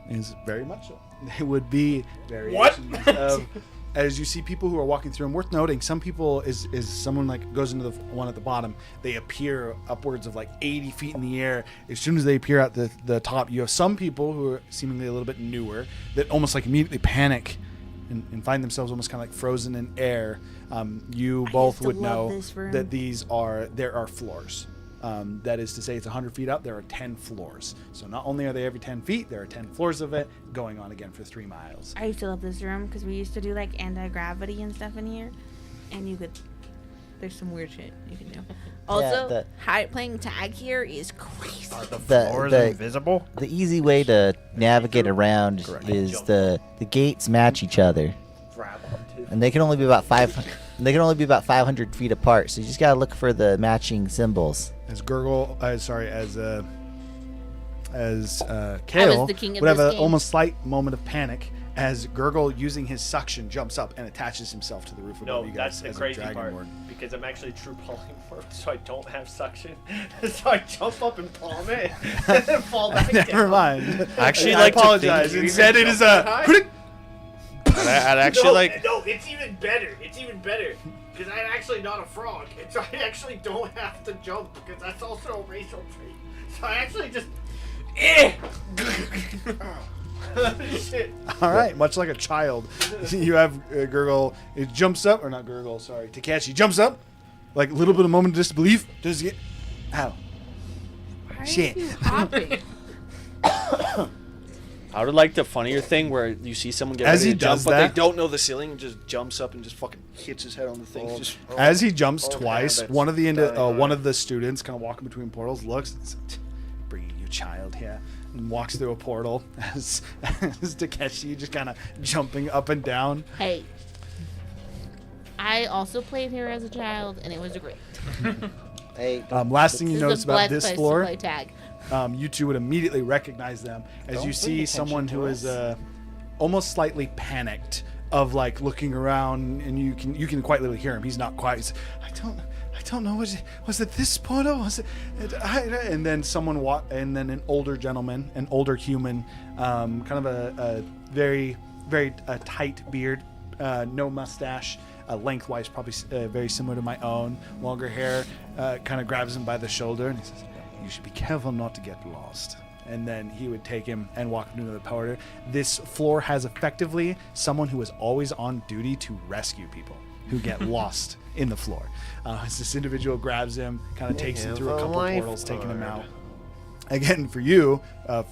[SPEAKER 1] is very much so. They would be variations of, as you see people who are walking through. And worth noting, some people is someone like goes into the one at the bottom. They appear upwards of like 80 feet in the air. As soon as they appear at the top, you have some people who are seemingly a little bit newer that almost like immediately panic and find themselves almost kind of like frozen in air. You both
[SPEAKER 7] used to
[SPEAKER 1] would
[SPEAKER 7] love
[SPEAKER 1] know
[SPEAKER 7] this room.
[SPEAKER 1] that there are floors. That is to say, it's 100 feet up. There are 10 floors. So not only are they every 10 feet, there are 10 floors of it going on again for 3 miles.
[SPEAKER 7] I used to love this room because we used to do like anti-gravity and stuff in here, and you could. There's some weird shit you can do. Also, playing tag here is crazy.
[SPEAKER 9] Are the floors invisible?
[SPEAKER 3] The easy way to navigate around is the gates match each other, and they can only be about 500 feet apart. So you just gotta look for the matching symbols.
[SPEAKER 1] As Gurgle, as Kale
[SPEAKER 7] I was the king of
[SPEAKER 1] would have
[SPEAKER 7] this
[SPEAKER 1] an
[SPEAKER 7] game.
[SPEAKER 1] almost slight moment of panic as Gurgle, using his suction, jumps up and attaches himself to the roof above
[SPEAKER 4] No,
[SPEAKER 1] you
[SPEAKER 4] that's
[SPEAKER 1] guys
[SPEAKER 4] the
[SPEAKER 1] as a
[SPEAKER 4] crazy
[SPEAKER 1] dragon
[SPEAKER 4] part.
[SPEAKER 1] lord.
[SPEAKER 4] Because I'm actually true polymorph, so I don't have suction. So I jump up and palm it, and then fall back down.
[SPEAKER 1] Never mind.
[SPEAKER 6] Actually,
[SPEAKER 1] I
[SPEAKER 6] like to
[SPEAKER 1] apologize.
[SPEAKER 6] think-
[SPEAKER 1] Instead, it is a.
[SPEAKER 6] I'd actually like.
[SPEAKER 5] No, it's even better. It's even better. Because I'm actually not a frog. And so I actually don't have to jump because that's also a racial trait. So I actually just. Shit.
[SPEAKER 1] All right, much like a child, you have Gurgle. It jumps up, or not Gurgle. Sorry, Takeshi jumps up, like a little bit of moment of disbelief. Does he get? Ow!
[SPEAKER 7] Why
[SPEAKER 1] Shit.
[SPEAKER 7] are you hopping?
[SPEAKER 6] I would like the funnier thing where you see someone get
[SPEAKER 1] As
[SPEAKER 6] ready
[SPEAKER 1] he
[SPEAKER 6] to jump,
[SPEAKER 1] does
[SPEAKER 6] but
[SPEAKER 1] that-
[SPEAKER 6] they don't know the ceiling, and just jumps up and just fucking hits his head on the thing. Just
[SPEAKER 1] As he jumps
[SPEAKER 4] Old
[SPEAKER 1] twice,
[SPEAKER 4] habits
[SPEAKER 1] one of the
[SPEAKER 4] die hard.
[SPEAKER 1] one of the students, kind of walking between portals, looks, and says, "Bringing you, child, here," and walks through a portal. As Takeshi just kind of jumping up and down.
[SPEAKER 7] Hey, I also played here as a child, and it was great.
[SPEAKER 3] Hey,
[SPEAKER 1] Last thing you
[SPEAKER 7] This
[SPEAKER 1] notice
[SPEAKER 7] is a
[SPEAKER 1] about
[SPEAKER 7] blessed
[SPEAKER 1] this
[SPEAKER 7] place
[SPEAKER 1] floor.
[SPEAKER 7] to play tag.
[SPEAKER 1] You two would immediately recognize them as you see someone who is almost slightly panicked of like looking around, and you can quite literally hear him. He's not quite. He's, I don't know. Was it this portal? Was it? And then and then an older gentleman, an older human, kind of a very tight beard, no mustache. Lengthwise, probably very similar to my own. Longer hair, kind of grabs him by the shoulder and he says, "You should be careful not to get lost." And then he would take him and walk him to the powder. This floor has effectively someone who is always on duty to rescue people who get lost in the floor. As this individual grabs him, kind of takes him through a couple portals, taking him out. Again, for you,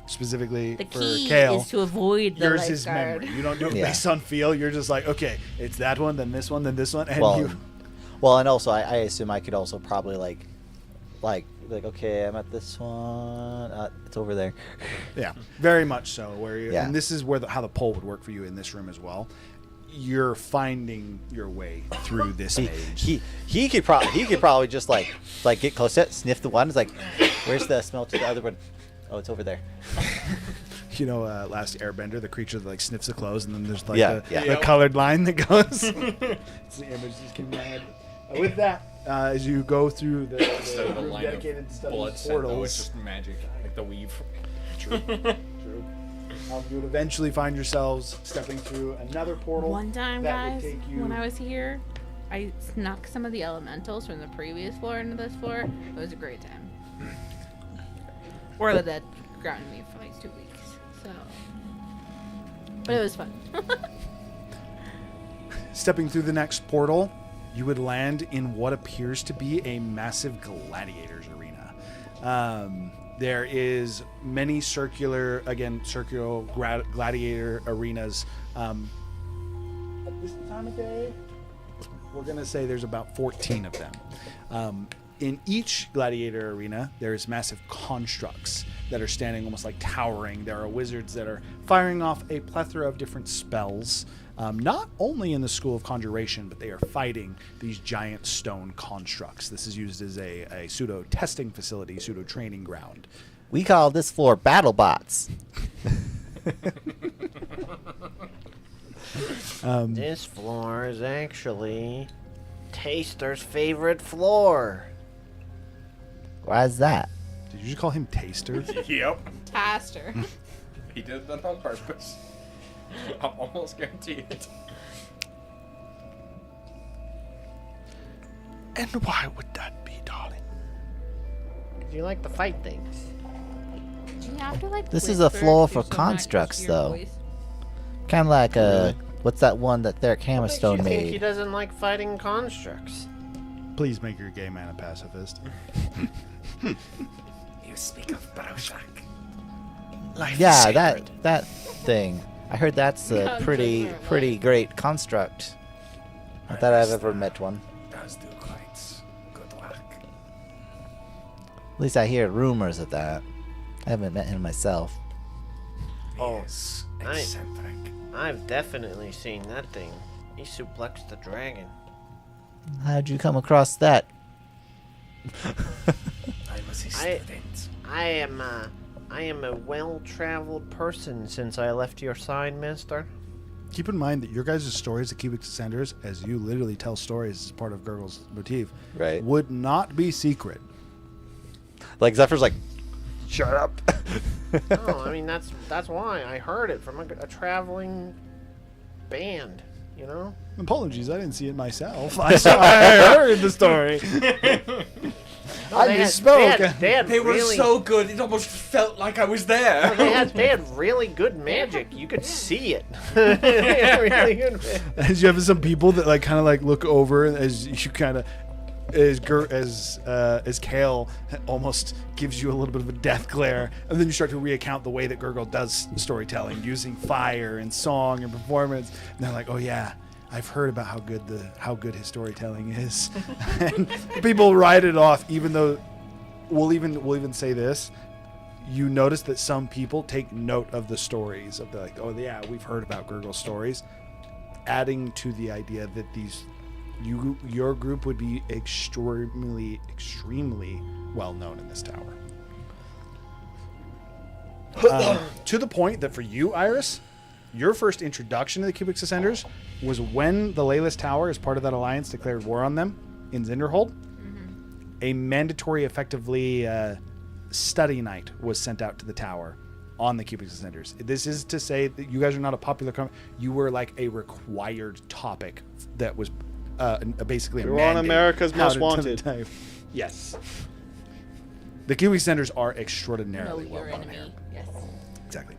[SPEAKER 1] specifically
[SPEAKER 7] The
[SPEAKER 1] for
[SPEAKER 7] key
[SPEAKER 1] Kale,
[SPEAKER 7] is to avoid the
[SPEAKER 1] yours is
[SPEAKER 7] lifeguard.
[SPEAKER 1] memory. You don't do it
[SPEAKER 3] Yeah.
[SPEAKER 1] based on feel. You're just like, okay, it's that one, then this one, then this one, and you.
[SPEAKER 3] Well, and also I assume I could also probably like, okay, I'm at this one. It's over there.
[SPEAKER 1] Yeah, very much so. Where you
[SPEAKER 3] Yeah.
[SPEAKER 1] and this is where how the pole would work for you in this room as well. You're finding your way through this maze.
[SPEAKER 3] He could probably just like get close to it, sniff the one. It's like, where's the smell to the other one? Oh, it's over there.
[SPEAKER 1] You know, Last Airbender, the creature that like sniffs the clothes, and then there's like
[SPEAKER 3] Yeah,
[SPEAKER 1] the colored line that goes. It's the image that just came to my head. With that, as you go through
[SPEAKER 2] Instead of
[SPEAKER 1] the
[SPEAKER 2] a
[SPEAKER 1] room
[SPEAKER 2] line
[SPEAKER 1] dedicated to
[SPEAKER 2] of
[SPEAKER 1] studying
[SPEAKER 2] blood scent, though, it's
[SPEAKER 1] portals,
[SPEAKER 2] just magic, like the weave.
[SPEAKER 1] True. You would eventually find yourselves stepping through another portal.
[SPEAKER 7] One time,
[SPEAKER 1] that would
[SPEAKER 7] guys,
[SPEAKER 1] take you-
[SPEAKER 7] when I was here, I snuck some of the elementals from the previous floor into this floor. It was a great time. Or the dead grounded me for like 2 weeks. So, but it was fun.
[SPEAKER 1] Stepping through the next portal, you would land in what appears to be a massive gladiators arena. There is many circular gladiator arenas. At this time of day, we're going to say there's about 14 of them. In each gladiator arena, there's massive constructs that are standing almost like towering. There are wizards that are firing off a plethora of different spells, not only in the School of Conjuration, but they are fighting these giant stone constructs. This is used as a pseudo-testing facility, pseudo-training ground.
[SPEAKER 3] We call this floor battle bots.
[SPEAKER 5] This floor is actually Taster's favorite floor.
[SPEAKER 3] Why is that?
[SPEAKER 1] Did you just call him Taster?
[SPEAKER 2] Yep.
[SPEAKER 7] Taster.
[SPEAKER 2] He did that on purpose. I'm almost guaranteed it.
[SPEAKER 6] And why would that be, darling?
[SPEAKER 5] Do you like to fight things?
[SPEAKER 7] Do you have to like?
[SPEAKER 3] This is a
[SPEAKER 7] whisper
[SPEAKER 3] floor
[SPEAKER 7] to
[SPEAKER 3] for
[SPEAKER 7] so much
[SPEAKER 3] constructs,
[SPEAKER 7] your
[SPEAKER 3] though.
[SPEAKER 7] voice?
[SPEAKER 3] Kind of like what's that one that Theric Hammerstone
[SPEAKER 5] Makes you think he
[SPEAKER 3] made?
[SPEAKER 5] doesn't like fighting constructs.
[SPEAKER 1] Please make your gay man a pacifist.
[SPEAKER 8] You speak of Broshak. Life
[SPEAKER 3] Yeah,
[SPEAKER 8] is sacred.
[SPEAKER 3] that thing. I heard that's a pretty great construct. Not that I've ever met one.
[SPEAKER 8] Does do quite good work.
[SPEAKER 3] At least I hear rumors of that. I haven't met him myself.
[SPEAKER 5] Oh,
[SPEAKER 8] Yes,
[SPEAKER 5] I-
[SPEAKER 8] eccentric.
[SPEAKER 5] I've definitely seen that thing. He suplexed the dragon.
[SPEAKER 3] How'd you come across that?
[SPEAKER 8] I was his
[SPEAKER 5] I-
[SPEAKER 8] student.
[SPEAKER 5] I am a well-traveled person since I left your side, mister.
[SPEAKER 1] Keep in mind that your guys' stories at Cubix Ascenders, as you literally tell stories as part of Gurgle's motif,
[SPEAKER 3] Right.
[SPEAKER 1] would not be secret.
[SPEAKER 3] Like Zephyr's like, shut up.
[SPEAKER 5] Oh, I mean that's why I heard it from a traveling band. You know.
[SPEAKER 1] Apologies, I didn't see it myself. I heard the story.
[SPEAKER 5] No,
[SPEAKER 1] I
[SPEAKER 5] they had-
[SPEAKER 1] misspoke.
[SPEAKER 2] They were
[SPEAKER 5] really,
[SPEAKER 2] so good, it almost felt like I was there.
[SPEAKER 5] They had really good magic. You could see it. They had really good magic.
[SPEAKER 1] As you have some people that like kind of like look over as you kind of as Kale almost gives you a little bit of a death glare, and then you start to recount the way that Gurgle does storytelling using fire and song and performance. And they're like, "Oh yeah, I've heard about how good his storytelling is." And people write it off, even though we'll even say this. You notice that some people take note of the stories of like, "Oh yeah, we've heard about Gurgle's stories," adding to the idea that your group would be extremely well known in this tower. To the point that for you, Iris, your first introduction to the Cubix Ascenders was when the Leyless Tower, as part of that alliance, declared war on them in Zinderhold. A mandatory, effectively, study night was sent out to the tower on the Cubix Ascenders. This is to say that you guys are not a popular you were like a required topic that was basically a
[SPEAKER 6] We were on
[SPEAKER 1] mandate
[SPEAKER 6] America's
[SPEAKER 1] out
[SPEAKER 6] Most
[SPEAKER 1] into the
[SPEAKER 6] Wanted.
[SPEAKER 1] time. Yes. The Cubix Ascenders are extraordinarily
[SPEAKER 7] Know
[SPEAKER 1] well
[SPEAKER 7] your
[SPEAKER 1] known
[SPEAKER 7] enemy.
[SPEAKER 1] here.
[SPEAKER 7] Yes.
[SPEAKER 1] Exactly.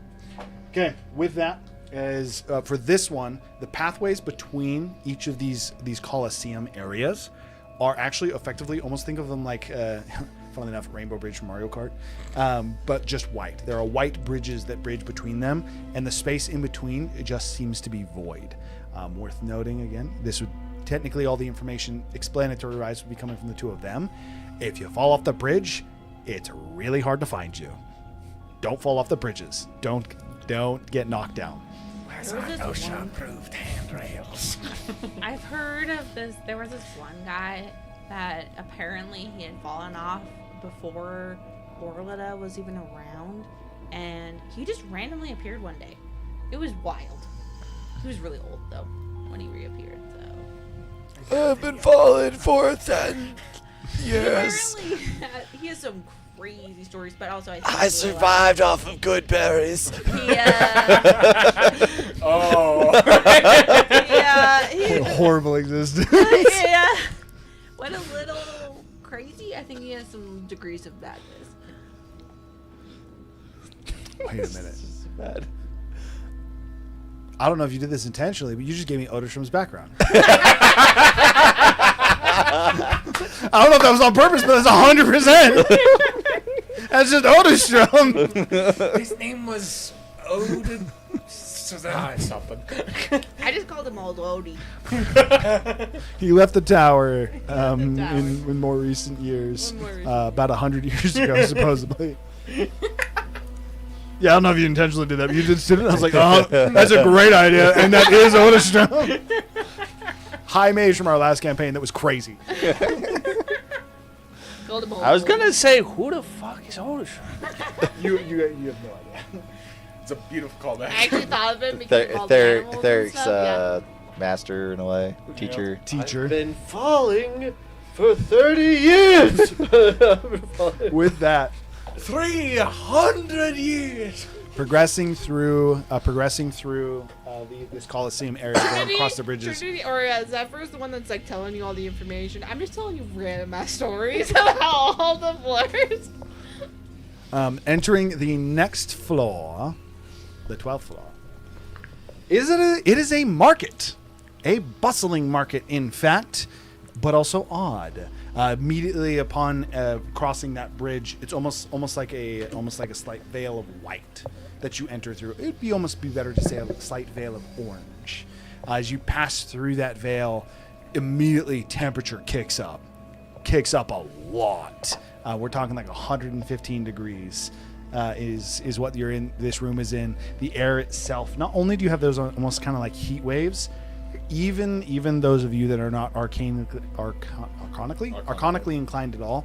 [SPEAKER 1] Okay, with that, as for this one, the pathways between each of these Colosseum areas are actually effectively, almost think of them like, funnily enough, Rainbow Bridge from Mario Kart, but just white. There are white bridges that bridge between them, and the space in between just seems to be void. Worth noting again, this would technically all the information explanatory-wise would be coming from the two of them. If you fall off the bridge, it's really hard to find you. Don't fall off the bridges. Don't get knocked down.
[SPEAKER 8] Where's
[SPEAKER 7] There
[SPEAKER 8] our
[SPEAKER 7] was this one-
[SPEAKER 8] OSHA-approved handrails?
[SPEAKER 7] I've heard of this. There was this one guy that apparently he had fallen off before Orlita was even around, and he just randomly appeared one day. It was wild. He was really old though when he reappeared. So
[SPEAKER 3] I've been falling for 10 years.
[SPEAKER 7] apparently he has some crazy stories, but also I think
[SPEAKER 3] I survived off of good berries.
[SPEAKER 7] Yeah.
[SPEAKER 2] Oh.
[SPEAKER 7] Yeah. He,
[SPEAKER 1] Horrible existence.
[SPEAKER 7] yeah. What a little crazy. I think he has some degrees of badness.
[SPEAKER 1] Wait a minute.
[SPEAKER 3] Bad.
[SPEAKER 1] I don't know if you did this intentionally, but you just gave me Oderstrom's background. I don't know if that was on purpose, but that's 100%. That's just Oderstrom.
[SPEAKER 8] His name was Odin. It's something.
[SPEAKER 7] I just called him Old Odie.
[SPEAKER 1] He left the tower,
[SPEAKER 7] tower.
[SPEAKER 1] in more recent years,
[SPEAKER 7] More recent
[SPEAKER 1] about 100 years ago, supposedly. Yeah, I don't know if you intentionally did that, but you just did it. I was like, oh, that's a great idea, and that is Oderstrom. High mage from our last campaign that was crazy.
[SPEAKER 7] Called him Old
[SPEAKER 6] I was
[SPEAKER 7] Odie.
[SPEAKER 6] gonna say, who the fuck is Otis?
[SPEAKER 1] You have no idea.
[SPEAKER 2] It's a beautiful callback.
[SPEAKER 7] I actually thought of him because of all the animals and
[SPEAKER 3] Therich's
[SPEAKER 7] stuff.
[SPEAKER 3] master in a way, teacher.
[SPEAKER 1] Teacher.
[SPEAKER 6] Been falling for 30 years.
[SPEAKER 1] With that,
[SPEAKER 2] 300 years.
[SPEAKER 1] progressing through this Colosseum area, going across the bridges.
[SPEAKER 7] Trinity, or Zephyr's the one that's like telling you all the information. I'm just telling you random ass stories about all the floors.
[SPEAKER 1] Entering the next floor, the 12th floor. It is a market, a bustling market, in fact, but also odd. Immediately upon crossing that bridge, it's almost like a slight veil of white that you enter through. It'd be almost be better to say a slight veil of orange. As you pass through that veil, immediately temperature kicks up a lot. We're talking like 115 degrees. Is what you're in. This room is in. The air itself. Not only do you have those almost kind of like heat waves, even those of you that are not arcanically inclined at all,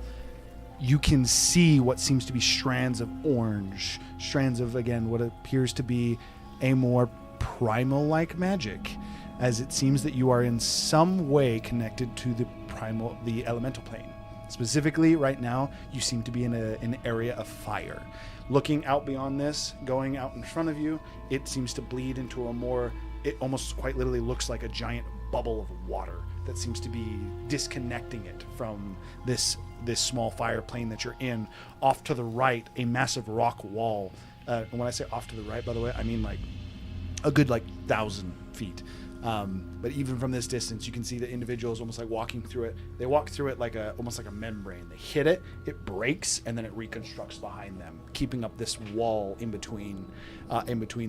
[SPEAKER 1] you can see what seems to be strands of orange, strands of, again, what appears to be a more primal-like magic, as it seems that you are in some way connected to the elemental plane. Specifically, right now, you seem to be in an area of fire. Looking out beyond this, going out in front of you, it seems to bleed into it almost quite literally looks like a giant bubble of water that seems to be disconnecting it from this small fire plane that you're in. Off to the right, a massive rock wall. And when I say off to the right, by the way, I mean like a good 1,000 feet. But even from this distance, you can see the individuals almost like walking through it. They walk through it almost like a membrane. They hit it, it breaks, and then it reconstructs behind them, keeping up this wall in between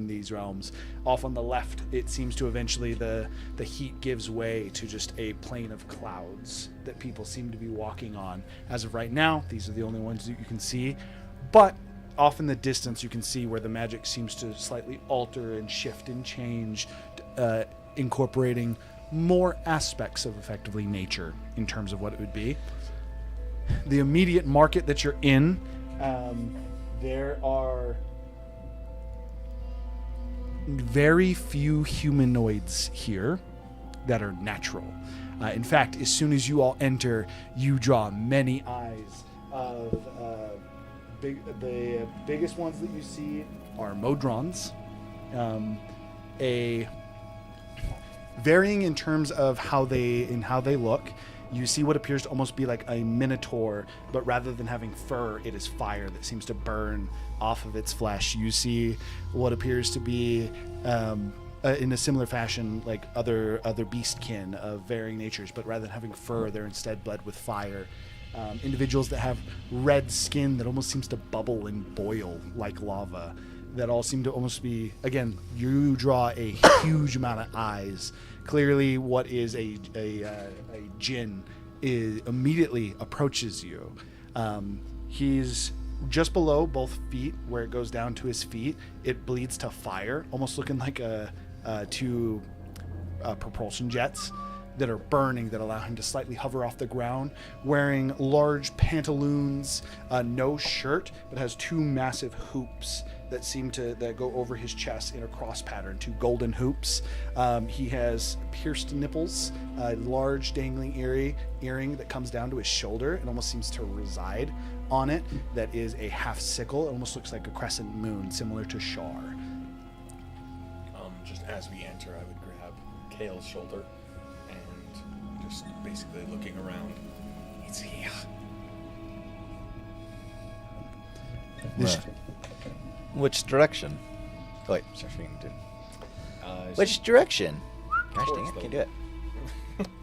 [SPEAKER 1] these realms. Off on the left, it seems to eventually the heat gives way to just a plane of clouds that people seem to be walking on. As of right now, these are the only ones that you can see. But off in the distance, you can see where the magic seems to slightly alter and shift and change, incorporating more aspects of effectively nature in terms of what it would be. The immediate market that you're in, there are very few humanoids here that are natural. In fact, as soon as you all enter, you draw many eyes of the biggest ones that you see are Modrons, varying in terms of how they look. You see what appears to almost be like a minotaur, but rather than having fur, it is fire that seems to burn off of its flesh. You see what appears to be in a similar fashion like other beastkin of varying natures, but rather than having fur, they're instead bled with fire. Individuals that have red skin that almost seems to bubble and boil like lava, that all seem to almost be, again, you draw a huge amount of eyes. Clearly what is a djinn immediately approaches you. He's just below both feet, where it goes down to his feet. It bleeds to fire, almost looking like two propulsion jets that are burning, that allow him to slightly hover off the ground, wearing large pantaloons, no shirt, but has two massive hoops that go over his chest in a cross pattern, two golden hoops. He has pierced nipples, a large dangling earring that comes down to his shoulder and almost seems to reside on it. That is a half sickle. It almost looks like a crescent moon, similar to Shar.
[SPEAKER 2] Just as we enter, I would grab Kale's shoulder and just basically looking around. It's here.
[SPEAKER 3] Which direction? Oh, wait, sorry, which direction? Gosh dang it, can't do it.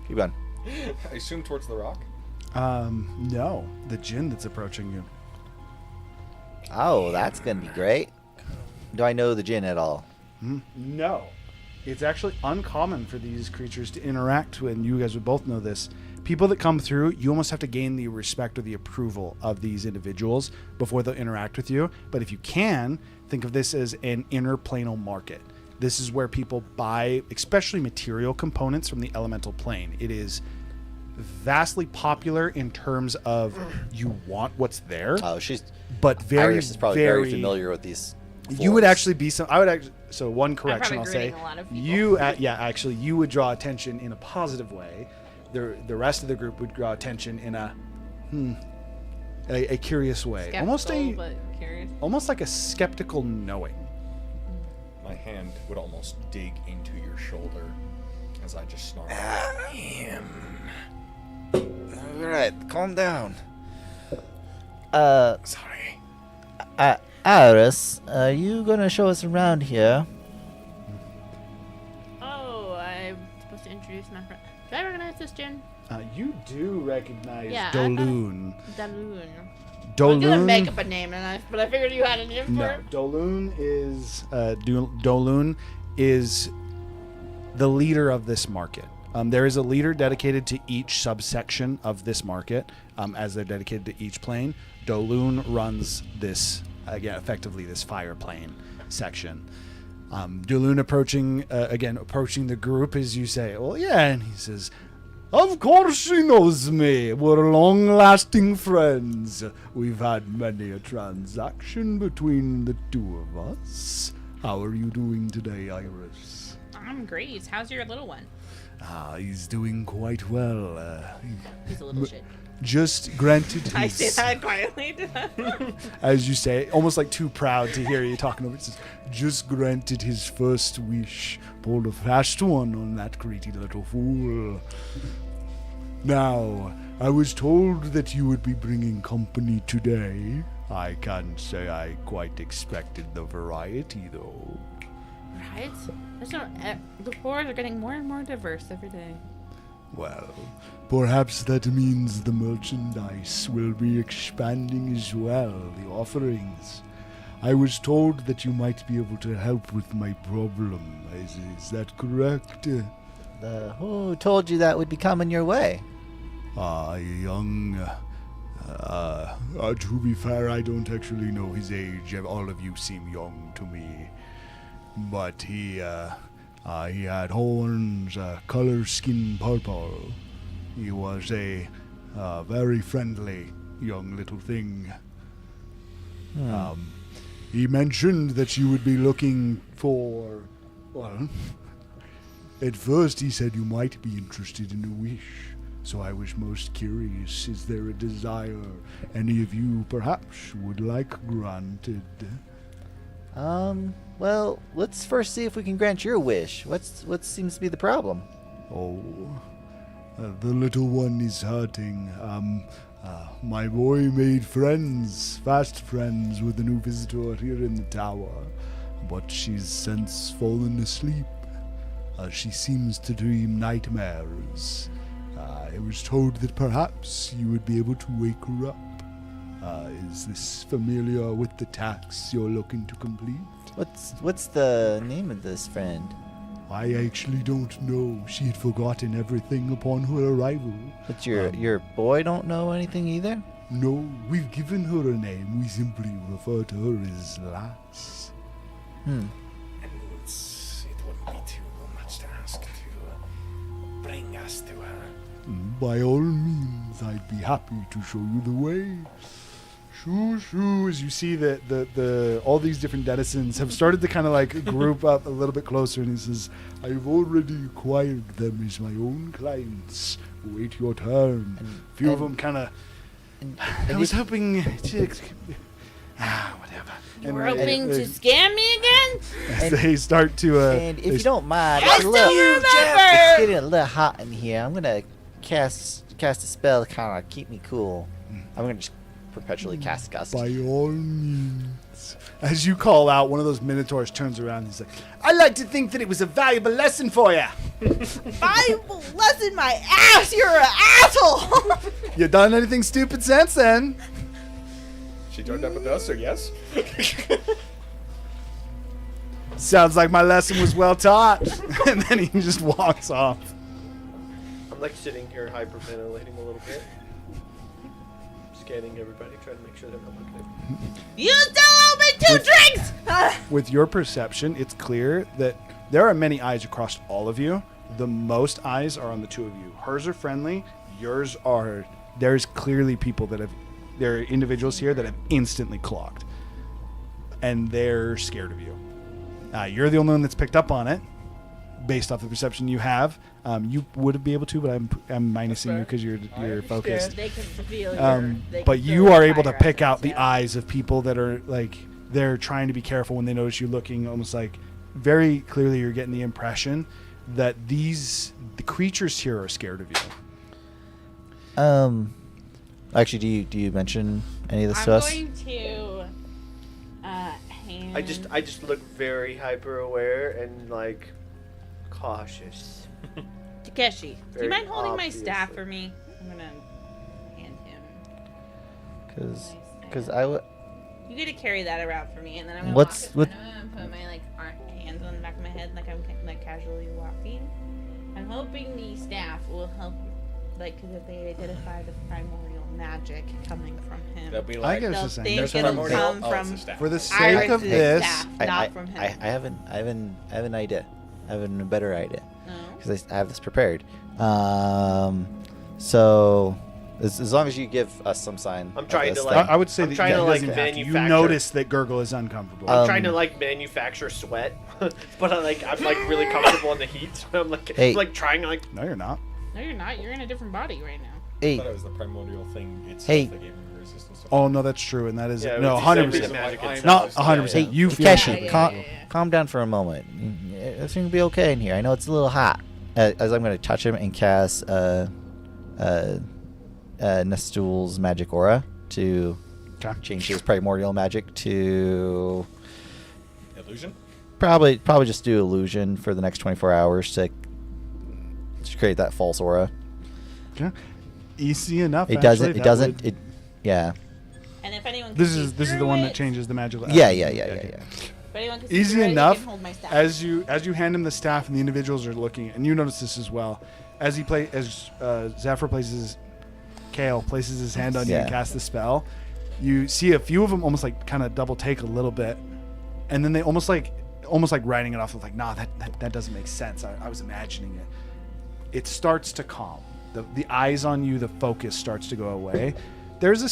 [SPEAKER 3] Keep going.
[SPEAKER 2] I assume towards the rock?
[SPEAKER 1] No, the djinn that's approaching you.
[SPEAKER 3] Oh, that's gonna be great. Do I know the djinn at all?
[SPEAKER 1] No. It's actually uncommon for these creatures to interact with, and you guys would both know this. People that come through, you almost have to gain the respect or the approval of these individuals before they'll interact with you. But if you can, think of this as an interplanal market. This is where people buy, especially material components from the elemental plane. It is vastly popular in terms of you want what's there.
[SPEAKER 3] Oh,
[SPEAKER 1] but very,
[SPEAKER 3] Iris is probably very familiar with these.
[SPEAKER 1] You would actually be some. I would actually. So one correction, I'll say.
[SPEAKER 7] A lot of people.
[SPEAKER 1] You would draw attention in a positive way. The rest of the group would draw attention in a curious way,
[SPEAKER 7] Skeptical, but curious.
[SPEAKER 1] almost like a skeptical knowing.
[SPEAKER 2] My hand would almost dig into your shoulder as I just snarl.
[SPEAKER 3] Alright, calm down.
[SPEAKER 2] Sorry.
[SPEAKER 3] Iris, are you gonna show us around here?
[SPEAKER 7] Oh, I'm supposed to introduce my friend. Do I recognize this djinn?
[SPEAKER 1] You do recognize
[SPEAKER 7] Yeah,
[SPEAKER 1] Doloon.
[SPEAKER 7] Daloon. I was gonna make up
[SPEAKER 1] Doloon.
[SPEAKER 7] a name, but I figured you had a name for
[SPEAKER 1] No,
[SPEAKER 7] it.
[SPEAKER 1] Doloon is the leader of this market. There is a leader dedicated to each subsection of this market, as they're dedicated to each plane. Doloon runs this, again, effectively this fire plane section. Doloon approaching the group as you say, well, yeah, and he says, of course she knows me. We're long-lasting friends. We've had many a transaction between the two of us. How are you doing today, Iris?
[SPEAKER 7] I'm great. How's your little one?
[SPEAKER 1] He's doing quite well.
[SPEAKER 7] He's a little shit.
[SPEAKER 1] Just granted his...
[SPEAKER 7] I say that quietly.
[SPEAKER 1] As you say, almost like too proud to hear you talking over it. Says, just granted his first wish. Pulled a fast one on that greedy little fool. Now, I was told that you would be bringing company today. I can't say I quite expected the variety, though.
[SPEAKER 7] Right? The floors are getting more and more diverse every day.
[SPEAKER 1] Well, perhaps that means the merchandise will be expanding as well, the offerings. I was told that you might be able to help with my problem. Is that correct?
[SPEAKER 3] Who told you that would be coming your way?
[SPEAKER 1] Young. To be fair, I don't actually know his age. All of you seem young to me. But he had horns, color skin purple. He was a very friendly young little thing. He mentioned that you would be looking for, well, at first he said you might be interested in a wish. So I was most curious, is there a desire any of you perhaps would like granted?
[SPEAKER 3] Well, let's first see if we can grant your wish. What seems to be the problem?
[SPEAKER 1] The little one is hurting. My boy made fast friends with a new visitor here in the tower, but she's since fallen asleep. She seems to dream nightmares. I was told that perhaps you would be able to wake her up. Is this familiar with the task you're looking to complete?
[SPEAKER 3] What's the name of this friend?
[SPEAKER 1] I actually don't know. She had forgotten everything upon her arrival.
[SPEAKER 3] But your boy don't know anything either?
[SPEAKER 1] No, we've given her a name. We simply refer to her as Lass.
[SPEAKER 8] And it wouldn't be too much to ask to bring us to her.
[SPEAKER 1] By all means, I'd be happy to show you the way. Shoo, as you see that the all these different denizens have started to kind of like group up a little bit closer, and he says, I've already acquired them as my own clients. Wait your turn. A few of them kind of... I was hoping to... whatever.
[SPEAKER 7] You were hoping to scam me again?
[SPEAKER 1] As they start to...
[SPEAKER 3] and if you don't mind,
[SPEAKER 7] I
[SPEAKER 3] it's getting a little hot in here. I'm gonna cast a spell to kind of keep me cool. I'm gonna just perpetually cast gust.
[SPEAKER 1] By all means. As you call out, one of those minotaurs turns around and he's like, I like to think that it was a valuable lesson for you.
[SPEAKER 7] Valuable lesson, my ass! You're an asshole!
[SPEAKER 1] You done anything stupid since then?
[SPEAKER 2] She joined up with us, or yes?
[SPEAKER 1] Sounds like my lesson was well taught. And then he just walks off.
[SPEAKER 6] I'm like sitting here hyperventilating a little bit. Scanning everybody, trying to make sure they're not looking at me.
[SPEAKER 7] You still owe me 2 drinks!
[SPEAKER 1] With your perception, it's clear that there are many eyes across all of you. The most eyes are on the two of you. Hers are friendly. Yours are... There's clearly people that have... There are individuals here that have instantly clocked. And they're scared of you. You're the only one that's picked up on it, based off the perception you have. You would be able to, but I'm minusing you because you're focused.
[SPEAKER 7] They can feel
[SPEAKER 1] but you are able to pick out the eyes of people that are like, they're trying to be careful when they notice you looking almost like, very clearly you're getting the impression that the creatures here are scared of you.
[SPEAKER 3] Actually, do you mention any of this to us?
[SPEAKER 7] I'm going to hand...
[SPEAKER 6] I just look very hyper aware and like cautious.
[SPEAKER 7] Keshi, do you
[SPEAKER 5] Very
[SPEAKER 7] mind holding my staff
[SPEAKER 5] obviously.
[SPEAKER 7] for me? I'm gonna hand him.
[SPEAKER 3] Because I would.
[SPEAKER 7] You get to carry that around for me, and then I'm gonna
[SPEAKER 3] What's-
[SPEAKER 7] walk in front of him and put my hands on the back of my head like I'm like casually walking. I'm hoping the staff will help, because if they identify the primordial magic coming from him,
[SPEAKER 2] That'd be
[SPEAKER 1] I
[SPEAKER 2] like
[SPEAKER 1] get what
[SPEAKER 7] they'll
[SPEAKER 1] you're saying.
[SPEAKER 7] think
[SPEAKER 1] There's
[SPEAKER 7] it'll
[SPEAKER 2] primordial-
[SPEAKER 7] come
[SPEAKER 2] oh, it's
[SPEAKER 7] from
[SPEAKER 2] a staff.
[SPEAKER 1] For the sake of
[SPEAKER 7] Iris's
[SPEAKER 1] this,
[SPEAKER 7] staff,
[SPEAKER 3] I
[SPEAKER 7] not from him.
[SPEAKER 3] have an idea. I have a better idea.
[SPEAKER 7] No?
[SPEAKER 3] Because I have this prepared. So as long as you give us some sign.
[SPEAKER 5] I'm
[SPEAKER 3] of
[SPEAKER 5] trying
[SPEAKER 3] this
[SPEAKER 5] to,
[SPEAKER 3] thing.
[SPEAKER 5] like-
[SPEAKER 1] I would say
[SPEAKER 5] I'm
[SPEAKER 1] that
[SPEAKER 5] trying to,
[SPEAKER 1] he
[SPEAKER 5] like,
[SPEAKER 1] doesn't have to. You
[SPEAKER 5] manufacture-
[SPEAKER 1] notice that Gurgle is uncomfortable.
[SPEAKER 5] I'm trying to like manufacture sweat, but I'm like really comfortable in the heat. So I'm like
[SPEAKER 3] Hey.
[SPEAKER 5] I'm, like trying to like
[SPEAKER 1] No, you're not.
[SPEAKER 7] No, you're not. You're in a different body right now.
[SPEAKER 2] I
[SPEAKER 3] Hey,
[SPEAKER 2] thought it was the primordial thing itself
[SPEAKER 3] Hey.
[SPEAKER 2] that gave him resistance. to
[SPEAKER 1] Oh no, that's true, and that is
[SPEAKER 5] Yeah,
[SPEAKER 1] no,
[SPEAKER 5] it's
[SPEAKER 1] 100%.
[SPEAKER 5] the magic itself.
[SPEAKER 1] Not
[SPEAKER 2] Yeah,
[SPEAKER 1] 100%.
[SPEAKER 3] hey,
[SPEAKER 1] You feel
[SPEAKER 3] Keshi,
[SPEAKER 1] it.
[SPEAKER 7] Yeah.
[SPEAKER 3] calm down for a moment. Everything's gonna be okay in here. I know it's a little hot. As I'm gonna touch him and cast Nestul's magic aura to
[SPEAKER 1] Okay.
[SPEAKER 3] change his primordial magic to
[SPEAKER 2] illusion.
[SPEAKER 3] probably just do illusion for the next 24 hours to create that false aura.
[SPEAKER 1] Okay. Easy enough.
[SPEAKER 3] It
[SPEAKER 1] actually,
[SPEAKER 3] doesn't. It
[SPEAKER 1] that
[SPEAKER 3] doesn't.
[SPEAKER 1] would-
[SPEAKER 3] it. Yeah.
[SPEAKER 7] And if anyone can
[SPEAKER 1] This
[SPEAKER 7] see
[SPEAKER 1] is the
[SPEAKER 7] through
[SPEAKER 1] one
[SPEAKER 7] it,
[SPEAKER 1] that changes the magical.
[SPEAKER 3] Yeah.
[SPEAKER 7] If anyone can see
[SPEAKER 1] Easy
[SPEAKER 7] through it, you
[SPEAKER 1] enough.
[SPEAKER 7] can hold my staff.
[SPEAKER 1] As you hand him the staff and the individuals are looking, and you notice this as well. As Zephyr Kale places his hand on you and
[SPEAKER 3] Yeah.
[SPEAKER 1] casts the spell, you see a few of them almost like kind of double take a little bit, and then they almost like writing it off with like, nah, that doesn't make sense. I was imagining it. It starts to calm. The eyes on you, the focus starts to go away. There's a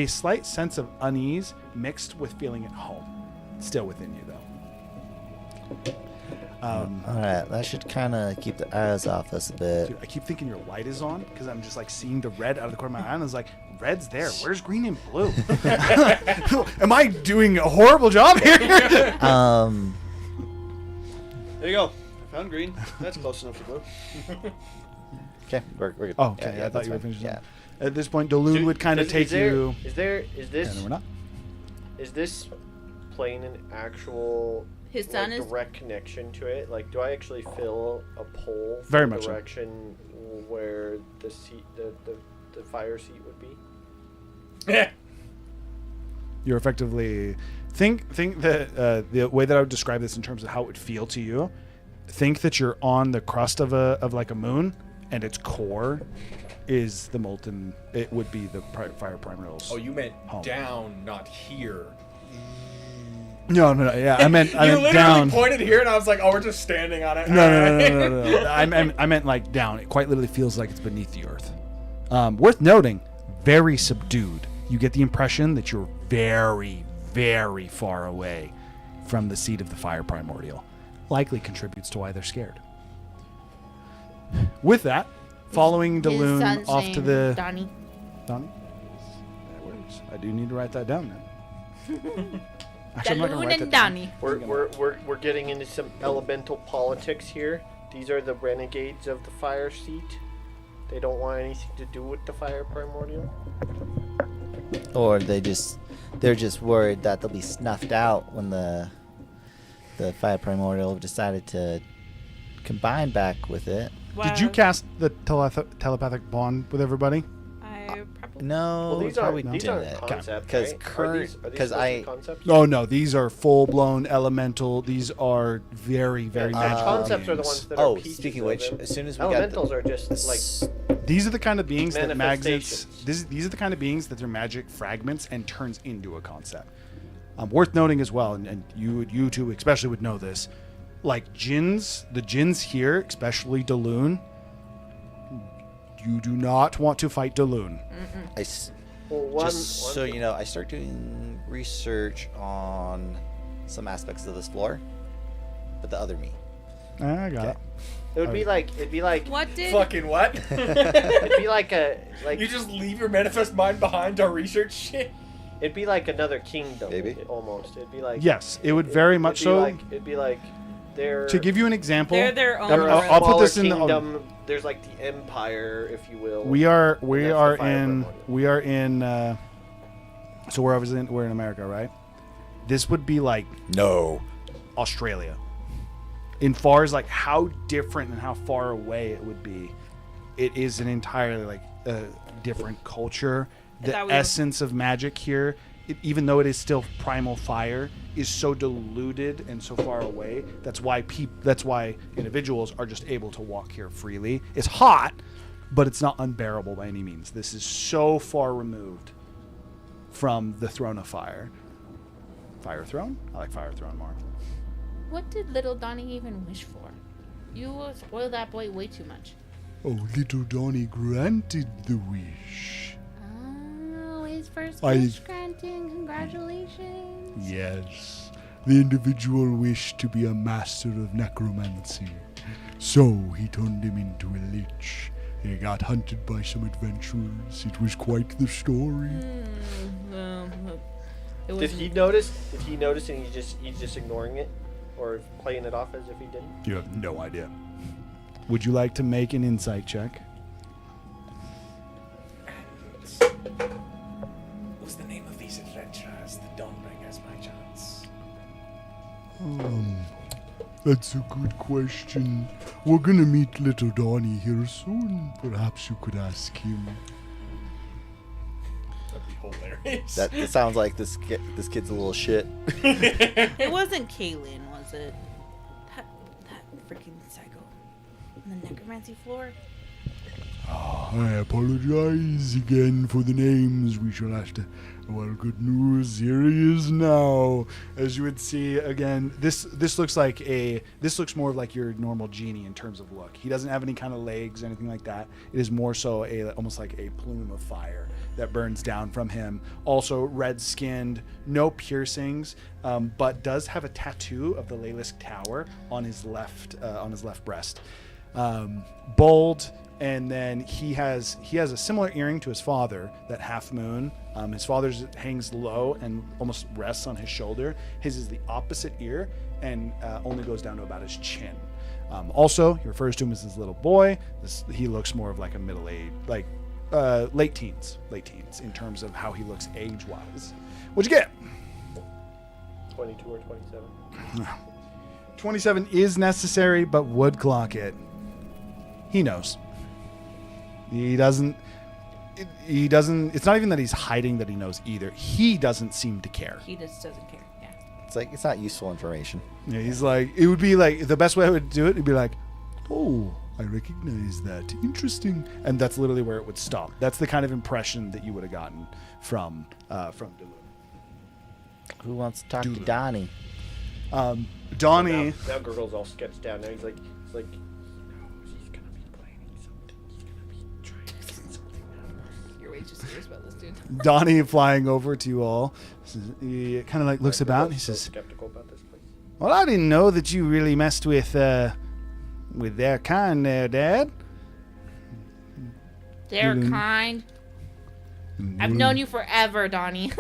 [SPEAKER 1] slight sense of unease mixed with feeling at home, still within you though.
[SPEAKER 3] All right. That should kind of keep the eyes off us a bit.
[SPEAKER 1] Dude, I keep thinking your light is on because I'm just like seeing the red out of the corner of my eye, and I was like, red's there. Where's green and blue? Am I doing a horrible job here?
[SPEAKER 6] There you go. I found green. That's close enough to blue.
[SPEAKER 3] Okay. We're good.
[SPEAKER 1] Oh, okay.
[SPEAKER 3] Yeah,
[SPEAKER 1] I thought
[SPEAKER 3] that's
[SPEAKER 1] you were
[SPEAKER 3] fine.
[SPEAKER 1] finishing.
[SPEAKER 3] Yeah.
[SPEAKER 1] At this point, Daloon would kind of take you.
[SPEAKER 5] Is
[SPEAKER 1] Yeah,
[SPEAKER 5] this
[SPEAKER 1] no, we're not.
[SPEAKER 5] is this plane an actual
[SPEAKER 7] His son is.
[SPEAKER 5] direct connection to it? Like, do I actually feel a pull from
[SPEAKER 1] Very
[SPEAKER 5] the
[SPEAKER 1] much so.
[SPEAKER 5] direction where the seat, the fire seat would be?
[SPEAKER 1] You're effectively think that the way that I would describe this in terms of how it would feel to you. Think that you're on the crust of like a moon, and its core is the molten. It would be the fire primordials.
[SPEAKER 2] Oh, you meant
[SPEAKER 1] Home.
[SPEAKER 2] down, not here.
[SPEAKER 1] No. Yeah, I meant
[SPEAKER 2] You literally
[SPEAKER 1] down.
[SPEAKER 2] pointed here, and I was like, "Oh, we're just standing on it."
[SPEAKER 1] No. I meant like down. It quite literally feels like it's beneath the earth. Worth noting, very subdued. You get the impression that you're very, very far away from the seat of the fire primordial. Likely contributes to why they're scared. With that, following
[SPEAKER 7] His
[SPEAKER 1] Daloon
[SPEAKER 7] son's
[SPEAKER 1] off to
[SPEAKER 7] name,
[SPEAKER 1] the
[SPEAKER 7] Donnie.
[SPEAKER 1] Donnie. That works. I do need to write that down now. Actually, I'm not gonna
[SPEAKER 7] Daloon
[SPEAKER 1] write
[SPEAKER 7] and
[SPEAKER 1] that down.
[SPEAKER 7] Donnie.
[SPEAKER 5] We're getting into some elemental politics here. These are the renegades of the fire seat. They don't want anything to do with the fire primordial.
[SPEAKER 3] Or they're just worried that they'll be snuffed out when the fire primordial have decided to combine back with it.
[SPEAKER 1] Did you cast the telepathic bond with everybody?
[SPEAKER 7] I probably.
[SPEAKER 3] No,
[SPEAKER 5] Well, these
[SPEAKER 3] probably
[SPEAKER 5] aren't these
[SPEAKER 3] didn't.
[SPEAKER 5] aren't concepts,
[SPEAKER 3] Because
[SPEAKER 5] right?
[SPEAKER 3] current,
[SPEAKER 5] are these
[SPEAKER 3] because
[SPEAKER 5] supposed to be
[SPEAKER 3] I,
[SPEAKER 5] concepts?
[SPEAKER 1] Oh no, these are full blown elemental. These are very, very
[SPEAKER 5] Yeah,
[SPEAKER 1] magical.
[SPEAKER 5] concepts are the
[SPEAKER 1] beings.
[SPEAKER 5] ones that are
[SPEAKER 3] oh,
[SPEAKER 5] pieces
[SPEAKER 3] speaking of
[SPEAKER 5] of
[SPEAKER 3] which,
[SPEAKER 5] them.
[SPEAKER 3] as soon as we got
[SPEAKER 5] Elementals are just like
[SPEAKER 1] These are the kind of beings that magnets.
[SPEAKER 5] Manifestations.
[SPEAKER 1] These are the kind of beings that their magic fragments and turns into a concept. Worth noting as well, and you two especially would know this. Like jinns, the jinns here, especially Daloon. You do not want to fight Daloon.
[SPEAKER 3] just so you know, I start doing research on some aspects of this floor, but the other me.
[SPEAKER 1] I got it.
[SPEAKER 5] it'd be like
[SPEAKER 7] What did?
[SPEAKER 2] Fucking what?
[SPEAKER 5] it'd be like
[SPEAKER 2] You just leave your manifest mind behind to research shit.
[SPEAKER 5] it'd be like another kingdom
[SPEAKER 3] Maybe.
[SPEAKER 5] almost. It'd be like
[SPEAKER 1] Yes, it would very much so.
[SPEAKER 5] It'd be like they're
[SPEAKER 1] To give you an example,
[SPEAKER 7] They're their own.
[SPEAKER 5] they're a
[SPEAKER 1] I'll put
[SPEAKER 5] smaller
[SPEAKER 1] this in the-
[SPEAKER 5] kingdom. There's like the empire, if you will.
[SPEAKER 1] we are
[SPEAKER 5] that's the fire primordial.
[SPEAKER 1] in. So we're in America, right? This would be like
[SPEAKER 3] No.
[SPEAKER 1] Australia. in far as like how different and how far away it would be, it is an entirely like different culture. The essence of magic here, even though it is still primal fire, is so diluted and so far away. That's why individuals are just able to walk here freely. It's hot, but it's not unbearable by any means. This is so far removed from the throne of fire. Fire throne? I like fire throne more.
[SPEAKER 7] What did little Donnie even wish for? You spoiled that boy way too much.
[SPEAKER 1] Oh, little Donnie granted the wish.
[SPEAKER 7] Oh, his first wish granting. Congratulations.
[SPEAKER 1] Yes. The individual wished to be a master of necromancy. So he turned him into a lich. He got hunted by some adventurers. It was quite the story.
[SPEAKER 5] Did he notice? And he's just ignoring it, or playing it off as if he didn't?
[SPEAKER 1] You have no idea. Would you like to make an insight check?
[SPEAKER 8] What's the name of these adventurers, the Dawnbringers, by chance?
[SPEAKER 1] That's a good question. We're gonna meet little Donnie here soon. Perhaps you could ask him.
[SPEAKER 2] That'd be hilarious.
[SPEAKER 3] That sounds like this kid's a little shit.
[SPEAKER 7] It wasn't Kaylin, was it? That freaking psycho on the necromancy floor.
[SPEAKER 1] I apologize again for the names. We shall have to. Well, good news. Here he is now. As you would see again, this looks more of like your normal genie in terms of look. He doesn't have any kind of legs, anything like that. It is more so almost like a plume of fire that burns down from him. Also red-skinned, no piercings, but does have a tattoo of the Lalisk Tower on his left breast. Bold. And then he has a similar earring to his father, that half moon. His father's hangs low and almost rests on his shoulder. His is the opposite ear and only goes down to about his chin. Also, he refers to him as his little boy. He looks more of like a middle-aged, like late teens in terms of how he looks age-wise. What'd you get?
[SPEAKER 5] 22 or 27.
[SPEAKER 1] 27 is necessary, but would clock it. He knows. He doesn't. It's not even that he's hiding that he knows either. He doesn't seem to care.
[SPEAKER 7] He just doesn't care. Yeah.
[SPEAKER 3] It's like, it's not useful information.
[SPEAKER 1] Yeah, he's like, it would be like, the best way I would do it, it'd be like, oh, I recognize that. Interesting. And that's literally where it would stop. That's the kind of impression that you would have gotten from Duluth.
[SPEAKER 3] Who wants to talk to Donnie?
[SPEAKER 1] Donnie.
[SPEAKER 5] Now Gurgle's all sketched out. Now he's like.
[SPEAKER 1] Donnie flying over to you all. He kind of like looks about and he says,
[SPEAKER 5] skeptical about this place.
[SPEAKER 1] well, I didn't know that you really messed with their kind there, Dad.
[SPEAKER 7] Their kind? I've known you forever, Donnie.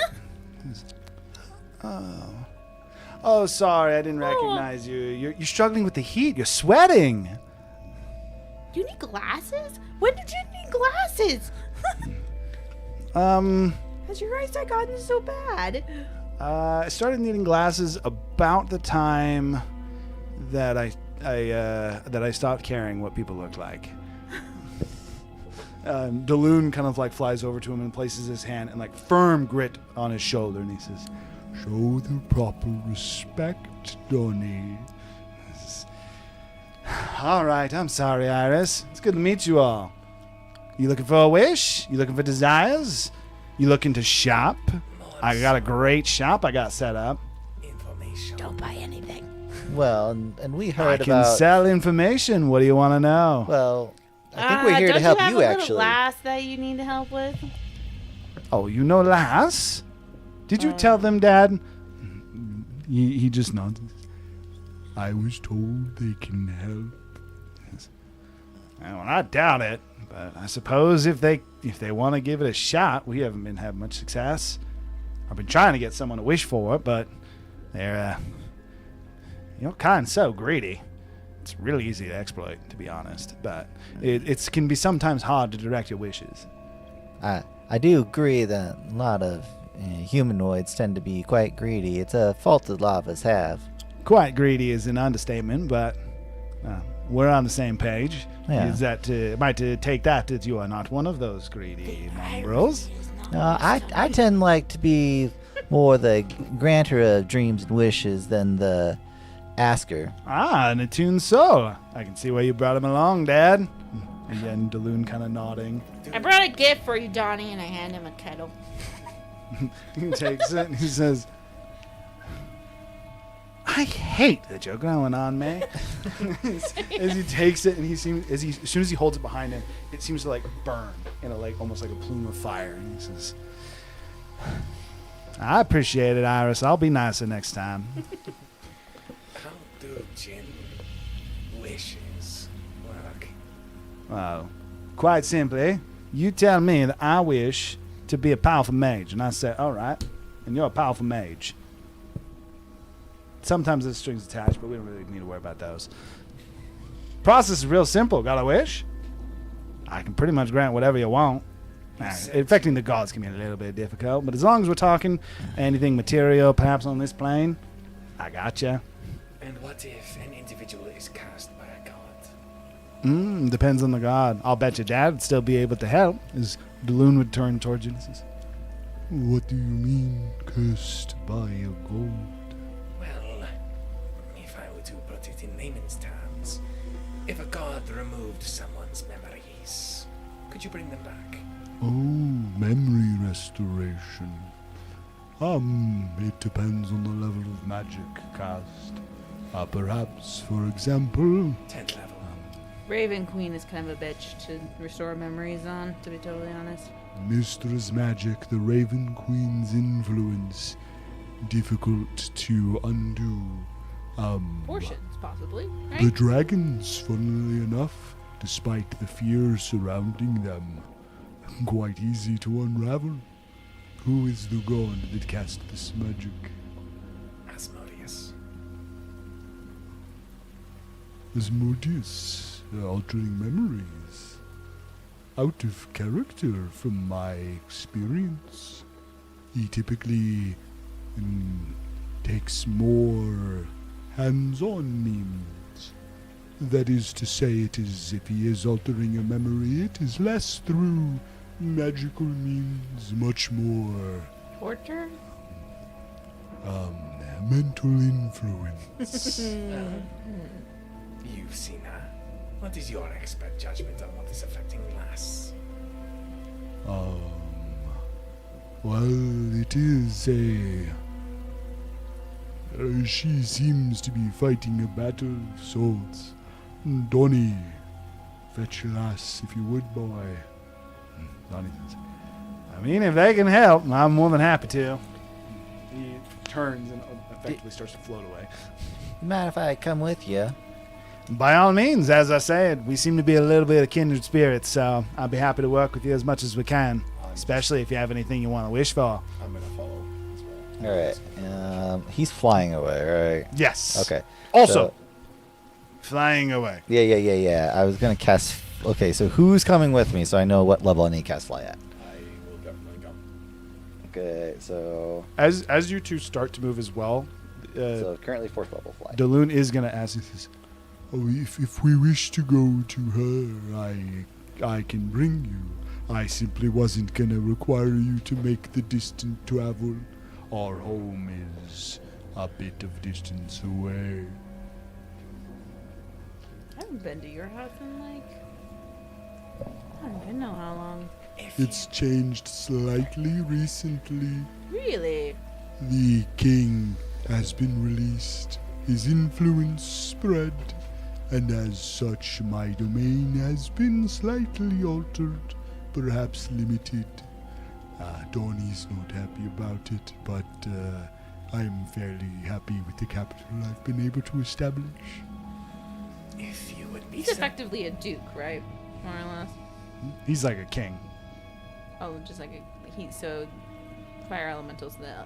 [SPEAKER 1] Oh, sorry, I didn't recognize you. You're struggling with the heat. You're sweating.
[SPEAKER 7] Do you need glasses? When did you need glasses? Has your eyesight gotten so bad?
[SPEAKER 1] I started needing glasses about the time that I stopped caring what people looked like. Daloon kind of like flies over to him and places his hand and like firm grit on his shoulder, and he says, "Show the proper respect, Donnie." All right, I'm sorry, Iris. It's good to meet you all. You looking for a wish? You looking for desires? You looking to shop? I got a great shop I got set up.
[SPEAKER 8] Information.
[SPEAKER 7] Don't buy anything.
[SPEAKER 3] Well, and we
[SPEAKER 1] I
[SPEAKER 3] heard
[SPEAKER 1] can
[SPEAKER 3] about...
[SPEAKER 1] sell information. What do you want to know?
[SPEAKER 3] Well, I think we're here to help you,
[SPEAKER 7] Don't you have a little
[SPEAKER 3] actually.
[SPEAKER 7] lass that you need help with?
[SPEAKER 1] Oh, you know Lass? Did you tell them, Dad? He just nods. I was told they can help. Well, I doubt it, but I suppose if they want to give it a shot, we haven't been having much success. I've been trying to get someone to wish for it, but they're your kind's so greedy. It's really easy to exploit, to be honest, but it can be sometimes hard to direct your wishes.
[SPEAKER 3] I do agree that a lot of humanoids tend to be quite greedy. It's a fault that a lot of us have.
[SPEAKER 1] quite greedy is an understatement, but we're on the same page.
[SPEAKER 3] Yeah.
[SPEAKER 1] Is that might take that you are not one of those greedy mongrels?
[SPEAKER 3] I tend like to be more the granter of dreams and wishes than the asker.
[SPEAKER 1] Ah, and attuned so. I can see why you brought him along, Dad. Again, Daloon kind of nodding.
[SPEAKER 7] I brought a gift for you, Donnie, and I hand him a kettle.
[SPEAKER 1] He takes it and he says, I hate the joke going on, May. As he takes it and he seems, as soon as he holds it behind him, it seems to like burn in a like almost like a plume of fire. And he says, I appreciate it, Iris. I'll be nicer next time.
[SPEAKER 8] How do Jin wishes work?
[SPEAKER 1] Well, quite simply, you tell me that I wish to be a powerful mage, and I say, all right, and you're a powerful mage. Sometimes there's strings attached, but we don't really need to worry about those. Process is real simple. Got a wish? I can pretty much grant whatever you want. Affecting the gods can be a little bit difficult, but as long as we're talking anything material, perhaps on this plane, I gotcha.
[SPEAKER 8] And what if an individual is cast by a god?
[SPEAKER 1] Depends on the god. I'll bet your dad would still be able to help. As Daloon would turn towards you and says, what do you mean, cursed by a god?
[SPEAKER 8] Well, if I were to put it in layman's terms, if a god removed someone's memories, could you bring them back?
[SPEAKER 10] Oh, memory restoration. It depends on the level of magic cast. Perhaps, for example...
[SPEAKER 8] 10th level.
[SPEAKER 7] Raven Queen is kind of a bitch to restore memories on, to be totally honest.
[SPEAKER 10] Mistress Magic, the Raven Queen's influence. Difficult to undo.
[SPEAKER 7] Portions, possibly, right?
[SPEAKER 10] The dragons, funnily enough, despite the fear surrounding them, quite easy to unravel. Who is the god that cast this magic?
[SPEAKER 8] Asmodeus.
[SPEAKER 10] Asmodeus, altering memories. Out of character from my experience. He typically takes more hands-on means. That is to say, it is, if he is altering a memory, it is less through magical means, much more
[SPEAKER 7] Torture?
[SPEAKER 10] mental influence.
[SPEAKER 8] You've seen her. What is your expert judgment on what is affecting Lass?
[SPEAKER 10] Well, it is she seems to be fighting a battle of sorts. Donnie, fetch Lass if you would, boy.
[SPEAKER 1] Donnie says, I mean, if they can help, I'm more than happy to. He turns and effectively starts to float away.
[SPEAKER 3] Mind if I come with you?
[SPEAKER 1] By all means, as I said, we seem to be a little bit of kindred spirits, so I'll be happy to work with you as much as we can, especially if you have anything you want to wish for.
[SPEAKER 2] I'm going to follow as well.
[SPEAKER 3] All right. He's flying away, right?
[SPEAKER 1] Yes.
[SPEAKER 3] Okay.
[SPEAKER 1] Also, flying away.
[SPEAKER 3] Yeah. I was going to cast... Okay, so who's coming with me so I know what level I need to cast fly at?
[SPEAKER 2] I will definitely come.
[SPEAKER 3] Okay, so...
[SPEAKER 1] As you two start to move as well,
[SPEAKER 3] so currently 4th level fly.
[SPEAKER 1] Daloon is going to ask you this.
[SPEAKER 10] Oh, if we wish to go to her, I can bring you. I simply wasn't gonna require you to make the distant travel. Our home is a bit of distance away.
[SPEAKER 7] I haven't been to your house in I don't even know how long.
[SPEAKER 10] It's changed slightly recently.
[SPEAKER 7] Really?
[SPEAKER 10] The king has been released. His influence spread. And as such, my domain has been slightly altered, perhaps limited. Donnie's not happy about it, but I'm fairly happy with the capital I've been able to establish.
[SPEAKER 8] If you would be
[SPEAKER 7] He's effectively a duke, right? More or less.
[SPEAKER 1] He's like a king.
[SPEAKER 7] Oh, just like so fire elemental's the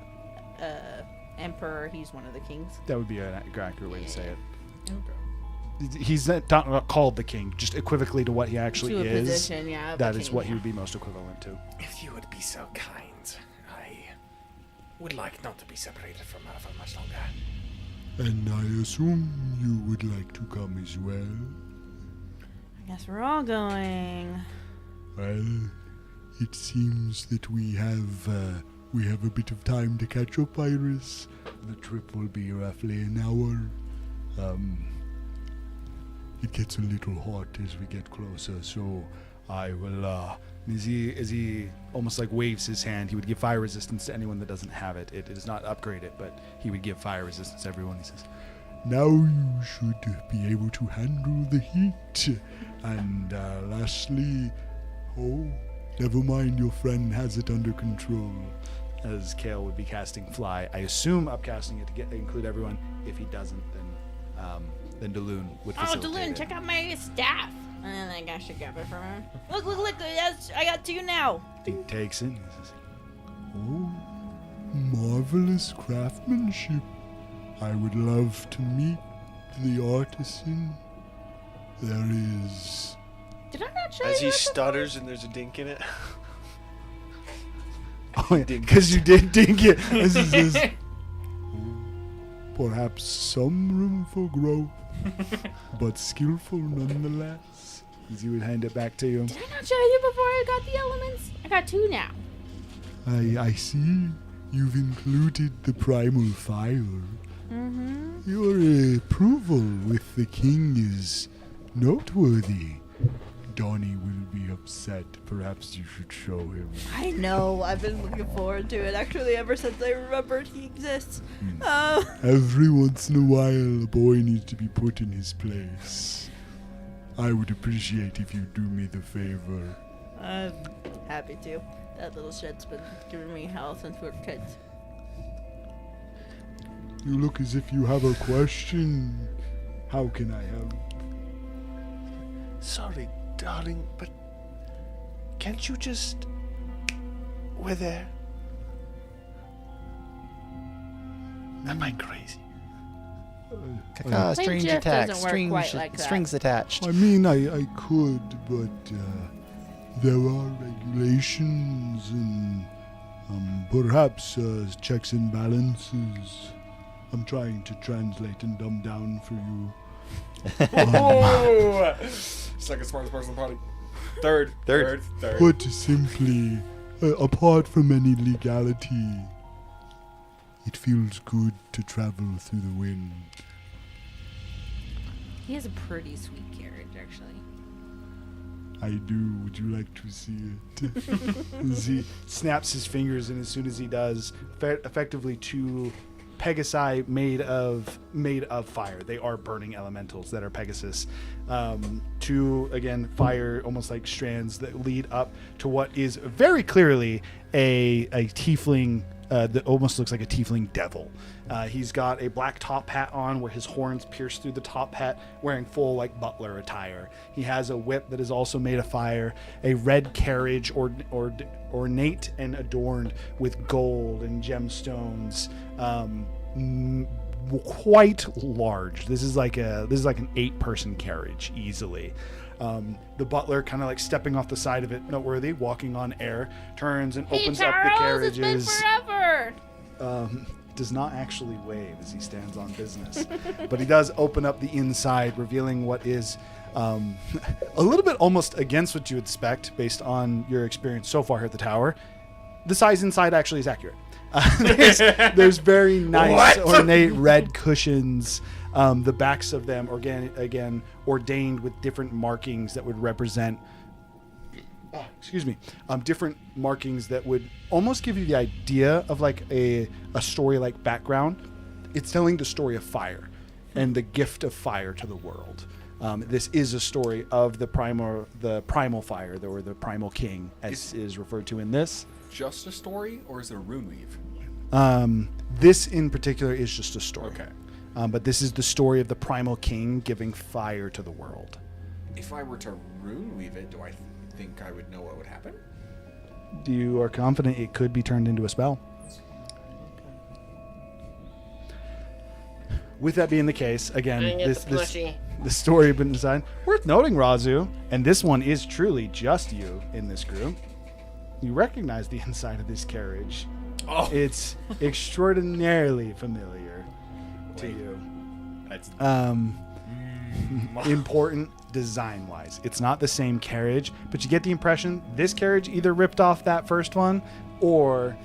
[SPEAKER 7] emperor, he's one of the kings.
[SPEAKER 1] That would be an accurate way to say it.
[SPEAKER 7] Okay.
[SPEAKER 1] He's not called the king, just equivocally to what he actually
[SPEAKER 7] to a
[SPEAKER 1] is.
[SPEAKER 7] Position, yeah,
[SPEAKER 1] that is what he would be most equivalent to.
[SPEAKER 8] If you would be so kind, I would like not to be separated from her for much longer.
[SPEAKER 10] And I assume you would like to come as well?
[SPEAKER 7] I guess we're all going.
[SPEAKER 10] Well, it seems that we have a bit of time to catch up, Iris. The trip will be roughly an hour. It gets a little hot as we get closer, so I will,
[SPEAKER 1] As he almost like waves his hand, he would give fire resistance to anyone that doesn't have it. It does not upgrade it, but he would give fire resistance to everyone. He says,
[SPEAKER 10] now you should be able to handle the heat. And lastly, oh, never mind, your friend has it under control.
[SPEAKER 1] as Kale would be casting fly. I assume upcasting it to include everyone. If he doesn't, then Daloon would facilitate
[SPEAKER 7] Daloon,
[SPEAKER 1] it.
[SPEAKER 7] check out my staff. And then I should grab it from him. Look, yes, I got two now.
[SPEAKER 1] He takes it and he says,
[SPEAKER 10] Oh, marvelous craftsmanship. I would love to meet the artisan. There is...
[SPEAKER 7] Did I not show
[SPEAKER 6] As
[SPEAKER 7] you
[SPEAKER 6] he
[SPEAKER 7] that
[SPEAKER 6] stutters and there's a dink in it.
[SPEAKER 1] oh, because you did dink it. This is his...
[SPEAKER 10] Perhaps some room for growth, but skillful nonetheless.
[SPEAKER 1] As he would hand it back to you.
[SPEAKER 7] Did I not show you before I got the elements? I got two now.
[SPEAKER 10] I see you've included the primal fire.
[SPEAKER 7] Mm-hmm.
[SPEAKER 10] Your approval with the king is noteworthy. Donnie will be upset. Perhaps you should show him.
[SPEAKER 11] I know. I've been looking forward to it actually ever since I remembered he exists.
[SPEAKER 10] Every once in a while, a boy needs to be put in his place. I would appreciate if you do me the favor.
[SPEAKER 11] I'm happy to. That little shit's been giving me hell since we were kids.
[SPEAKER 10] You look as if you have a question. How can I help?
[SPEAKER 6] Sorry, darling, but can't you just... We're there. Am I crazy?
[SPEAKER 3] Strange
[SPEAKER 7] Jeff
[SPEAKER 3] attack.
[SPEAKER 7] doesn't work quite like that.
[SPEAKER 3] Strings attached.
[SPEAKER 10] I mean, I could, but there are regulations and perhaps checks and balances. I'm trying to translate and dumb down for you.
[SPEAKER 2] Oh! Second smartest person in the party. Third.
[SPEAKER 10] Put simply, apart from any legality, it feels good to travel through the wind.
[SPEAKER 7] He has a pretty sweet carriage, actually.
[SPEAKER 10] I do. Would you like to see it?
[SPEAKER 1] As he snaps his fingers, and as soon as he does, effectively two Pegasi made of fire. They are burning elementals that are Pegasus. Two, again, fire, almost like strands that lead up to what is very clearly a tiefling that almost looks like a tiefling devil. He's got a black top hat on where his horns pierce through the top hat, wearing full like butler attire. He has a whip that is also made of fire, a red carriage ornate and adorned with gold and gemstones, quite large. This is like an 8-person carriage easily. The butler, kind of like stepping off the side of it, noteworthy, walking on air, turns and opens up the carriages.
[SPEAKER 7] It's been forever.
[SPEAKER 1] Does not actually wave as he stands on business, but he does open up the inside, revealing what is a little bit almost against what you would expect based on your experience so far here at the tower. The size inside actually is accurate. There's very nice ornate red cushions. The backs of them again ordained with different markings that would represent different markings that would almost give you the idea of like a story like background. It's telling the story of fire and the gift of fire to the world. This is a story of the primal fire, or the primal king, as is referred to in this.
[SPEAKER 2] Just a story, or is it a rune weave?
[SPEAKER 1] This in particular is just a story.
[SPEAKER 2] Okay.
[SPEAKER 1] But this is the story of the primal king giving fire to the world.
[SPEAKER 2] If I were to rune weave it, do I think I would know what would happen?
[SPEAKER 1] You are confident it could be turned into a spell. With that being the case, again, the story had been designed. Worth noting, Razu, and this one is truly just you in this group. You recognize the inside of this carriage.
[SPEAKER 2] Oh.
[SPEAKER 1] It's extraordinarily familiar to you.
[SPEAKER 2] That's
[SPEAKER 1] important design-wise. It's not the same carriage, but you get the impression this carriage either ripped off that first one or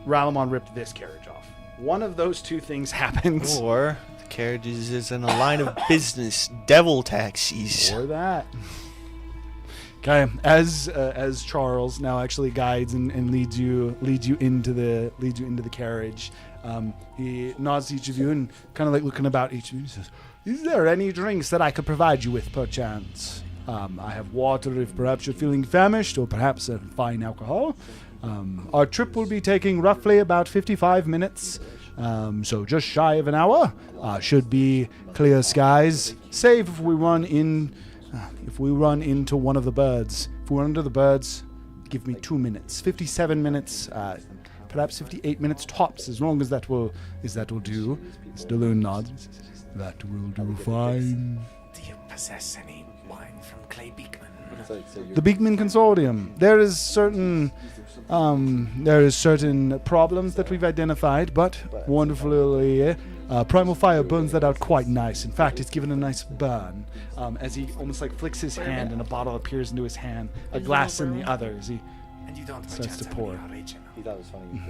[SPEAKER 1] Ralamon ripped this carriage off. One of those two things happens.
[SPEAKER 6] Or the carriages is in a line of business, devil taxis.
[SPEAKER 1] Or that. Okay, as Charles now actually guides and leads you into the carriage, he nods to each of you and kind of like looking about each of you. He says, "Is there any drinks that I could provide you with, perchance? I have water if perhaps you're feeling famished, or perhaps a fine alcohol. Our trip will be taking roughly about 55 minutes, so just shy of an hour. Should be clear skies, save if we run into one of the birds. If we run into the birds, give me 2 minutes. 57 minutes, perhaps 58 minutes tops, as long as that will do." Staloon nods. "That will do fine."
[SPEAKER 8] Do you possess any wine from Clay Beekman?
[SPEAKER 1] The Beekman Consortium. There is certain problems that we've identified, but wonderfully, Primal Fire burns that out quite nice. In fact, it's given a nice burn. As he almost like flicks his hand and a bottle appears into his hand, a glass in the other as he
[SPEAKER 8] And you don't
[SPEAKER 1] starts to pour.
[SPEAKER 3] He thought it was funny.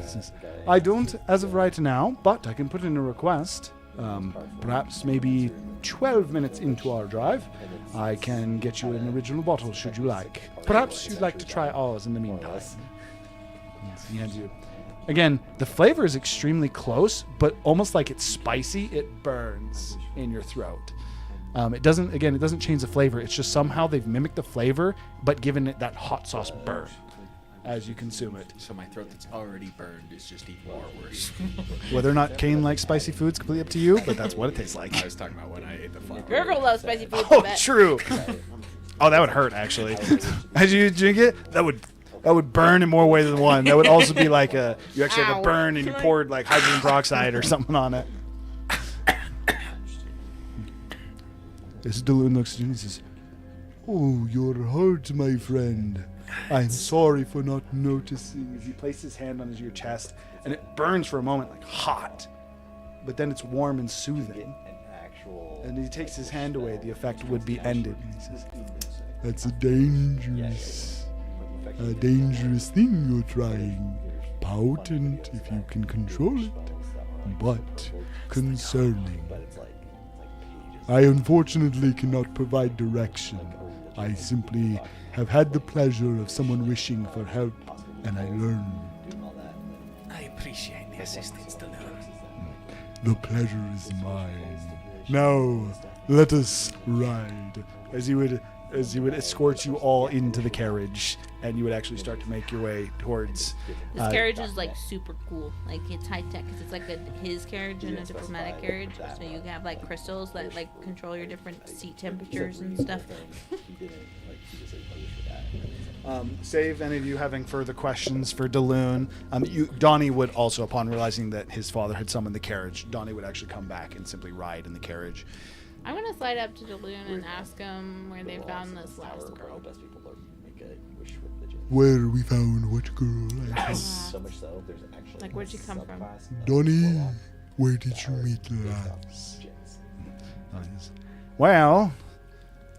[SPEAKER 1] I don't as of right now, but I can put in a request. Perhaps maybe 12 minutes into our drive, I can get you an original bottle should you like. Perhaps you'd like to try ours in the meantime. Yes, he hands you. Again, the flavor is extremely close, but almost like it's spicy, it burns in your throat. It doesn't change the flavor. It's just somehow they've mimicked the flavor, but given it that hot sauce burn as you consume it.
[SPEAKER 2] So my throat that's already burned is just even more worse.
[SPEAKER 1] Whether or not Kane likes spicy food's completely up to you, but that's what it tastes like.
[SPEAKER 2] I was talking about when I ate the flower.
[SPEAKER 7] Gurgle loves spicy food.
[SPEAKER 1] Oh, true. Oh, that would hurt actually. As you drink it, that would burn in more ways than one. That would also be like you actually have a burn and you poured like hydrogen peroxide or something on it. This Daloon looks at you and he says, "Oh, you're hurt, my friend. I'm sorry for not noticing." As he places his hand on your chest, and it burns for a moment like hot, but then it's warm and soothing. And he takes his hand away, the effect would be ended. And he says,
[SPEAKER 10] That's a dangerous thing you're trying. Potent if you can control it, but concerning. I unfortunately cannot provide direction. I simply have had the pleasure of someone wishing for help, and I learned.
[SPEAKER 8] I appreciate the assistance, Daloon.
[SPEAKER 10] The pleasure is mine. Now, let us ride.
[SPEAKER 1] as he would escort you all into the carriage, and you would actually start to make your way towards.
[SPEAKER 7] This carriage is like super cool. Like it's high tech because it's like his carriage and a diplomatic carriage. So you have like crystals that like control your different seat temperatures and stuff.
[SPEAKER 1] Save any of you having further questions for Daloon. Donnie would also, upon realizing that his father had summoned the carriage, Donnie would actually come back and simply ride in the carriage.
[SPEAKER 7] I'm gonna slide up to Daloon and ask him where they found this last girl.
[SPEAKER 10] Where we found what girl?
[SPEAKER 7] Like, where'd she come from?
[SPEAKER 10] Donnie, where did you meet last?
[SPEAKER 1] Well,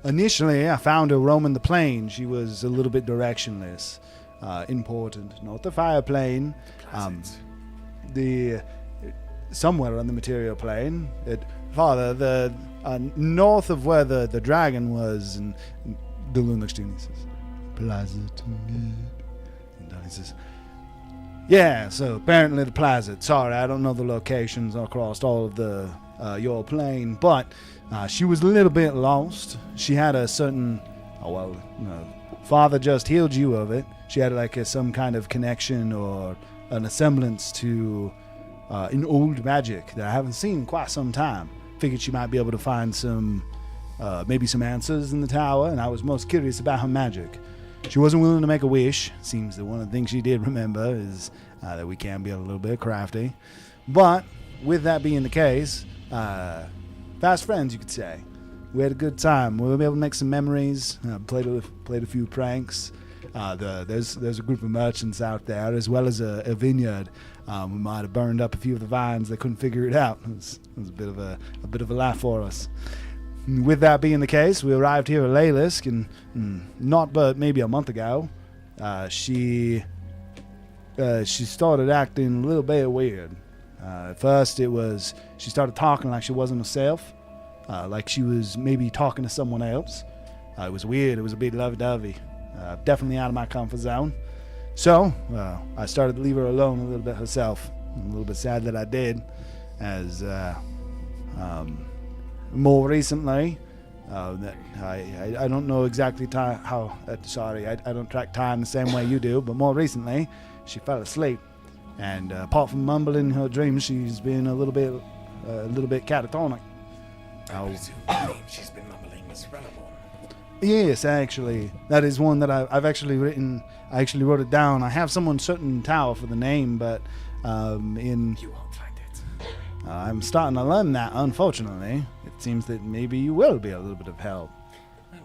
[SPEAKER 1] initially I found her roaming the plain. She was a little bit directionless. Important, not the fire plane. Somewhere on the material plane. Father, north of where the dragon was, and Daloon looks to you and he says,
[SPEAKER 10] Plaza to me.
[SPEAKER 1] And Donnie says, yeah, so apparently the plaza. Sorry, I don't know the locations across all of the your plane, but she was a little bit lost. She had a certain, Father just healed you of it. She had like some kind of connection or an semblance to an old magic that I haven't seen in quite some time. Figured she might be able to find some, maybe some answers in the tower, and I was most curious about her magic. She wasn't willing to make a wish. Seems that one of the things she did remember is that we can be a little bit crafty. But with that being the case, fast friends, you could say. We had a good time. We were able to make some memories, played a few pranks.
[SPEAKER 10] There's a group of merchants out there, as well as a vineyard. We might have burned up a few of the vines. They couldn't figure it out. It was a bit of a laugh for us. With that being the case, we arrived here at Laylisk, and not but maybe a month ago, she started acting a little bit weird. At first, she started talking like she wasn't herself, like she was maybe talking to someone else. It was weird. It was a bit lovey-dovey. Definitely out of my comfort zone. So, I started to leave her alone a little bit herself. I'm a little bit sad that I did, as more recently, that I don't know exactly how. Sorry, I don't track time the same way you do. But more recently, she fell asleep, and apart from mumbling her dreams, she's been a little bit catatonic.
[SPEAKER 8] I presume she's been mumbling as well.
[SPEAKER 10] Yes, actually, that is one that I've actually written. I actually wrote it down. I have someone certain tower for the name, but
[SPEAKER 8] You won't find it.
[SPEAKER 10] I'm starting to learn that. Unfortunately, it seems that maybe you will be a little bit of help.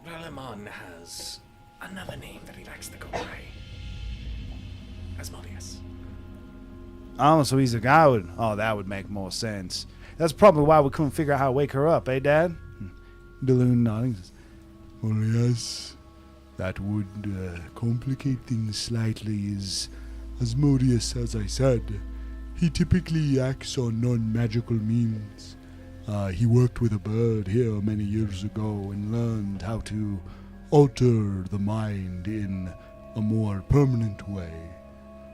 [SPEAKER 8] Ralamon has another name that he likes to go by. Asmodeus.
[SPEAKER 10] Oh, so he's a coward. Oh, that would make more sense. That's probably why we couldn't figure out how to wake her up, eh, Dad? Deloon nodding. Well, yes, that would complicate things slightly. As Asmodeus, as I said, he typically acts on non-magical means. He worked with a bird here many years ago and learned how to alter the mind in a more permanent way.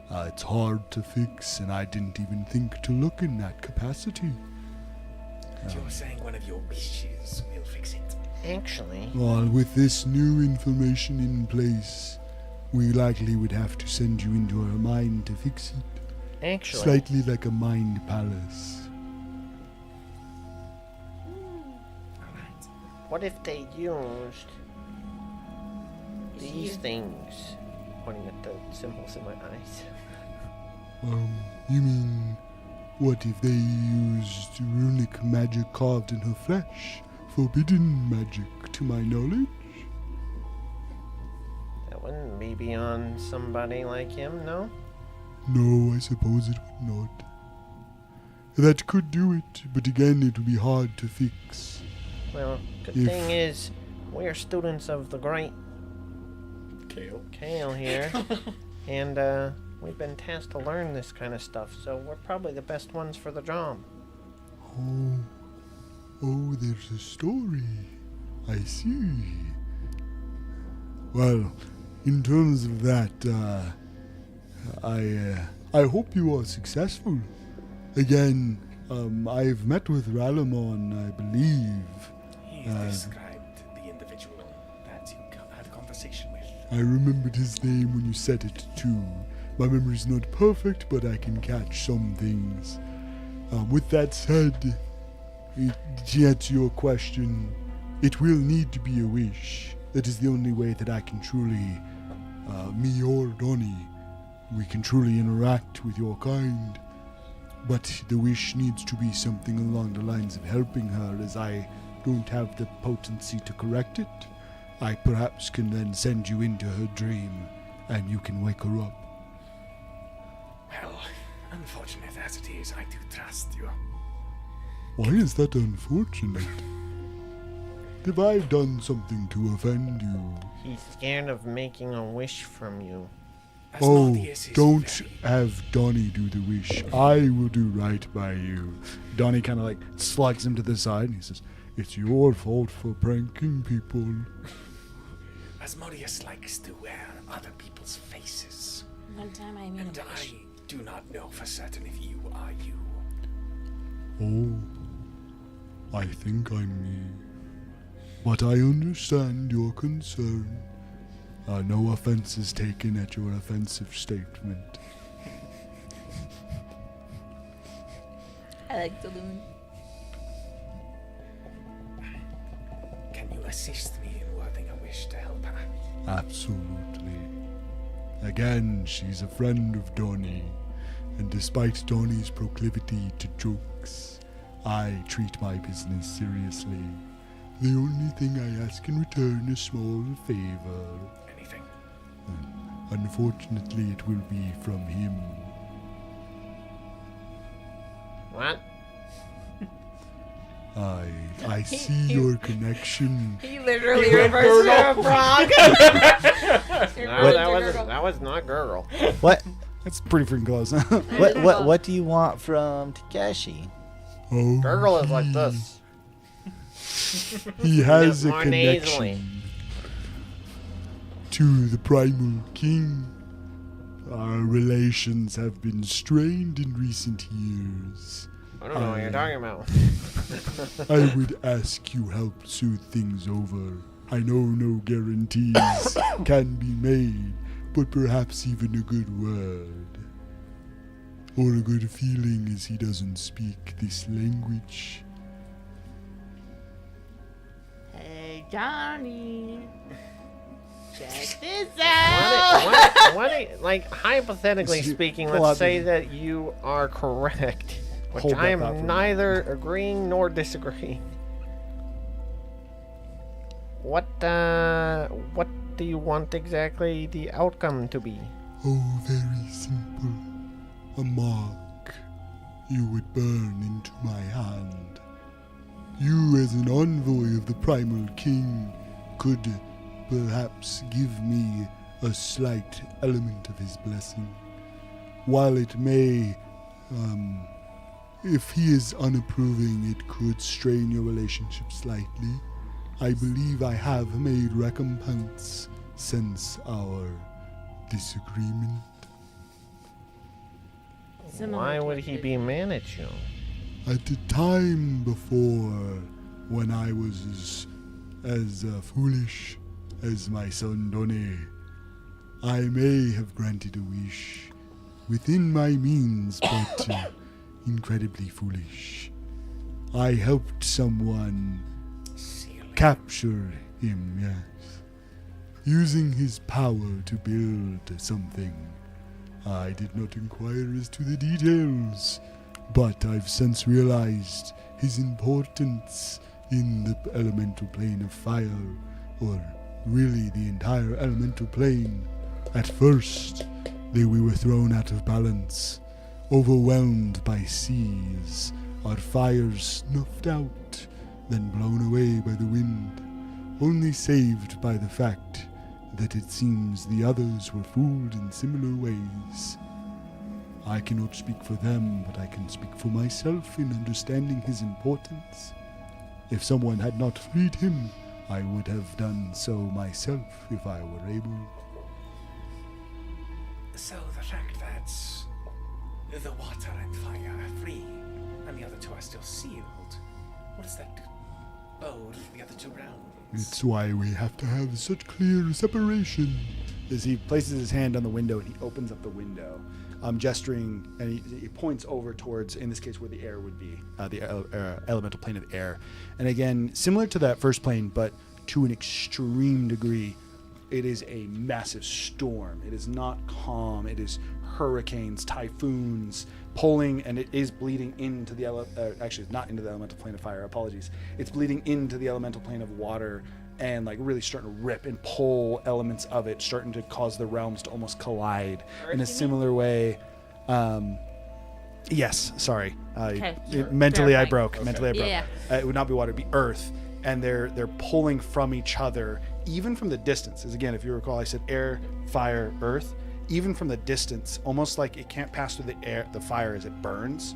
[SPEAKER 10] It's hard to fix, and I didn't even think to look in that capacity.
[SPEAKER 8] You're saying one of your wishes will fix it?
[SPEAKER 5] Actually,
[SPEAKER 10] Well, with this new information in place, we likely would have to send you into her mind to fix it. Slightly like a mind palace.
[SPEAKER 5] what if they used these things? Pointing at the symbols in my eyes.
[SPEAKER 10] You mean, what if they used runic magic carved in her flesh? Forbidden magic, to my knowledge?
[SPEAKER 5] That wouldn't be beyond somebody like him, no?
[SPEAKER 10] No, I suppose it would not. That could do it, but again, it would be hard to fix.
[SPEAKER 5] Well, good
[SPEAKER 10] If-
[SPEAKER 5] thing is, we're students of the great Kale here, and we've been tasked to learn this kind of stuff, so we're probably the best ones for the job.
[SPEAKER 10] Oh, there's a story. I see. Well, in terms of that, I hope you are successful. Again, I've met with Ralamon, I believe.
[SPEAKER 8] He described the individual that you had a conversation with.
[SPEAKER 10] I remembered his name when you said it too. My memory's not perfect, but I can catch some things. With that said, to answer your question, it will need to be a wish. That is the only way that I can truly, me or Donnie, we can truly interact with your kind. But the wish needs to be something along the lines of helping her, as I don't have the potency to correct it. I perhaps can then send you into her dream, and you can wake her up.
[SPEAKER 8] Well, unfortunate as it is, I do trust you.
[SPEAKER 10] Why is that unfortunate? Have I done something to offend you?
[SPEAKER 5] He's scared of making a wish from you.
[SPEAKER 8] Asmodeus is
[SPEAKER 10] Don't
[SPEAKER 8] very-
[SPEAKER 10] have Donnie do the wish. I will do right by you. Donnie kind of like slugs him to the side and he says, "It's your fault for pranking people."
[SPEAKER 8] Asmodeus likes to wear other people's faces.
[SPEAKER 11] One time I made
[SPEAKER 8] And
[SPEAKER 11] a
[SPEAKER 8] I
[SPEAKER 11] wish.
[SPEAKER 8] do not know for certain if you are you.
[SPEAKER 10] Oh, I think I'm me. But I understand your concern. No offense is taken at your offensive statement.
[SPEAKER 11] I like the loon.
[SPEAKER 8] Can you assist me in wording a wish to help her?
[SPEAKER 10] Absolutely. Again, she's a friend of Donnie, and despite Donnie's proclivity to jokes, I treat my business seriously. The only thing I ask in return is a small favor.
[SPEAKER 8] Anything?
[SPEAKER 10] Unfortunately, it will be from him.
[SPEAKER 9] What?
[SPEAKER 10] I see your connection.
[SPEAKER 11] He literally reversed to a frog.
[SPEAKER 9] That was not Gurgle.
[SPEAKER 3] What?
[SPEAKER 1] That's pretty freaking close.
[SPEAKER 3] What do you want from Takeshi?
[SPEAKER 10] Oh,
[SPEAKER 9] Gurgle is like this.
[SPEAKER 10] he has a
[SPEAKER 9] More
[SPEAKER 10] connection
[SPEAKER 9] nasally.
[SPEAKER 10] to the Primal King. Our relations have been strained in recent years.
[SPEAKER 9] I don't know what you're talking about.
[SPEAKER 10] I would ask you help soothe things over. I know no guarantees can be made, but perhaps even a good word. Or a good feeling as he doesn't speak this language.
[SPEAKER 11] Hey, Johnny. Check this out.
[SPEAKER 9] Like, hypothetically speaking,
[SPEAKER 1] Pull
[SPEAKER 9] let's
[SPEAKER 1] out
[SPEAKER 9] say
[SPEAKER 1] the-
[SPEAKER 9] that you are correct, which
[SPEAKER 1] Hold
[SPEAKER 9] I
[SPEAKER 1] that thought for a
[SPEAKER 9] am neither agreeing nor disagreeing. What do you want exactly the outcome to be?
[SPEAKER 10] Oh, very simple. A mark you would burn into my hand. You, as an envoy of the Primal King, could perhaps give me a slight element of his blessing. While it may, if he is unapproving, it could strain your relationship slightly. I believe I have made recompense since our disagreement.
[SPEAKER 9] Why would he be mad at you?
[SPEAKER 10] At the time before, when I was as foolish as my son Donne, I may have granted a wish within my means, but incredibly foolish. I helped someone capture him, yes, using his power to build something. I did not inquire as to the details, but I've since realized his importance in the elemental plane of fire, or really the entire elemental plane. At first, we were thrown out of balance, overwhelmed by seas, our fires snuffed out, then blown away by the wind, only saved by the fact that it seems the others were fooled in similar ways. I cannot speak for them, but I can speak for myself in understanding his importance. If someone had not freed him, I would have done so myself if I were able.
[SPEAKER 8] So the fact that the water and fire are free, and the other two are still sealed, what does that bode for the other two realms?
[SPEAKER 10] It's why we have to have such clear separation.
[SPEAKER 1] As he places his hand on the window and he opens up the window, gesturing, and he points over towards, in this case, where the air would be, the elemental plane of air. And again, similar to that first plane, but to an extreme degree, it is a massive storm. It is not calm. It is hurricanes, typhoons, pulling, and it is bleeding into the actually, it's not into the elemental plane of fire. Apologies. It's bleeding into the elemental plane of water, and like really starting to rip and pull elements of it, starting to cause the realms to almost collide in a similar way. Yes, sorry. Mentally, I broke. Mentally, I broke.
[SPEAKER 7] Yeah.
[SPEAKER 1] It would not be water; it'd be earth, and they're pulling from each other, even from the distance. As again, if you recall, I said air, fire, earth. Even from the distance, almost like it can't pass through the fire as it burns,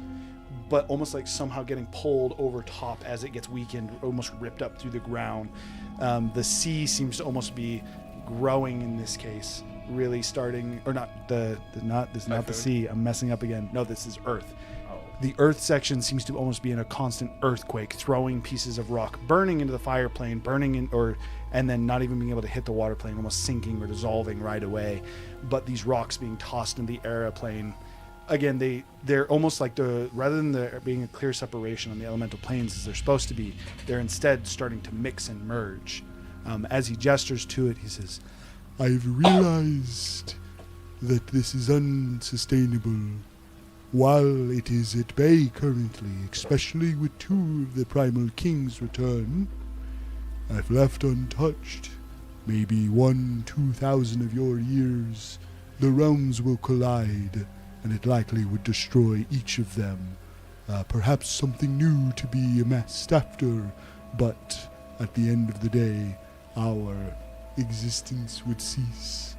[SPEAKER 1] but almost like somehow getting pulled over top as it gets weakened, almost ripped up through the ground. The sea seems to almost be growing in this case, really starting, or not this is not the sea. I'm messing up again. No, this is earth. The earth section seems to almost be in a constant earthquake, throwing pieces of rock, burning into the fire plane, and then not even being able to hit the water plane, almost sinking or dissolving right away. But these rocks being tossed in the aeroplane, again, they're almost like rather than there being a clear separation on the elemental planes as they're supposed to be, they're instead starting to mix and merge. As he gestures to it, he says,
[SPEAKER 10] I've realized that this is unsustainable. While it is at bay currently, especially with 2 of the Primal King's return, I've left untouched maybe 1,000-2,000 of your years, the realms will collide, and it likely would destroy each of them. Perhaps something new to be amassed after, but at the end of the day, our existence would cease.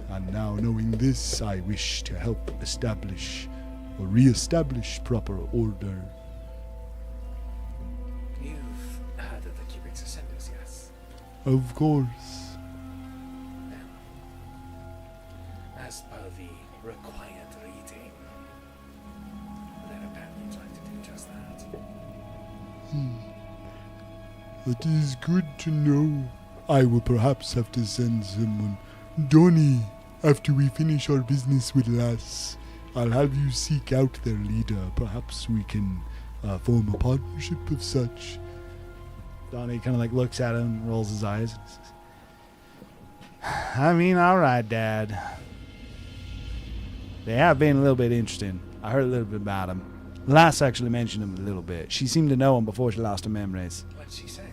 [SPEAKER 10] And now knowing this, I wish to help establish or re-establish proper order.
[SPEAKER 8] You've heard of the Cubix Ascenders, yes?
[SPEAKER 10] Of course.
[SPEAKER 8] As per the required reading, they're apparently trying to do just that.
[SPEAKER 10] That is good to know. I will perhaps have to send someone. Donnie, after we finish our business with Lass, I'll have you seek out their leader. Perhaps we can form a partnership of such.
[SPEAKER 1] Donnie kind of like looks at him and rolls his eyes. I mean, all right, Dad. They have been a little bit interesting. I heard a little bit about them. Lass actually mentioned him a little bit. She seemed to know him before she lost her memories.
[SPEAKER 8] What'd she say?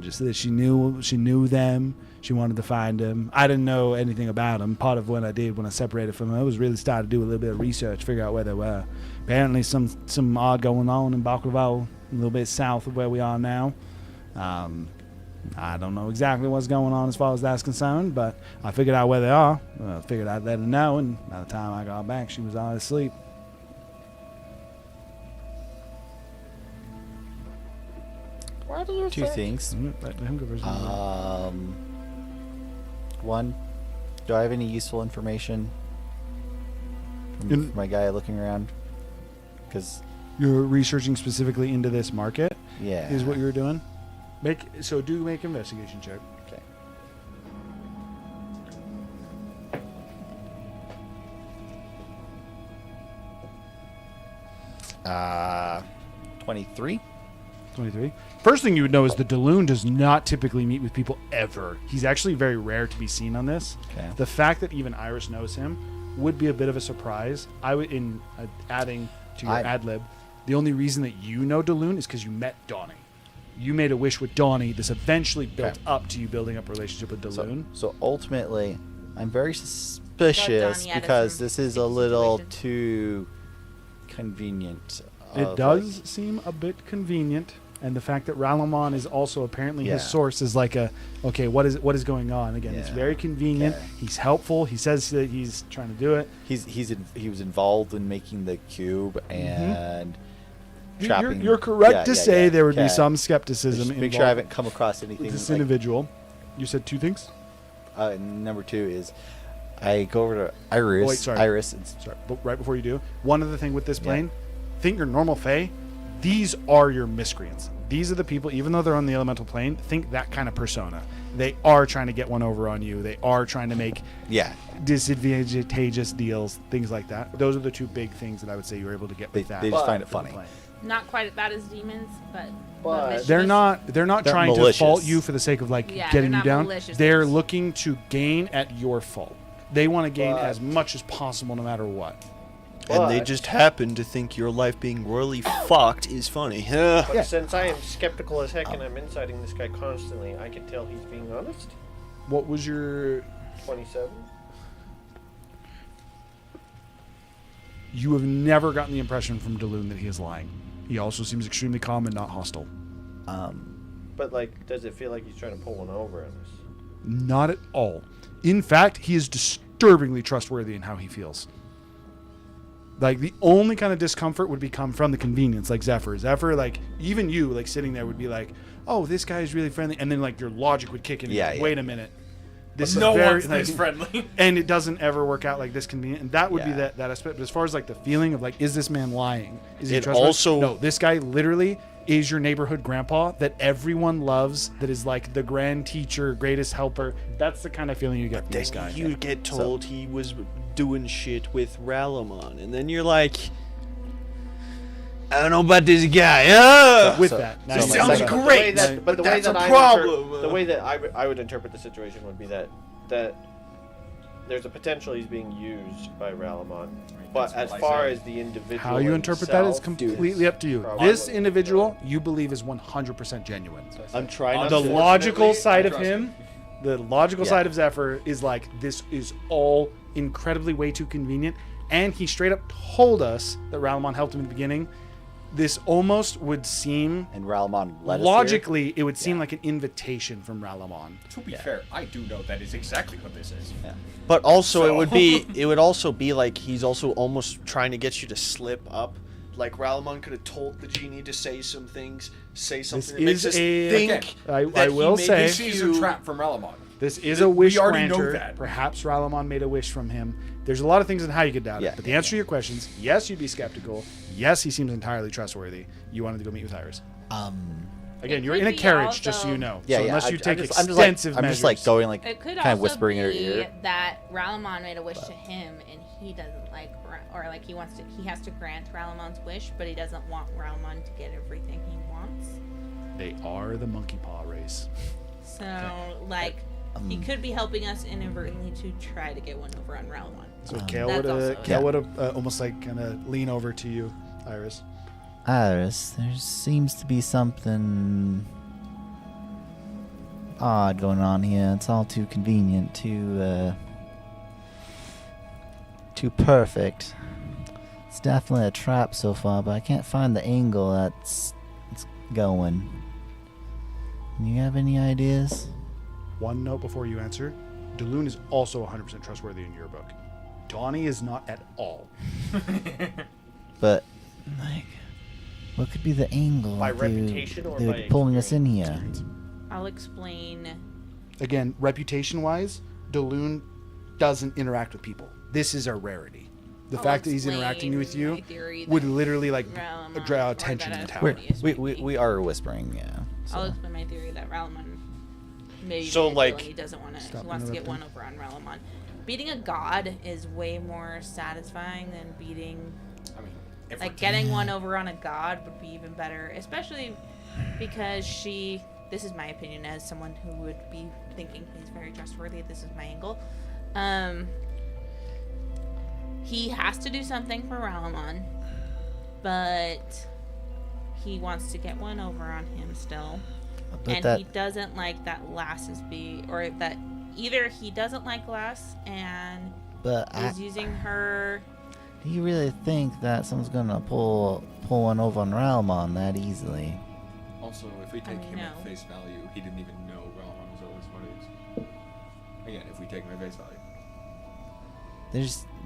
[SPEAKER 1] Just that she knew them. She wanted to find them. I didn't know anything about them. Part of what I did when I separated from them, I was really starting to do a little bit of research, figure out where they were. Apparently some odd going on in Baklava, a little bit south of where we are now. I don't know exactly what's going on as far as that's concerned, but I figured out where they are. I figured I'd let her know, and by the time I got back, she was already asleep.
[SPEAKER 9] Why do you
[SPEAKER 3] Two
[SPEAKER 9] think?
[SPEAKER 3] things.
[SPEAKER 1] Let him go first.
[SPEAKER 3] One, do I have any useful information from my guy looking around? Because
[SPEAKER 1] You're researching specifically into this market,
[SPEAKER 3] yeah,
[SPEAKER 1] is what you were doing? Make investigation check.
[SPEAKER 3] Okay. 23.
[SPEAKER 1] 23. First thing you would know is the Daloon does not typically meet with people ever. He's actually very rare to be seen on this.
[SPEAKER 3] Okay.
[SPEAKER 1] The fact that even Iris knows him would be a bit of a surprise. I would, in adding to your ad lib, the only reason that you know Daloon is because you met Donnie. You made a wish with Donnie. This eventually built up to you building up a relationship with Daloon.
[SPEAKER 3] So ultimately, I'm very suspicious
[SPEAKER 7] Donnie out of
[SPEAKER 3] because
[SPEAKER 7] some
[SPEAKER 3] this is a
[SPEAKER 7] sticky
[SPEAKER 3] little
[SPEAKER 7] situation.
[SPEAKER 3] too convenient.
[SPEAKER 1] It
[SPEAKER 3] of,
[SPEAKER 1] does
[SPEAKER 3] like-
[SPEAKER 1] seem a bit convenient, and the fact that Ralamon is also apparently his
[SPEAKER 3] Yeah.
[SPEAKER 1] source is like okay, what is going on? Again, it's
[SPEAKER 3] Yeah.
[SPEAKER 1] very convenient.
[SPEAKER 3] Okay.
[SPEAKER 1] He's helpful. He says that he's trying to do it.
[SPEAKER 3] he was involved in making the cube and trapping.
[SPEAKER 1] You're correct
[SPEAKER 3] Yeah,
[SPEAKER 1] to
[SPEAKER 3] yeah,
[SPEAKER 1] say
[SPEAKER 3] yeah.
[SPEAKER 1] there would be
[SPEAKER 3] Okay.
[SPEAKER 1] some skepticism
[SPEAKER 3] Just make sure I
[SPEAKER 1] involved
[SPEAKER 3] haven't come across
[SPEAKER 1] with
[SPEAKER 3] anything.
[SPEAKER 1] this
[SPEAKER 3] like-
[SPEAKER 1] individual. You said two things.
[SPEAKER 3] Number two is I go over to Iris.
[SPEAKER 1] Oh, wait, sorry.
[SPEAKER 3] Iris. And,
[SPEAKER 1] Sorry, but right before you do, one other thing with this plane, think your normal Fae, these are your miscreants. These are the people, even though they're on the elemental plane, think that kind of persona. They are trying to get one over on you. They are trying to make
[SPEAKER 3] yeah.
[SPEAKER 1] disadvantageous deals, things like that. Those are the two big things that I would say you were able to get with that.
[SPEAKER 3] They just find it
[SPEAKER 1] for the
[SPEAKER 3] funny.
[SPEAKER 1] plane.
[SPEAKER 7] Not quite as bad as demons, but
[SPEAKER 5] But-
[SPEAKER 1] They're not
[SPEAKER 3] They're
[SPEAKER 1] trying
[SPEAKER 3] malicious.
[SPEAKER 1] to fault you for the sake of like
[SPEAKER 7] Yeah,
[SPEAKER 1] getting
[SPEAKER 7] they're
[SPEAKER 1] you
[SPEAKER 7] not
[SPEAKER 1] down.
[SPEAKER 7] malicious.
[SPEAKER 1] They're looking to gain at your fault. They want to gain
[SPEAKER 5] But-
[SPEAKER 1] as much as possible no matter what.
[SPEAKER 6] And they
[SPEAKER 5] But-
[SPEAKER 6] just happen to think your life being royally fucked is funny.
[SPEAKER 5] But
[SPEAKER 1] Yeah.
[SPEAKER 5] since I am skeptical as heck and I'm inciting this guy constantly, I can tell he's being honest.
[SPEAKER 1] What was your
[SPEAKER 5] 27.
[SPEAKER 1] You have never gotten the impression from Daloon that he is lying. He also seems extremely calm and not hostile.
[SPEAKER 5] But, like, does it feel like he's trying to pull one over on us?
[SPEAKER 1] Not at all. In fact, he is disturbingly trustworthy in how he feels. Like, the only kind of discomfort would come from the convenience, like Zephyr. Zephyr, like, even you, like, sitting there would be like, oh, this guy is really friendly. And then, like, your logic would kick in. And
[SPEAKER 3] Yeah,
[SPEAKER 1] you're like,
[SPEAKER 3] yeah.
[SPEAKER 1] wait a minute. This
[SPEAKER 2] No
[SPEAKER 1] is very,
[SPEAKER 2] one's this friendly.
[SPEAKER 1] And it doesn't ever work out like this convenient. And that would be
[SPEAKER 3] Yeah.
[SPEAKER 1] that aspect. But as far as, like, the feeling of, like, is this man lying? Is he
[SPEAKER 6] It
[SPEAKER 1] trustworthy?
[SPEAKER 6] also-
[SPEAKER 1] No, this guy literally is your neighborhood grandpa that everyone loves, that is, like, the grand teacher, greatest helper. That's the kind of feeling you get from
[SPEAKER 6] Then
[SPEAKER 1] this guy.
[SPEAKER 6] you get told he was doing shit with Ralamon, and then you're like, I don't know about this guy.
[SPEAKER 1] With
[SPEAKER 3] So-
[SPEAKER 1] that.
[SPEAKER 3] so
[SPEAKER 1] nice.
[SPEAKER 3] my
[SPEAKER 2] Sounds
[SPEAKER 3] second-
[SPEAKER 5] The way
[SPEAKER 2] great,
[SPEAKER 5] that, but the way
[SPEAKER 2] that's
[SPEAKER 5] that
[SPEAKER 2] a
[SPEAKER 5] I
[SPEAKER 2] problem.
[SPEAKER 5] the way that I would interpret the situation would be that there's a potential he's being used by Ralamon. But
[SPEAKER 2] That's
[SPEAKER 5] as
[SPEAKER 2] what I
[SPEAKER 5] far
[SPEAKER 2] said.
[SPEAKER 5] as the individual,
[SPEAKER 1] How you interpret that is
[SPEAKER 5] himself
[SPEAKER 1] completely up to you.
[SPEAKER 5] probably
[SPEAKER 1] This
[SPEAKER 5] wouldn't
[SPEAKER 1] individual, you believe, is 100% genuine.
[SPEAKER 6] I'm trying
[SPEAKER 1] On
[SPEAKER 6] not
[SPEAKER 1] the
[SPEAKER 6] to.
[SPEAKER 1] logical
[SPEAKER 2] Unfortunately,
[SPEAKER 1] side
[SPEAKER 2] I
[SPEAKER 1] of
[SPEAKER 2] trust
[SPEAKER 1] him, The logical
[SPEAKER 3] Yeah.
[SPEAKER 1] side of Zephyr is like, this is all incredibly way too convenient. And he straight up told us that Ralamon helped him in the beginning. This almost would seem,
[SPEAKER 3] And Ralamon led us
[SPEAKER 1] logically, it would seem
[SPEAKER 3] Yeah.
[SPEAKER 1] like an invitation from Ralamon.
[SPEAKER 2] To be fair, I do know that is exactly what this is.
[SPEAKER 3] here. Yeah.
[SPEAKER 6] But also, it would also be like he's also almost trying to get you to slip up. Like Ralamon could have told the genie to say some things, say something that makes
[SPEAKER 1] is
[SPEAKER 6] us
[SPEAKER 1] a-
[SPEAKER 6] think.
[SPEAKER 2] Again,
[SPEAKER 1] I
[SPEAKER 6] that
[SPEAKER 1] will
[SPEAKER 6] he may
[SPEAKER 1] say-
[SPEAKER 2] This is a trap from Ralamon.
[SPEAKER 1] This is a wish
[SPEAKER 2] We already know
[SPEAKER 1] granter.
[SPEAKER 2] that.
[SPEAKER 1] Perhaps Ralamon made a wish from him. There's a lot of things in how you could doubt
[SPEAKER 3] Yeah.
[SPEAKER 1] it. But the answer to your questions, yes, you'd be skeptical. Yes, he seems entirely trustworthy. You wanted to go meet with Iris. Again,
[SPEAKER 7] It
[SPEAKER 1] you're
[SPEAKER 7] could
[SPEAKER 1] in a
[SPEAKER 7] be
[SPEAKER 1] carriage, just so you
[SPEAKER 7] also-
[SPEAKER 1] know.
[SPEAKER 3] Yeah,
[SPEAKER 1] so
[SPEAKER 3] yeah.
[SPEAKER 1] unless
[SPEAKER 3] I'm
[SPEAKER 1] you take
[SPEAKER 3] just
[SPEAKER 1] extensive
[SPEAKER 3] I'm
[SPEAKER 1] measures.
[SPEAKER 3] just like going like
[SPEAKER 7] It could
[SPEAKER 3] kind of
[SPEAKER 7] also
[SPEAKER 3] whispering in her
[SPEAKER 7] be
[SPEAKER 3] ear.
[SPEAKER 7] that Ralamon made a wish to him, and he doesn't like, or like he has to grant Ralamon's wish, but he doesn't want Ralamon to get everything he wants.
[SPEAKER 1] They are the monkey paw race.
[SPEAKER 7] So, like, he could be helping us inadvertently to try to get one over on Ralamon.
[SPEAKER 1] So Kale
[SPEAKER 7] That's also-
[SPEAKER 1] would almost like kind of lean over to you, Iris.
[SPEAKER 3] Iris, there seems to be something odd going on here. It's all too convenient, too perfect. It's definitely a trap so far, but I can't find the angle that's it's going. Do you have any ideas?
[SPEAKER 1] One note before you answer. Daloon is also 100% trustworthy in your book. Donnie is not at all.
[SPEAKER 3] But like, what could be the angle?
[SPEAKER 5] By
[SPEAKER 3] to-
[SPEAKER 5] reputation or
[SPEAKER 3] to
[SPEAKER 5] by
[SPEAKER 3] pulling us in here?
[SPEAKER 7] I'll explain.
[SPEAKER 1] Again, reputation-wise, Daloon doesn't interact with people. This is a rarity. The
[SPEAKER 7] I'll
[SPEAKER 1] fact that he's
[SPEAKER 7] explain
[SPEAKER 1] interacting with
[SPEAKER 7] my
[SPEAKER 1] you
[SPEAKER 7] theory
[SPEAKER 1] would
[SPEAKER 7] that
[SPEAKER 1] literally like
[SPEAKER 7] Ralamon-
[SPEAKER 1] draw
[SPEAKER 7] or
[SPEAKER 1] attention
[SPEAKER 7] that
[SPEAKER 1] in town.
[SPEAKER 3] We're,
[SPEAKER 7] Yes,
[SPEAKER 3] we,
[SPEAKER 7] maybe.
[SPEAKER 3] we are whispering, yeah.
[SPEAKER 7] I'll
[SPEAKER 3] So.
[SPEAKER 7] explain my theory that Ralamon maybe
[SPEAKER 6] So,
[SPEAKER 7] he
[SPEAKER 6] like-
[SPEAKER 7] doesn't want to.
[SPEAKER 1] Stop
[SPEAKER 7] He wants to get
[SPEAKER 1] interrupting.
[SPEAKER 7] one over on Ralamon. Beating a god is way more satisfying than beating.
[SPEAKER 2] I mean, if
[SPEAKER 7] Like
[SPEAKER 2] we're
[SPEAKER 7] getting one over on a god would be even better, especially because she. This is my opinion as someone who would be thinking he's very trustworthy. This is my angle. He has to do something for Ralamon, but he wants to get one over on him still.
[SPEAKER 3] But
[SPEAKER 7] And
[SPEAKER 3] that,
[SPEAKER 7] he doesn't like that Lass is or that either he doesn't like Lass and
[SPEAKER 3] but
[SPEAKER 7] is using her.
[SPEAKER 3] do you really think that someone's gonna pull one over on Ralamon that easily?
[SPEAKER 2] Also, if we take
[SPEAKER 7] mean,
[SPEAKER 2] him
[SPEAKER 7] no.
[SPEAKER 2] at face value, he didn't even know Ralamon was always what it is. Again, if we take him at face value.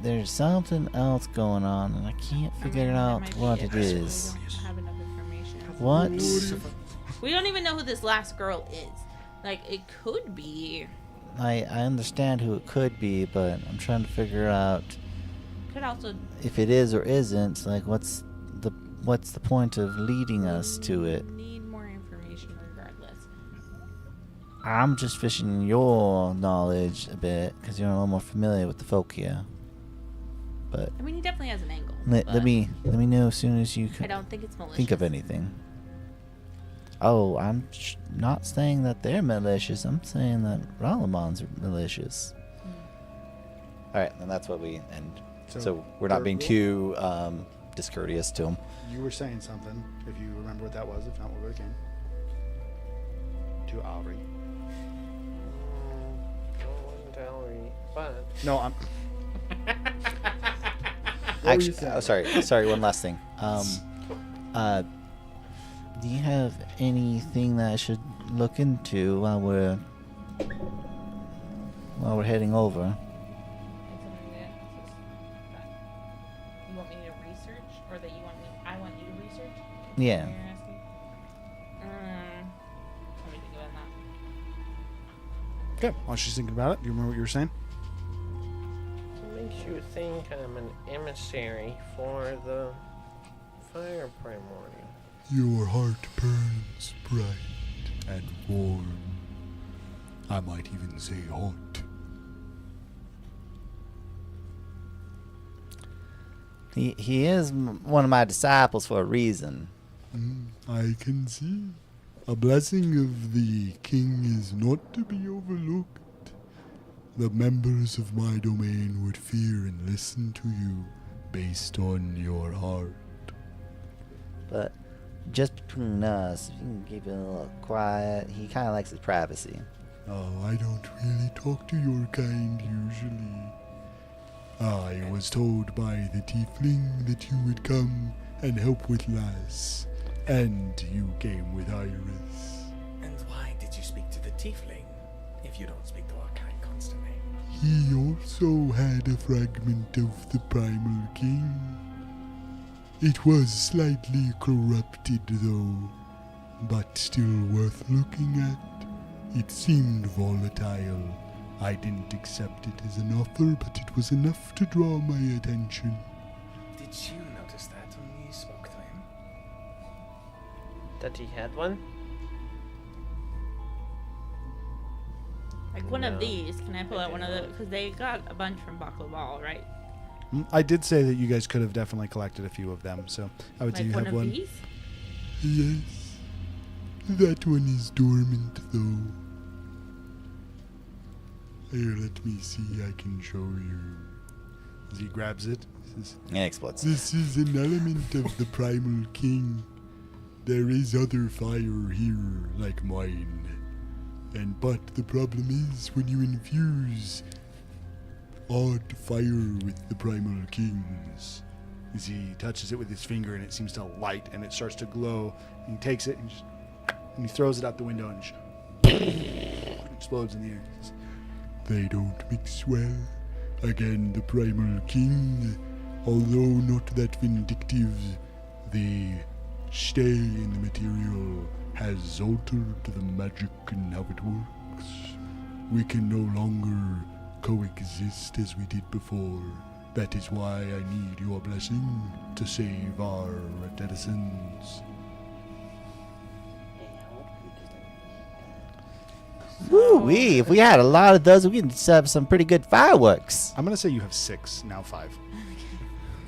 [SPEAKER 3] There's something else going on, and I can't figure
[SPEAKER 7] that
[SPEAKER 3] out
[SPEAKER 7] might be
[SPEAKER 3] what
[SPEAKER 7] it.
[SPEAKER 3] it
[SPEAKER 7] We
[SPEAKER 3] is.
[SPEAKER 7] don't have enough information.
[SPEAKER 3] What?
[SPEAKER 7] We don't even know who this last girl is. Like, it could be.
[SPEAKER 3] I understand who it could be, but I'm trying to figure out
[SPEAKER 7] Could also.
[SPEAKER 3] if it is or isn't. Like, what's the point of leading us to it?
[SPEAKER 7] Need more information regardless.
[SPEAKER 3] I'm just fishing your knowledge a bit because you're a little more familiar with the folk here. But
[SPEAKER 7] I mean, he definitely has an angle.
[SPEAKER 3] let
[SPEAKER 7] but
[SPEAKER 3] me know as soon as you
[SPEAKER 7] I
[SPEAKER 3] can
[SPEAKER 7] don't think it's malicious.
[SPEAKER 3] think of anything. Oh, I'm not saying that they're malicious. I'm saying that Ralamon's malicious. All right, and that's what we end. So we're not being too discourteous to him.
[SPEAKER 1] You were saying something, if you remember what that was. If not, we'll go again. To Ari.
[SPEAKER 5] I wouldn't tell me, but
[SPEAKER 1] No, I'm.
[SPEAKER 3] Actually, sorry. One last thing. Do you have anything that I should look into while we're heading over?
[SPEAKER 7] You want me to research, or that I want you to research?
[SPEAKER 3] Yeah.
[SPEAKER 7] You're asking? Let me think about that.
[SPEAKER 1] Okay, while she's thinking about it, do you remember what you were saying?
[SPEAKER 5] it makes you think I'm an emissary for the fire primordial.
[SPEAKER 10] Your heart burns bright and warm. I might even say hot.
[SPEAKER 3] He is one of my disciples for a reason.
[SPEAKER 10] I can see. A blessing of the king is not to be overlooked. The members of my domain would fear and listen to you based on your heart.
[SPEAKER 3] But just between us, if you can keep it a little quiet, he kind of likes his privacy.
[SPEAKER 10] Oh, I don't really talk to your kind usually. I was told by the tiefling that you would come and help with Lass, and you came with Iris.
[SPEAKER 8] And why did you speak to the tiefling if you don't speak to our kind constantly?
[SPEAKER 10] He also had a fragment of the Primal King. It was slightly corrupted though, but still worth looking at. It seemed volatile. I didn't accept it as an offer, but it was enough to draw my attention.
[SPEAKER 8] Did you notice that when you spoke to him?
[SPEAKER 9] That he had one?
[SPEAKER 7] Like one of
[SPEAKER 9] No.
[SPEAKER 7] these. Can I pull out one of those? Because they got a bunch from Baklava, right?
[SPEAKER 1] I did say that you guys could have definitely collected a few of them, so I would say
[SPEAKER 7] Like
[SPEAKER 1] you
[SPEAKER 7] one
[SPEAKER 1] have
[SPEAKER 7] of
[SPEAKER 1] one.
[SPEAKER 7] these?
[SPEAKER 10] Yes. That one is dormant though. Here, let me see, I can show you.
[SPEAKER 1] As he grabs it, he says,
[SPEAKER 3] And it explodes.
[SPEAKER 10] This is an element of the Primal King. There is other fire here, like mine. But the problem is when you infuse odd fire with the Primal King's.
[SPEAKER 1] as he touches it with his finger and it seems to light and it starts to glow. And he takes it and, he throws it out the window and it explodes in the air.
[SPEAKER 10] They don't mix well. Again, the Primal King, although not that vindictive, the stay in the material has altered the magic and how it works. We can no longer coexist as we did before. That is why I need your blessing to save our denizens.
[SPEAKER 3] Woo-wee, if we had a lot of those, we could have some pretty good fireworks.
[SPEAKER 1] I'm going to say you have 6, now 5.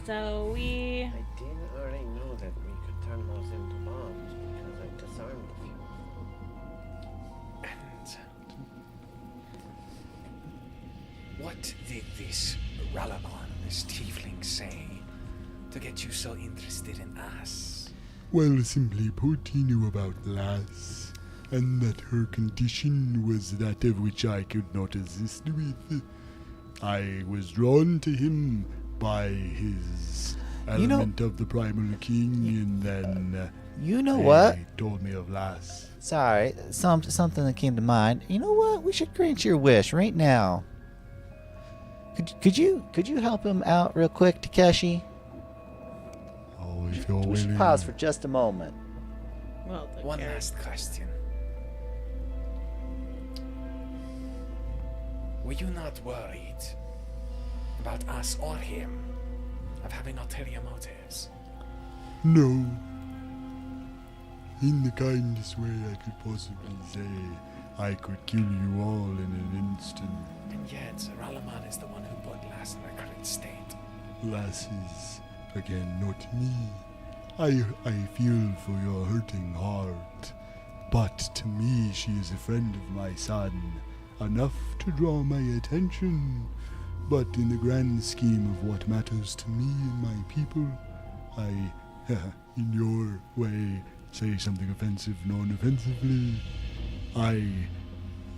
[SPEAKER 7] So we.
[SPEAKER 9] I did already know that we could turn those into bombs because I disarmed a few.
[SPEAKER 8] And what did this Ralaman, this tiefling, say to get you so interested in us?
[SPEAKER 10] Well, simply put, he knew about Lass, and that her condition was that of which I could not assist with. I was drawn to him by his
[SPEAKER 3] You know-
[SPEAKER 10] element of the Primal King, and then
[SPEAKER 3] You know
[SPEAKER 10] he
[SPEAKER 3] what?
[SPEAKER 10] told me of Lass.
[SPEAKER 3] Sorry, something that came to mind. You know what? We should grant your wish right now. Could you help him out real quick, Takeshi?
[SPEAKER 10] Oh, if you're
[SPEAKER 3] We should
[SPEAKER 10] willing.
[SPEAKER 3] pause for just a moment.
[SPEAKER 11] Well, the
[SPEAKER 8] One
[SPEAKER 11] carrot-
[SPEAKER 8] last question. Were you not worried about us or him of having ulterior motives?
[SPEAKER 10] No. In the kindest way I could possibly say, I could kill you all in an instant.
[SPEAKER 8] And yet, Ralaman is the one who put Lass in the current state.
[SPEAKER 10] Lass is, again, not me. I feel for your hurting heart. But to me, she is a friend of my son. Enough to draw my attention. But in the grand scheme of what matters to me and my people, I, in your way, say something offensive non-offensively.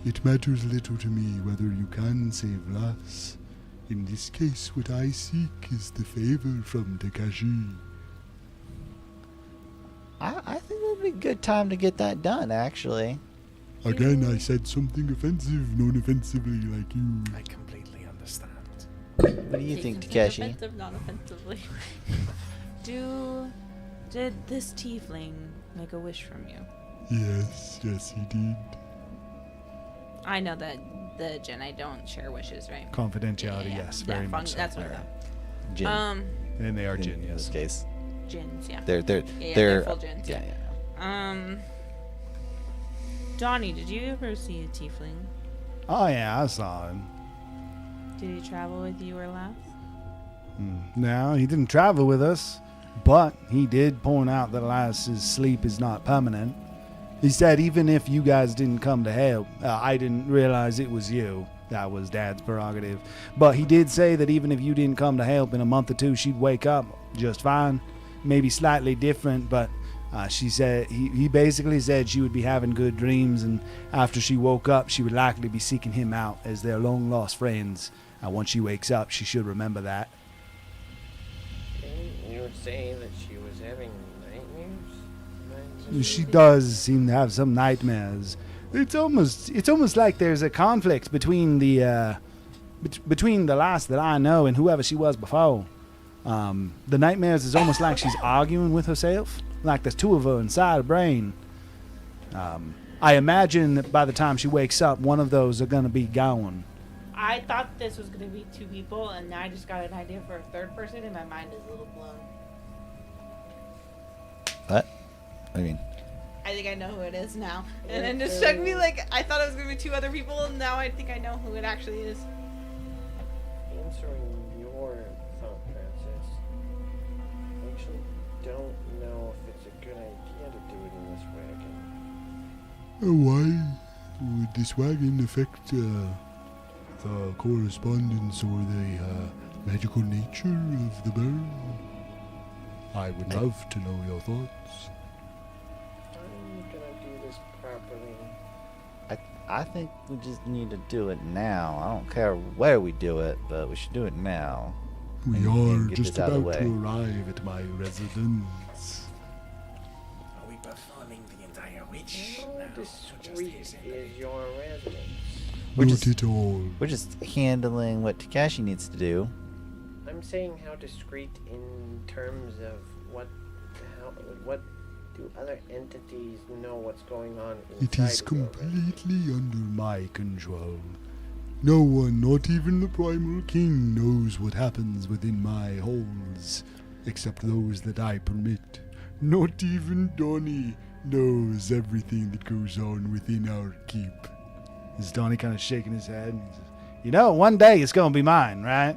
[SPEAKER 10] It matters little to me whether you can save Lass. In this case, what I seek is the favor from Takeshi.
[SPEAKER 3] I think that'd be a good time to get that done, actually.
[SPEAKER 10] Again, I said something offensive non-offensively like you.
[SPEAKER 8] I completely understand.
[SPEAKER 3] What do you
[SPEAKER 7] Say
[SPEAKER 3] think,
[SPEAKER 7] something
[SPEAKER 3] Takeshi?
[SPEAKER 7] Offensive, non-offensively. Did this tiefling make a wish from you?
[SPEAKER 10] Yes, he did.
[SPEAKER 7] I know that the Jedi don't share wishes, right?
[SPEAKER 1] Confidentiality,
[SPEAKER 7] Yeah,
[SPEAKER 1] yes,
[SPEAKER 7] yeah,
[SPEAKER 1] very much so.
[SPEAKER 7] That's what I thought.
[SPEAKER 3] Jin.
[SPEAKER 1] And they are
[SPEAKER 3] in
[SPEAKER 1] Jin,
[SPEAKER 3] this
[SPEAKER 1] yes.
[SPEAKER 3] case.
[SPEAKER 7] Jins, yeah.
[SPEAKER 3] They're
[SPEAKER 7] Yeah,
[SPEAKER 3] they're
[SPEAKER 7] full Jins.
[SPEAKER 3] yeah.
[SPEAKER 7] Donnie, did you ever see a tiefling?
[SPEAKER 1] Oh, yeah, I saw him.
[SPEAKER 7] Did he travel with you or Lass?
[SPEAKER 1] No, he didn't travel with us, but he did point out that Lass's sleep is not permanent. He said even if you guys didn't come to help, I didn't realize it was you. That was Dad's prerogative. But he did say that even if you didn't come to help in a month or two, she'd wake up just fine. Maybe slightly different, but She said he basically said she would be having good dreams, and after she woke up, she would likely be seeking him out as their long lost friends. Once she wakes up, she should remember that.
[SPEAKER 9] You were saying that she was having nightmares?
[SPEAKER 1] She does seem to have some nightmares. It's almost like there's a conflict between the last that I know and whoever she was before. The nightmares is almost like she's arguing with herself, like there's two of her inside her brain. I imagine that by the time she wakes up, one of those are going to be gone.
[SPEAKER 7] I thought this was going to be two people, and now I just got an idea for a third person, and my mind is a little blown.
[SPEAKER 3] What? I mean,
[SPEAKER 7] I think I know who it is now. And then just struck me like I thought it was going to be two other people, and now I think I know who it actually is.
[SPEAKER 9] Answering your thought process, I actually don't know if it's a good idea to do it in this wagon.
[SPEAKER 10] Why would this wagon affect the correspondence or the magical nature of the bird? I would love to know your thoughts.
[SPEAKER 9] I'm gonna do this properly.
[SPEAKER 3] I think we just need to do it now. I don't care where we do it, but we should do it now.
[SPEAKER 10] We
[SPEAKER 3] And
[SPEAKER 10] are
[SPEAKER 3] get
[SPEAKER 10] just
[SPEAKER 3] this out of the
[SPEAKER 10] about to
[SPEAKER 3] way.
[SPEAKER 10] arrive at my residence.
[SPEAKER 8] Are we performing the entire witch?
[SPEAKER 9] How
[SPEAKER 8] No,
[SPEAKER 9] discreet
[SPEAKER 8] just
[SPEAKER 9] is your residence?
[SPEAKER 3] We're
[SPEAKER 10] Not
[SPEAKER 3] just-
[SPEAKER 10] at all.
[SPEAKER 3] We're just handling what Takashi needs to do.
[SPEAKER 9] I'm saying how discreet in terms of what do other entities know what's going on inside
[SPEAKER 10] It is
[SPEAKER 9] of your residence?
[SPEAKER 10] completely under my control. No one, not even the Primal King, knows what happens within my halls, except those that I permit. Not even Donnie knows everything that goes on within our keep.
[SPEAKER 1] Is Donnie kind of shaking his head? And he says, you know, one day it's going to be mine, right?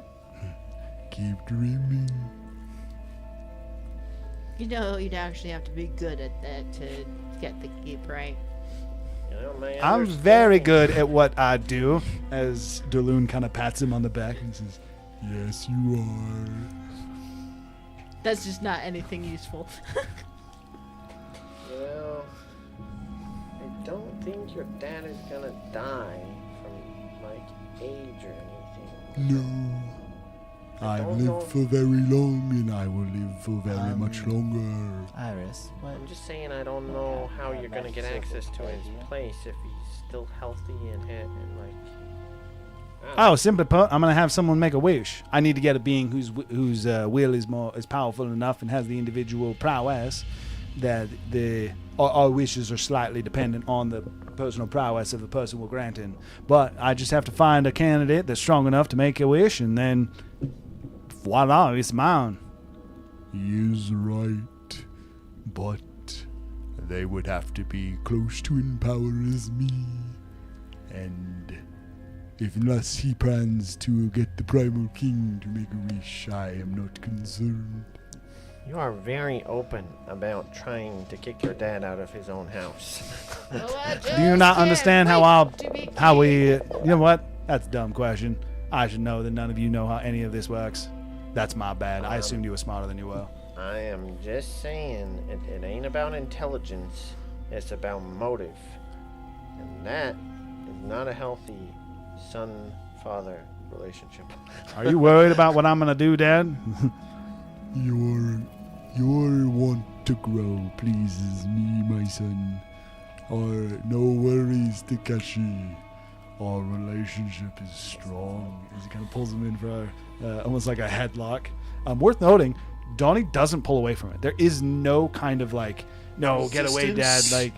[SPEAKER 10] Keep dreaming.
[SPEAKER 11] You know, you'd actually have to be good at that to get the keep right.
[SPEAKER 9] You know, my
[SPEAKER 1] I'm very
[SPEAKER 9] understanding-
[SPEAKER 1] good at what I do, as Daloon kind of pats him on the back and says,
[SPEAKER 10] Yes, you are.
[SPEAKER 11] That's just not anything useful.
[SPEAKER 9] You know, I don't think your dad is gonna die from like age or anything.
[SPEAKER 10] No.
[SPEAKER 9] I
[SPEAKER 10] I've
[SPEAKER 9] don't know.
[SPEAKER 10] lived for very long, and I will live for very much longer.
[SPEAKER 3] Iris, what?
[SPEAKER 9] I'm just saying I don't know how you're gonna get access to his place if he's still healthy and like. I don't
[SPEAKER 1] oh, simply put, I'm going to have someone make a wish. I need to get a being whose will is powerful enough and has the individual prowess that our wishes are slightly dependent on the personal prowess of the person we're granting. But I just have to find a candidate that's strong enough to make a wish, and then voila, it's mine.
[SPEAKER 10] He is right, but they would have to be close to in power as me. And unless he plans to get the Primal King to make a wish, I am not concerned.
[SPEAKER 9] You are very open about trying to kick your dad out of his own house.
[SPEAKER 1] Do you not understand how we? You know what? That's a dumb question. I should know that none of you know how any of this works. That's my bad. I assumed you were smarter than you were.
[SPEAKER 9] I am just saying, it ain't about intelligence, it's about motive. And that is not a healthy son-father relationship.
[SPEAKER 1] Are you worried about what I'm gonna do, Dad?
[SPEAKER 10] Your want to grow pleases me, my son. No worries, Takashi. Our relationship is strong.
[SPEAKER 1] As he kind of pulls him in for almost like a headlock. Worth noting, Donnie doesn't pull away from it. There is no kind of like, no, get away, Dad. Like,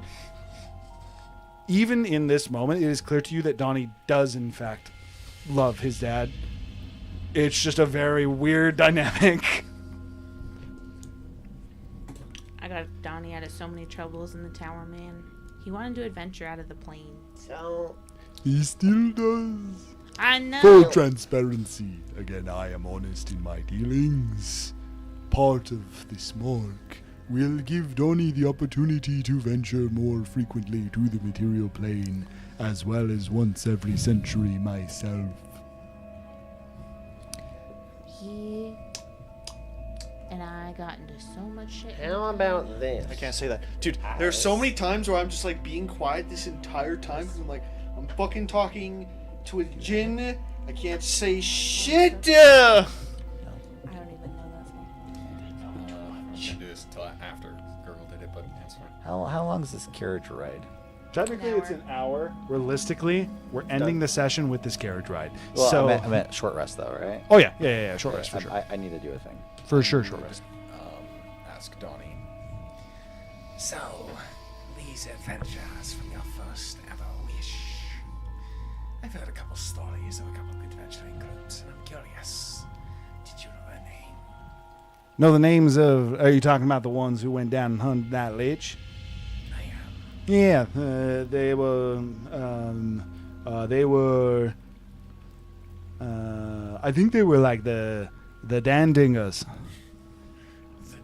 [SPEAKER 1] even in this moment, it is clear to you that Donnie does, in fact, love his dad. It's just a very weird dynamic.
[SPEAKER 7] I got Donnie out of so many troubles in the tower, man. He wanted to adventure out of the plane.
[SPEAKER 9] So,
[SPEAKER 10] He still does.
[SPEAKER 7] I know.
[SPEAKER 10] Full transparency. Again, I am honest in my dealings. Part of this mark will give Donnie the opportunity to venture more frequently to the material plane, as well as once every century myself.
[SPEAKER 7] He and I got into so much shit.
[SPEAKER 9] How about this?
[SPEAKER 6] I can't say that, dude. There's so many times where I'm just like being quiet this entire time because I'm like, I'm fucking talking to a djinn. I can't say shit.
[SPEAKER 11] I don't even know that song.
[SPEAKER 2] I should do this until after Gurgle did it, but that's fine.
[SPEAKER 3] How long is this carriage ride?
[SPEAKER 1] Technically, it's an hour. Realistically, we're ending the session with this carriage ride.
[SPEAKER 3] Well,
[SPEAKER 1] so,
[SPEAKER 3] I meant short rest though, right?
[SPEAKER 1] oh yeah, short rest for sure.
[SPEAKER 3] I need to do a thing.
[SPEAKER 1] For sure, short rest.
[SPEAKER 2] Ask Donnie.
[SPEAKER 8] So, these adventures from your first ever wish. I've heard a couple stories of a couple of adventuring groups, and I'm curious. Did you know their name?
[SPEAKER 1] Know the names of? Are you talking about the ones who went down and hunted that lich?
[SPEAKER 8] I am.
[SPEAKER 1] Yeah, they were. I think they were like the Dandingers.
[SPEAKER 8] The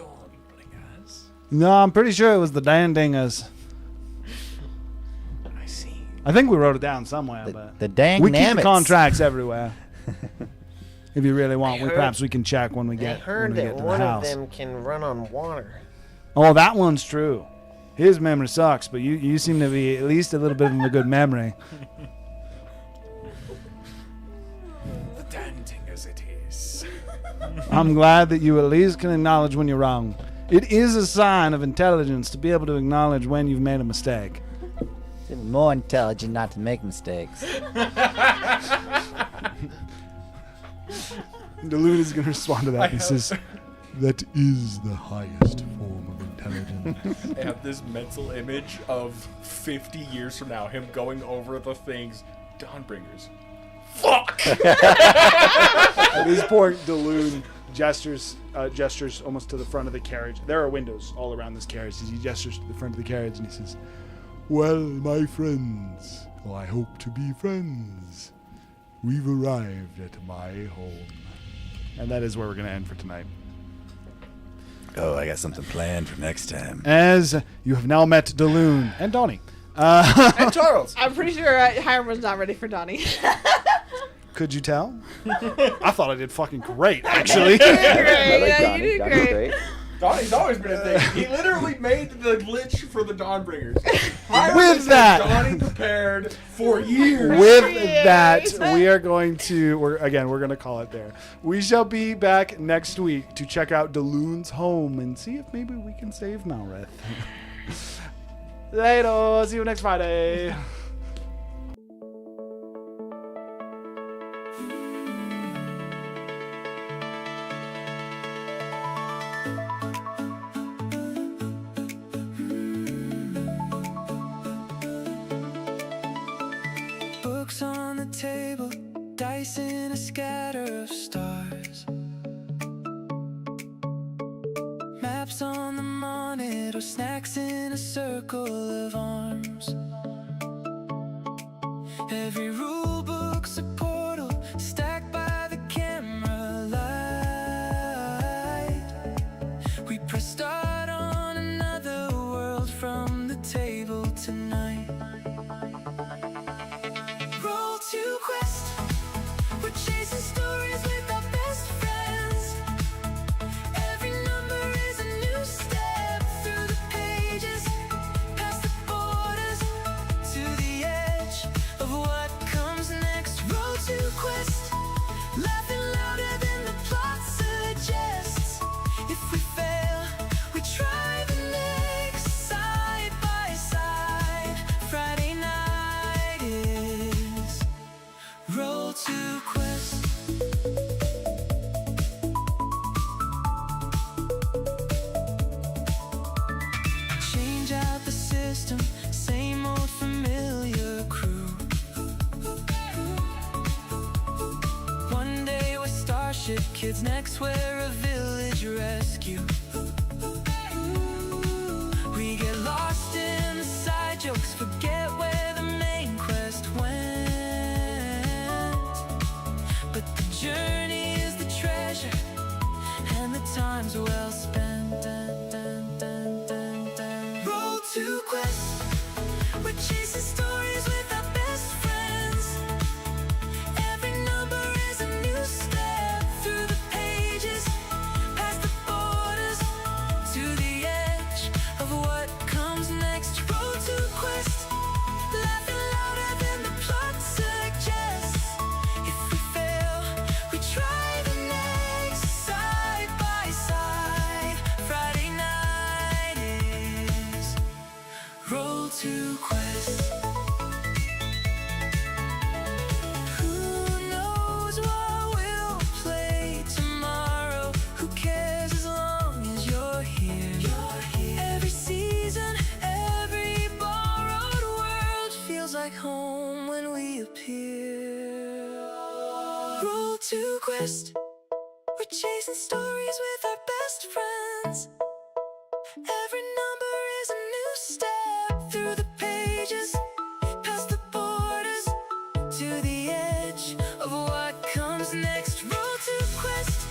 [SPEAKER 8] Dawnbringers.
[SPEAKER 1] No, I'm pretty sure it was the Dandingers.
[SPEAKER 8] I see.
[SPEAKER 1] I think we wrote it down somewhere, but
[SPEAKER 3] The dang
[SPEAKER 1] we keep the
[SPEAKER 3] nammets.
[SPEAKER 1] contracts everywhere. If you really want,
[SPEAKER 9] I heard-
[SPEAKER 1] perhaps we can check when we
[SPEAKER 9] I
[SPEAKER 1] get
[SPEAKER 9] heard
[SPEAKER 1] when we
[SPEAKER 9] that
[SPEAKER 1] get to
[SPEAKER 9] one
[SPEAKER 1] the
[SPEAKER 9] of
[SPEAKER 1] house.
[SPEAKER 9] them can run on water.
[SPEAKER 1] Oh, that one's true. His memory sucks, but you seem to be at least a little bit of a good memory.
[SPEAKER 8] The Dandingers it is.
[SPEAKER 1] I'm glad that you at least can acknowledge when you're wrong. It is a sign of intelligence to be able to acknowledge when you've made a mistake.
[SPEAKER 3] It's even more intelligent not to make mistakes.
[SPEAKER 1] Delune is going to respond to that. He says,
[SPEAKER 10] That is the highest form of intelligence.
[SPEAKER 2] I have this mental image of 50 years from now, him going over the things. Dawnbringers. Fuck!
[SPEAKER 1] At this point, Delune gestures almost to the front of the carriage. There are windows all around this carriage. He gestures to the front of the carriage and he says,
[SPEAKER 10] Well, my friends, or I hope to be friends, we've arrived at my home.
[SPEAKER 1] and that is where we're going to end for tonight.
[SPEAKER 12] Oh, I got something planned for next time.
[SPEAKER 1] As you have now met Delune and Donnie.
[SPEAKER 2] And Charles!
[SPEAKER 11] I'm pretty sure Hiram was not ready for Donnie.
[SPEAKER 1] Could you tell? I thought I did fucking great, actually.
[SPEAKER 3] I like
[SPEAKER 11] Yeah,
[SPEAKER 3] Donnie.
[SPEAKER 11] you did
[SPEAKER 3] Donnie's
[SPEAKER 11] great.
[SPEAKER 3] great.
[SPEAKER 2] Donnie's always been a thing. He literally made the glitch for the Dawnbringers. Hiram
[SPEAKER 1] With
[SPEAKER 2] has had
[SPEAKER 1] that.
[SPEAKER 2] Donnie prepared for years.
[SPEAKER 1] With that, we are going to, we're going to call it there. We shall be back next week to check out Delune's home and see if maybe we can save Malrith. Later. See you next Friday.
[SPEAKER 13] Books on the table, dice in a scatter of stars. Maps on the monitor, snacks in a circle of arms. Every rule book's a portal, stacked by the camera light. We press start on another world from the table tonight. Roll to quest, we're chasing stories with our best friends. Every number is a new step through the pages, past the borders, to the edge of what comes next. Roll to quest, laughing louder than the plot suggests. If we fail, we try the next, side by side. Friday night is Roll to quest. Change out the system, same old familiar crew. One day we're Starship Kids, next we're a village rescue. We get lost in the side jokes, forget where the main quest went. But the journey is the treasure, and the time's well spent. Roll to quest, we're chasing stories with our best friends. Every number is a new step through the pages, past the like home when we appear. Roll to quest. We're chasing stories with our best friends. Every number is a new step through the pages, past the borders, to the edge of what comes next. Roll to quest,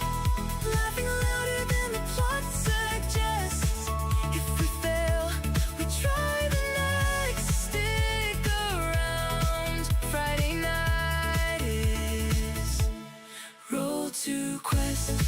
[SPEAKER 13] laughing louder than the plot suggests. If we fail, we try the next. Stick around, Friday night is Roll to Quest.